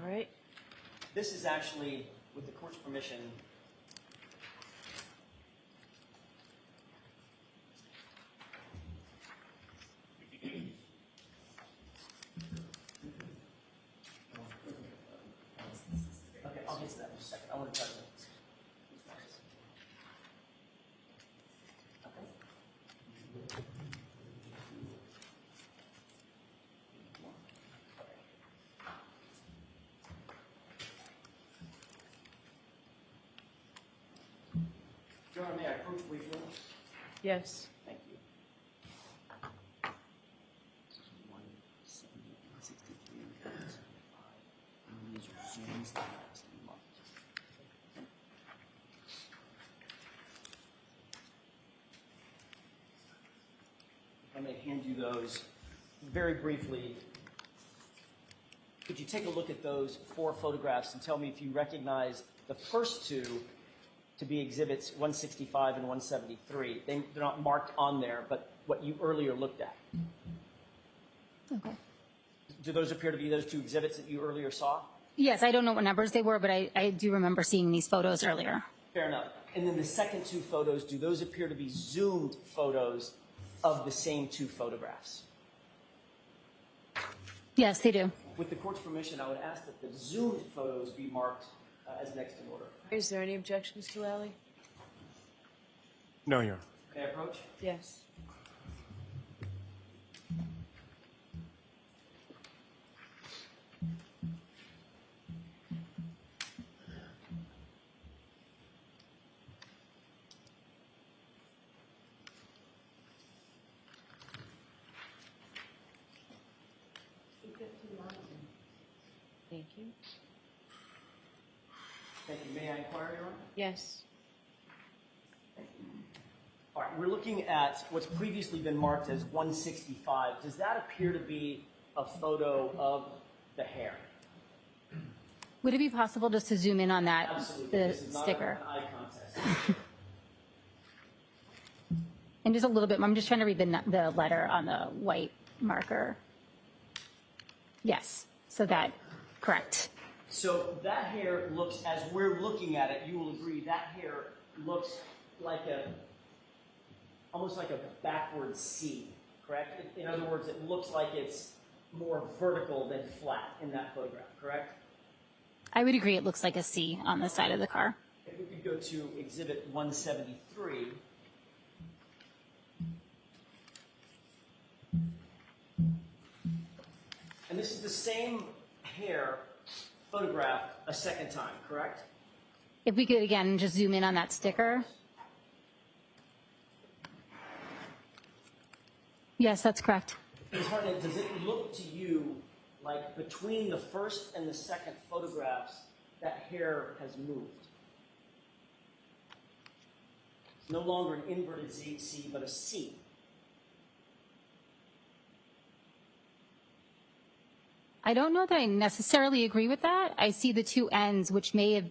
All right. This is actually, with the court's permission, second. I want to try to. Your Honor, may I approach briefly? Yes. Thank you. If I may hand you those very briefly, could you take a look at those 4 photographs and tell me if you recognize the first 2 to be exhibits 165 and 173? They're not marked on there, but what you earlier looked at. Okay. Do those appear to be those 2 exhibits that you earlier saw? Yes, I don't know what numbers they were, but I do remember seeing these photos earlier. Fair enough. And then the second 2 photos, do those appear to be zoomed photos of the same 2 photographs? Yes, they do. With the court's permission, I would ask that the zoomed photos be marked as next in order. Is there any objections to Ally? No, Your Honor. May I approach? Yes. Thank you. Thank you. May I inquire, Your Honor? Yes. All right, we're looking at what's previously been marked as 165. Does that appear to be a photo of the hair? Would it be possible just to zoom in on that, Absolutely. the This is not sticker? an eye contest. And just a little bit, I'm just trying to read the letter on the white marker. Yes, so that, correct. So that hair looks, as we're looking at it, you will agree, that hair looks like almost like a backward C, correct? In other words, it looks like it's more vertical than flat in that photograph, correct? I would agree it looks like a C on the side of the car. If we could go to exhibit 173. And this is the same hair photographed a second time, correct? If we could, again, just zoom in on that sticker. Yes, that's correct. Ms. Hartnett, does it look to you like between the first and the second photographs, that hair has moved? It's no longer an inverted C, but a C. I don't know that I necessarily agree with that. I see the 2 ends, which may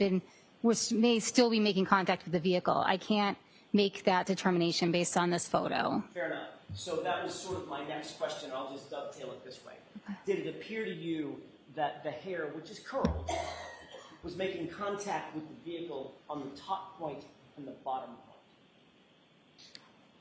still be making contact with the vehicle. I can't make that determination based on this photo. Fair enough. So that was sort of my next question. I'll just dovetail it this way. Did it appear to you that the hair, which is curled, was making contact with the vehicle on the top point and the bottom point?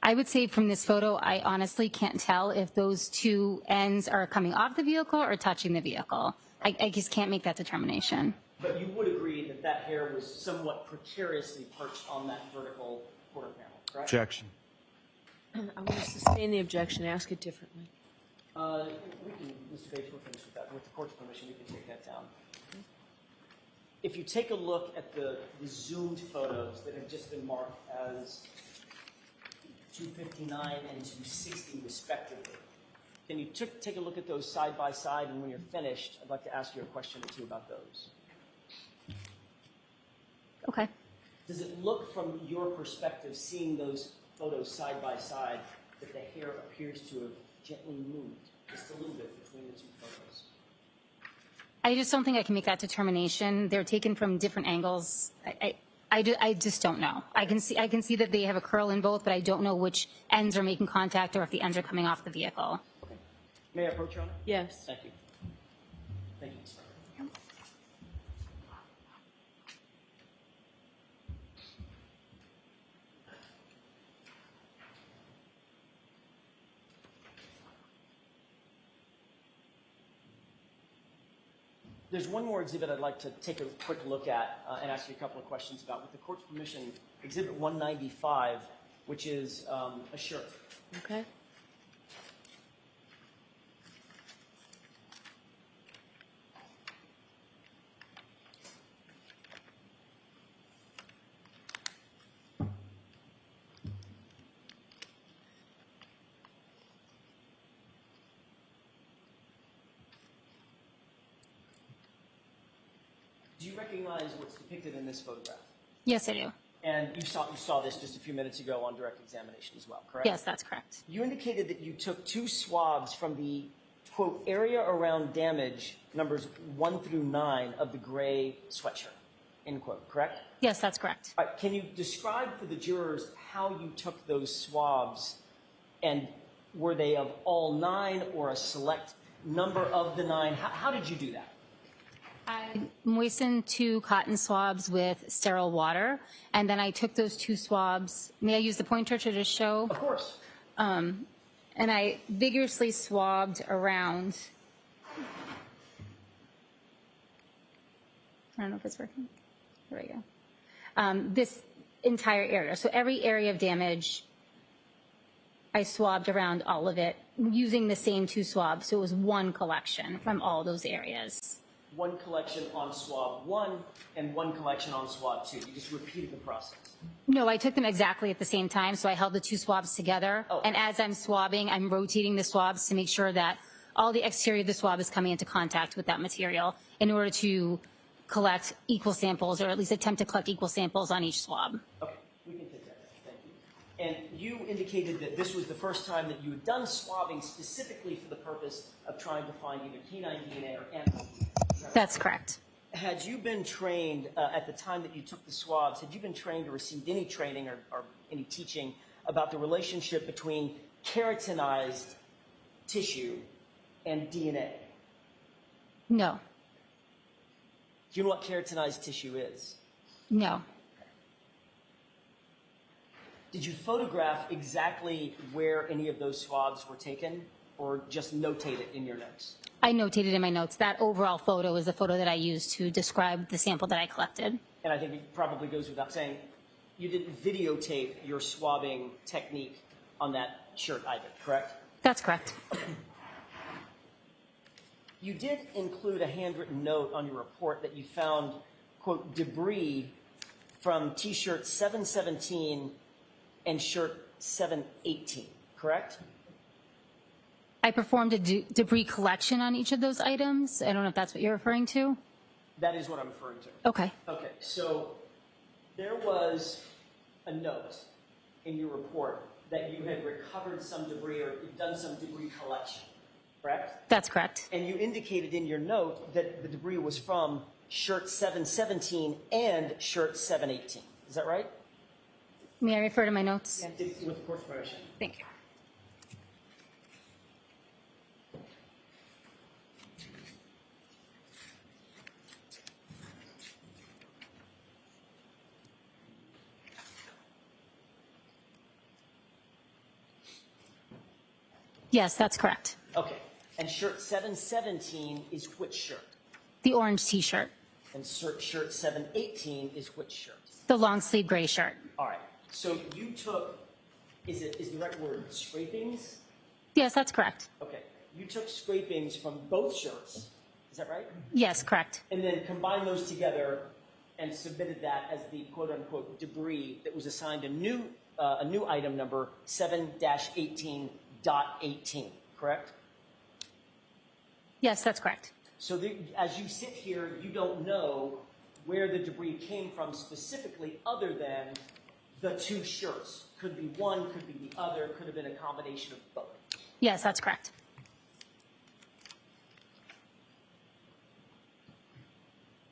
I would say from this photo, I honestly can't tell if those 2 ends are coming off the vehicle or touching the vehicle. I just can't make that determination. But you would agree that that hair was somewhat precariously perched on that vertical quarter panel, correct? Objection. I want to sustain the objection. Ask it differently. We can, Mr. Bates, we'll finish with that. With the court's permission, we can take that down. If you take a look at the zoomed photos that have just been marked as 259 and 260 respectively, can you take a look at those side by side, and when you're finished, I'd like to ask you a question or 2 about those. Okay. Does it look from your perspective, seeing those photos side by side, that the hair appears to have gently moved just a little bit between the 2 photos? I just don't think I can make that determination. They're taken from different angles. I just don't know. I can see that they have a curl in both, but I don't know which ends are making contact or if the ends are coming off the vehicle. Okay. May I approach, Your Honor? Yes. Thank you. Thank you, sir. There's one more exhibit I'd like to take a quick look at and ask you a couple of questions about. With the court's permission, Exhibit 195, which is a shirt. Okay. Do you recognize what's depicted in this photograph? Yes, I do. And you saw this just a few minutes ago on direct examination as well, correct? Yes, that's correct. You indicated that you took 2 swabs from the, quote, area around damage, numbers 1 through 9 of the gray sweatshirt, end quote, correct? Yes, that's correct. All right, can you describe for the jurors how you took those swabs, and were they of all 9 or a select number of the 9? How did you do that? I moistened 2 cotton swabs with sterile water, and then I took those 2 swabs. May I use the pointer to just show? Of course. And I vigorously swabbed around. I don't know if it's working. There we go. This entire area. So every area of damage, I swabbed around all of it using the same 2 swabs. So it was one collection from all those areas. One collection on swab 1 and one collection on swab 2. You just repeated the process. No, I took them exactly at the same time, so I held the 2 swabs together. Oh. And as I'm swabbing, I'm rotating the swabs to make sure that all the exterior of the swab is coming into contact with that material in order to collect equal samples, or at least attempt to collect equal samples on each swab. Okay, we can take that. Thank you. And you indicated that this was the first time that you had done swabbing specifically for the purpose of trying to find either canine DNA or animal DNA. That's correct. Had you been trained at the time that you took the swabs, had you been trained or received any training or any teaching about the relationship between keratinized tissue and DNA? No. Do you know what keratinized tissue is? No. Did you photograph exactly where any of those swabs were taken, or just notate it in your notes? I notated in my notes that overall photo is the photo that I used to describe the sample that I collected. And I think it probably goes without saying, you didn't videotape your swabbing technique on that shirt either, correct? That's correct. You did include a handwritten note on your report that you found, quote, debris from T-shirt 717 and shirt 718, correct? I performed a debris collection on each of those items. I don't know if that's what you're referring to. That is what I'm referring to. Okay. Okay, so there was a note in your report that you had recovered some debris or you'd done some debris collection, correct? That's correct. And you indicated in your note that the debris was from shirt 717 and shirt 718. Is that right? May I refer to my notes? With court's permission. Thank you. Yes, that's correct. Okay. And shirt 717 is which shirt? The orange T-shirt. And shirt 718 is which shirt? The long sleeve gray shirt. All right. So you took, is the right word scrapings? Yes, that's correct. Okay. You took scrapings from both shirts. Is that right? Yes, correct. And then combined those together and submitted that as the quote unquote debris that was assigned a new item number 7-18.18, correct? Yes, that's correct. So as you sit here, you don't know where the debris came from specifically other than the 2 shirts. Could be one, could be the other, could have been a combination of both. Yes, that's correct.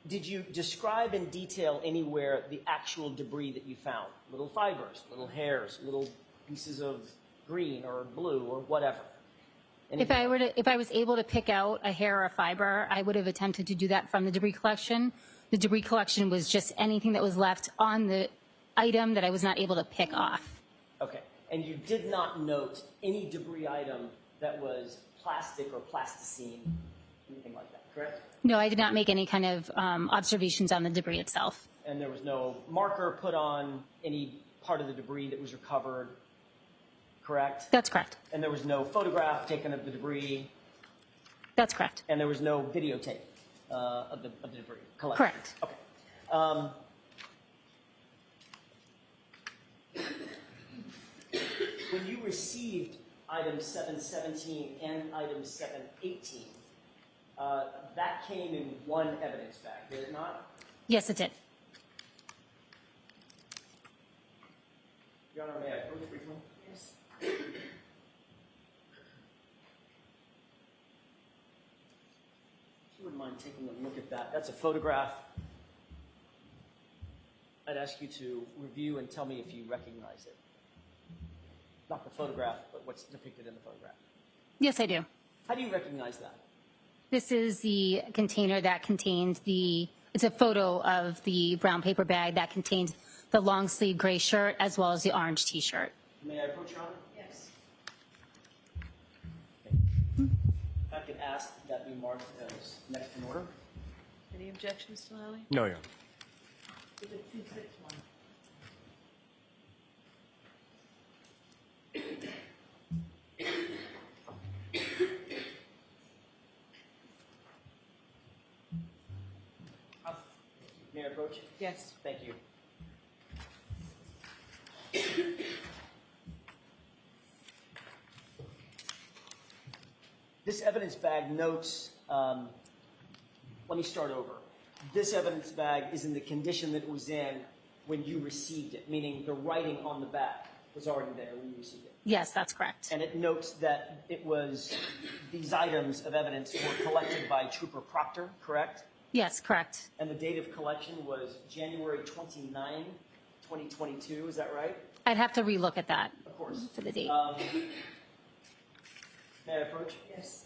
Did you describe in detail anywhere the actual debris that you found? Little fibers, little hairs, little pieces of green or blue or whatever? If I was able to pick out a hair or a fiber, I would have attempted to do that from the debris collection. The debris collection was just anything that was left on the item that I was not able to pick off. Okay. And you did not note any debris item that was plastic or plasticine, anything like that, correct? No, I did not make any kind of observations on the debris itself. And there was no marker put on any part of the debris that was recovered, correct? That's correct. And there was no photograph taken of the debris, That's correct. and there was no videotape of the debris collected? Correct. Okay. When you received item 717 and item 718, that came in one evidence bag, did it not? Yes, it did. Your Honor, may I approach briefly? Yes. If you wouldn't mind taking a look at that. That's a photograph. I'd ask you to review and tell me if you recognize it. Not the photograph, but what's depicted in the photograph. Yes, I do. How do you recognize that? This is the container that contained it's a photo of the brown paper bag that contained the long sleeve gray shirt as well as the orange t-shirt. May I approach, Your Honor? Yes. If I could ask that be marked as next in order. Any objections to Lally? No, Your Honor. Is it 261? May I approach? Yes. Thank you. This evidence bag notes, let me start over. This evidence bag is in the condition that it was in when you received it, meaning the writing on the back was already there when you received it. Yes, that's correct. And it notes that these items of evidence were collected by Trooper Proctor, correct? Yes, correct. And the date of collection was January 29, 2022, is that right? I'd have to relook at that Of course. for the date. May I approach? Yes.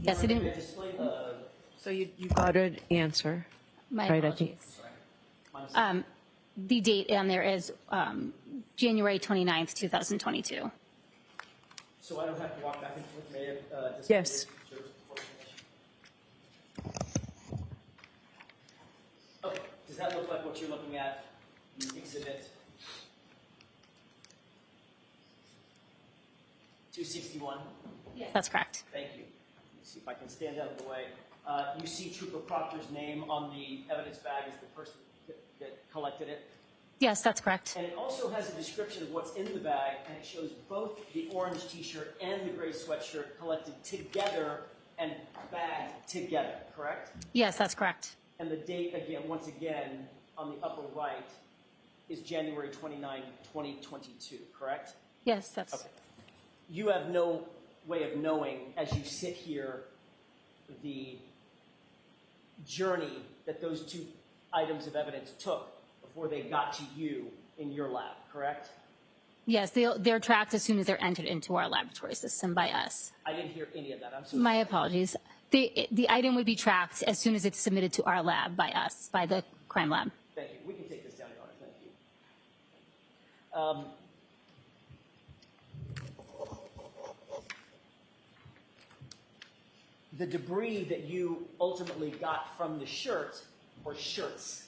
Yes, it didn't. So you got an answer. My Right, I think- apologies. The date on there is January 29th, 2022. So I don't have to walk back and forth, may I? Yes. Okay, does that look like what you're looking at, the exhibit 261? That's correct. Thank you. Let me see if I can stand out of the way. You see Trooper Proctor's name on the evidence bag as the person that collected it. Yes, that's correct. And it also has a description of what's in the bag, and it shows both the orange t-shirt and the gray sweatshirt collected together and bagged together, correct? Yes, that's correct. And the date, again, once again, on the upper right is January 29, 2022, correct? Yes, that's Okay. You have no way of knowing, as you sit here, the journey that those two items of evidence took before they got to you in your lab, correct? Yes, they're tracked as soon as they're entered into our laboratory system by us. I didn't hear any of that. I'm so My apologies. The item would be tracked as soon as it's submitted to our lab by us, by the crime lab. Thank you. We can take this down, Your Honor. Thank you. The debris that you ultimately got from the shirt or shirts,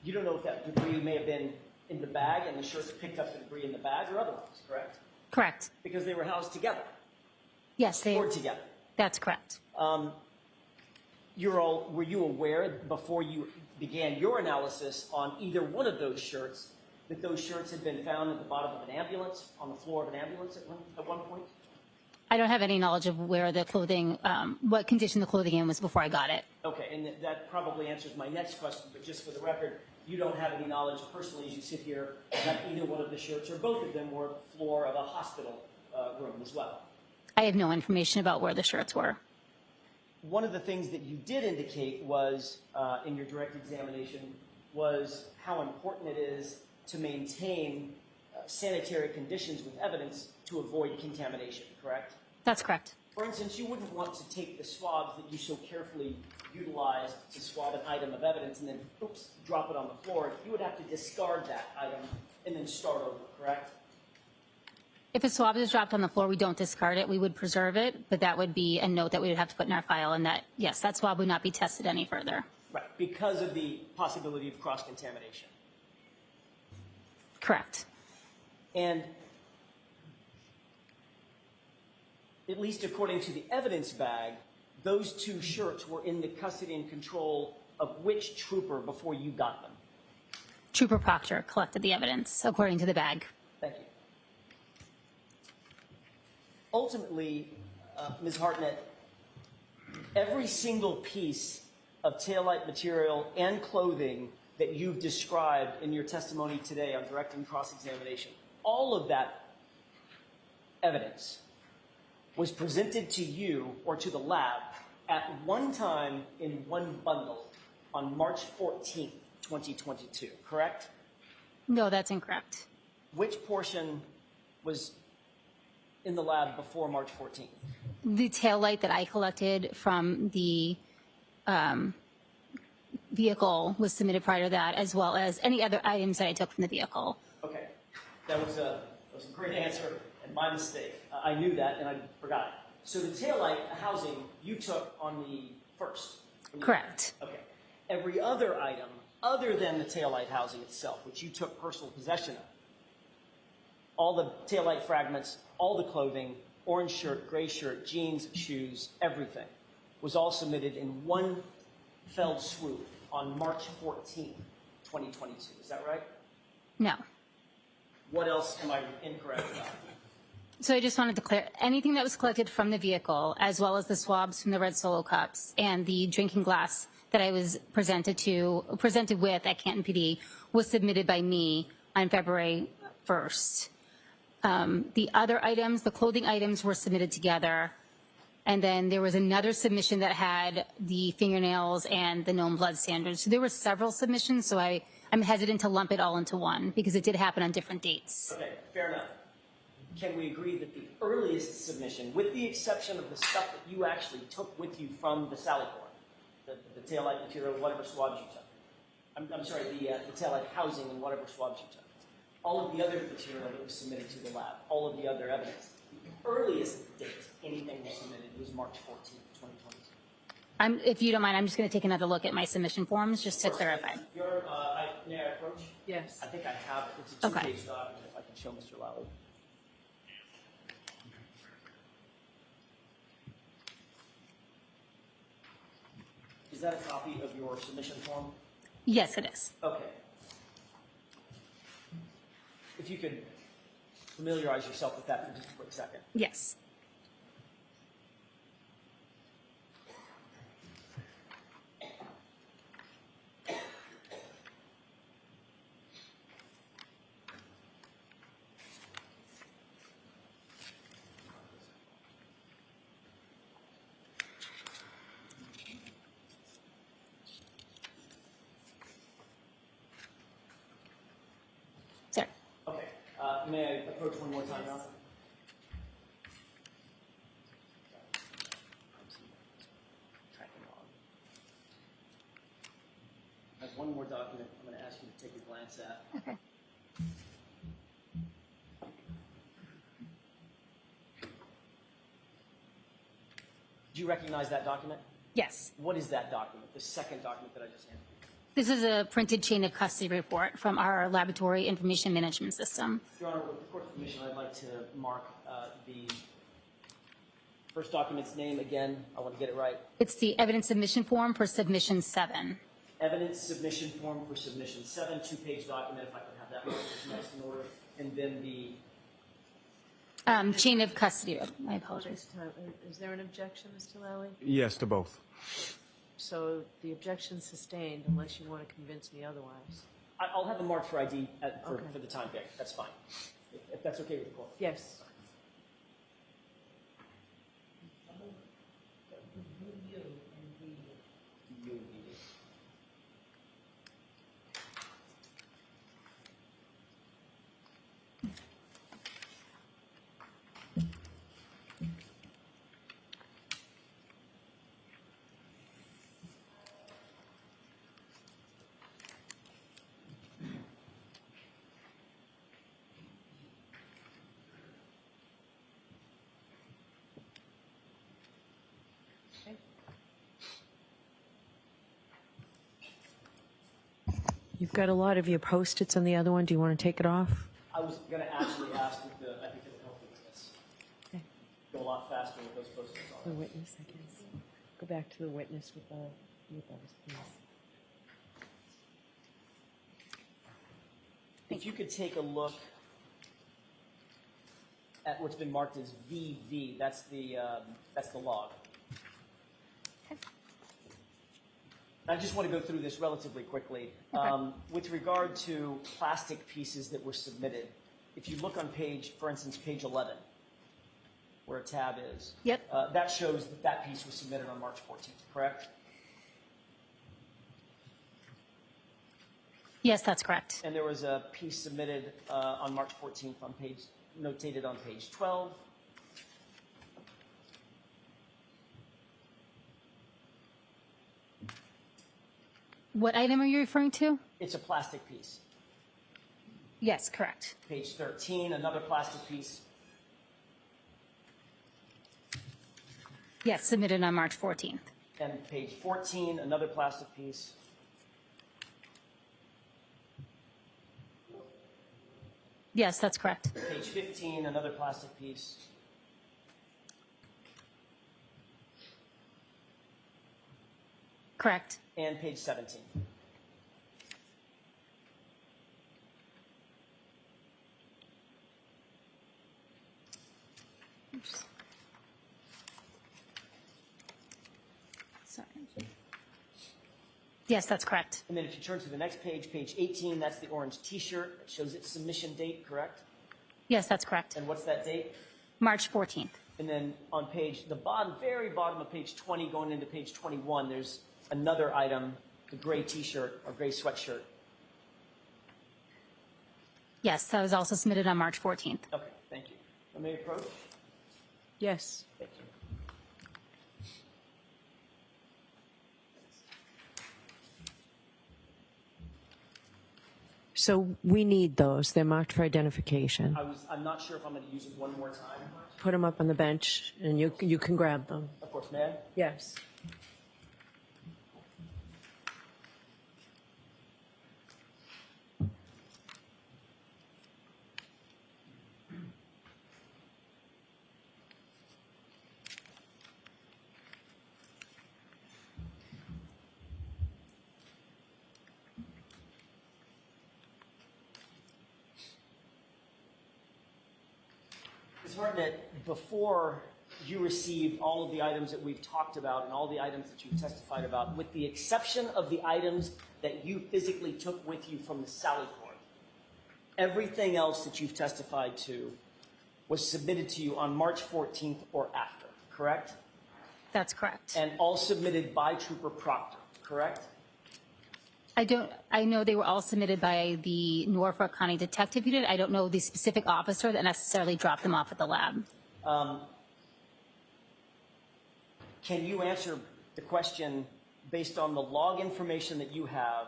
you don't know if that debris may have been in the bag and the shirts picked up the debris in the bag or otherwise, correct? Correct. Because they were housed together, Yes, stored together. that's correct. Were you aware before you began your analysis on either one of those shirts that those shirts had been found at the bottom of an ambulance, on the floor of an ambulance at one point? I don't have any knowledge of where the clothing, what condition the clothing in was before I got it. Okay, and that probably answers my next question, but just for the record, you don't have any knowledge personally as you sit here that either one of the shirts or both of them were the floor of a hospital room as well. I have no information about where the shirts were. One of the things that you did indicate was, in your direct examination, was how important it is to maintain sanitary conditions with evidence to avoid contamination, correct? That's correct. For instance, you wouldn't want to take the swabs that you so carefully utilized to swab an item of evidence and then, oops, drop it on the floor. You would have to discard that item and then start over, correct? If a swab is dropped on the floor, we don't discard it. We would preserve it, but that would be a note that we would have to put in our file, and that, yes, that swab would not be tested any further. Right, because of the possibility of cross-contamination. Correct. And at least according to the evidence bag, those two shirts were in the custody and control of which trooper before you got them? Trooper Proctor collected the evidence, according to the bag. Thank you. Ultimately, Ms. Hartnett, every single piece of taillight material and clothing that you've described in your testimony today on direct and cross-examination, all of that evidence was presented to you or to the lab at one time in one bundle on March 14th, 2022, correct? No, that's incorrect. Which portion was in the lab before March 14th? The taillight that I collected from the vehicle was submitted prior to that, as well as any other items that I took from the vehicle. Okay, that was a great answer and my mistake. I knew that and I forgot it. So the taillight housing you took on the first? Correct. Okay. Every other item other than the taillight housing itself, which you took personal possession of, all the taillight fragments, all the clothing, orange shirt, gray shirt, jeans, shoes, everything, was all submitted in one fell swoop on March 14th, 2022. Is that right? No. What else am I incorrect about? So I just wanted to clear, anything that was collected from the vehicle, as well as the swabs from the red Solo cups and the drinking glass that I was presented with at Canton PD, was submitted by me on February 1st. The other items, the clothing items, were submitted together. And then there was another submission that had the fingernails and the known blood standards. So there were several submissions, so I'm hesitant to lump it all into one because it did happen on different dates. Okay, fair enough. Can we agree that the earliest submission, with the exception of the stuff that you actually took with you from the Sally Port, the taillight material, whatever swabs you took, I'm sorry, the taillight housing and whatever swabs you took, all of the other material that was submitted to the lab, all of the other evidence, the earliest date anything was submitted was March 14th, 2022. If you don't mind, I'm just going to take another look at my submission forms just to clarify. May I approach? Yes. I think I have it. It's a Okay. two-page document, if I can show Mr. Lally. Is that a copy of your submission form? Yes, it is. Okay. If you could familiarize yourself with that for just a quick second. Yes. Sir. Okay. May I approach one more time now? I have one more document I'm going to ask you to take a glance at. Okay. Do you recognize that document? Yes. What is that document, the second document that I just handed you? This is a printed chain of custody report from our laboratory information management system. Your Honor, with the court's permission, I'd like to mark the first document's name again. I want to get it right. It's the evidence submission form for submission 7. Evidence submission form for submission 7, two-page document, if I could have that next in order. And then the Chain of custody. My apologies. Is there an objection, Mr. Lally? Yes, to both. So the objection's sustained unless you want to convince me otherwise. I'll have a mark for ID for Okay. the time being. That's fine. If that's okay with the court. Yes. You've got a lot of your Post-its on the other one. Do you want to take it off? I was going to actually ask if I think it would help with this. Okay. Go a lot faster with those Post-its The on. witness, I guess. Go back to the witness with those, please. If you could take a look at what's been marked as VV, that's the log. I just want to go through this relatively quickly. With regard to plastic pieces that were submitted, if you look on page, for instance, page 11, where a tab is, Yep. that shows that that piece was submitted on March 14th, correct? Yes, that's correct. And there was a piece submitted on March 14th on page, notated on page 12. What item are you referring to? It's a plastic piece. Yes, correct. Page 13, another plastic piece. Yes, submitted on March 14th. And page 14, another plastic piece. Yes, that's correct. Page 15, another plastic piece. Correct. And page 17. Oops. Sorry. Yes, that's correct. And then if you turn to the next page, page 18, that's the orange T-shirt. It shows its submission date, correct? Yes, that's correct. And what's that date? March 14th. And then on page, the bottom, very bottom of page 20, going into page 21, there's another item, the gray T-shirt or gray sweatshirt. Yes, that was also submitted on March 14th. Okay, thank you. Let me approach. Yes. Thank you. So we need those. They're marked for identification. I'm not sure if I'm going to use it one more time. Put them up on the bench, and you can grab them. Of course, may I? Yes. Ms. Hartnett, before you received all of the items that we've talked about and all the items that you've testified about, with the exception of the items that you physically took with you from the Sally Port, everything else that you've testified to was submitted to you on March 14th or after, correct? That's correct. And all submitted by Trooper Proctor, correct? I know they were all submitted by the Norfolk County Detective Unit. I don't know the specific officer that necessarily dropped them off at the lab. Can you answer the question based on the log information that you have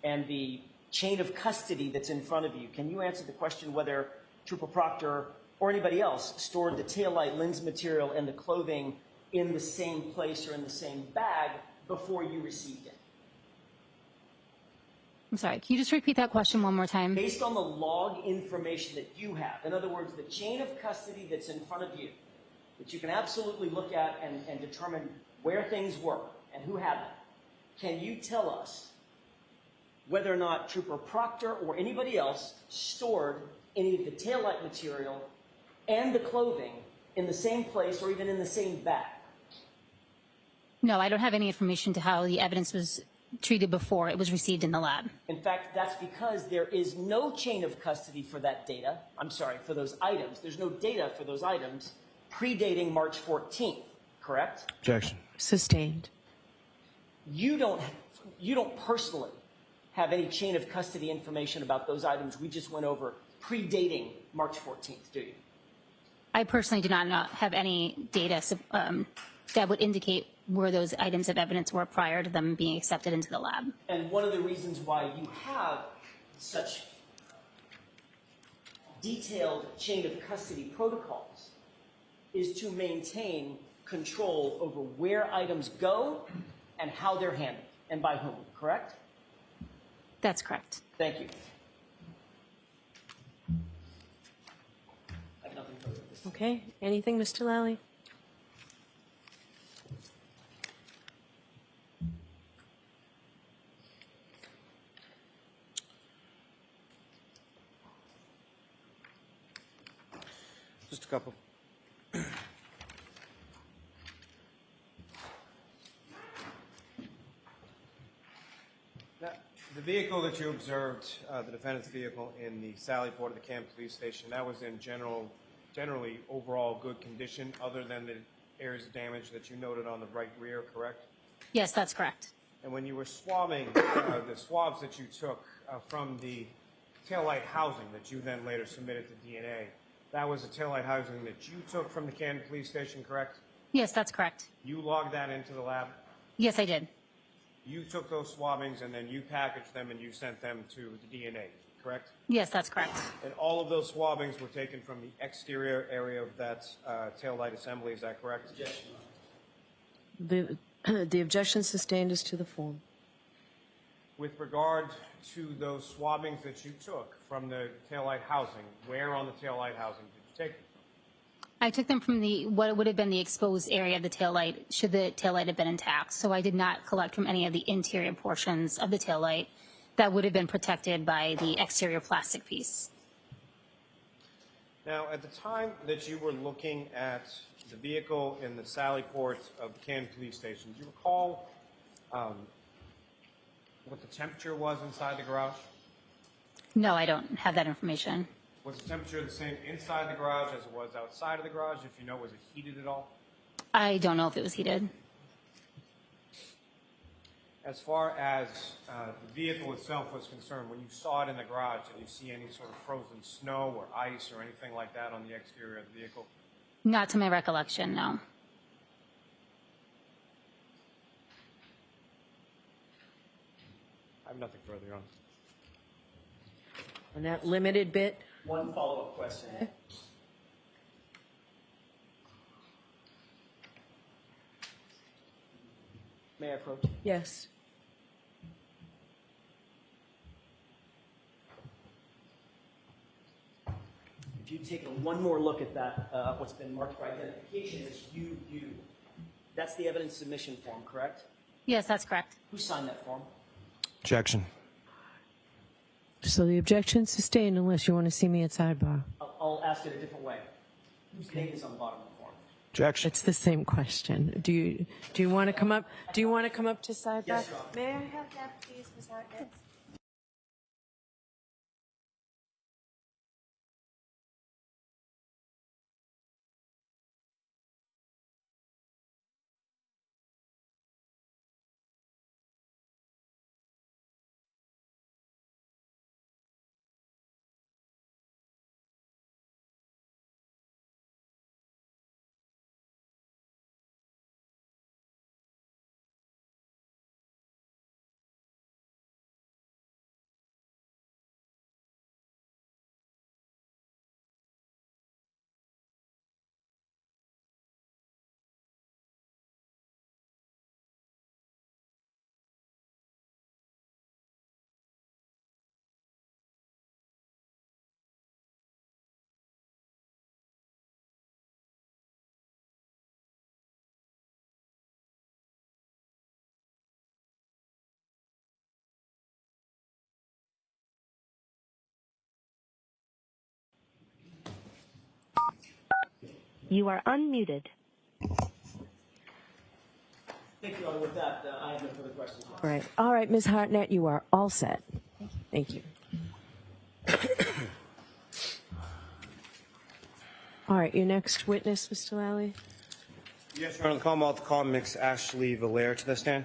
and the chain of custody that's in front of you? Can you answer the question whether Trooper Proctor or anybody else stored the taillight lens material and the clothing in the same place or in the same bag before you received it? I'm sorry, can you just repeat that question one more time? Based on the log information that you have, in other words, the chain of custody that's in front of you, that you can absolutely look at and determine where things were and who had them, can you tell us whether or not Trooper Proctor or anybody else stored any of the taillight material and the clothing in the same place or even in the same bag? No, I don't have any information to how the evidence was treated before it was received in the lab. In fact, that's because there is no chain of custody for that data. I'm sorry, for those items. There's no data for those items predating March 14th, correct? Objection. Sustained. You don't personally have any chain of custody information about those items we just went over predating March 14th, do you? I personally do not have any data that would indicate where those items of evidence were prior to them being accepted into the lab. And one of the reasons why you have such detailed chain of custody protocols is to maintain control over where items go and how they're handled and by whom, correct? That's correct. Thank you. I have nothing further at this time. Okay, anything, Mr. Lally? Just a couple. Now, the vehicle that you observed, the defendant's vehicle in the Sallyport of the Camp Police Station, that was in generally overall good condition, other than the areas of damage that you noted on the right rear, correct? Yes, that's correct. And when you were swabbing, the swabs that you took from the taillight housing that you then later submitted to DNA, that was the taillight housing that you took from the Canton Police Station, correct? Yes, that's correct. You logged that into the lab? Yes, I did. You took those swabbings and then you packaged them and you sent them to the DNA, correct? Yes, that's correct. And all of those swabbings were taken from the exterior area of that taillight assembly, is that correct? Yes. The objection sustained is to the form. With regard to those swabbings that you took from the taillight housing, where on the taillight housing did you take them? I took them from what would have been the exposed area of the taillight, should the taillight have been intact. So I did not collect from any of the interior portions of the taillight that would have been protected by the exterior plastic piece. Now, at the time that you were looking at the vehicle in the Sallyport of the Canton Police Station, do you recall what the temperature was inside the garage? No, I don't have that information. Was the temperature the same inside the garage as it was outside of the garage? If you know, was it heated at all? I don't know if it was heated. As far as the vehicle itself was concerned, when you saw it in the garage, did you see any sort of frozen snow or ice or anything like that on the exterior of the vehicle? Not to my recollection, no. I have nothing further on. On that limited bit, One follow-up question. May I approach? yes. If you take one more look at that, what's been marked for identification as UU, that's the evidence submission form, correct? Yes, that's correct. Who signed that form? Objection. So the objection sustained unless you want to see me at sidebar. I'll ask it a different way. Whose name is on the bottom of the form? Objection. It's the same question. Do you want to come up? Do you want to come up to sidebar? Yes, Your Honor. May I have that, please, Ms. Hartnett? You are unmuted. Thank you, Your Honor. With that, I have no further questions. All right, Ms. Hartnett, you are all set. Thank you. All right, your next witness, Mr. Lally. Yes, Your Honor. The Commonwealth to call Ms. Ashley Valaire to the stand.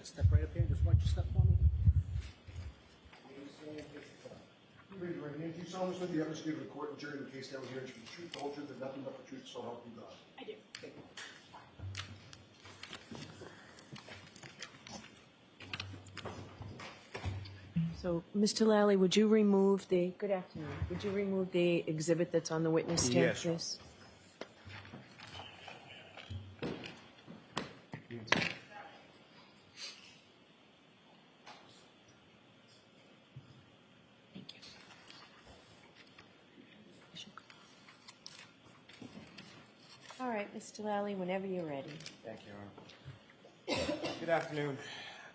Step right up here and just watch your step for me. Raise your right hand. Do you solemnly swear the evidence given in court and jury in the case now hearing to be the truth, the whole truth, and nothing but the truth, so help you God? I do. So, Mr. Lally, would you remove the, good afternoon, would you remove the exhibit that's on the witness stand, Yes. please? All right, Mr. Lally, whenever you're ready. Thank you, Your Honor. Good afternoon.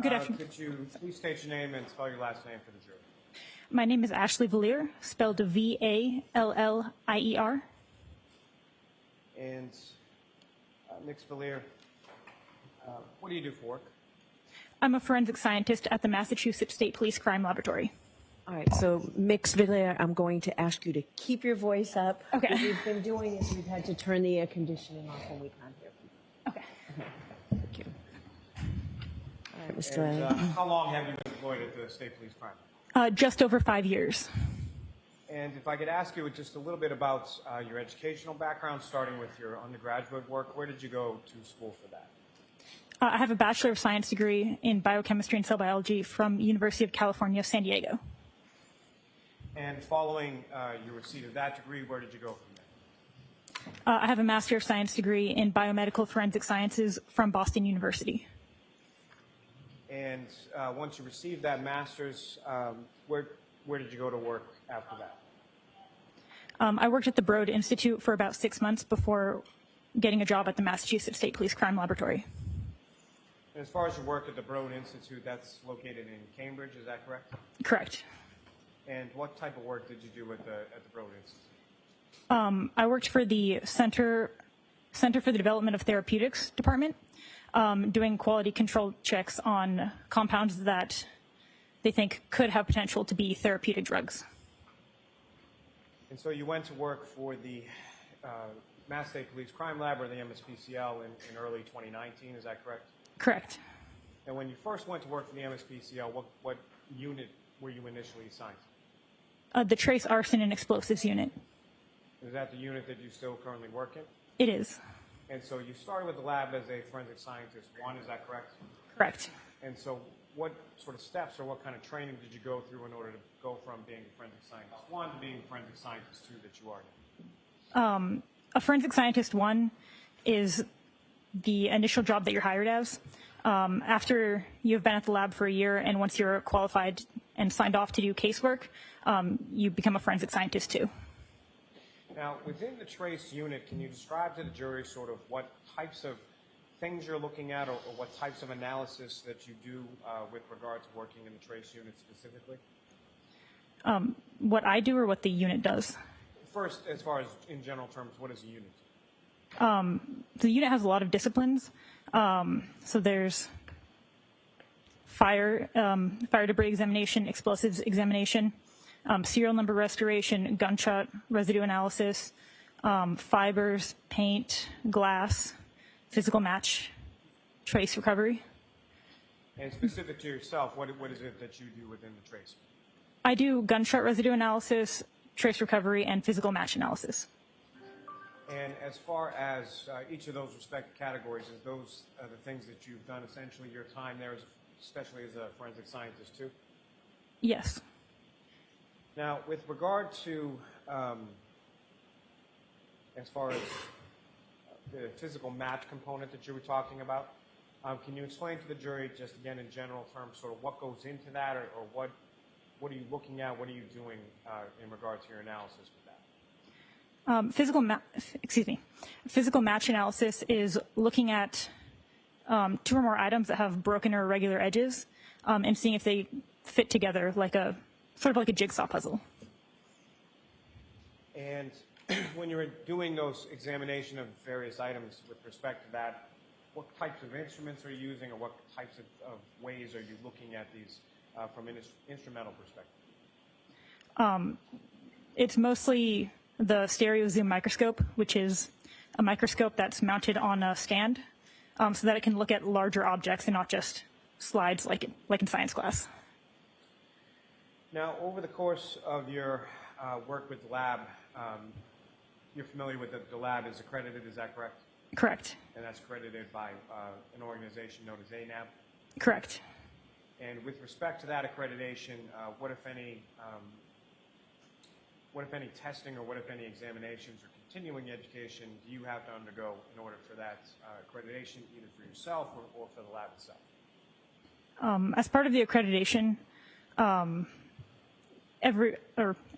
Good afternoon. Could you please state your name and spell your last name for the jury? My name is Ashley Vallier, spelled Vallier. And Ms. Vallier, what do you do for work? I'm a forensic scientist at the Massachusetts State Police Crime Laboratory. All right, so Mix Villar, I'm going to ask you to keep your voice up. Okay. What we've been doing is we've had to turn the air conditioning off when we can't hear people. Okay. Thank you. All right, Mr. And Lally. how long have you been employed at the State Police Crime? Just over 5 years. And if I could ask you just a little bit about your educational background, starting with your undergraduate work, where did you go to school for that? I have a Bachelor of Science degree in biochemistry and cell biology from University of California, San Diego. And following your receipt of that degree, where did you go from there? I have a Master of Science degree in biomedical forensic sciences from Boston University. And once you received that master's, where did you go to work after that? I worked at the Broad Institute for about 6 months before getting a job at the Massachusetts State Police Crime Laboratory. And as far as your work at the Broad Institute, that's located in Cambridge, is that correct? Correct. And what type of work did you do at the Broad Institute? I worked for the Center for the Development of Therapeutics Department, doing quality control checks on compounds that they think could have potential to be therapeutic drugs. And so you went to work for the Mass State Police Crime Lab, or the MSPCL, in early 2019, is that correct? Correct. And when you first went to work for the MSPCL, what unit were you initially assigned to? The Trace Arson and Explosives Unit. Is that the unit that you still currently work in? It is. And so you started with the lab as a forensic scientist 1, is that correct? Correct. And so what sort of steps or what kind of training did you go through in order to go from being a forensic scientist 1 to being a forensic scientist 2 that you are now? A forensic scientist 1 is the initial job that you're hired as. After you've been at the lab for a year and once you're qualified and signed off to do casework, you become a forensic scientist 2. Now, within the Trace unit, can you describe to the jury sort of what types of things you're looking at, or what types of analysis that you do with regard to working in the Trace unit specifically? What I do or what the unit does? First, as far as in general terms, what is a unit? The unit has a lot of disciplines. So there's fire debris examination, explosives examination, serial number restoration, gunshot residue analysis, fibers, paint, glass, physical match, trace recovery. And specific to yourself, what is it that you do within the Trace? I do gunshot residue analysis, trace recovery, and physical match analysis. And as far as each of those respective categories, is those the things that you've done essentially your time there, especially as a forensic scientist too? Yes. Now, with regard to, as far as the physical match component that you were talking about, can you explain to the jury, just again in general terms, sort of what goes into that, or what are you looking at, what are you doing in regard to your analysis with that? Physical match analysis is looking at 2 or more items that have broken or irregular edges and seeing if they fit together like sort of like a jigsaw puzzle. And when you're doing those examination of various items with respect to that, what types of instruments are you using, or what types of ways are you looking at these from an instrumental perspective? It's mostly the stereo zoom microscope, which is a microscope that's mounted on a stand so that it can look at larger objects and not just slides like in science class. Now, over the course of your work with the lab, you're familiar with the lab is accredited, is that correct? Correct. And that's accredited by an organization known as ANAB? Correct. And with respect to that accreditation, what if any testing or what if any examinations or continuing education do you have to undergo in order for that accreditation, either for yourself or for the lab itself? As part of the accreditation,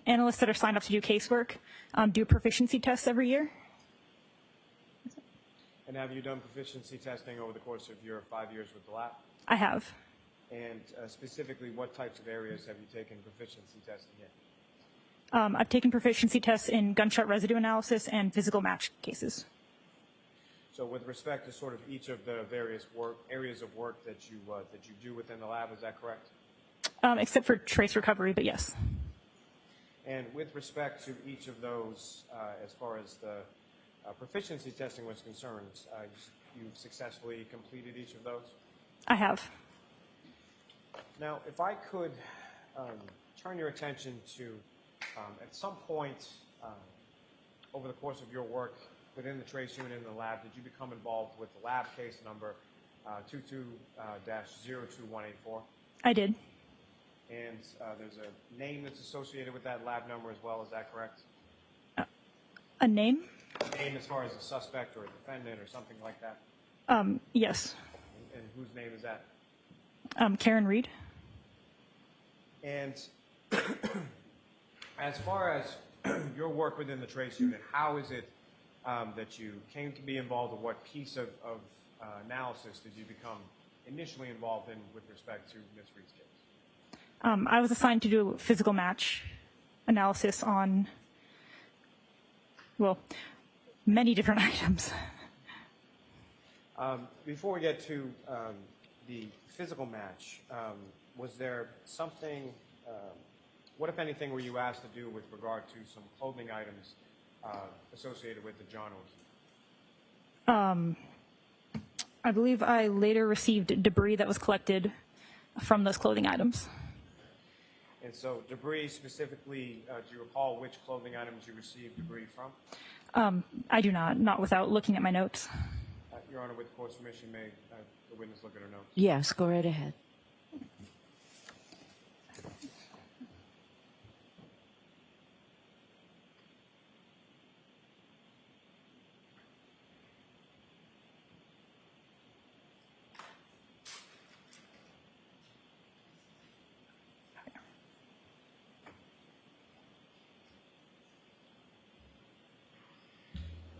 analysts that are signed up to do casework do proficiency tests every year. And have you done proficiency testing over the course of your 5 years with the lab? I have. And specifically, what types of areas have you taken proficiency testing in? I've taken proficiency tests in gunshot residue analysis and physical match cases. So with respect to sort of each of the various areas of work that you do within the lab, is that correct? Except for trace recovery, but yes. And with respect to each of those, as far as the proficiency testing was concerned, you've successfully completed each of those? I have. Now, if I could turn your attention to, at some point over the course of your work within the trace unit in the lab, did you become involved with the lab case number 22-02184? I did. And there's a name that's associated with that lab number as well, is that correct? A name? A name as far as a suspect or a defendant or something like that? Yes. And whose name is that? Karen Reed. And as far as your work within the trace unit, how is it that you came to be involved, or what piece of analysis did you become initially involved in with respect to Ms. Reed's case? I was assigned to do physical match analysis on, well, many different items. Before we get to the physical match, was there something, what if anything were you asked to do with regard to some clothing items associated with the John O's? I believe I later received debris that was collected from those clothing items. And so debris specifically, do you recall which clothing items you received debris from? I do not without looking at my notes. Your Honor, with the court's permission, may the witness look at her notes? Yes, go right ahead.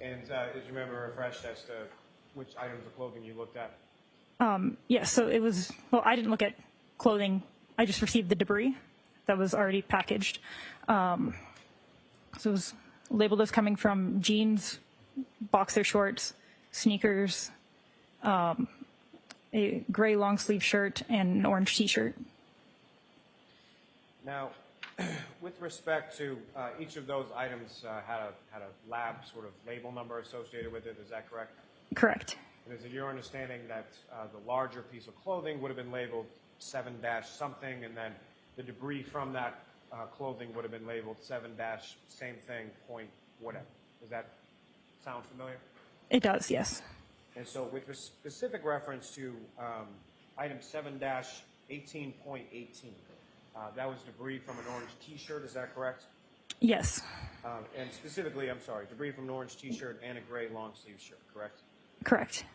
And did you remember refreshed as to which items of clothing you looked at? Yes, so it was, well, I didn't look at clothing. I just received the debris that was already packaged. So it was labeled as coming from jeans, boxer shorts, sneakers, a gray long sleeve shirt, and an orange t-shirt. Now, with respect to each of those items had a lab sort of label number associated with it, is that correct? Correct. And is it your understanding that the larger piece of clothing would have been labeled 7-something, and then the debris from that clothing would have been labeled 7- same thing, point whatever? Does that sound familiar? It does, yes. And so with specific reference to item 7-18.18, that was debris from an orange t-shirt, is that correct? Yes. And specifically, I'm sorry, debris from an orange t-shirt and a gray long sleeve shirt, correct? Correct.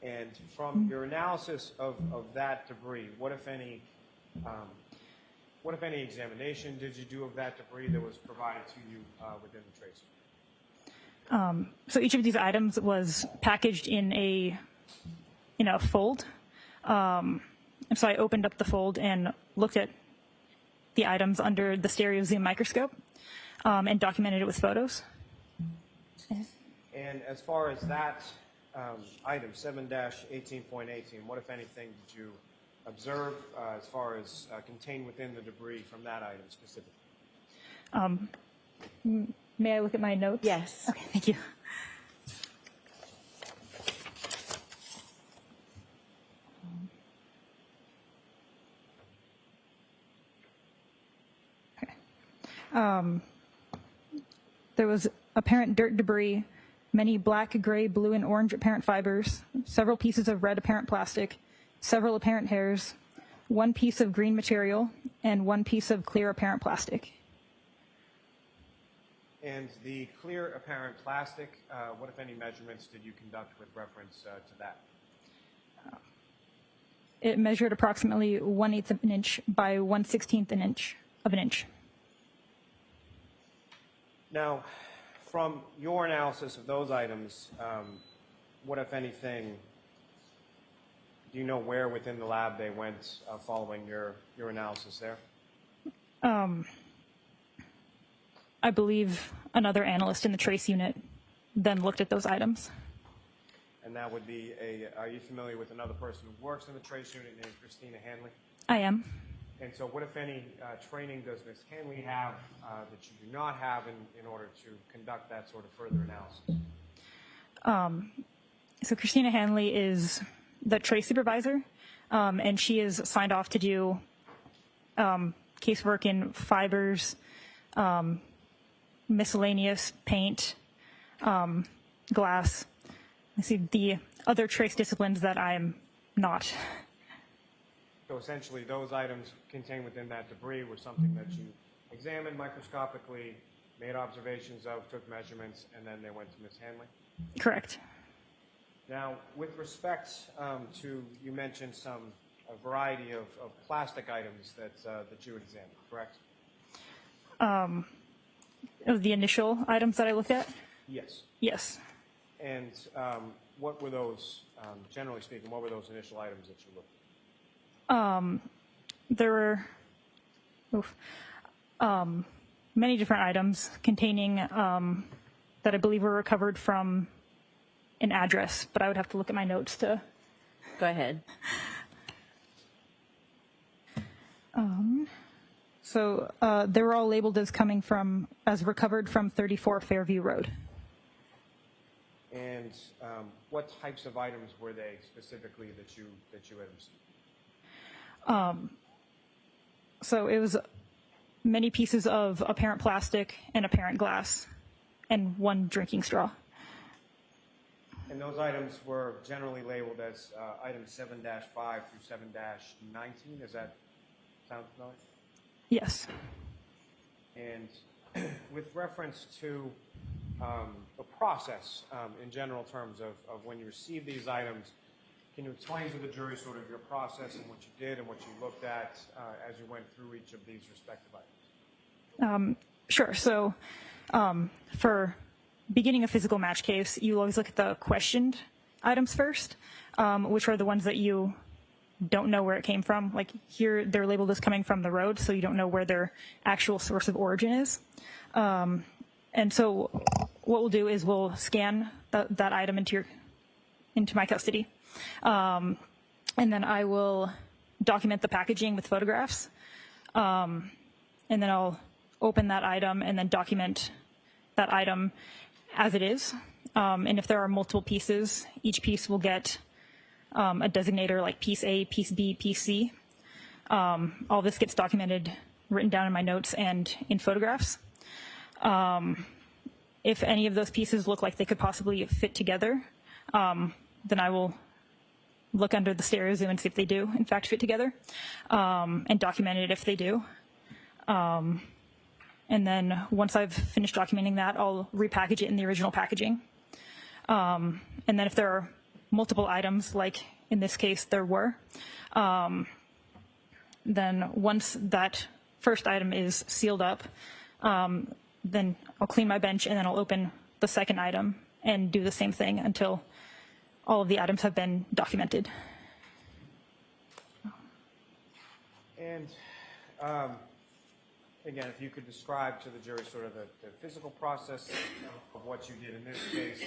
And from your analysis of that debris, what if any examination did you do of that debris that was provided to you within the trace? So each of these items was packaged in a fold. And so I opened up the fold and looked at the items under the stereo zoom microscope and documented it with photos. And as far as that item, 7-18.18, what, if anything, did you observe as far as contained within the debris from that item specifically? May I look at my notes? Yes. Okay, thank you. There was apparent dirt debris, many black, gray, blue, and orange apparent fibers, several pieces of red apparent plastic, several apparent hairs, one piece of green material, and one piece of clear apparent plastic. And the clear apparent plastic, what if any measurements did you conduct with reference to that? It measured approximately 1/8 of an inch by 1/16 of an inch. Now, from your analysis of those items, what, if anything, do you know where within the lab they went following your analysis there? I believe another analyst in the trace unit then looked at those items. And that would be are you familiar with another person who works in the trace unit named Christina Hanley? I am. And so what, if any, training does Ms. Hanley have that you do not have in order to conduct that sort of further analysis? So Christina Hanley is the trace supervisor, and she is signed off to do casework in fibers, miscellaneous paint, glass. I see the other trace disciplines that I'm not. So essentially, those items contained within that debris were something that you examined microscopically, made observations of, took measurements, and then they went to Ms. Hanley? Correct. Now, with respect to, you mentioned a variety of plastic items that you examined, correct? Of the initial items that I looked at? Yes. Yes. And what were those, generally speaking, what were those initial items that you looked at? There were many different items containing that I believe were recovered from an address, but I would have to look at my notes to... Go ahead. So they were all labeled as coming from, as recovered from 34 Fairview Road. And what types of items were they specifically that you had received? So it was many pieces of apparent plastic and apparent glass, and one drinking straw. And those items were generally labeled as items 7-5 through 7-19. Does that sound familiar? Yes. And with reference to the process in general terms of when you receive these items, can you explain to the jury sort of your process and what you did and what you looked at as you went through each of these respective items? Sure. So for beginning a physical match case, you always look at the questioned items first, which are the ones that you don't know where it came from. Like here, they're labeled as coming from the road, so you don't know where their actual source of origin is. And so what we'll do is we'll scan that item into my custody. And then I will document the packaging with photographs. And then I'll open that item and then document that item as it is. And if there are multiple pieces, each piece will get a designator like piece A, piece B, piece C. All this gets documented, written down in my notes and in photographs. If any of those pieces look like they could possibly fit together, then I will look under the stereo zoom and see if they do, in fact, fit together, and document it if they do. And then once I've finished documenting that, I'll repackage it in the original packaging. And then if there are multiple items, like in this case there were, then once that first item is sealed up, then I'll clean my bench and then I'll open the second item and do the same thing until all of the items have been documented. And again, if you could describe to the jury sort of the physical process of what you did in this case,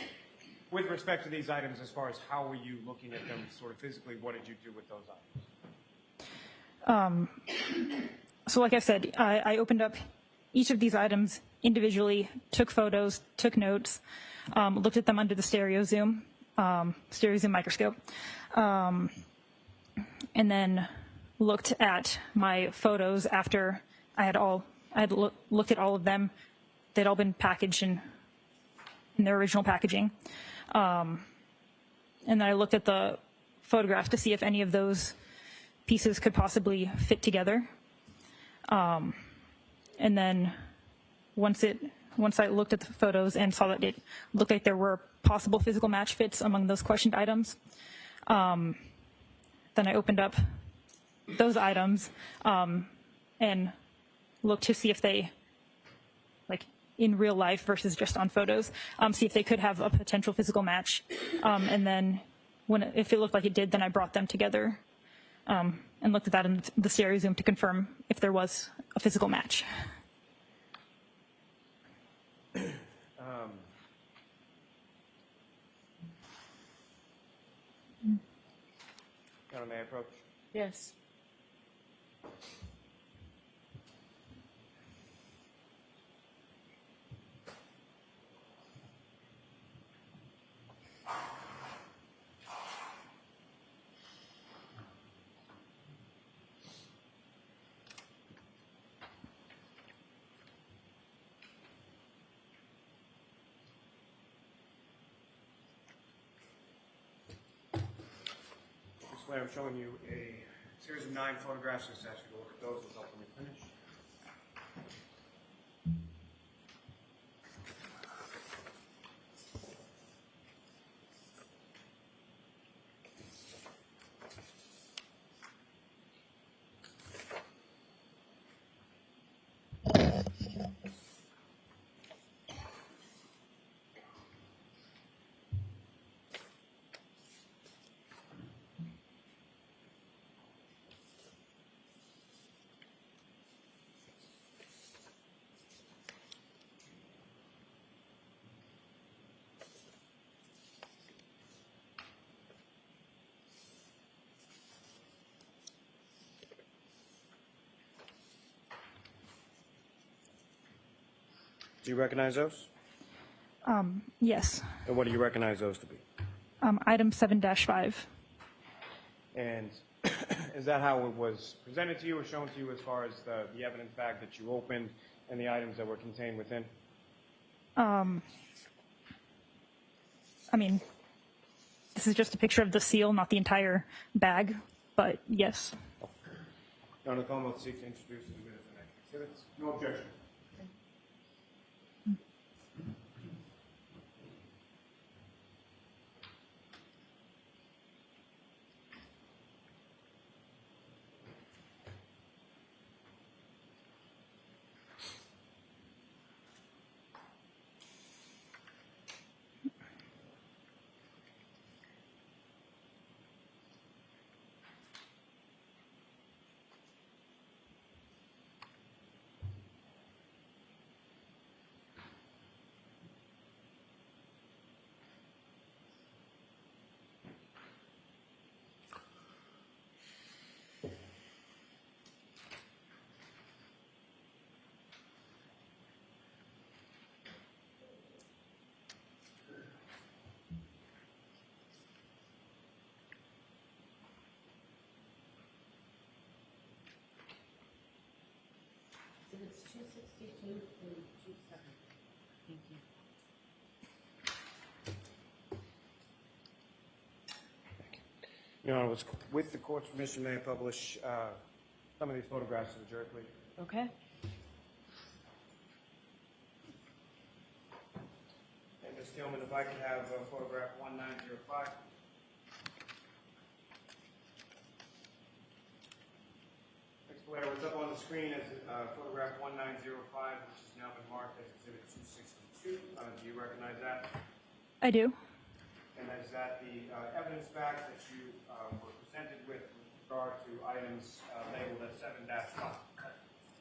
with respect to these items, as far as how were you looking at them sort of physically, what did you do with those items? So like I said, I opened up each of these items individually, took photos, took notes, looked at them under the stereo zoom microscope, and then looked at my photos after I had all I had looked at all of them. They'd all been packaged in their original packaging. And then I looked at the photograph to see if any of those pieces could possibly fit together. And then once I looked at the photos and saw that it looked like there were possible physical match fits among those questioned items, then I opened up those items and looked to see if they, like in real life versus just on photos, see if they could have a potential physical match. And then if it looked like it did, then I brought them together and looked at that in the stereo zoom to confirm if there was a physical match. May I approach? Yes. I'm showing you a series of 9 photographs. Just ask you to look at those without let me finish. Do you recognize those? Yes. And what do you recognize those to be? Item 7-5. And is that how it was presented to you or shown to you as far as the evidence bag that you opened and the items that were contained within? I mean, this is just a picture of the seal, not the entire bag, but yes. Your Honor, the Commonwealth seeks to introduce the minutes and exhibits. No objection. It's 262 through 27. Thank you. Your Honor, with the court's permission, may I publish some of these photographs to the jury, please? Okay. And Ms. Tillman, if I could have photograph 1905. What's up on the screen is photograph 1905, which has now been marked as Exhibit 262. Do you recognize that? I do. And is that the evidence bag that you were presented with regard to items labeled as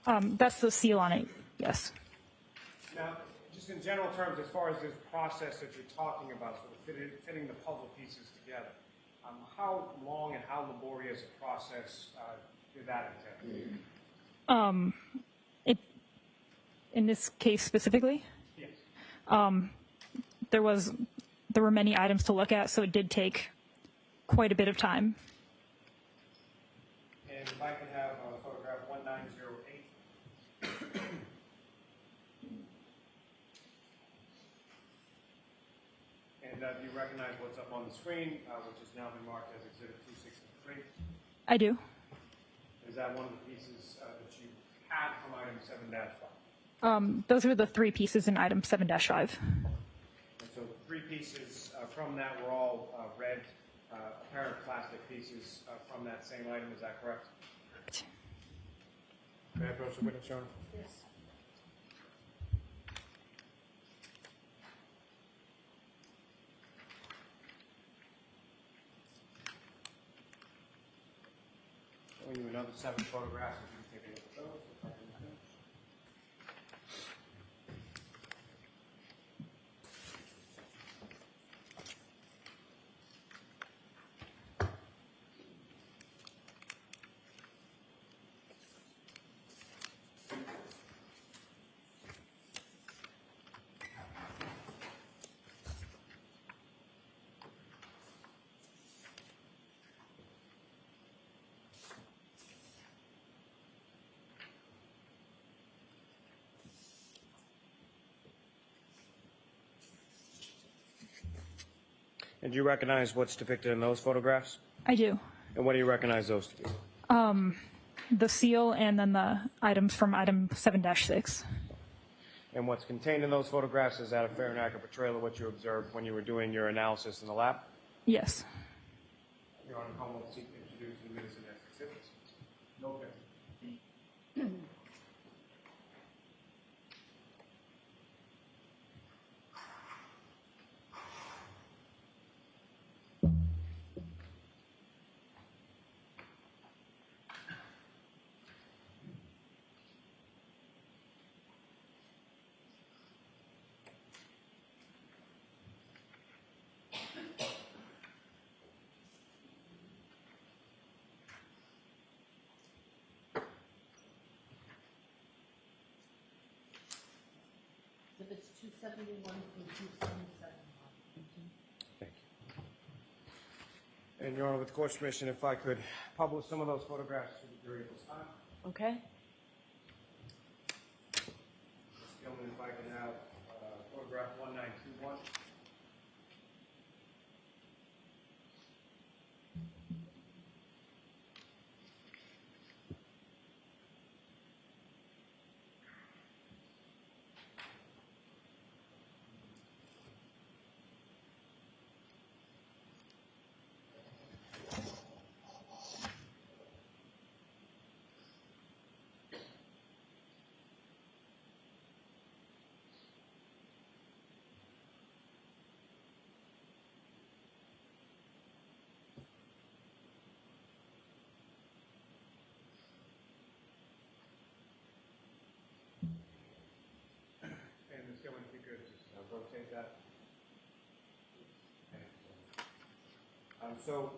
7-5? That's the seal on it, yes. Now, just in general terms, as far as this process that you're talking about, sort of fitting the puzzle pieces together, how long and how laborious a process did that entail? In this case specifically? Yes. There were many items to look at, so it did take quite a bit of time. And if I could have photograph 1908. And do you recognize what's up on the screen, which has now been marked as Exhibit 263? I do. Is that one of the pieces that you had from item 7-5? Those are the 3 pieces in item 7-5. And so the 3 pieces from that were all red, apparent plastic pieces from that same item. Is that correct? Correct. May I approach the witness, Your Honor? Yes. Showing you another 7 photographs. If you can take a look at those. If I can finish. And do you recognize what's depicted in those photographs? I do. And what do you recognize those to be? The seal and then the items from item 7-6. And what's contained in those photographs, is that a fair and accurate portrayal of what you observed when you were doing your analysis in the lab? Yes. Your Honor, Home will seek to introduce the minutes and exhibits. No objection. Exhibits 271 through 277. Thank you. And Your Honor, with the court's permission, if I could publish some of those photographs to the jury at this time. Okay. Gentlemen, if I can have photograph 1921. Ms. Gilman, if you could just rotate that. So,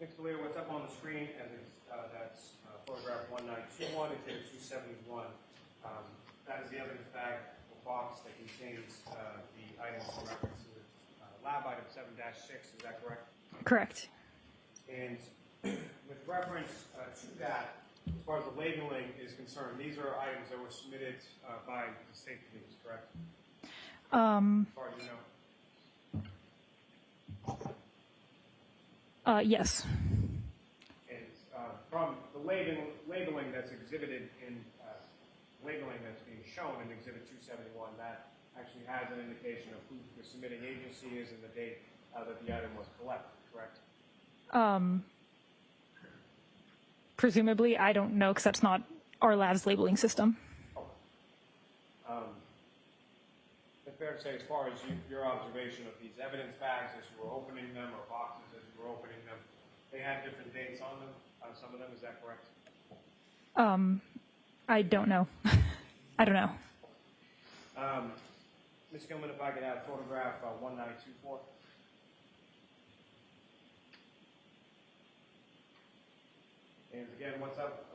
Mr. Leader, what's up on the screen, and that's photograph 1921, exhibit 271. That is the evidence bag or box that contains the items in reference to lab item 7-6, is that correct? Correct. And with reference to that, as far as the labeling is concerned, these are items that were submitted by the state police, correct? As far as you know. Yes. And from the labeling that's exhibited in labeling that's being shown in Exhibit 271, that actually has an indication of who the submitting agency is and the date that the item was collected, correct? Presumably, I don't know because that's not our lab's labeling system. It's fair to say, as far as your observation of these evidence bags as you were opening them, or boxes as you were opening them, they had different dates on them, on some of them, is that correct? I don't know. I don't know. Ms. Gilman, if I could have photograph 1924. And again, what's up?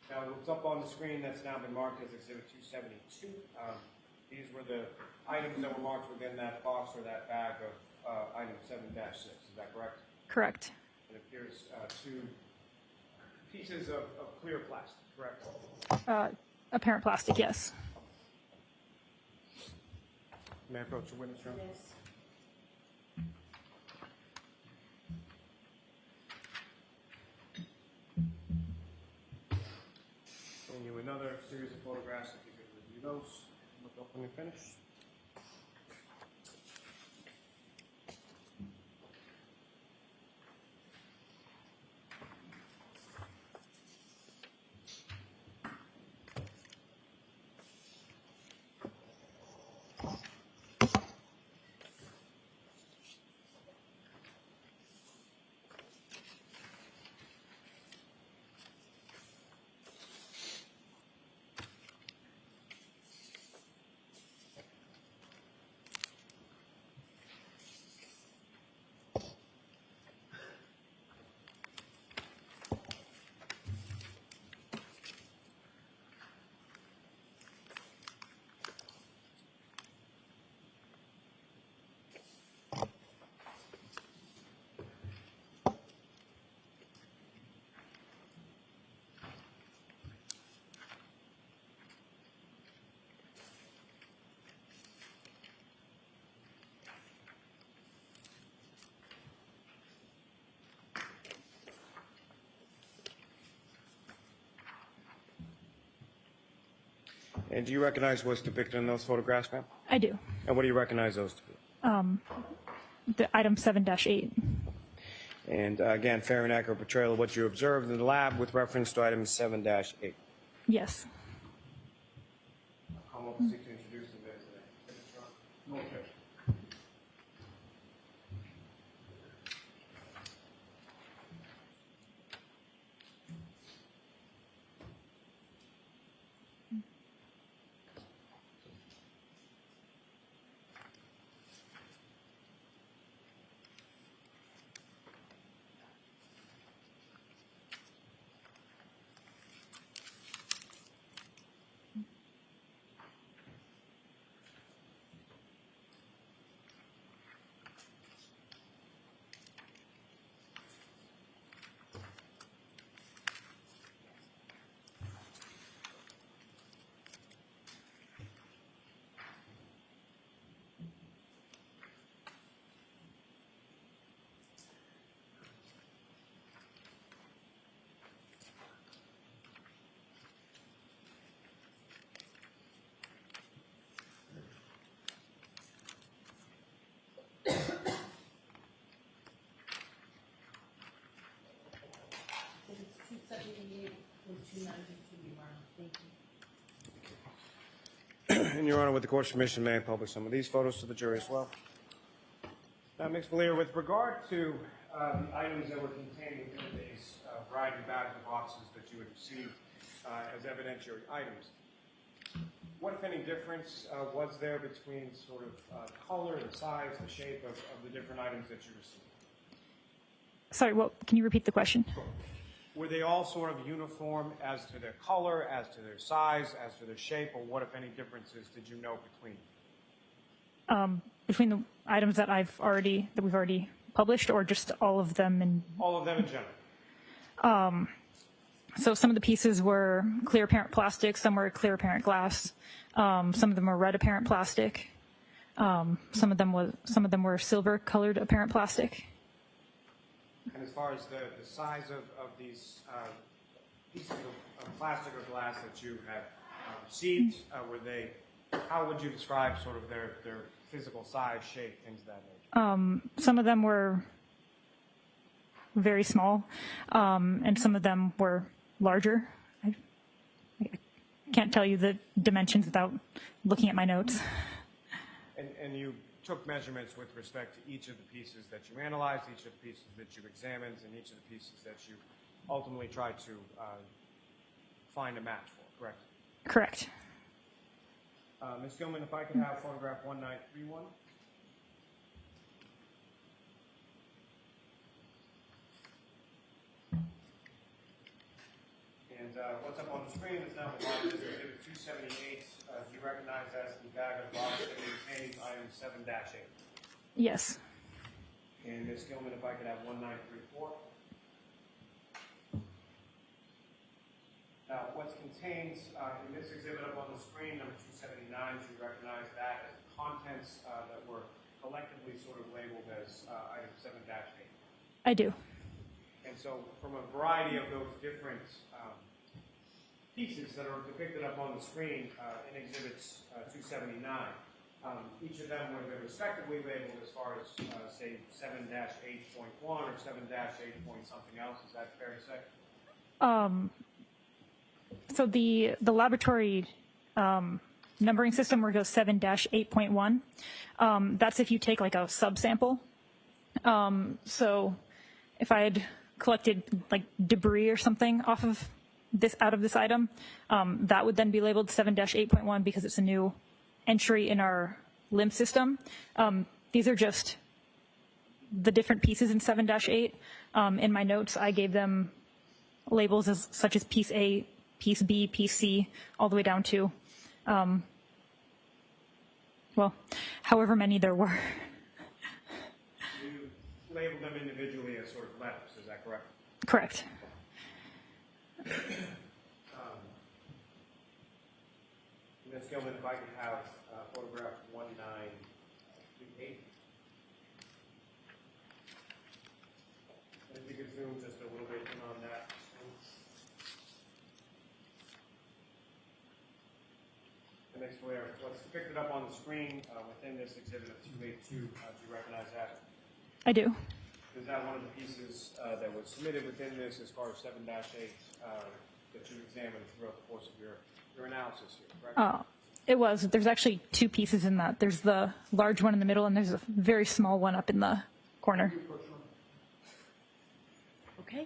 Now, what's up on the screen that's now been marked as Exhibit 272. These were the items that were marked within that box or that bag of item 7-6, is that correct? Correct. It appears two pieces of clear plastic, correct? Apparent plastic, yes. May I approach the witness room? Yes. Showing you another series of photographs, if you could review those, look up when you're finished. And do you recognize what's depicted in those photographs, ma'am? I do. And what do you recognize those to be? The item 7-8. And again, fair and accurate portrayal of what you observed in the lab with reference to item 7-8. Yes. How much seek to introduce them today? Okay. It's 278 and 292, Your Honor. Thank you. And Your Honor, with the court's permission, may I publish some of these photos to the jury as well? Now, Ms. Valier, with regard to the items that were contained within these variety of bags or boxes that you had received as evidentiary items, what, if any, difference was there between sort of color, the size, the shape of the different items that you received? Sorry, can you repeat the question? Were they all sort of uniform as to their color, as to their size, as to their shape, or what, if any, differences did you note between them? Between the items that we've already published, or just all of them in? All of them in general. So some of the pieces were clear apparent plastic, some were clear apparent glass, some of them were red apparent plastic, some of them were silver colored apparent plastic. And as far as the size of these pieces of plastic or glass that you had received, how would you describe sort of their physical size, shape, things of that nature? Some of them were very small, and some of them were larger. I can't tell you the dimensions without looking at my notes. And you took measurements with respect to each of the pieces that you analyzed, each of the pieces that you examined, and each of the pieces that you ultimately tried to find a match for, correct? Correct. Ms. Gilman, if I could have photograph 1931. And what's up on the screen is now divided as Exhibit 278. Do you recognize as the bag of box that contains item 7-8? Yes. And Ms. Gilman, if I could have 1934. Now, what's contained in this exhibit up on the screen, number 279, should you recognize that as contents that were collectively sort of labeled as item 7-8. I do. And so from a variety of those different pieces that are depicted up on the screen in exhibits 279, each of them were respectively labeled as far as, say, 7-8.1 or 7-8 point something else. Is that fair to say? So the laboratory numbering system where it goes 7-8.1, that's if you take like a subsample. So if I had collected like debris or something off of this out of this item, that would then be labeled 7-8.1 because it's a new entry in our LIMS system. These are just the different pieces in 7-8. In my notes, I gave them labels such as piece A, piece B, piece C, all the way down to, well, however many there were. You labeled them individually as sort of letters, is that correct? Correct. Ms. Gilman, if I could have photograph 1938. If you could zoom just a little bit in on that. And next where what's depicted up on the screen within this exhibit of 282, do you recognize that? I do. Is that one of the pieces that was submitted within this as far as 7-8 that you examined throughout the course of your analysis here, correct? It was. There's actually two pieces in that. There's the large one in the middle, and there's a very small one up in the corner. Okay.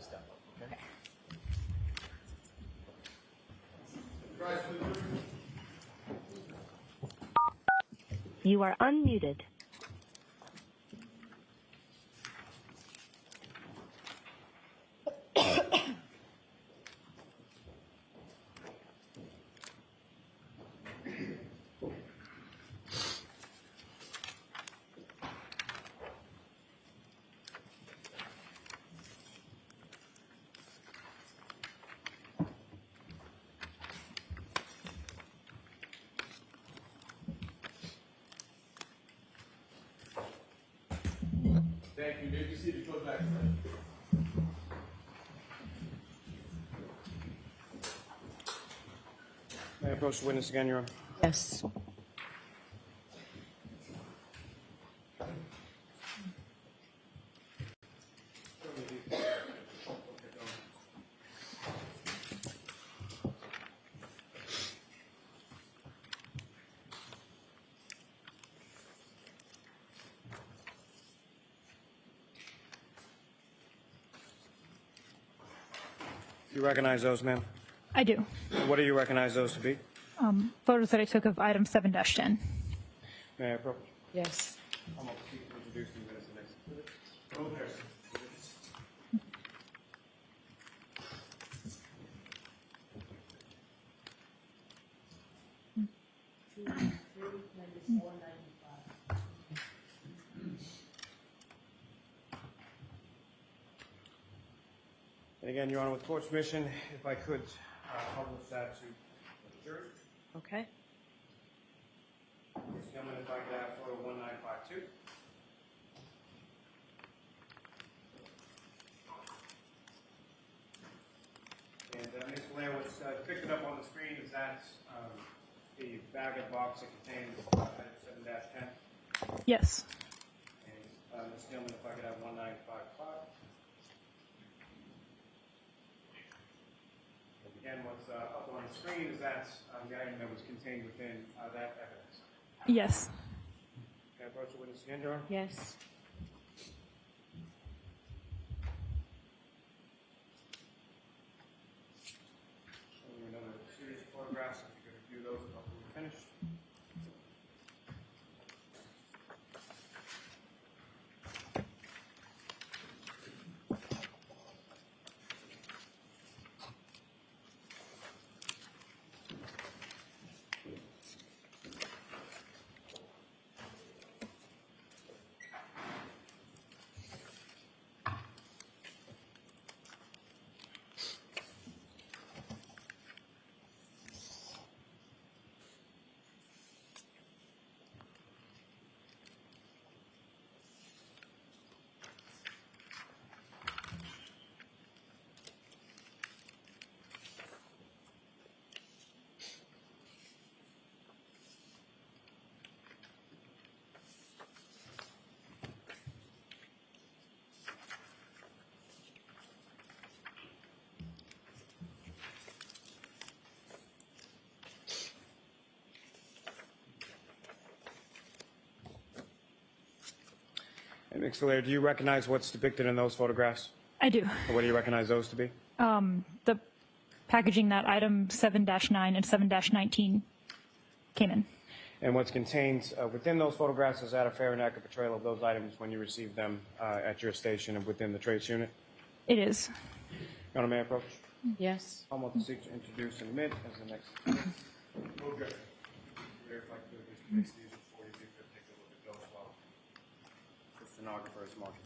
step up, okay? You are unmuted. Thank you. Maybe see the close back. May I approach the witness again, Your Honor? Yes. You recognize those, ma'am? I do. What do you recognize those to be? Photos that I took of item 7-10. May I approach? Yes. I'm going to introduce you as the next. Over there. And again, Your Honor, with court's permission, if I could publish that to the jury. Okay. Mr. Gilman, if I could have photo 1952. And Ms. Blair, what's depicted up on the screen is that the bag and box that contains item 7-10. Yes. And Ms. Gilman, if I could have 1955. And again, what's up on the screen is that the item that was contained within that evidence. Yes. Can I approach the witness again, Your Honor? Yes. Showing you another series of photographs, if you could review those before we finish. And Ms. Blair, do you recognize what's depicted in those photographs? I do. Or what do you recognize those to be? The packaging that item 7-9 and 7-19 came in. And what's contained within those photographs, is that a fair and accurate portrayal of those items when you received them at your station and within the trace unit? It is. Your Honor, may I approach? Yes. I'm going to seek to introduce and admit as the next. Okay. If I could just place these before you do take a look at those while the stenographer is marking.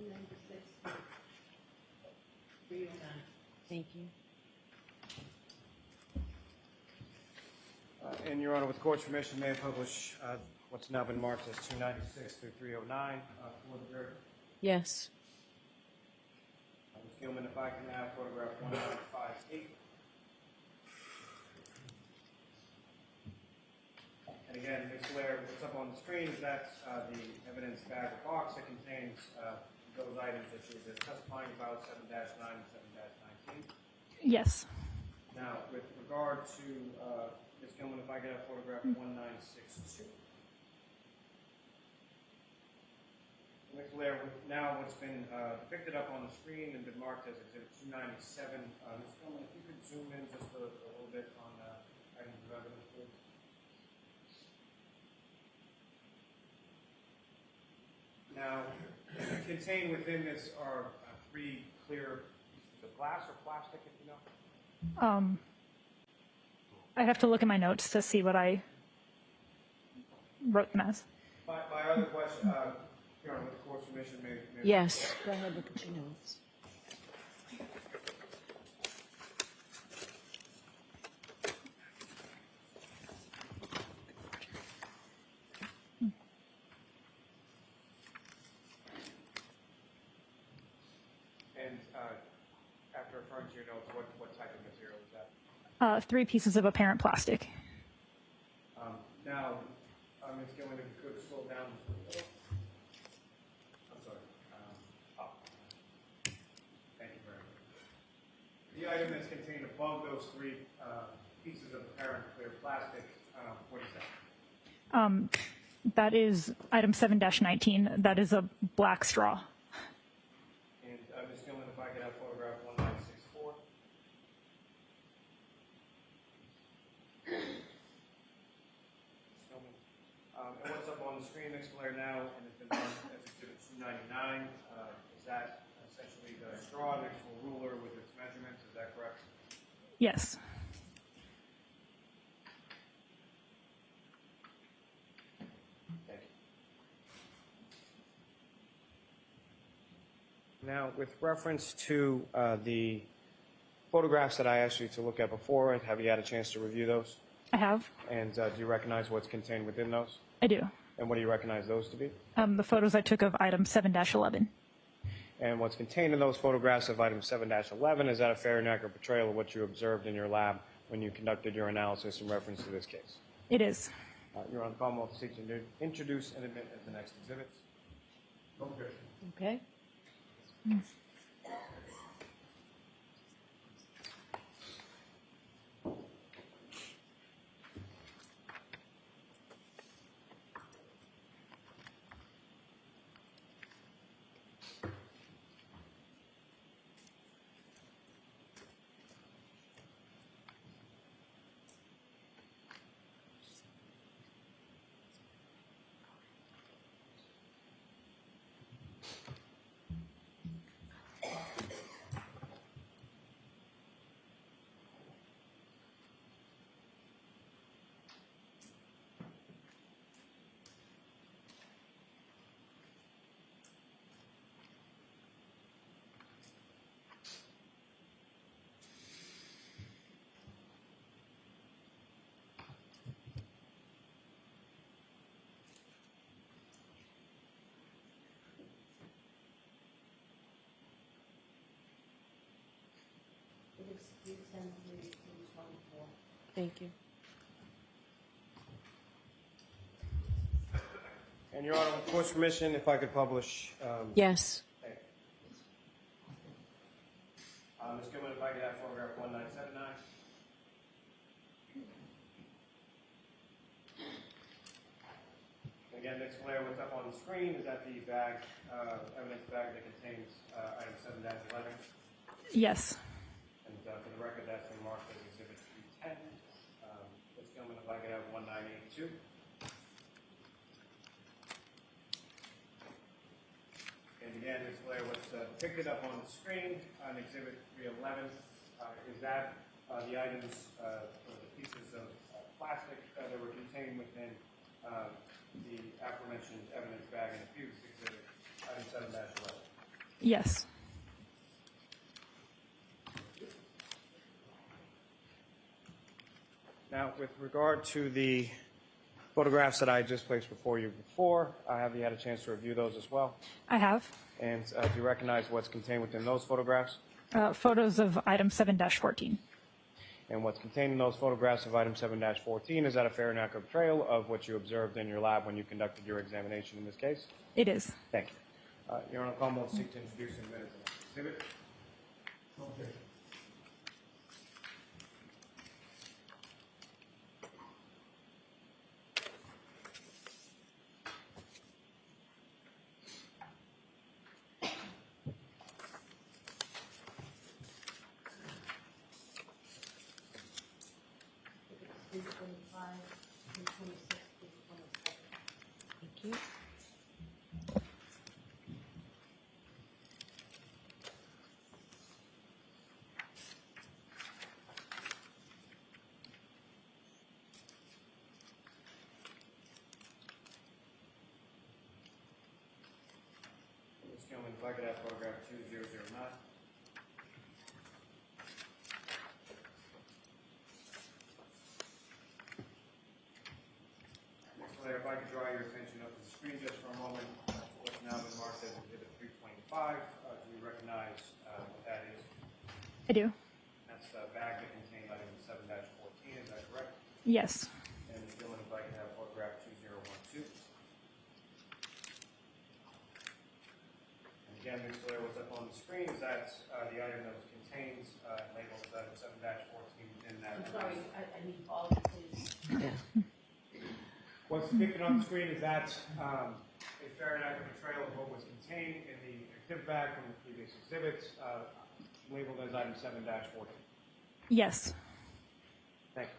296, 309. Thank you. And Your Honor, with court's permission, may I publish what's now been marked as 296 through 309 for the jury? Yes. Ms. Gilman, if I can have photograph 1958. And again, Ms. Blair, what's up on the screen is that's the evidence bag or box that contains those items that you were just testifying about, 7-9 and 7-19. Yes. Now, with regard to Ms. Gilman, if I get a photograph 1962. Ms. Blair, now what's been depicted up on the screen and been marked as Exhibit 297. Ms. Gilman, if you could zoom in just a little bit on items of evidence, please. Now, contained within this are three clear pieces of glass or plastic, if you know. I'd have to look at my notes to see what I wrote them as. My other question, Your Honor, with the court's permission, may Yes. Go ahead, look at your notes. And after referring to your notes, what type of material is that? 3 pieces of apparent plastic. Now, Ms. Gilman, if you could scroll down just a little. I'm sorry. Up. Thank you very much. The item that's contained above those 3 pieces of apparent clear plastic, what is that? That is item 7-19. That is a black straw. And Ms. Gilman, if I could have photograph 1964. And what's up on the screen, Ms. Blair, now, and it's been marked as Exhibit 299. Is that essentially the straw next to a ruler with its measurements? Is that correct? Yes. Thank you. Now, with reference to the photographs that I asked you to look at before, have you had a chance to review those? I have. And do you recognize what's contained within those? I do. And what do you recognize those to be? The photos I took of item 7-11. And what's contained in those photographs of item 7-11, is that a fair and accurate portrayal of what you observed in your lab when you conducted your analysis in reference to this case? It is. Your Honor, Commonwealth seeks to introduce and admit as the next exhibits. Okay. It is 310, 324. Thank you. And Your Honor, with court's permission, if I could publish. Yes. Thank you. Ms. Gilman, if I could have photograph 1979. Again, Ms. Blair, what's up on the screen is that the bag, evidence bag that contains item 7-11. Yes. And for the record, that's been marked as Exhibit 310. Ms. Gilman, if I could have 1982. And again, Ms. Blair, what's depicted up on the screen on Exhibit 311, is that the items, or the pieces of plastic that were contained within the aforementioned evidence bag and accused exhibit, item 7-11. Yes. Now, with regard to the photographs that I just placed before you before, have you had a chance to review those as well? I have. And do you recognize what's contained within those photographs? Photos of item 7-14. And what's contained in those photographs of item 7-14, is that a fair and accurate portrayal of what you observed in your lab when you conducted your examination in this case? It is. Thank you. Your Honor, Palmer will seek to introduce in a minute the next exhibit. Okay. Three twenty-five, 326, 327. Thank you. Ms. Gilman, if I could have photograph 2009. Ms. Blair, if I could draw your attention up to the screen just for a moment. What's now been marked as Exhibit 325. Do you recognize what that is? I do. That's the bag that contained item 7-14, is that correct? Yes. And Ms. Gilman, if I could have photograph 2012. And again, Ms. Blair, what's up on the screen is that the item that was contained, labeled as item 7-14 within that. I'm sorry, I need all of these. Yeah. What's depicted on the screen is that a fair and accurate portrayal of what was contained in the exhibit bag from the previous exhibits, labeled as item 7-14. Yes. Thank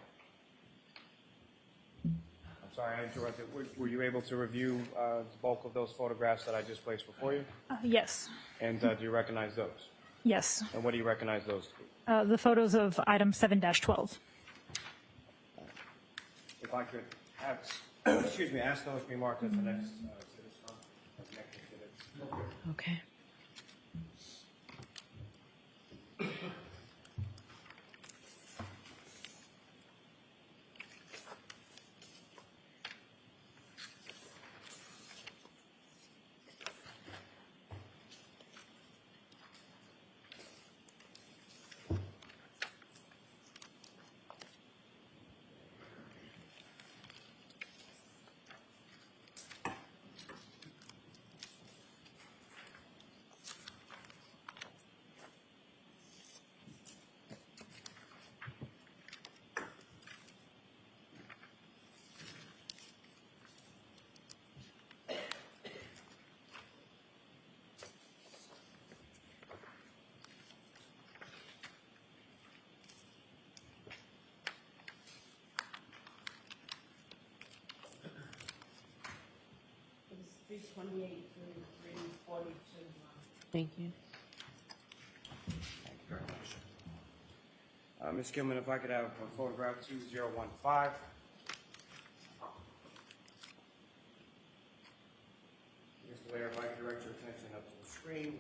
you. I'm sorry, I interrupted. Were you able to review the bulk of those photographs that I just placed before you? Yes. And do you recognize those? Yes. And what do you recognize those to be? The photos of item 7-12. If I could have, excuse me, ask those to be marked as the next exhibit. As the next exhibit. Okay. It was 328 through 342. Thank you. Thank you very much. Ms. Gilman, if I could have photograph 2015. Mr. Blair, if I could direct your attention up to the screen.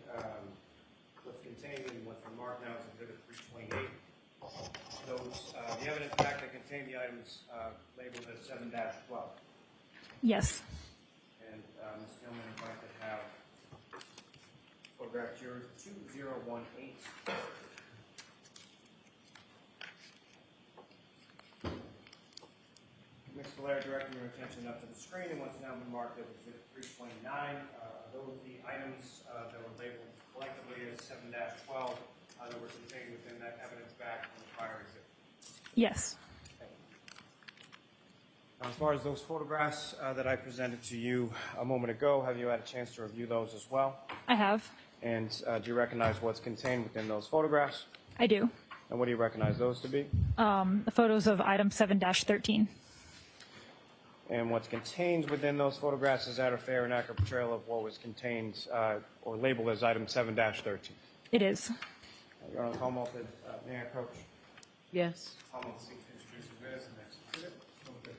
What's contained and what's been marked now is Exhibit 328. Those, the evidence pack that contained the items labeled as 7-12. Yes. And Ms. Gilman, if I could have photograph 2018. Ms. Valera, directing your attention up to the screen and what's now been marked as Exhibit 329. Those are the items that were labeled collectively as 7-12 that were contained within that evidence back from the prior exhibit. Yes. Now, as far as those photographs that I presented to you a moment ago, have you had a chance to review those as well? I have. And do you recognize what's contained within those photographs? I do. And what do you recognize those to be? The photos of item 7-13. And what's contained within those photographs, is that a fair and accurate portrayal of what was contained or labeled as item 7-13? It is. Your Honor, call Malta, may I approach? Yes. Call Malta, seek to introduce the witness and next exhibit. Okay.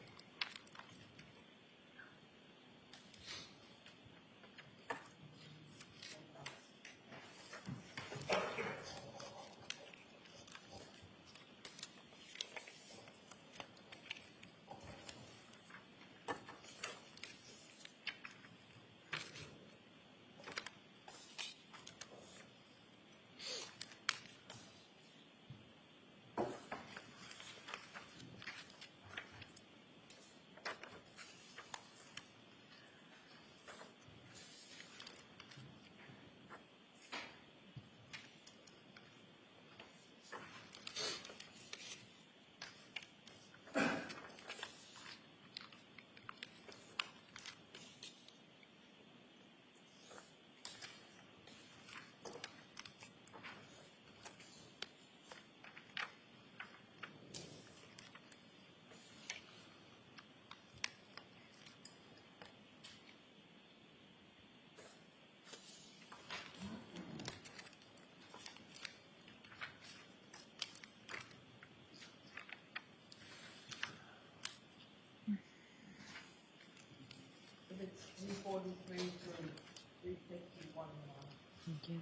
Thank you.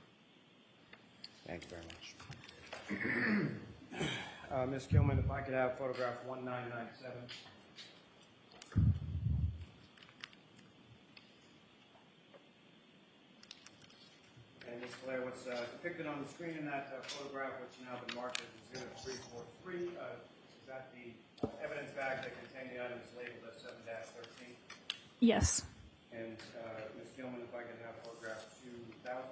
Thank you very much. Ms. Gilman, if I could have photograph 1997. And Ms. Blair, what's depicted on the screen in that photograph, which now been marked as Exhibit 343, is that the evidence bag that contained the items labeled as 7-13? Yes. And Ms. Gilman, if I could have photograph 2000.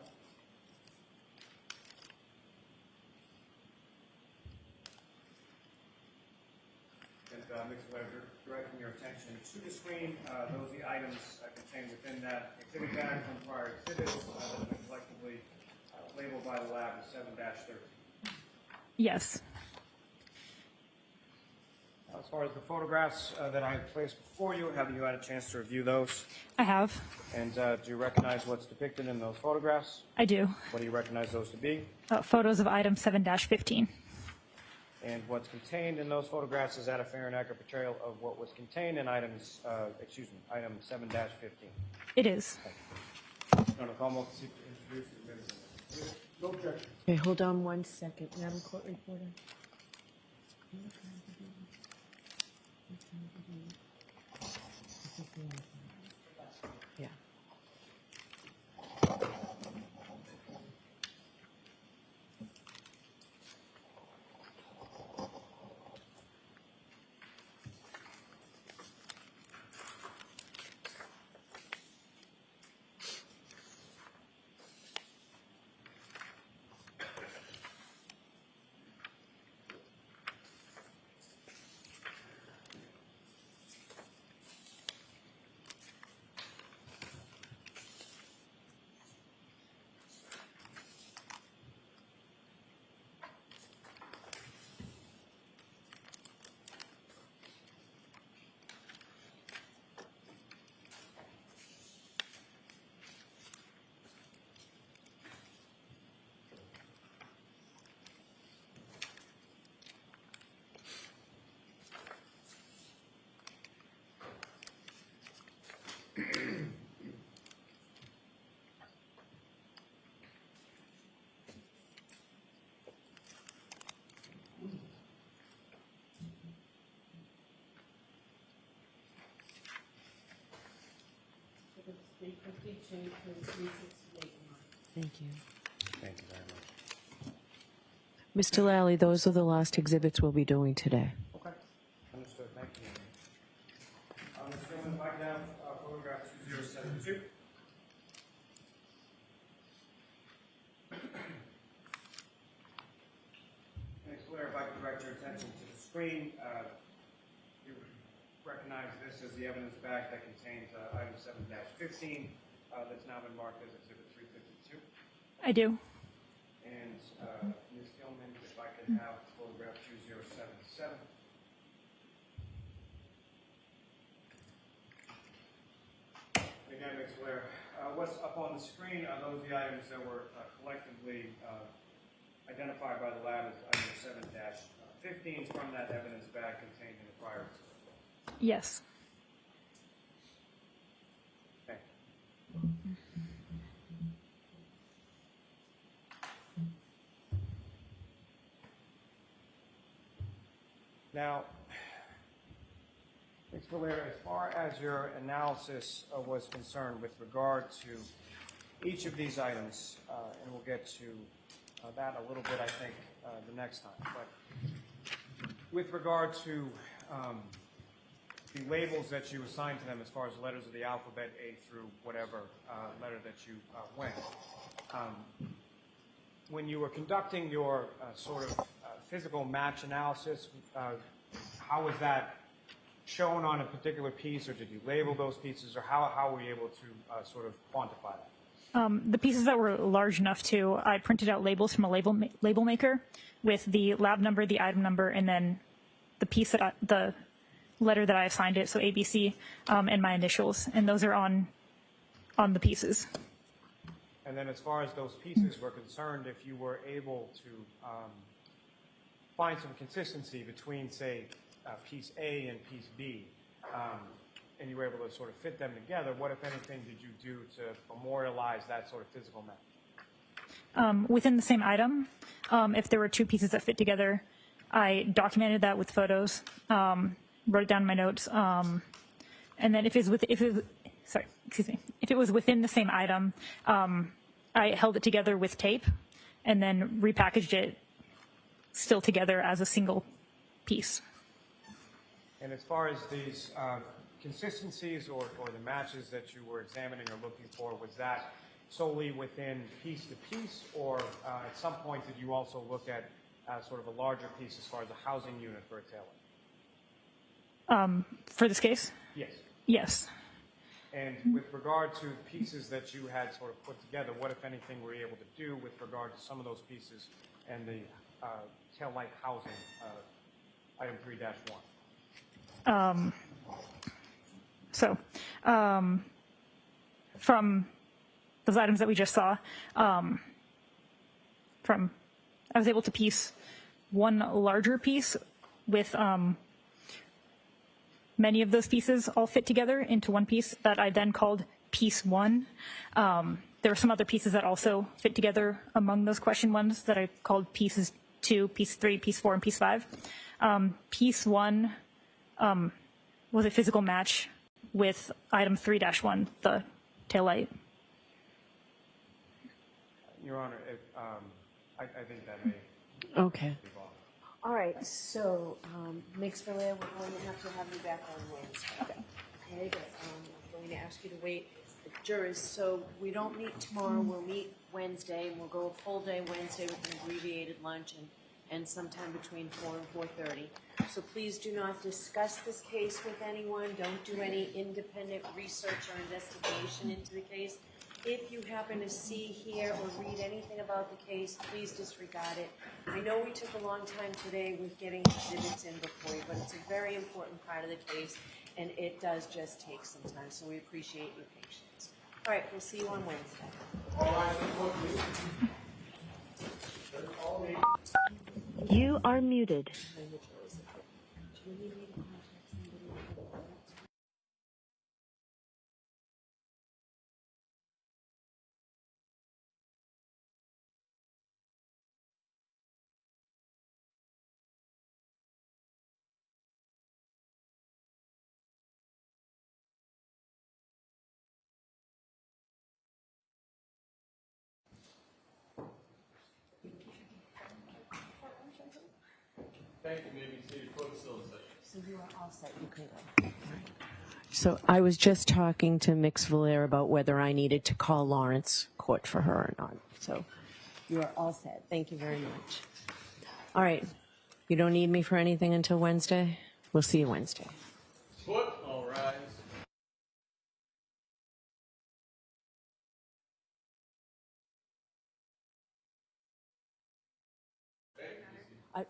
And Ms. Blair, directing your attention to the screen, those are the items contained within that exhibit bag from prior exhibits that have been collectively labeled by the lab as 7-13. Yes. As far as the photographs that I placed before you, have you had a chance to review those? I have. And do you recognize what's depicted in those photographs? I do. What do you recognize those to be? Photos of item 7-15. And what's contained in those photographs, is that a fair and accurate portrayal of what was contained in item 7-15? It is. Colonel Como, seek to introduce the witness. No objection. Okay, hold on one second. Madam Court Reporter. Yeah. So it's 350 change to the 368 mark. Thank you. Thank you very much. Mr. Lally, those are the last exhibits we'll be doing today. Okay. Understood. Thank you. Ms. Gilman, if I could have photograph 2072. Ms. Blair, if I could direct your attention to the screen, you recognize this as the evidence bag that contains item 7-15 that's now been marked as Exhibit 352. I do. And Ms. Gilman, if I could have photograph 2077. Again, Ms. Blair, what's up on the screen are those the items that were collectively identified by the lab as item 7-15 from that evidence bag contained in the prior exhibit. Yes. Okay. Now, Ms. Valera, as far as your analysis was concerned with regard to each of these items, and we'll get to that a little bit, I think, the next time, but with regard to the labels that you assigned to them as far as letters of the alphabet, A through whatever letter that you went, when you were conducting your sort of physical match analysis, how was that shown on a particular piece, or did you label those pieces, or how were you able to sort of quantify that? The pieces that were large enough to, I printed out labels from a label maker with the lab number, the item number, and then the piece that the letter that I assigned it, so ABC, and my initials, and those are on the pieces. And then as far as those pieces were concerned, if you were able to find some consistency between, say, piece A and piece B, and you were able to sort of fit them together, what, if anything, did you do to memorialize that sort of physical method? Within the same item, if there were two pieces that fit together, I documented that with photos, wrote it down in my notes, and then if it was within the same item, I held it together with tape, and then repackaged it still together as a single piece. And as far as these consistencies or the matches that you were examining or looking for, was that solely within piece to piece, or at some point did you also look at sort of a larger piece as far as a housing unit for a taillight? For this case? Yes. Yes. And with regard to pieces that you had sort of put together, what, if anything, were you able to do with regard to some of those pieces and the taillight housing, item 3-1? From those items that we just saw, I was able to piece one larger piece with many of those pieces all fit together into one piece that I then called piece 1. There were some other pieces that also fit together among those question ones that I called pieces 2, piece 3, piece 4, and piece 5. Piece 1 was a physical match with item 3-1, the taillight. Your Honor, I think that may Okay. evolve. All right, so, Mix Villar, we're going to have you back on Wednesday. Okay, but, I'm going to ask you to wait. The jurors, so we don't meet tomorrow, we'll meet Wednesday, and we'll go a full day Wednesday with an abbreviated lunch and sometime between 4 and 4:30. So please do not discuss this case with anyone, don't do any independent research or investigation into the case. If you happen to see, hear, or read anything about the case, please disregard it. I know we took a long time today with getting exhibits in before you, but it's a very important part of the case, and it does just take some time, so we appreciate your patience. All right, we'll see you on Wednesday. You are muted. Thank you, maybe seated for the facility session. So you are all set, you can go. So I was just talking to Mix Villar about whether I needed to call Lawrence Court for her or not. So you are all set. Thank you very much. All right. You don't need me for anything until Wednesday? We'll see you Wednesday. Put, all rise.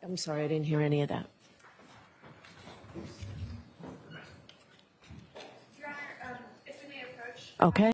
I'm sorry, I didn't hear any of that. Your Honor, if we may approach. Okay.